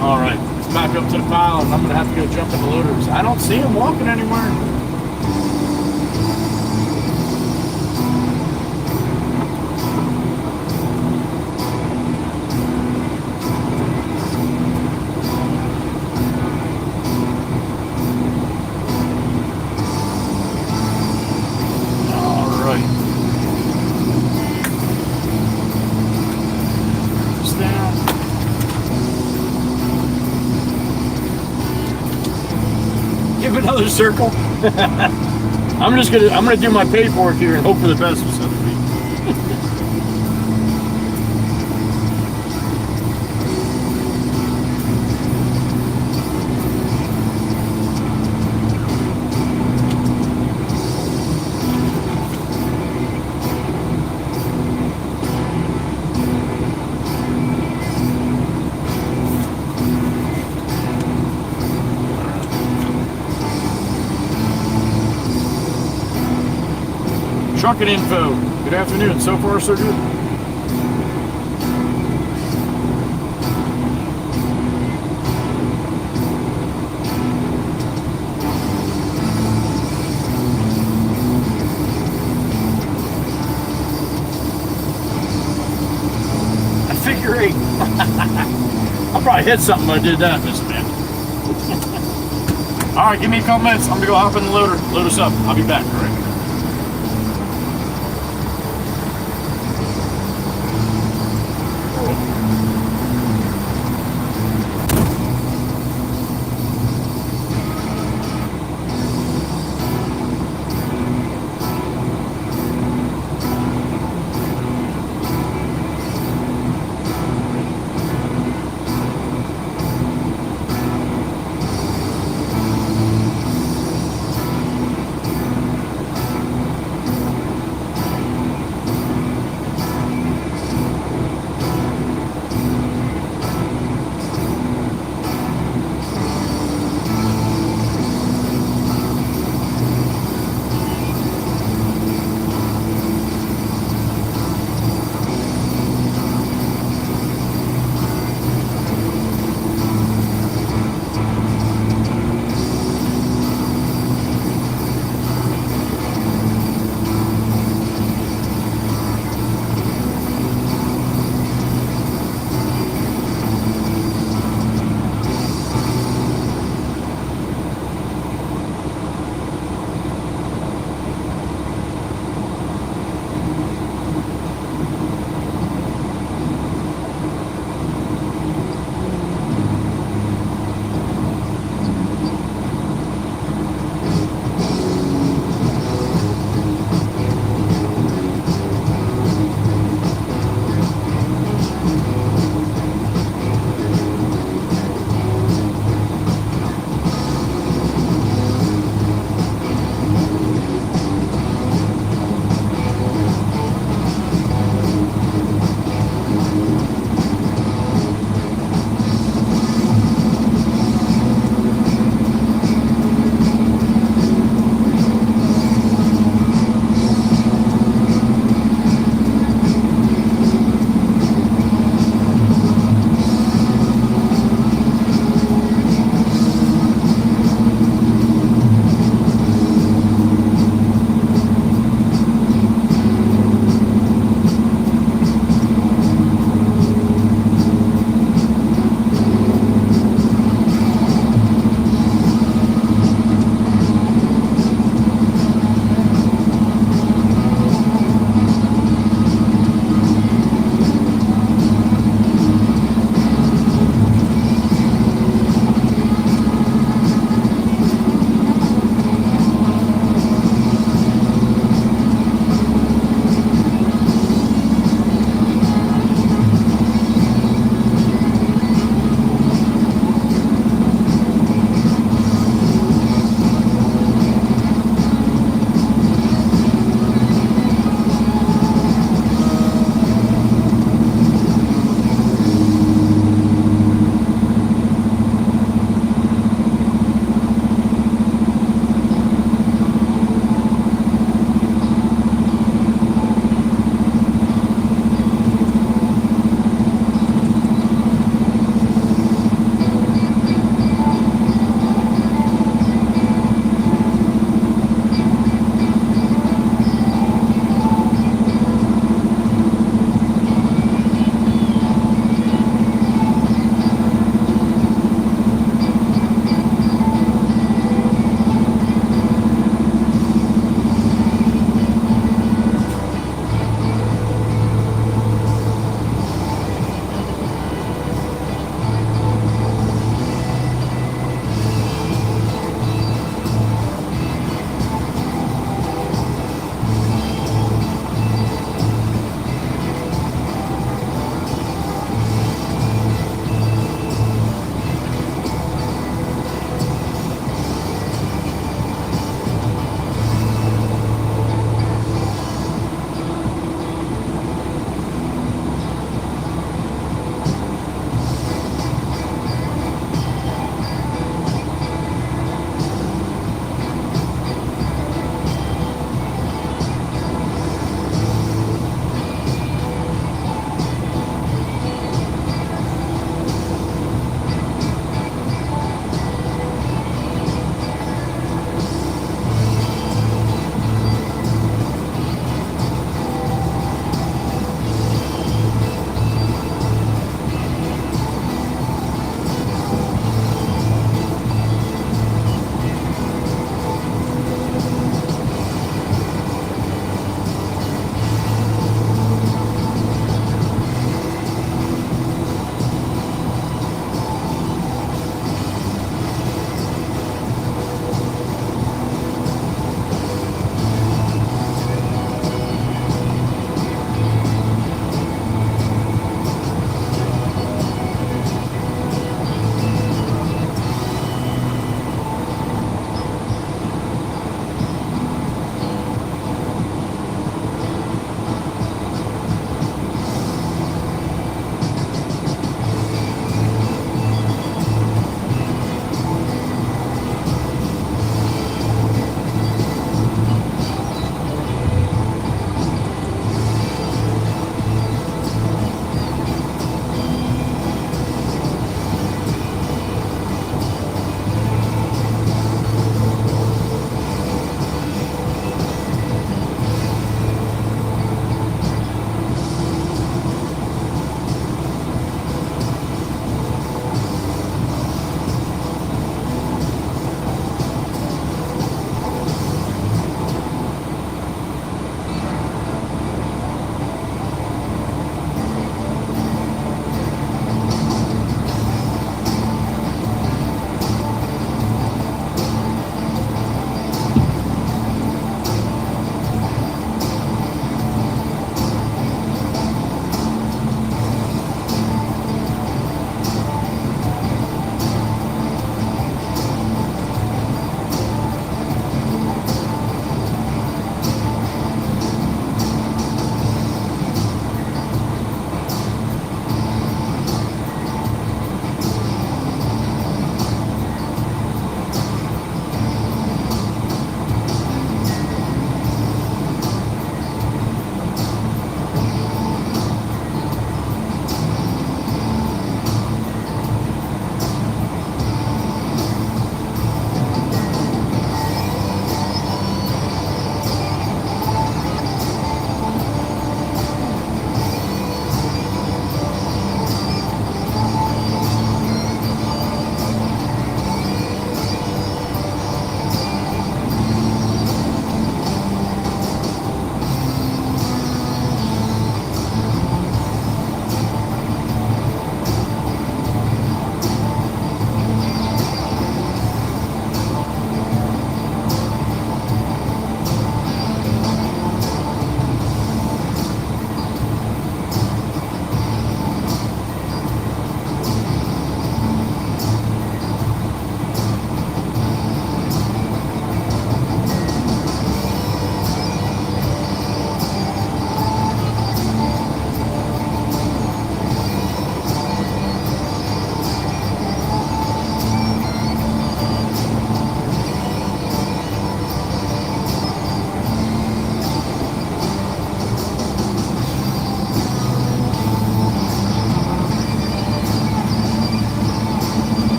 All right, it's back up to the pile, and I'm gonna have to go jump in the loaders. I don't see him walking anywhere. Another circle. I'm gonna do my paperwork here and hope for the best with something. Trucking info. Good afternoon. So far, so good. I figure 8. I'll probably hit something when I did that, Miss Man. All right, give me a couple minutes. I'm gonna go hop in the loader, load us up. I'll be back. All right.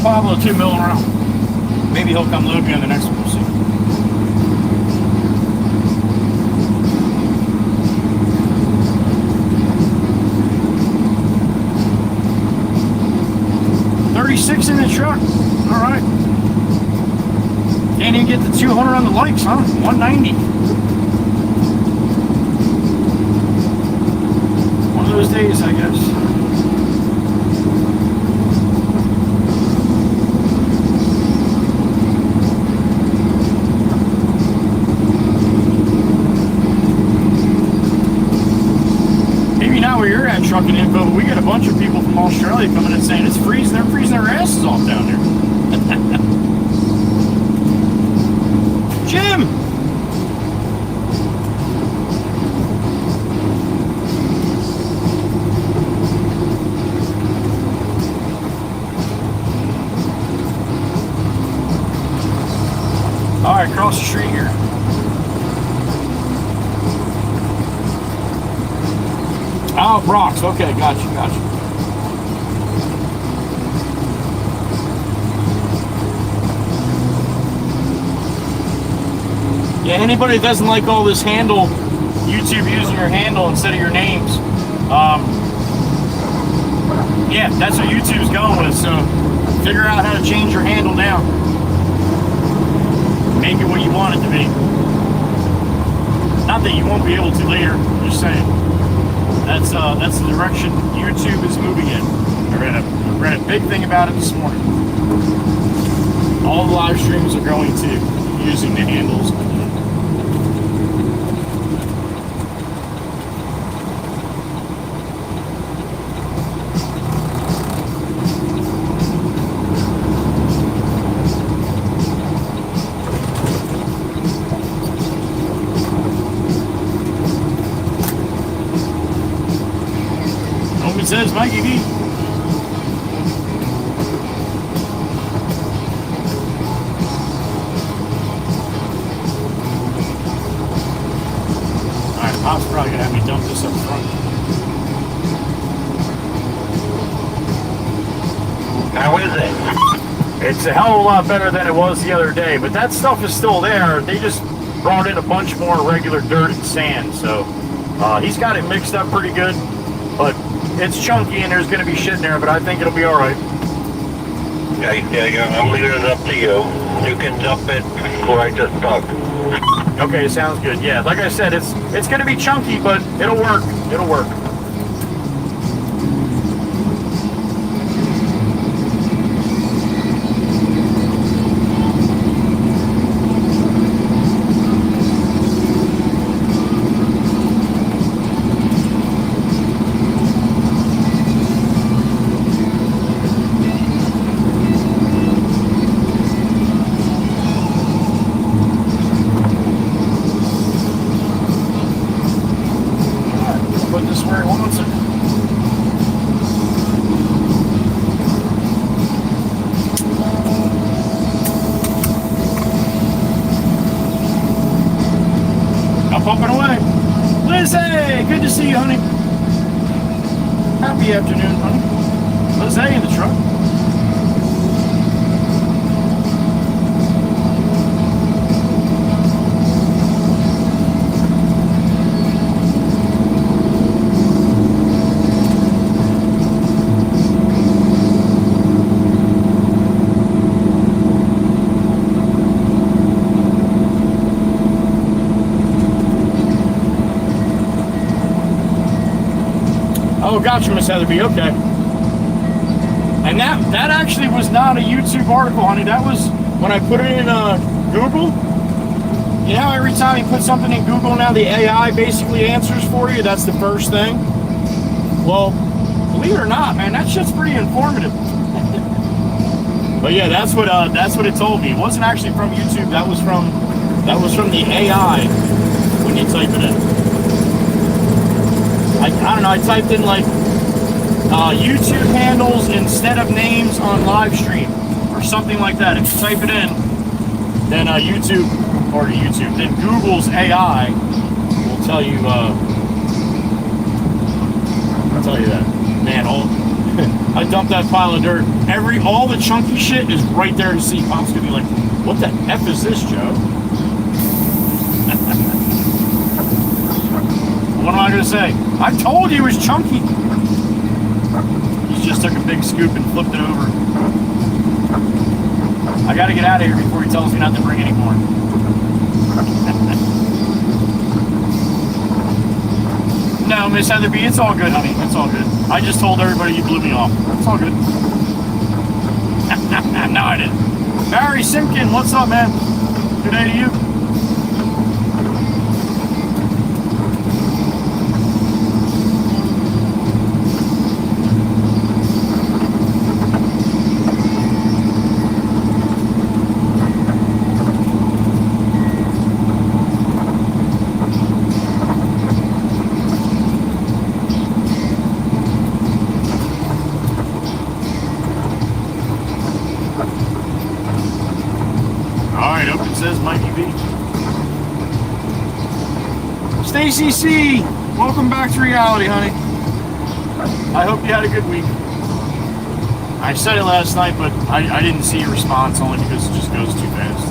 got Pablo too milling around. Maybe he'll come load me on the next one. We'll see. $36 in the truck. All right. Can't even get the 200 on the likes, huh? 190. One of those days, I guess. Maybe not where you're at, trucking info, but we got a bunch of people from Australia coming in saying it's freezing. They're freezing their asses off down there. Jim! All right, across the street here. Oh, Brock's. Okay, gotcha. Yeah, anybody that doesn't like all this handle, YouTube using your handle instead of your names, yeah, that's what YouTube's going with, so figure out how to change your handle now. Make it what you want it to be. Not that you won't be able to later, I'm just saying. That's the direction YouTube is moving in. I read a big thing about it this morning. All the live streams are going to using the handles. Says Mikey B. Alright, Pop's probably gonna have me dump this up front. How is it? It's a hell of a lot better than it was the other day, but that stuff is still there. They just brought in a bunch more regular dirt and sand, so he's got it mixed up pretty good, but it's chunky and there's going to be shit in there, but I think it'll be all right. Yeah, I'm leaving it up to you. You can dump it before I just talk. Okay, sounds good. Yeah, like I said, it's going to be chunky, but it'll work. It'll work. Pumping away. Lizzie, good to see you, honey. Happy afternoon, honey. Lizzie in the truck. Oh, gotcha, Miss Heatherby. Okay. And that actually was not a YouTube article, honey. That was when I put it in Google. You know, every time you put something in Google now, the AI basically answers for you. That's the first thing. Well, believe it or not, man, that shit's pretty informative. But yeah, that's what it told me. It wasn't actually from YouTube. That was from the AI when you type it in. I don't know, I typed in like YouTube handles instead of names on live stream or something like that. If you type it in, then then Google's AI will tell you, I'll tell you that. Man, I dumped that pile of dirt. All the chunky shit is right there to see. Pop's gonna be like, what the F is this, Joe? What am I gonna say? I told you it was chunky. He just took a big scoop and flipped it over. I gotta get out of here before he tells me not to bring any more. No, Miss Heather B, it's all good, honey. It's all good. I just told everybody you blew me off. It's all good. No, I didn't. Barry Simpkin, what's up, man? Good day to you. Stacy C, welcome back to reality, honey. I hope you had a good week. I said it last night, but I didn't see your response only because it just goes too fast.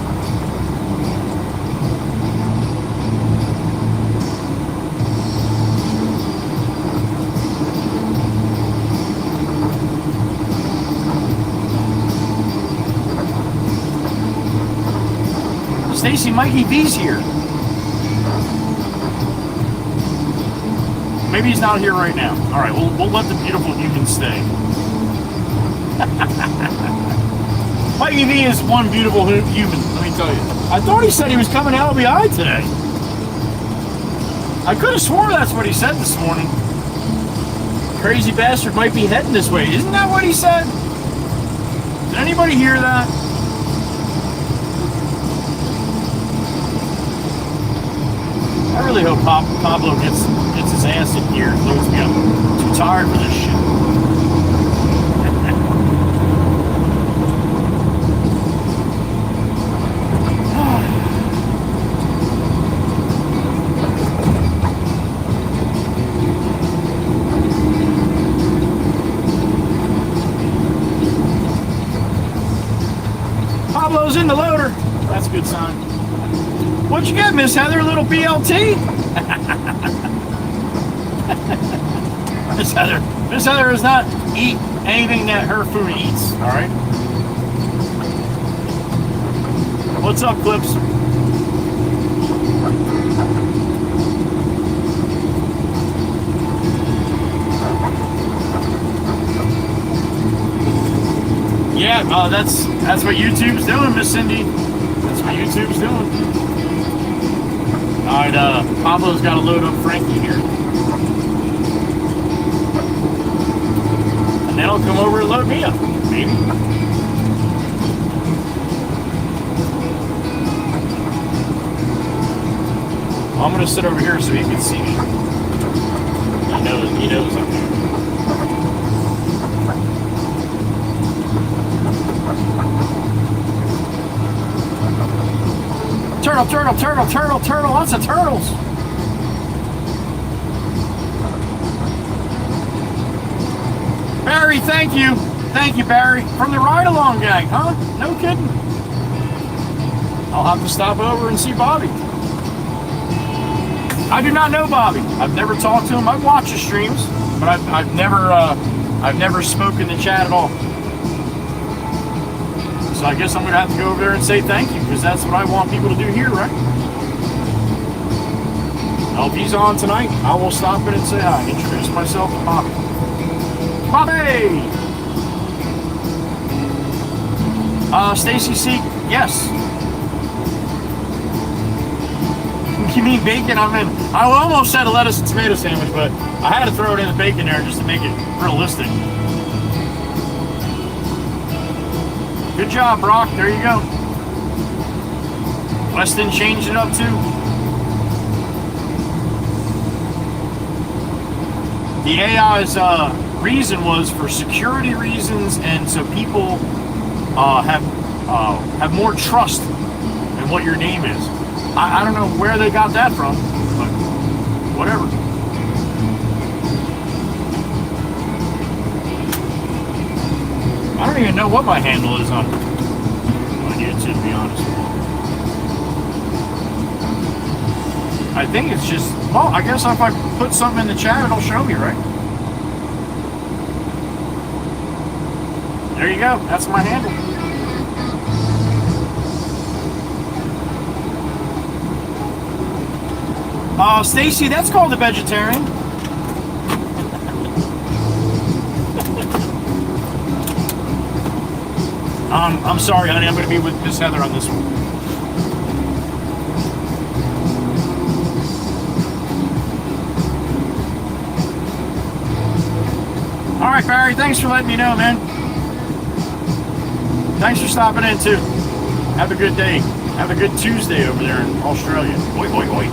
Stacy, Mikey V's here. Maybe he's not here right now. All right, we'll let the beautiful human stay. Mikey V is one beautiful human, let me tell you. I thought he said he was coming out LBI today. I could have swore that's what he said this morning. Crazy bastard might be heading this way. Isn't that what he said? Did anybody hear that? I really hope Pablo gets his ass in gear and loads me up. I'm too tired for this shit. Pablo's in the loader. That's a good sign. What'd you get, Miss Heather? A little BLT? Miss Heather does not eat anything that her food eats, all right? What's up, Clips? Yeah, that's what YouTube's doing, Miss Cindy. That's what YouTube's doing. All right, Pablo's got to load up Frankie here. And then he'll come over and load me up, maybe. Well, I'm going to sit over here so he can see me. He knows I'm here. Turtle, lots of turtles. Barry, thank you, Barry, from the Ride Along gang, huh? No kidding. I'll have to stop over and see Bobby. I do not know Bobby. I've never talked to him. I've watched his streams, but I've never spoken to chat at all. So I guess I'm going to have to go over there and say thank you, because that's what I want people to do here, right? Now, if he's on tonight, I will stop in and say hi. Introduce myself to Bobby. Bobby! Stacy C, yes. You mean bacon? I almost said a lettuce and tomato sandwich, but I had to throw it in the bacon there just to make it realistic. Good job, Brock. There you go. Weston changed it up too. The AI's reason was for security reasons, and so people have more trust in what your name is. I don't know where they got that from, but whatever. I don't even know what my handle is on YouTube, to be honest with you. I think it's just, well, I guess if I put something in the chat, it'll show me, right? There you go. That's my handle. Stacy, that's called a vegetarian. I'm sorry, honey. I'm going to be with Miss Heather on this one. All right, Barry. Thanks for letting me know, man. Thanks for stopping in, too. Have a good day. Have a good Tuesday over there in Australia. Oi, oi, oi.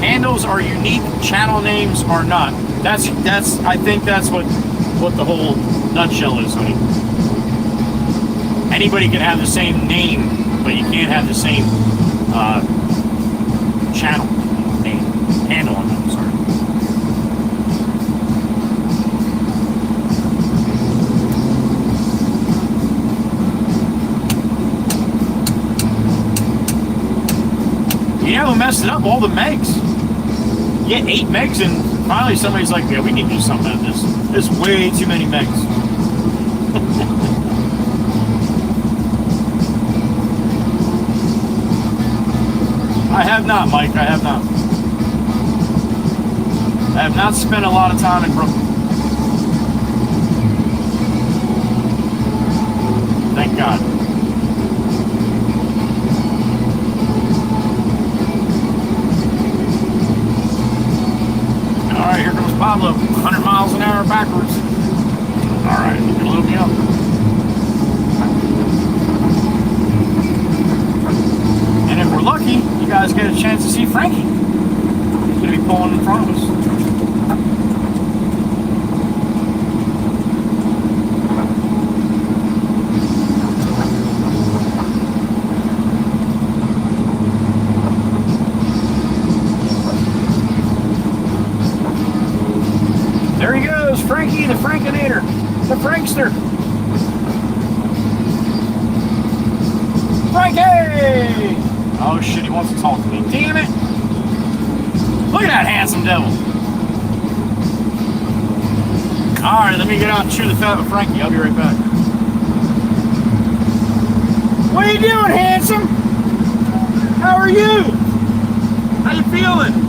Handles are unique, channel names are not. That's I think that's what the whole nutshell is, honey. Anybody can have the same name, but you can't have the same channel name, handle on them, sorry. You know who messed it up? All the megs. You get 8 megs and finally somebody's like, yeah, we need to do something about this. There's way too many megs. I have not, Mike. I have not. I have not spent a lot of time in Brooklyn. Thank God. Alright, here comes Pablo. 100 miles an hour backwards. Alright, you can load me up. And if we're lucky, you guys get a chance to see Frankie. He's going to be pulling in front of us. There he goes, Frankie the Frankinator, the Frankster. Frankie! Oh shit, he wants to talk to me. Damn it! Look at that handsome devil. Alright, let me get out and chew the fat with Frankie. I'll be right back. What are you doing, handsome? How are you? How you feeling?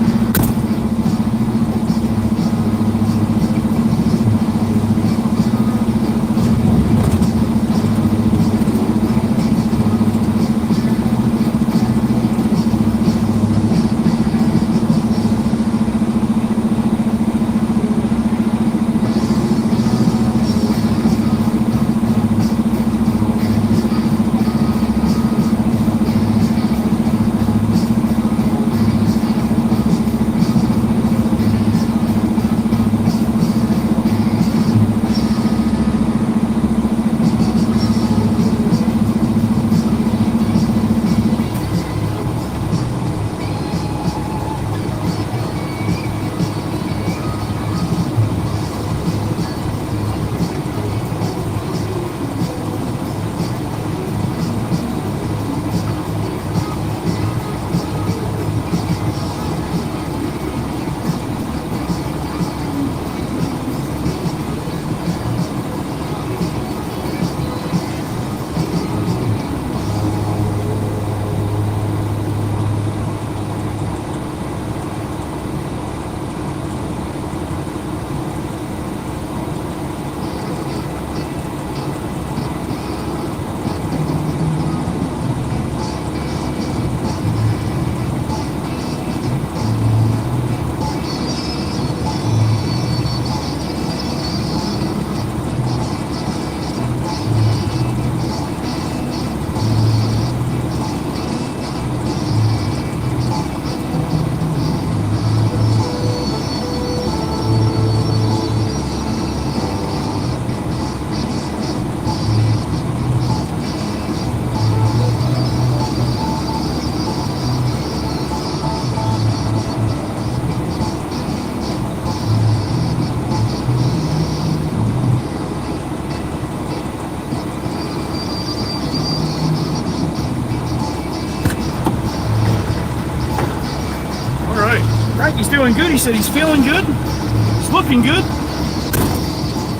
doing good. He said he's feeling good. He's looking good.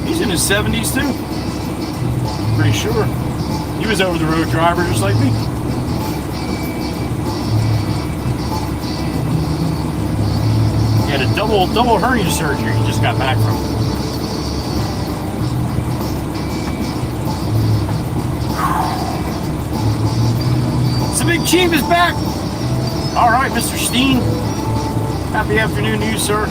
He's in his 70s too. Pretty sure. He was over the road driver just like me. He had a double hernia surgery he just got back from. The Big Chief is back. All right, Mr. Steen. Happy afternoon to you, sir.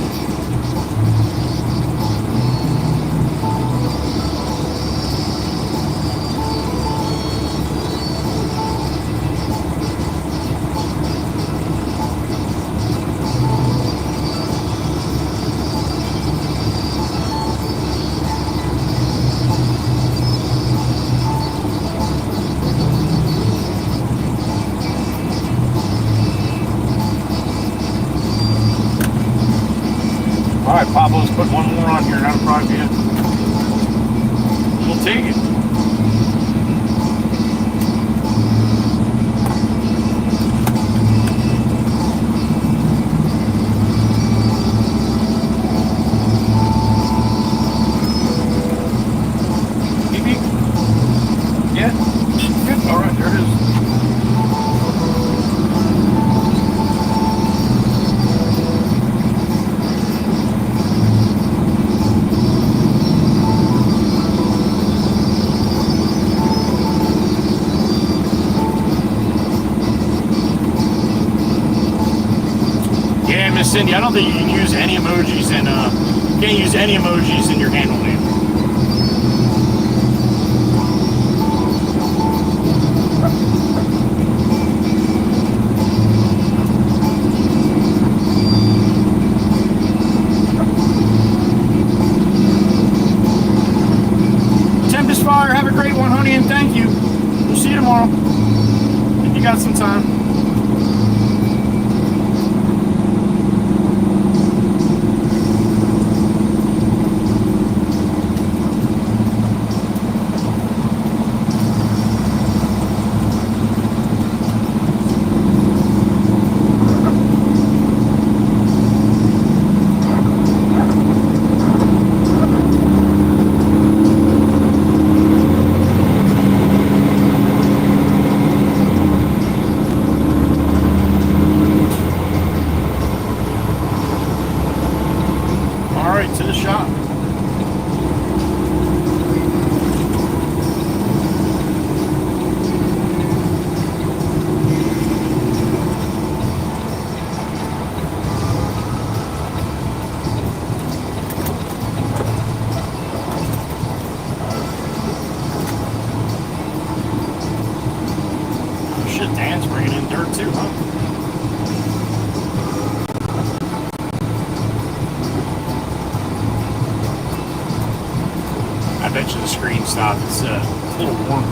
Alright, Pablo's put one more on here, not a problem yet. We'll take it. Beep beep. Yeah? Good. Alright, there it is. Cindy, I don't think you can use any emojis in you can't use any emojis in your handle name. Tempest Fire, have a great one, honey, and thank you. We'll see you tomorrow. If you got some time. To the shop. Oh shit, Dan's bringing in dirt too, huh? I bet you the screen stopped. It's a little warm.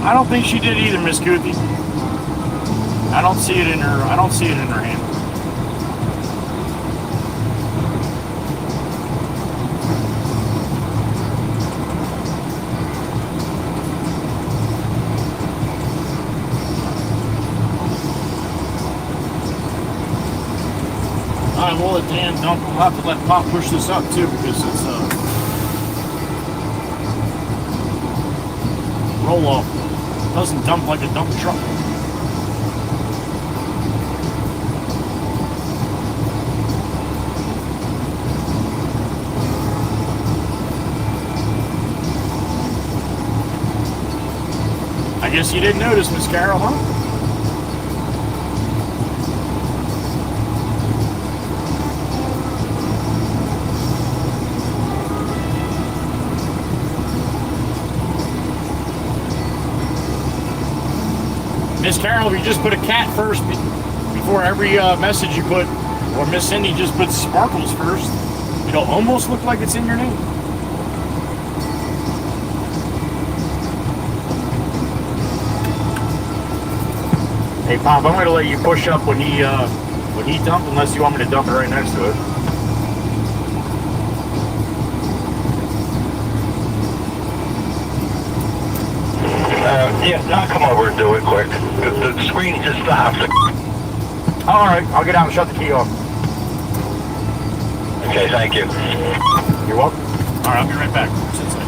I don't think she did either, Miss Goofy. I don't see it in her hand. Alright, we'll let Dan dump. We'll have to let Pop push this up too because it's roll off. It doesn't dump like a dump truck. I guess you didn't notice, Miss Carol, huh? Miss Carol, if you just put a cat first before every message you put, or Miss Cindy just puts sparkles first, it'll almost look like it's in your name. Hey Pop, I'm going to let you push up when he dumps, unless you want me to dump it right next to it. Yeah, I'll come over and do it quick. The screen just stopped. All right, I'll get out and shut the key off. Okay, thank you. You're welcome. All right, I'll be right back. Sit tight.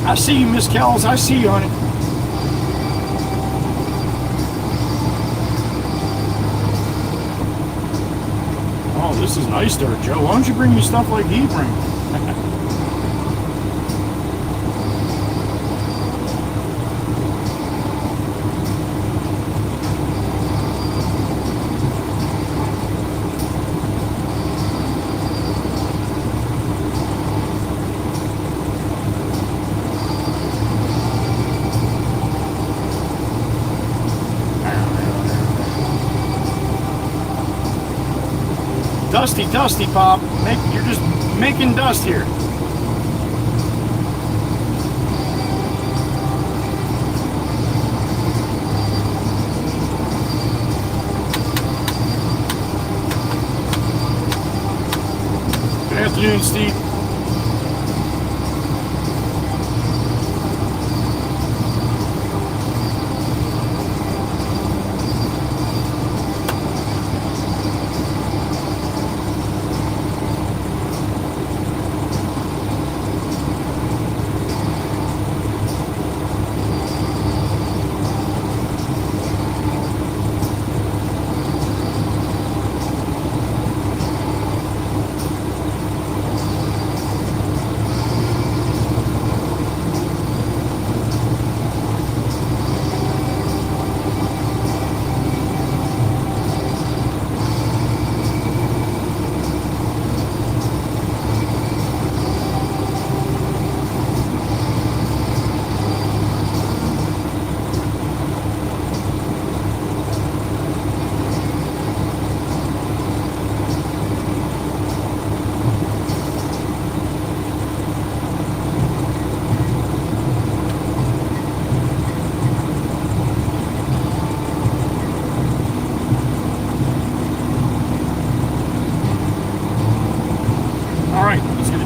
I see you, Miss Kells. I see you on it. Oh, this is nice there, Joe. Why don't you bring me stuff like he brings? Dusty, Pop. You're just making dust here. Good afternoon, Steve.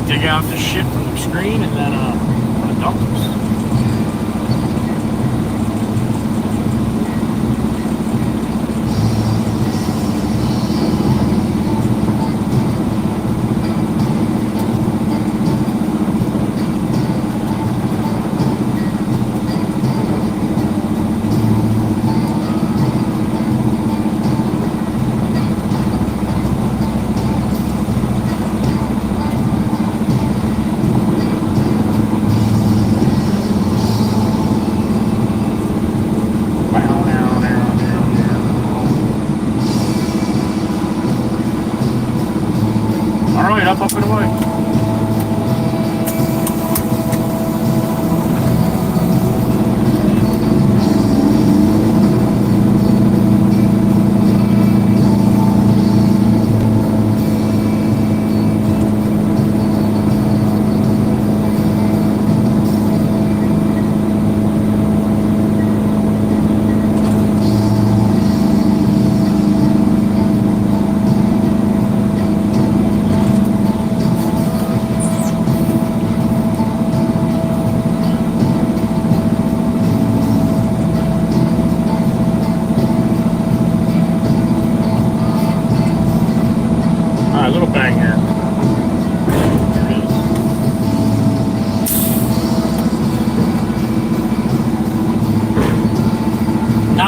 Dig out the shit from the screen and then I'm gonna dump this. Up and away.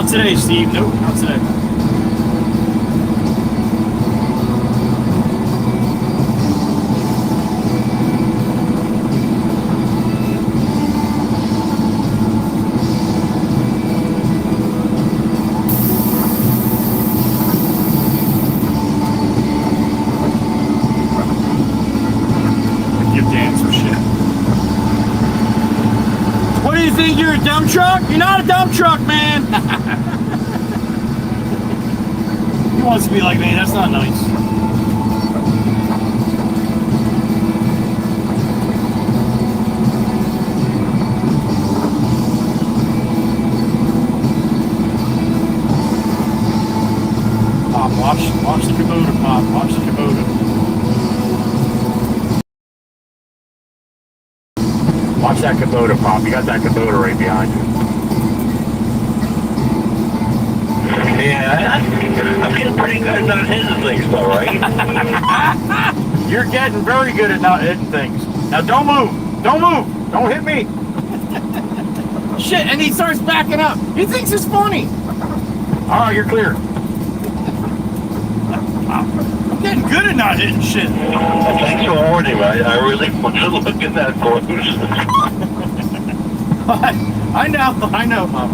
Not today, Steve. Nope, not today. Give Dan some shit. What do you think? You're a dump truck? You're not a dump truck, man. He wants to be like me. That's not nice. Pop, watch the Kubota, Pop. Watch the Kubota. Watch that Kubota, Pop. You got that Kubota right behind you. Yeah, I'm getting pretty good at not hitting things though, right? You're getting very good at not hitting things. Now don't move. Don't move. Don't hit me. Shit, and he starts backing up. He thinks it's funny. All right, you're clear. I'm getting good at not hitting shit. Thanks for warning me. I really want to look at that close. I know, Mom.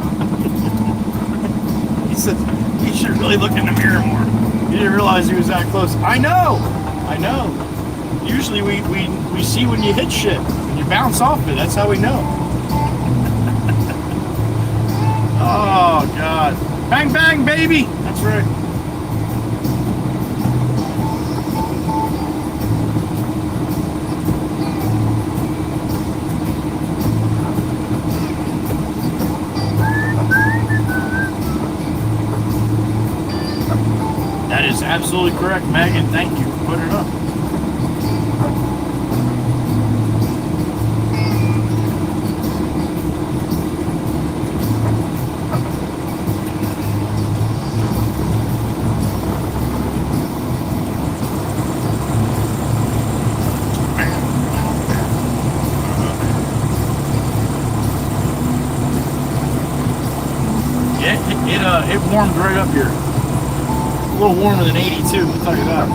He said he should really look in the mirror more. He didn't realize he was that close. I know. Usually we see when you hit shit, when you bounce off it. That's how we know. Oh God! Bang bang, baby. That's right. That is absolutely correct, Megan. Thank you for putting it up. Yeah, it warmed right up here. A little warmer than 82, I'll tell you that.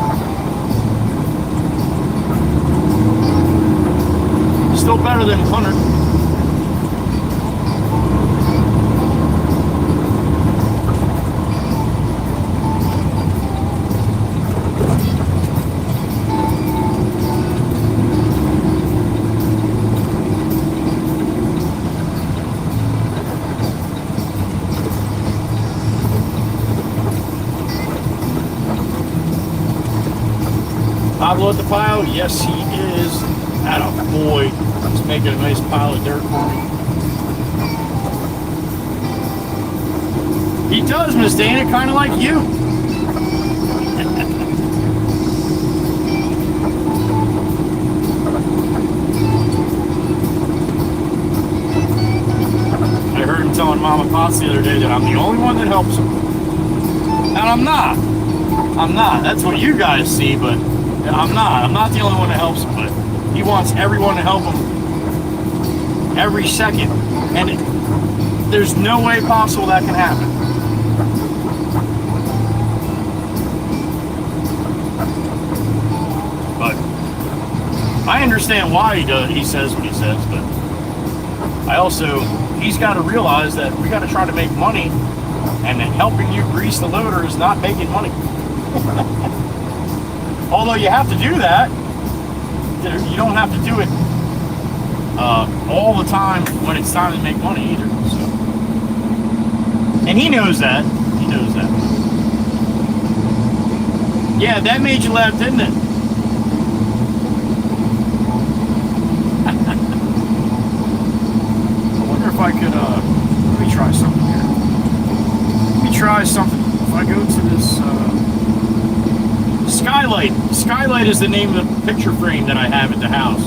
Still better than 100. Pablo at the pile? Yes, he is. Atta boy. He's making a nice pile of dirt for me. He does, Miss Dana, kind of like you. I heard him telling Mama Potts the other day that I'm the only one that helps him. And I'm not. That's what you guys see, but I'm not the only one that helps him, but he wants everyone to help him every second. And there's no way possible that can happen. But I understand why he says what he says, but I also, he's got to realize that we got to try to make money, and that helping you grease the loader is not making money. Although you have to do that, you don't have to do it all the time when it's time to make money either. So. And he knows that. He knows that. Yeah, that made you laugh, didn't it? I wonder if I could, let me try something here. Let me try something. If I go to this, Skylight. Skylight is the name of the picture frame that I have at the house,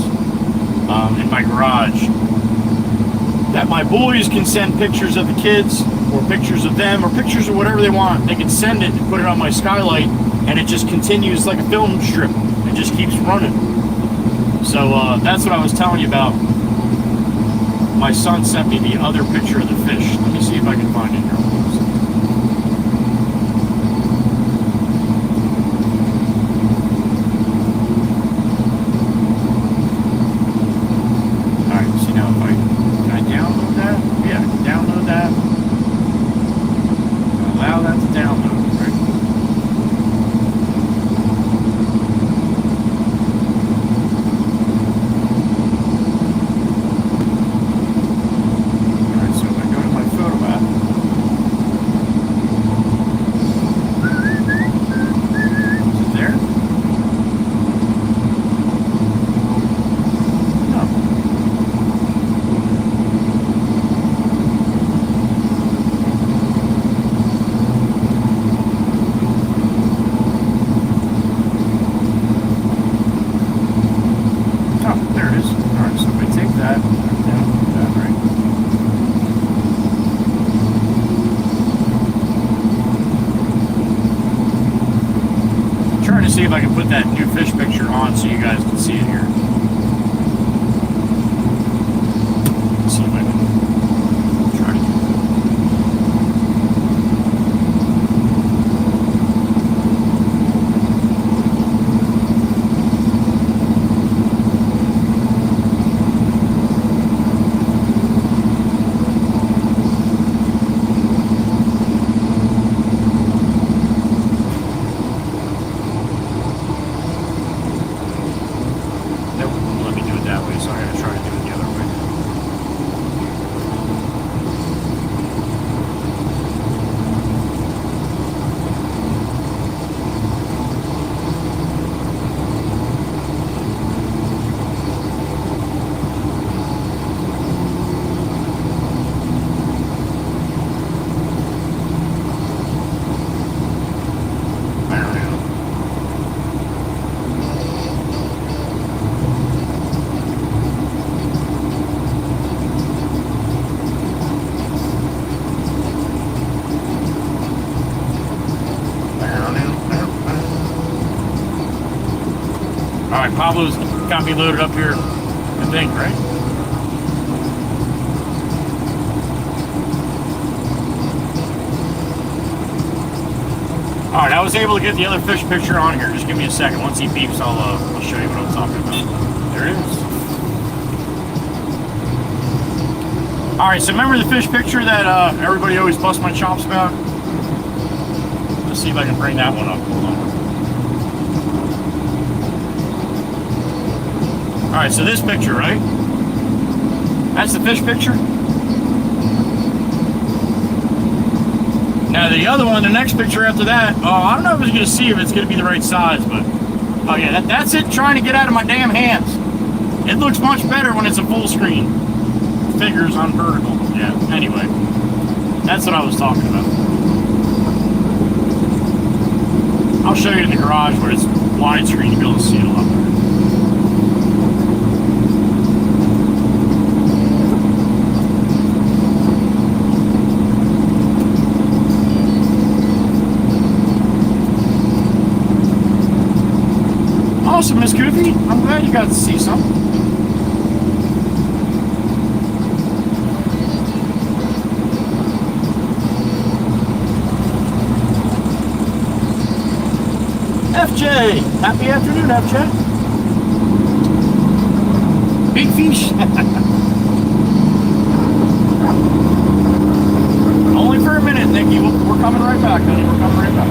in my garage. That my boys can send pictures of the kids, or pictures of them, or pictures of whatever they want. They can send it and put it on my Skylight, and it just continues like a film strip. It just keeps running. So that's what I was telling you about. My son sent me the other picture of the fish. Let me see if I can find it here. that. Yeah, that's right. I'm trying to see if I can put that new fish picture on so you guys can see it here. Let's see if I can try to do that. Nope, won't let me do it that way, so I gotta try to do it the other way. I don't know. Alright, Pablo's got me loaded up here, I think, right? Alright, I was able to get the other fish picture on here. Just give me a second. Once he beeps, I'll show you what I'm talking about. There it is. Alright, so remember the fish picture that everybody always busts my chops about? Let's see if I can bring that one up. Hold on. Alright, so this picture, right? That's the fish picture. Now the other one, the next picture after that, I don't know if it's going to see if it's going to be the right size, but oh yeah, that's it trying to get out of my damn hands. It looks much better when it's a full screen. Figures on vertical. Yeah, anyway. That's what I was talking about. I'll show you in the garage where it's widescreen, you'll be able to see it a lot better. Awesome, Miss Goofy. I'm glad you got to see some. FJ! Happy afternoon, FJ. Big fish. Only for a minute, Nikki. We're coming right back, honey. We're coming right back.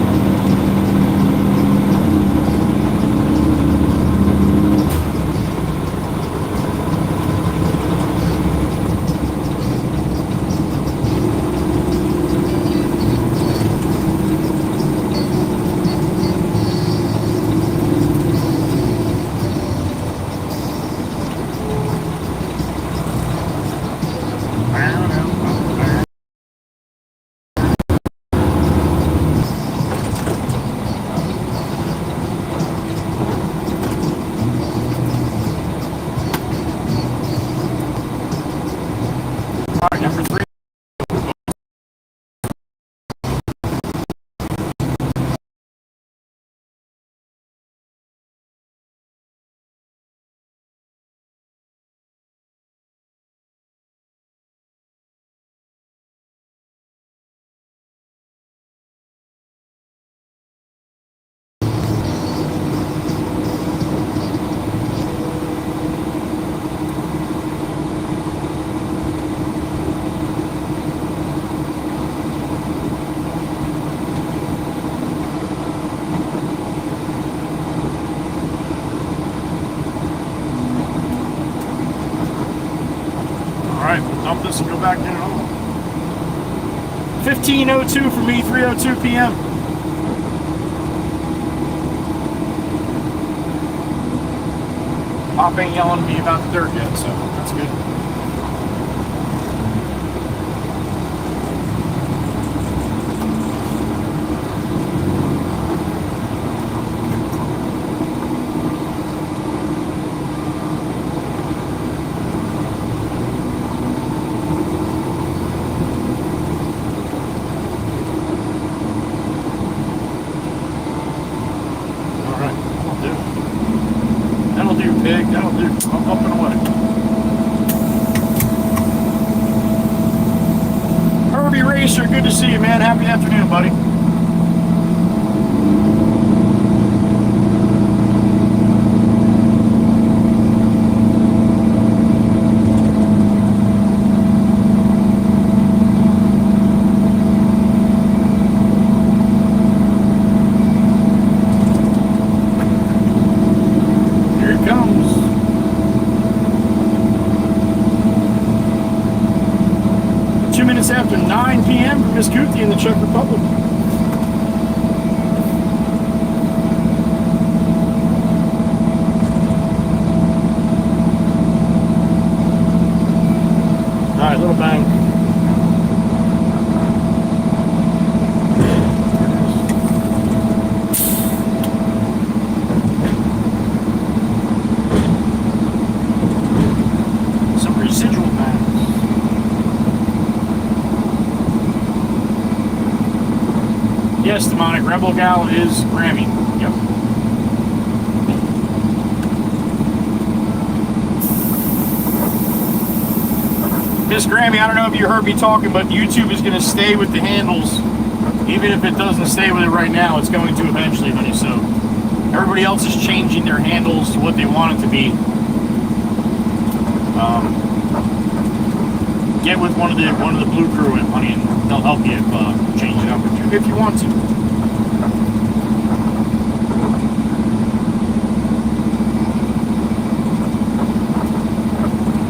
Dump this and go back in home. 15:02 for me, 3:02 p.m. Pop ain't yelling at me about the dirt yet, so that's good. Racer, good to see you, man. Happy afternoon, buddy. Here it comes. After 9 p.m. for Miss Kuthi in the Czech Republic. All right, little bang. Some residual bangs. Yes, demonic Rebel Gal is Grammy. Yep. Miss Grammy, I don't know if you heard me talking, but YouTube is going to stay with the handles. Even if it doesn't stay with it right now, it's going to eventually, honey. So everybody else is changing their handles to what they want it to be. Get with one of the Blue Crew, honey, and they'll help you change it up if you want to.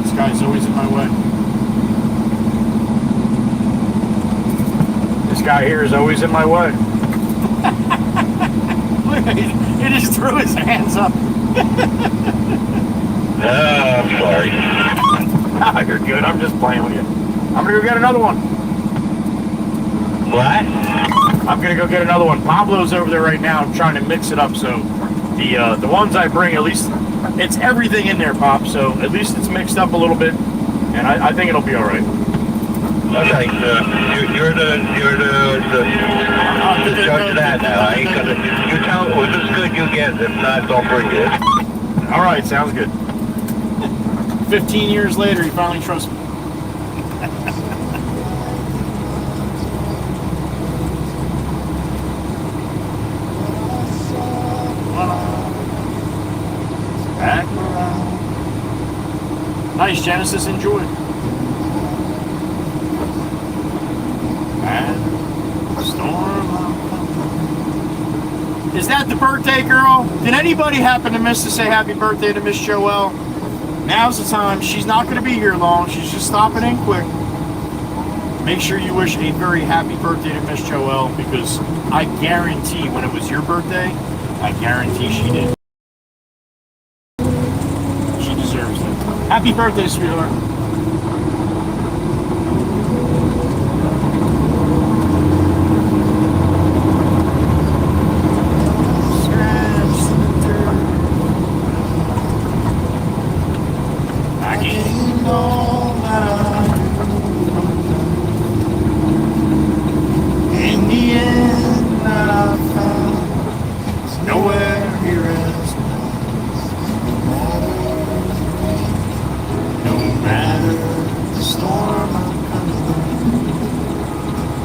This guy's always in my way. This guy here is always in my way. He just threw his hands up. I'm sorry. Ah, you're good. I'm just playing with you. I'm gonna go get another one. What? I'm gonna go get another one. Pablo's over there right now trying to mix it up, so the ones I bring, at least it's everything in there, Pop, so at least it's mixed up a little bit, and I think it'll be all right. Okay, you're the judge of that now. I ain't gonna. You tell if it's good, you get it. If not, don't bring it. All right, sounds good. 15 years later, you finally trust me. Back around. Nice, Genesis, enjoy. And storm. Is that the birthday girl? Did anybody happen to miss to say happy birthday to Miss Joelle? Now's the time. She's not going to be here long. She's just stopping in quick. Make sure you wish a very happy birthday to Miss Joelle, because I guarantee when it was your birthday, I guarantee she did. She deserves it. Happy birthday, sweetheart.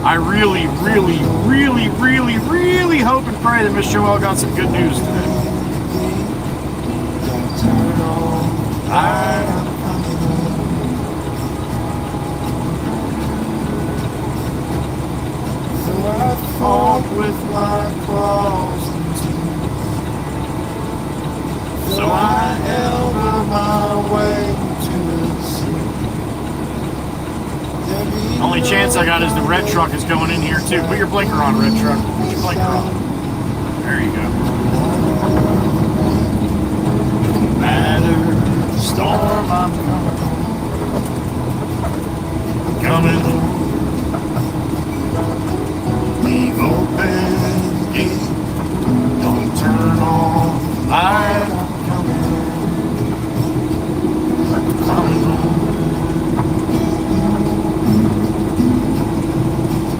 I really, really, really, really, really hope and pray that Miss Joelle got some good news today. So I fought with my claws and teeth. So I held my way to the sea. Only chance I got is the red truck is going in here too. Put your blinker on, red truck. Put your blinker on. There you go. No matter the storm I'm coming. Leave open gate. Don't turn on the light. I'm coming.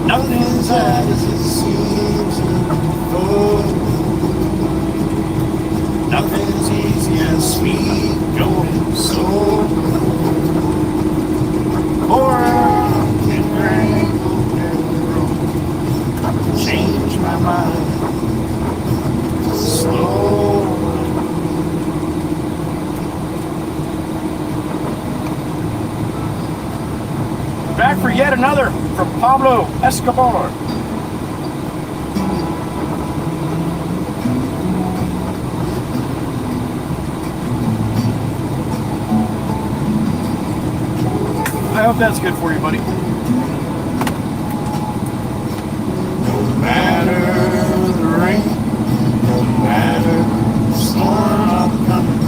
Nothing's as it seems before. Nothing's easy and sweet going so. Or in back for yet another from Pablo Escobar. I hope that's good for you, buddy. No matter the rain, no matter the storm, I'm coming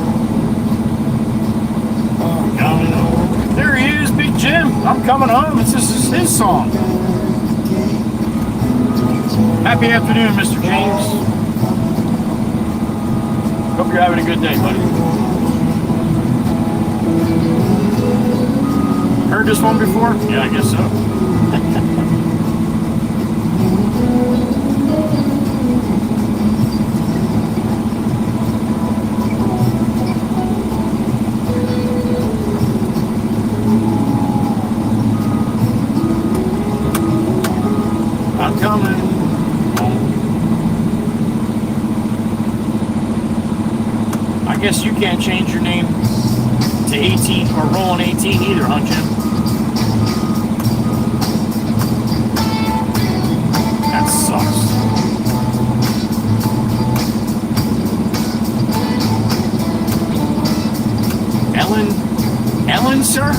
home. I'm coming home. There he is, Big Jim. I'm coming home. This is his song. Happy afternoon, Mr. James. Hope you're having a good day, buddy. Heard this one before? Yeah, I guess so. I'm coming home. I guess you can't change your name to 18 or rolling 18 either, huh, Jim? That sucks. Ellen, sir?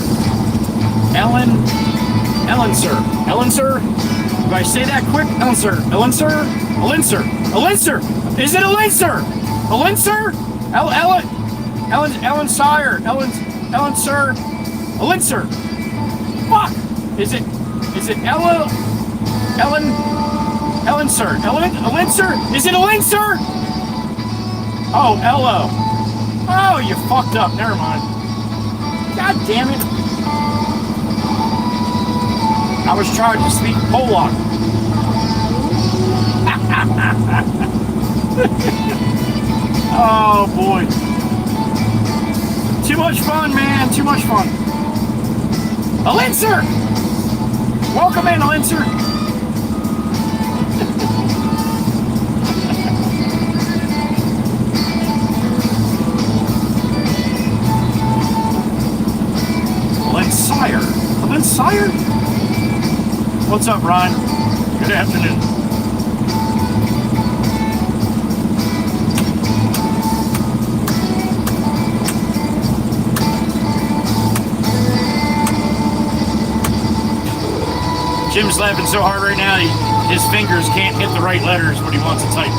Ellen, sir. Ellen, sir? Do I say that quick? Ellen, sir. Ellen, sir? Ellen, sir. Ellen, sir. Is it Ellen, sir? Ellen, sir? Ellen, sire. Ellen, sir. Ellen, sir. Fuck. Is it Ellen, sir. Ellen, sir. Is it Ellen, sir? Oh, Ella. Oh, you fucked up. Never mind. God damn it. I was trying to speak Polak. Oh boy. Too much fun, man. Too much fun. Alinser! Welcome in, Alinser. Sire? What's up, Ryan? Good afternoon. Jim's laughing so hard right now, his fingers can't hit the right letters when he wants to type.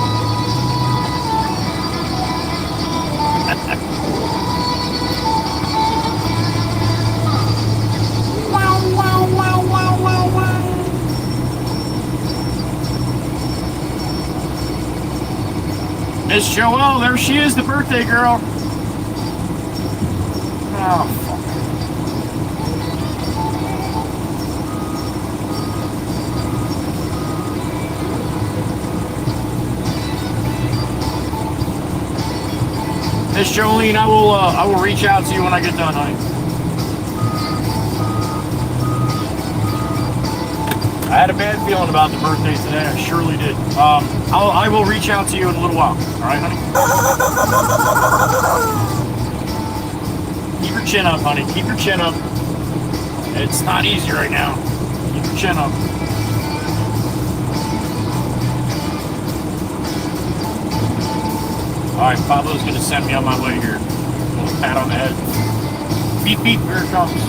Miss Joelle, there she is, the birthday girl. Oh, fuck. Miss Jolene, I will reach out to you when I get done, honey. I had a bad feeling about the birthday today. I surely did. I will reach out to you in a little while. All right, honey? Keep your chin up, honey. Keep your chin up. It's not easy right now. Keep your chin up. All right, Pablo's going to send me on my way here. A little pat on the head. Beep, beep, here it comes.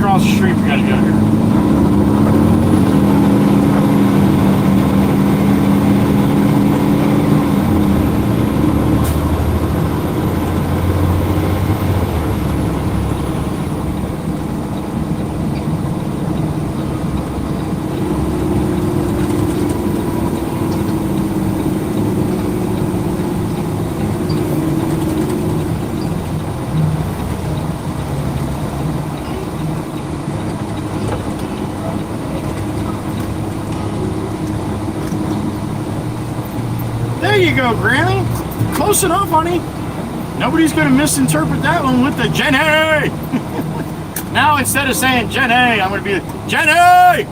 Across the street, we gotta go here. you go, Granny. Close enough, honey. Nobody's going to misinterpret that one with the Jenny. Now, instead of saying Jenny, I'm going to be Jenny.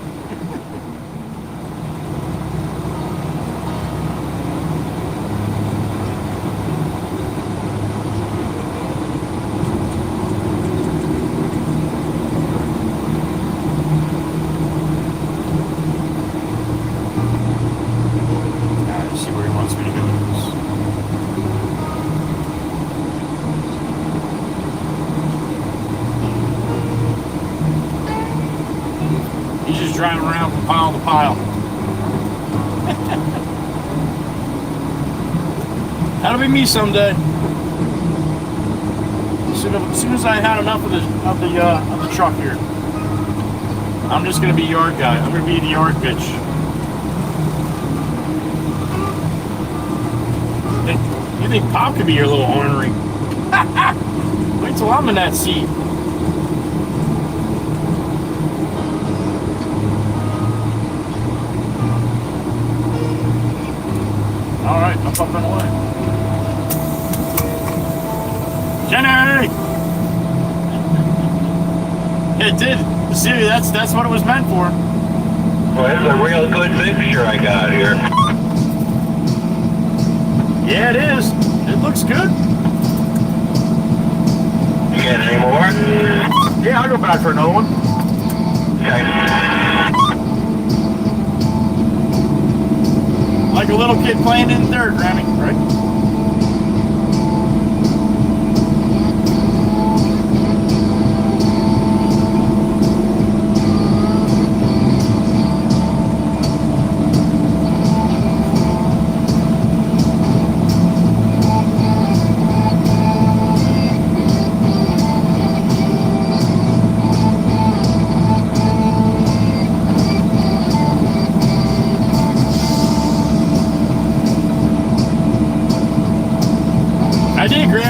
Driving around from pile to pile. That'll be me someday. As soon as I had enough of the truck here, I'm just gonna be yard guy. I'm gonna be the yard bitch. You think Pop could be your little ornery? Wait till I'm in that seat. All right, I'm up and away. Jenny! It did. See, that's what it was meant for. Well, it's a real good mixture I got here. Yeah, it is. It looks good. You get any more? Yeah, I'll go back for another one. Okay. Like a little kid playing in the dirt, Grammy, right?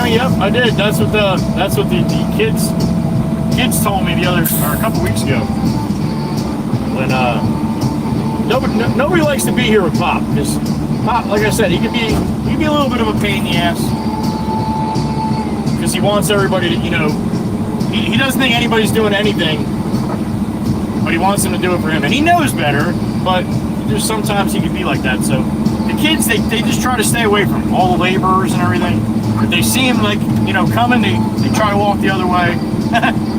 Yep, I did. That's what the kids told me a couple weeks ago. When nobody likes to be here with Pop, because Pop, like I said, he can be a little bit of a pain in the ass, because he wants everybody to, he doesn't think anybody's doing anything, but he wants them to do it for him, and he knows better. But there's sometimes he can be like that. So the kids, they just try to stay away from him, all the laborers and everything. If they see him, like, coming, they try to walk the other way.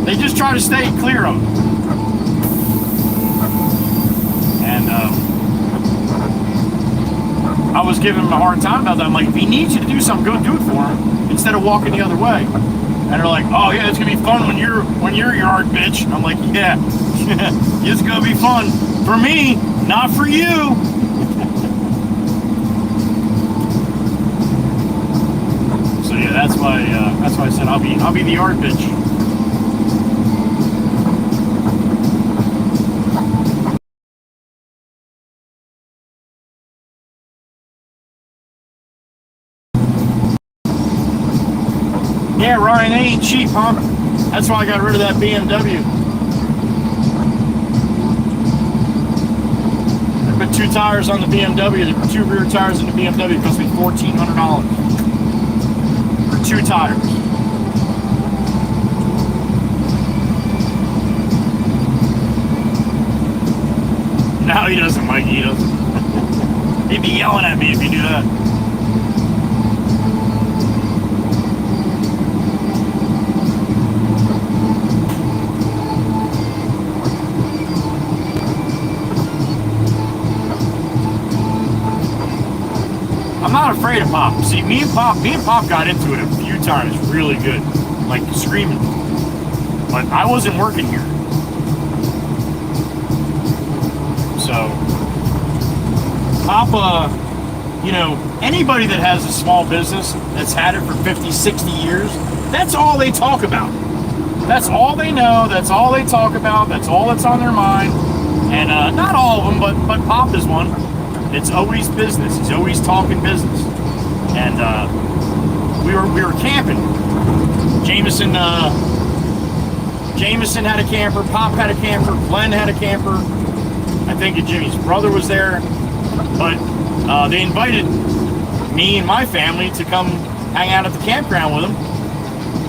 They just try to stay clear of him. And I was giving him a hard time about that. I'm like, if he needs you to do something, go do it for him instead of walking the other way. And they're like, oh yeah, it's gonna be fun when you're yard bitch. I'm like, yeah, it's gonna be fun for me, not for you. Yeah, that's why I said I'll be the yard bitch. Yeah, Ryan, they ain't cheap, huh? That's why I got rid of that BMW. I put 2 tires on the BMW, the 2 rear tires in the BMW. It cost me $1,400. 2 tires. No, he doesn't, Mikey. He doesn't. He'd be yelling at me if he knew that. I'm not afraid of Pop. See, me and Pop got into it a few times really good, like screaming. But I wasn't working here. So, Pop, anybody that has a small business that's had it for 50, 60 years, that's all they talk about. That's all they know, that's all they talk about, that's all that's on their mind. And not all of them, but Pop is one. It's always business. He's always talking business. And we were camping. Jameson had a camper. Pop had a camper. Glenn had a camper. I think Jimmy's brother was there. But they invited me and my family to come hang out at the campground with him.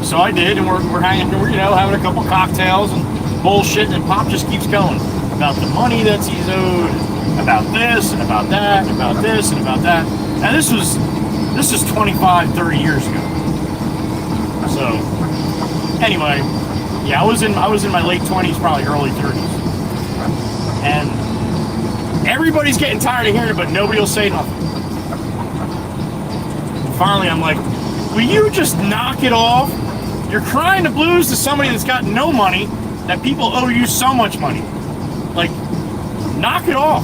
So I did, and we're hanging, you know, having a couple cocktails and bullshitting, and Pop just keeps going about the money that he's owed, about this and about that, and about this and about that. And this is 25, 30 years ago. So anyway, yeah, I was in my late 20s, probably early 30s, and everybody's getting tired of hearing it, but nobody will say nothing. Finally, I'm like, will you just knock it off? You're crying the blues to somebody that's got no money, that people owe you so much money. Like, knock it off.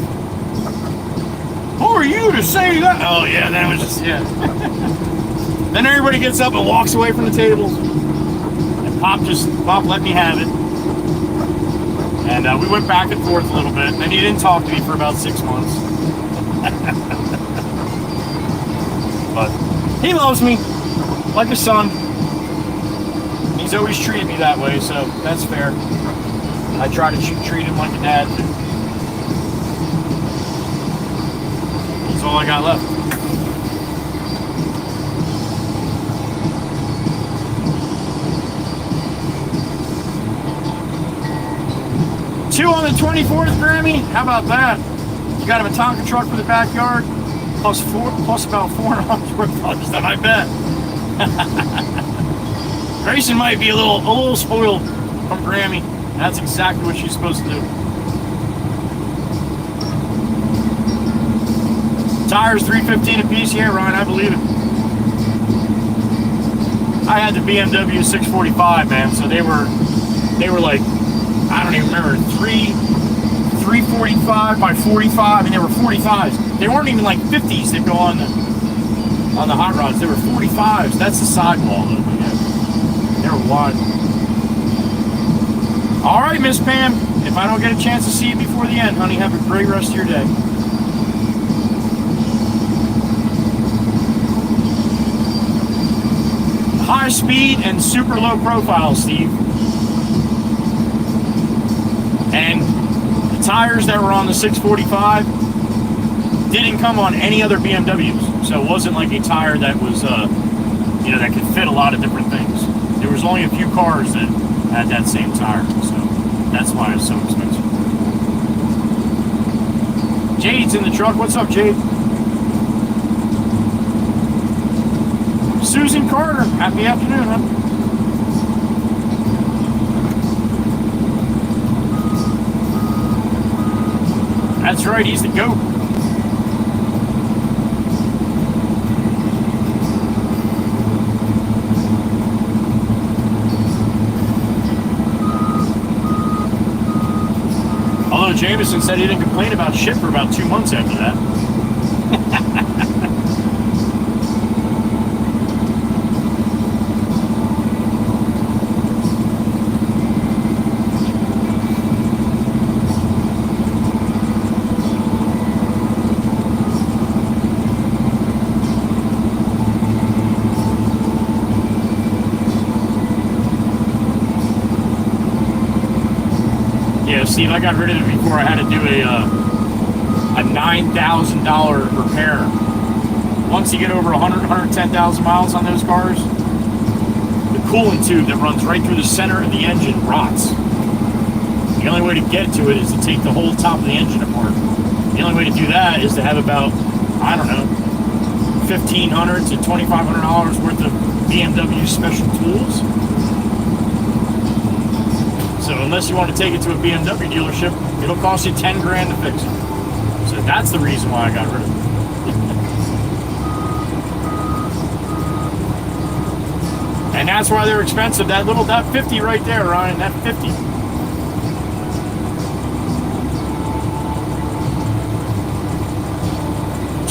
Who are you to say that? Oh, yeah, that was just, yeah. Then everybody gets up and walks away from the tables. And Pop let me have it. And we went back and forth a little bit. And he didn't talk to me for about 6 months. But he loves me like a son. He's always treated me that way, so that's fair. I try to treat him like a dad too. That's all I got left. Two on the 24th, Grammy? How about that? You got him a Tonka truck for the backyard, plus about $400 worth of others, that I bet. Grayson might be a little spoiled from Grammy. That's exactly what she's supposed to do. Tires $315 a piece. Yeah, Ryan, I believe it. I had the BMW 645, man. So they were like, I don't even remember, 345 by 45, and they were 45s. They weren't even like 50s that go on the hot rods. They were 45s. That's the sidewall, though. Yeah. They were wide. All right, Miss Pam. If I don't get a chance to see you before the end, honey, have a great rest of your day. High speed and super low profile, Steve. And the tires that were on the 645 didn't come on any other BMWs. So it wasn't like a tire that was, you know, that could fit a lot of different things. There was only a few cars that had that same tire, so that's why it's so expensive. Jade's in the truck. What's up, Jade? Susan Carter, happy afternoon, huh? That's right, he's the GOAT. Although Jameson said he didn't complain about shit for about 2 months after that. Steve, I got rid of it before I had to do a $9,000 repair. Once you get over 110,000 miles on those cars, the coolant tube that runs right through the center of the engine rots. The only way to get to it is to take the whole top of the engine apart. The only way to do that is to have about, I don't know, $1,500 to $2,500 worth of BMW special tools. So unless you want to take it to a BMW dealership, it'll cost you 10 grand to fix it. So that's the reason why I got rid of it. And that's why they're expensive. That 50 right there, Ryan, that 50.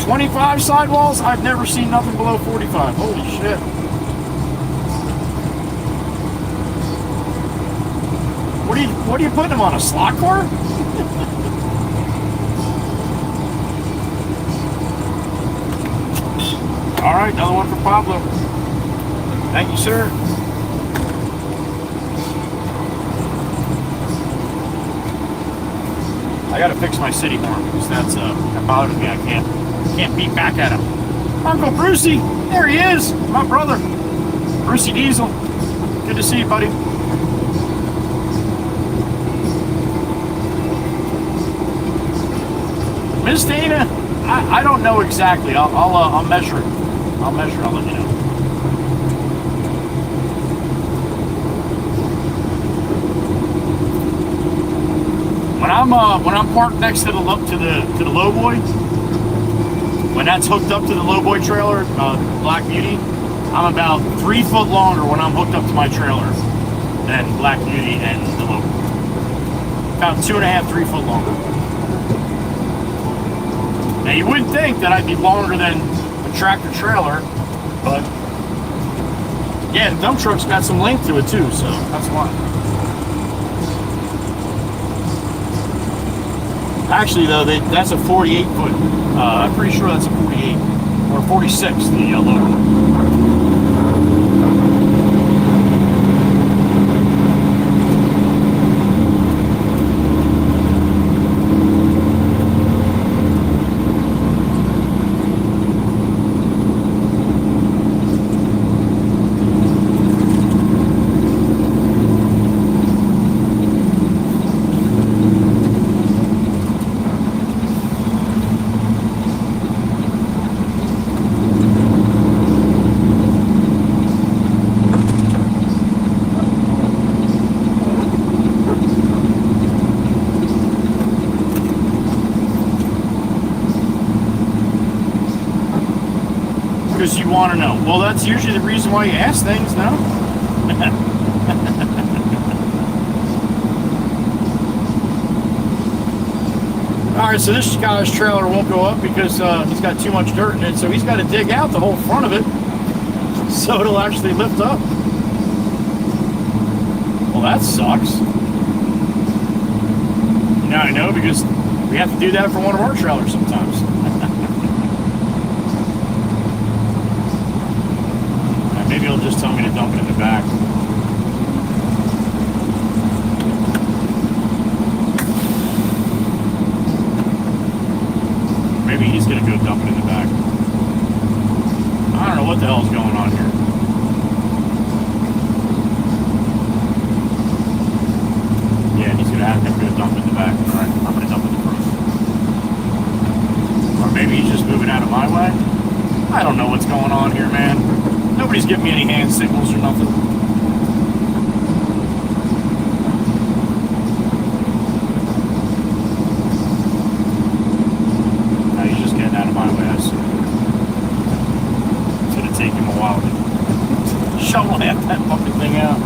$25 sidewalls? I've never seen nothing below 45. Holy shit. What are you putting them on, a slot car? All right, another one for Pablo. Thank you, sir. I gotta fix my city horn because that bothers me. I can't beat back at him. Uncle Brucey, there he is, my brother, Brucey Diesel. Good to see you, buddy. Miss Dana, I don't know exactly. I'll measure it. I'll let you know. When I'm parked next to the lowboy, when that's hooked up to the lowboy trailer, Black Beauty, I'm about 3 foot longer when I'm hooked up to my trailer than Black Beauty and the lowboy. About 2.5, 3 foot longer. Now you wouldn't think that I'd be longer than a tractor trailer, but yeah, the dump truck's got some length to it too, so that's why. Actually, though, that's a 48 foot. I'm pretty sure that's a 48 or 46. The loader. Because you want to know. Well, that's usually the reason why you ask things, no? Alright, so this guy's trailer won't go up because he's got too much dirt in it, so he's got to dig out the whole front of it so it'll actually lift up. Well, that sucks. Now I know, because we have to do that for one of our trailers sometimes. Maybe he'll just tell me to dump it in the back. Maybe he's going to go dump it in the back. I don't know what the hell's going on here. Yeah, he's going to have to go dump it in the back. Alright, I'm going to dump it in the front. Or maybe he's just moving out of my way. I don't know what's going on here, man. Nobody's giving me any hand signals or nothing. Now he's just getting out of my way, I see. It's gonna take him a while to shovel half that fucking thing out.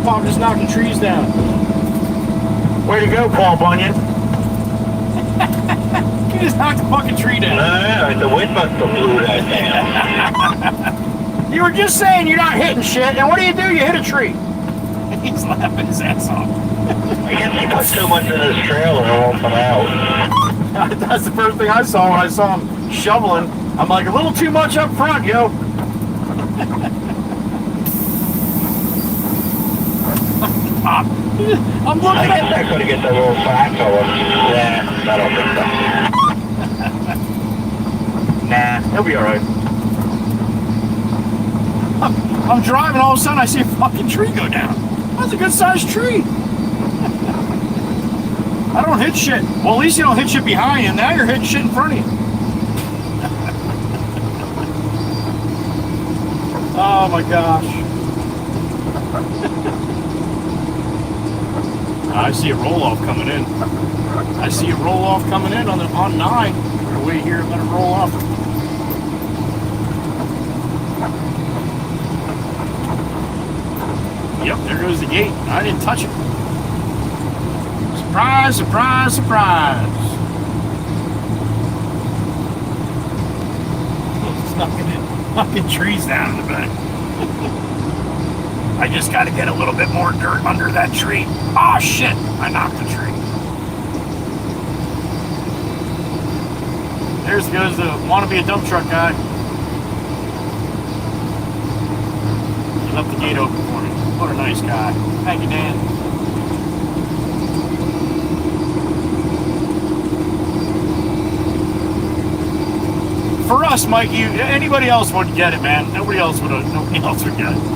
Paul just knocking trees down. Way to go, Paul Bunyan. He just knocked a fucking tree down. The wind must have blew that down. You were just saying you're not hitting shit, and what do? You hit a tree. He's laughing his ass off. I guess he put too much in his trailer and it won't come out. That's the first thing I saw when I saw him shoveling. I'm like, a little too much up front, yo. I'm looking I guess at I could get the little factor. Yeah, I don't think so. Nah, he'll be alright. I'm driving, all of a sudden I see a fucking tree go down. That's a good sized tree. I don't hit shit. Well, at least you don't hit shit behind you. Now you're hitting shit in front of you. Oh my gosh. I see a roll-off coming in. I see a roll-off coming in on 9. I'm gonna wait here and let it roll off. Yep, there goes the gate. I didn't touch it. Surprise, surprise, surprise. It's knocking trees down in the back. I just got to get a little bit more dirt under that tree. Oh shit, I knocked the tree. There goes the wannabe a dump truck guy. He left the gate open for me. What a nice guy. Thank you, Dan. For us, Mike, anybody else would get it, man. Nobody else would get it.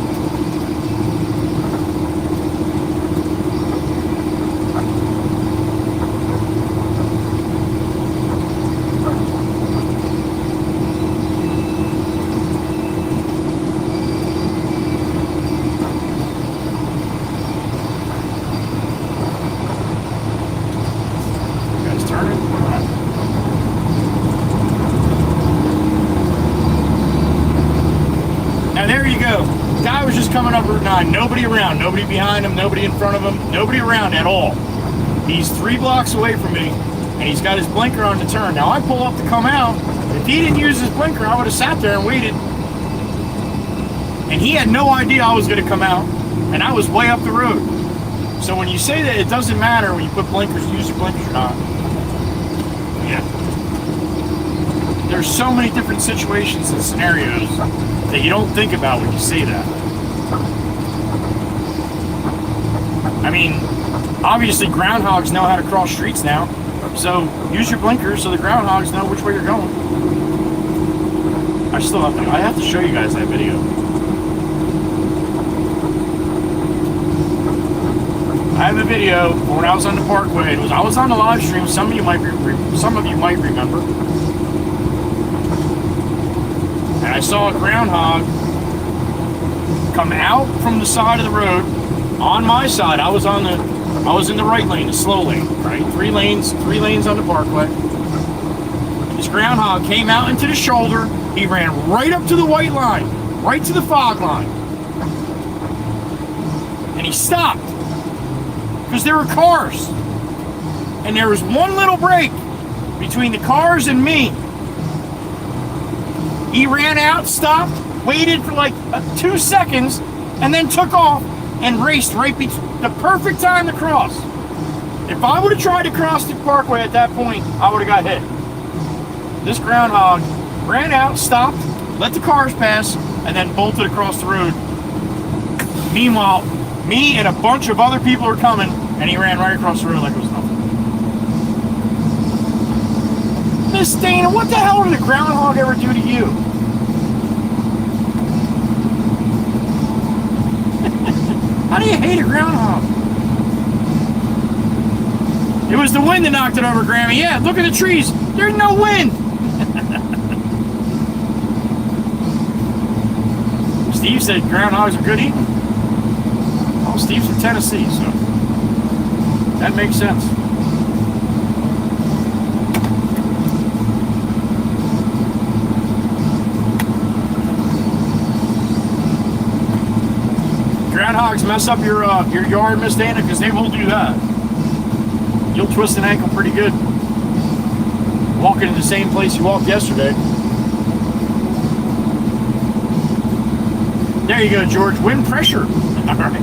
Coming up Route 9, nobody around, nobody behind him, nobody in front of him, nobody around at all. He's 3 blocks away from me, and he's got his blinker on the turn. Now I pull up to come out. If he didn't use his blinker, I would have sat there and waited. And he had no idea I was going to come out, and I was way up the road. So when you say that it doesn't matter when you put blinkers, use your blinkers or not. Yeah. There's so many different situations and scenarios that you don't think about when you say that. I mean, obviously groundhogs know how to cross streets now, so use your blinkers so the groundhogs know which way you're going. I have to show you guys that video. I have a video when I was on the Parkway. I was on the live stream. Some of you might remember. And I saw a groundhog come out from the side of the road on my side. I was in the right lane, the slow lane, right? 3 lanes on the Parkway. This groundhog came out into the shoulder. He ran right up to the white line, right to the fog line. And he stopped because there were cars. And there was one little break between the cars and me. He ran out, stopped, waited for like 2 seconds, and then took off and raced right between the perfect time to cross. If I would have tried to cross the Parkway at that point, I would have got hit. This groundhog ran out, stopped, let the cars pass, and then bolted across the road. Meanwhile, me and a bunch of other people are coming, and he ran right across the road like it was nothing. Miss Dana, what the hell did a groundhog ever do to you? How do you hate a groundhog? It was the wind that knocked it over, Grammy. Yeah, look at the trees. There's no wind. Steve said groundhogs are good eating. Well, Steve's from Tennessee, so that makes sense. Groundhogs mess up your yard, Miss Dana, because they will do that. You'll twist an ankle pretty good. Walking in the same place you walked yesterday. There you go, George. Wind pressure. All right.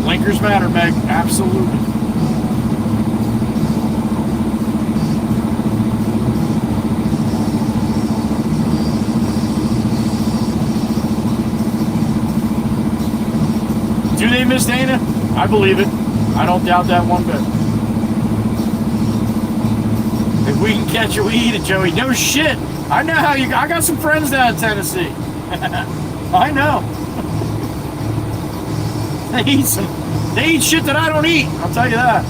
Blinkers matter, Meg. Absolutely. Do they, Miss Dana? I believe it. I don't doubt that one bit. If we can catch it, we eat it, Joey. No shit. I know how you... I got some friends down in Tennessee. I know. They eat shit that I don't eat. I'll tell you that.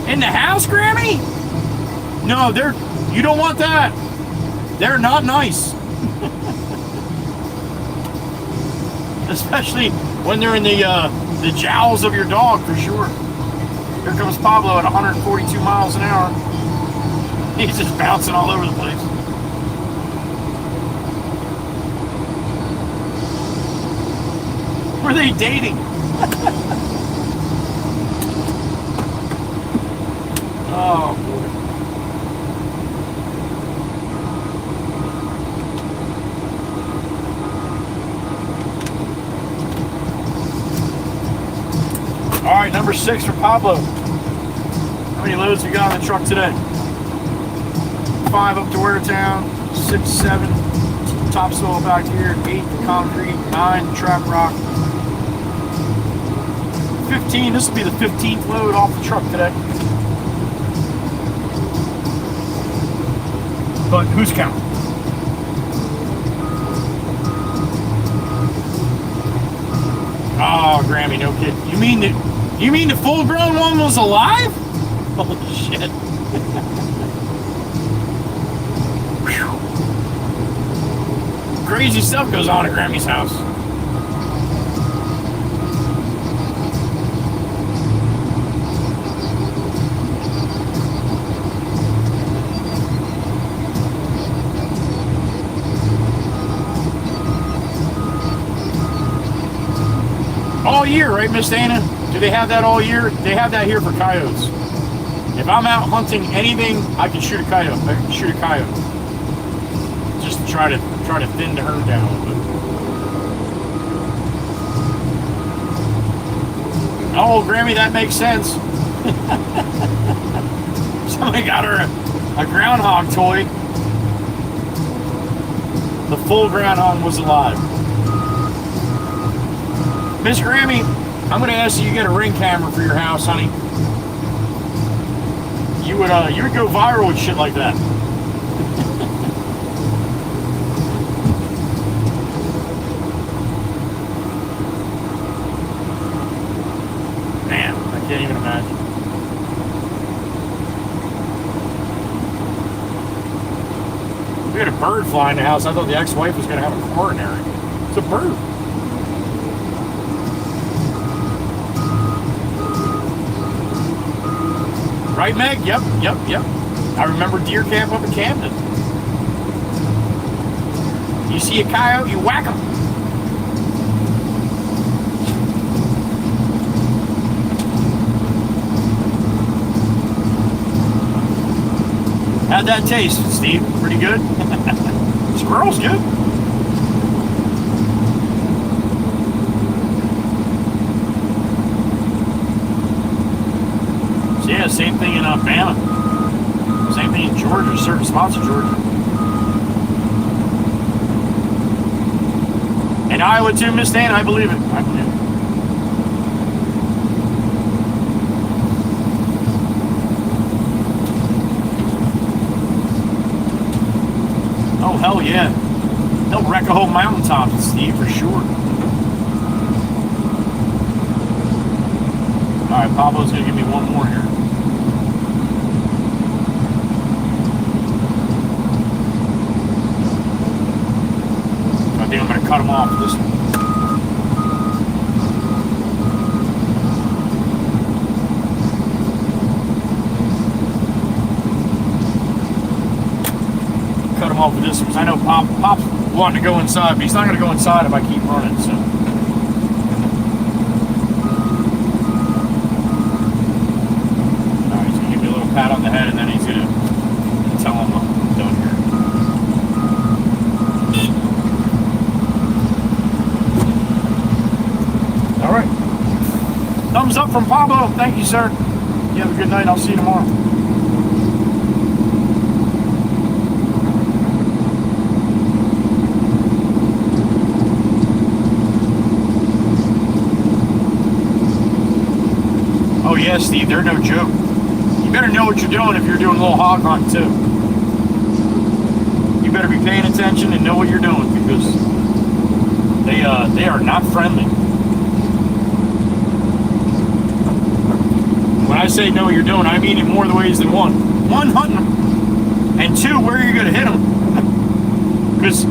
In the house, Grammy? No, you don't want that. They're not nice. Especially when they're in the jowls of your dog, for sure. Here comes Pablo at 142 miles an hour. He's just bouncing all over the place. Were they dating? Oh, boy. All right, number 6 for Pablo. How many loads we got on the truck today? 5 up to Waretown, 6, 7 topsoil back here, 8 concrete, 9 trap rock, 15. This will be the 15th load off the truck today. But who's counting? Oh, Grammy, no kid. You mean the full-grown one was alive? Holy shit! Crazy stuff goes on at Grammy's house. All year, right, Miss Dana? Do they have that all year? They have that here for coyotes. If I'm out hunting anything, I can shoot a coyote. I can shoot a coyote. Just to try to thin the herd down a little bit. Oh, Grammy, that makes sense. Somebody got her a groundhog toy. The full groundhog was alive. Miss Grammy, I'm going to ask you get a ring camera for your house, honey. You would go viral with shit like that. Man, I can't even imagine. We had a bird fly in the house. I thought the ex-wife was going to have a coronary. It's a bird. Right, Meg? Yep. I remember deer camp up in Camden. You see a coyote, you whack him. How'd that taste, Steve? Pretty good? Squirrel's good. Yeah, same thing in Alabama. Same thing in Georgia, certain spots of Georgia. And Iowa too, Miss Dan, I believe it. I believe it. Oh, hell yeah. They'll wreck a whole mountaintop, Steve, for sure. Alright, Pablo's going to give me one more here. I think I'm going to cut him off with this one. Cut him off with this one because I know Pop's wanting to go inside, but he's not going to go inside if I keep running, so. Pat on the head, and then he's gonna tell him I'm done here. All right. Thumbs up from Pablo. Thank you, sir. You have a good night. I'll see you tomorrow. Oh yeah, Steve. They're no joke. You better know what you're doing if you're doing a little hog hunt too. You better be paying attention and know what you're doing because They are not friendly. When I say know what you're doing, I mean in more ways than one. One, hunting them, and two, where are you going to hit them? Because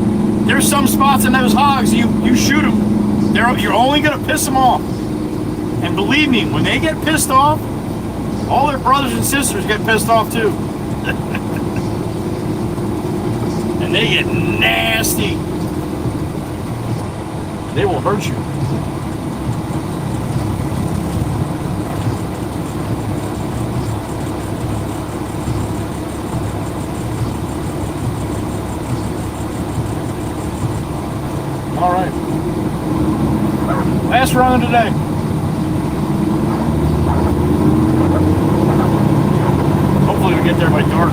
there's some spots in those hogs you shoot them. You're only going to piss them off. And believe me, when they get pissed off, all their brothers and sisters get pissed off too. And they get nasty. They will hurt you. All right. Last run of the day. Hopefully we get there by dark.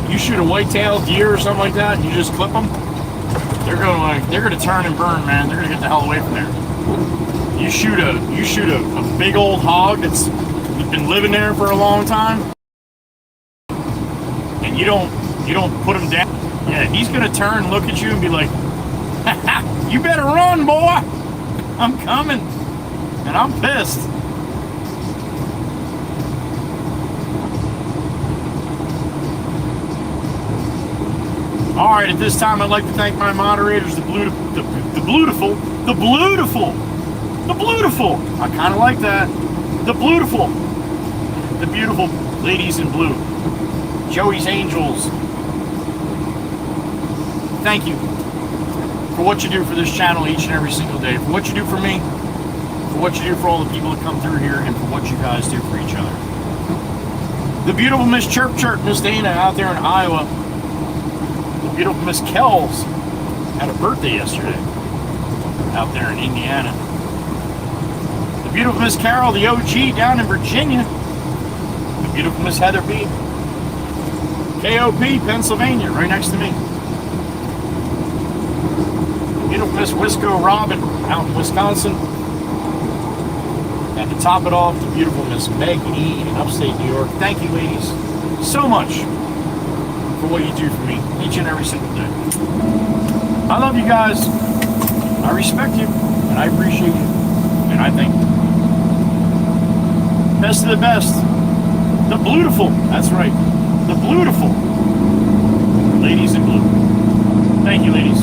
You shoot a white-tailed deer or something like that, and you just clip them, they're gonna turn and burn, man. They're gonna get the hell away from there. You shoot a big old hog that's been living there for a long time, and you don't put him down. Yeah, he's gonna turn, look at you, and be like, "You better run, boy! I'm coming," and I'm pissed. All right, at this time, I'd like to thank my moderators, the Blutiful. I kind of like that. The beautiful ladies in blue. Joey's Angels. Thank you for what you do for this channel each and every single day, for what you do for me, for what you do for all the people that come through here, and for what you guys do for each other. The beautiful Miss Chirp, Miss Dana out there in Iowa. Beautiful Miss Kells had a birthday yesterday out there in Indiana. The beautiful Miss Carol, the OG down in Virginia. The beautiful Miss Heather B. KOP, Pennsylvania, right next to me. The beautiful Miss Wisco Robin out in Wisconsin. And to top it off, the beautiful Miss Meg E in upstate New York. Thank you, ladies, so much for what you do for me each and every single day. I love you guys. I respect you, and I appreciate you, and I thank you. Best of the best. The Blutiful. That's right. The Blutiful. Ladies in blue. Thank you, ladies.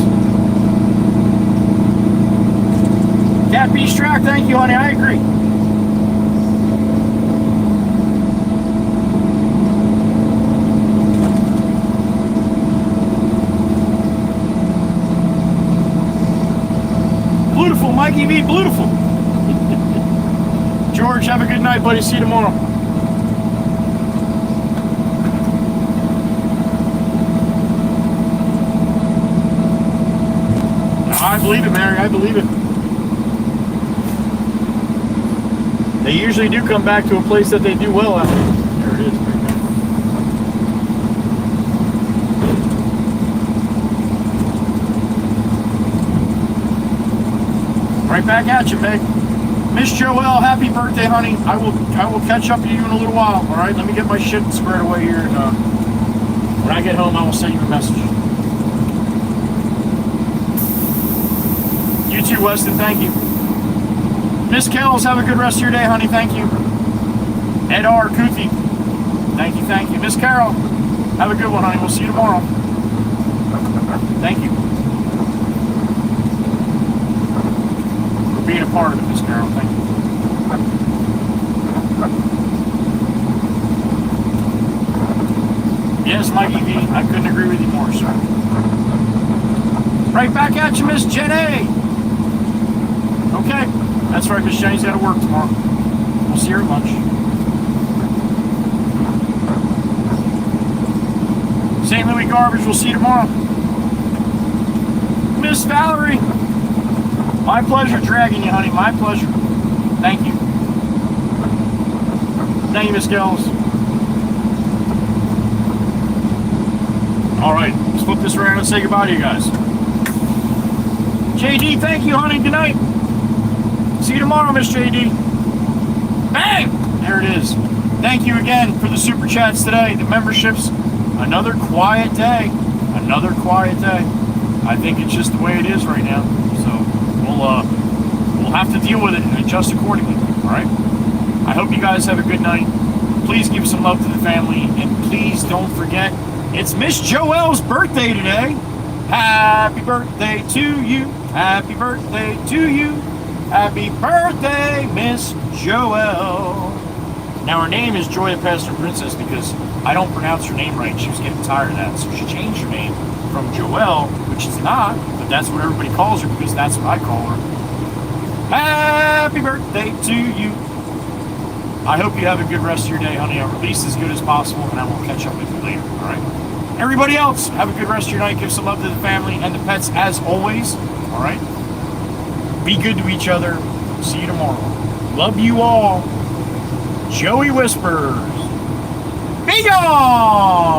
Cat B Strack, thank you, honey. I agree. Beautiful, Mikey V, beautiful. George, have a good night, buddy. See you tomorrow. I believe it, Mary. I believe it. They usually do come back to a place that they do well at. There it is. Right back at you, Meg. Miss Joelle, happy birthday, honey. I will catch up to you in a little while. All right, let me get my shit squared away here, and when I get home, I will send you a message. You too, Weston. Thank you. Miss Kells, have a good rest of your day, honey. Thank you. Ed R. Kuthi. Thank you, thank you. Miss Carol, have a good one, honey. We'll see you tomorrow. Thank you for being a part of it, Miss Carol. Thank you. Yes, Mikey V. I couldn't agree with you more, sir. Right back at you, Miss Jenny. Okay. That's right, Miss Jenny's got to work tomorrow. We'll see her at lunch. St. Louis Garbage, we'll see you tomorrow. Miss Valerie, my pleasure dragging you, honey. My pleasure. Thank you. Thank you, Miss Gills. All right, let's flip this around and say goodbye to you guys. JD, thank you, honey. Good night. See you tomorrow, Miss JD. Bang! There it is. Thank you again for the super chats today, the memberships. Another quiet day. Another quiet day. I think it's just the way it is right now. So we'll have to deal with it and adjust accordingly. All right. I hope you guys have a good night. Please give some love to the family, and please don't forget it's Miss Joelle's birthday today. Happy birthday to you. Happy birthday to you. Happy birthday, Miss Joelle. Now her name is Joya Pastor Princess because I don't pronounce her name right. She was getting tired of that, so she changed her name from Joelle, which is not, but that's what everybody calls her because that's what I call her. Happy birthday to you. I hope you have a good rest of your day, honey, or at least as good as possible, and I will catch up with you later, all right? Everybody else, have a good rest of your night. Give some love to the family and the pets as always, all right? Be good to each other. See you tomorrow. Love you all. Joey Whispers. Be gone!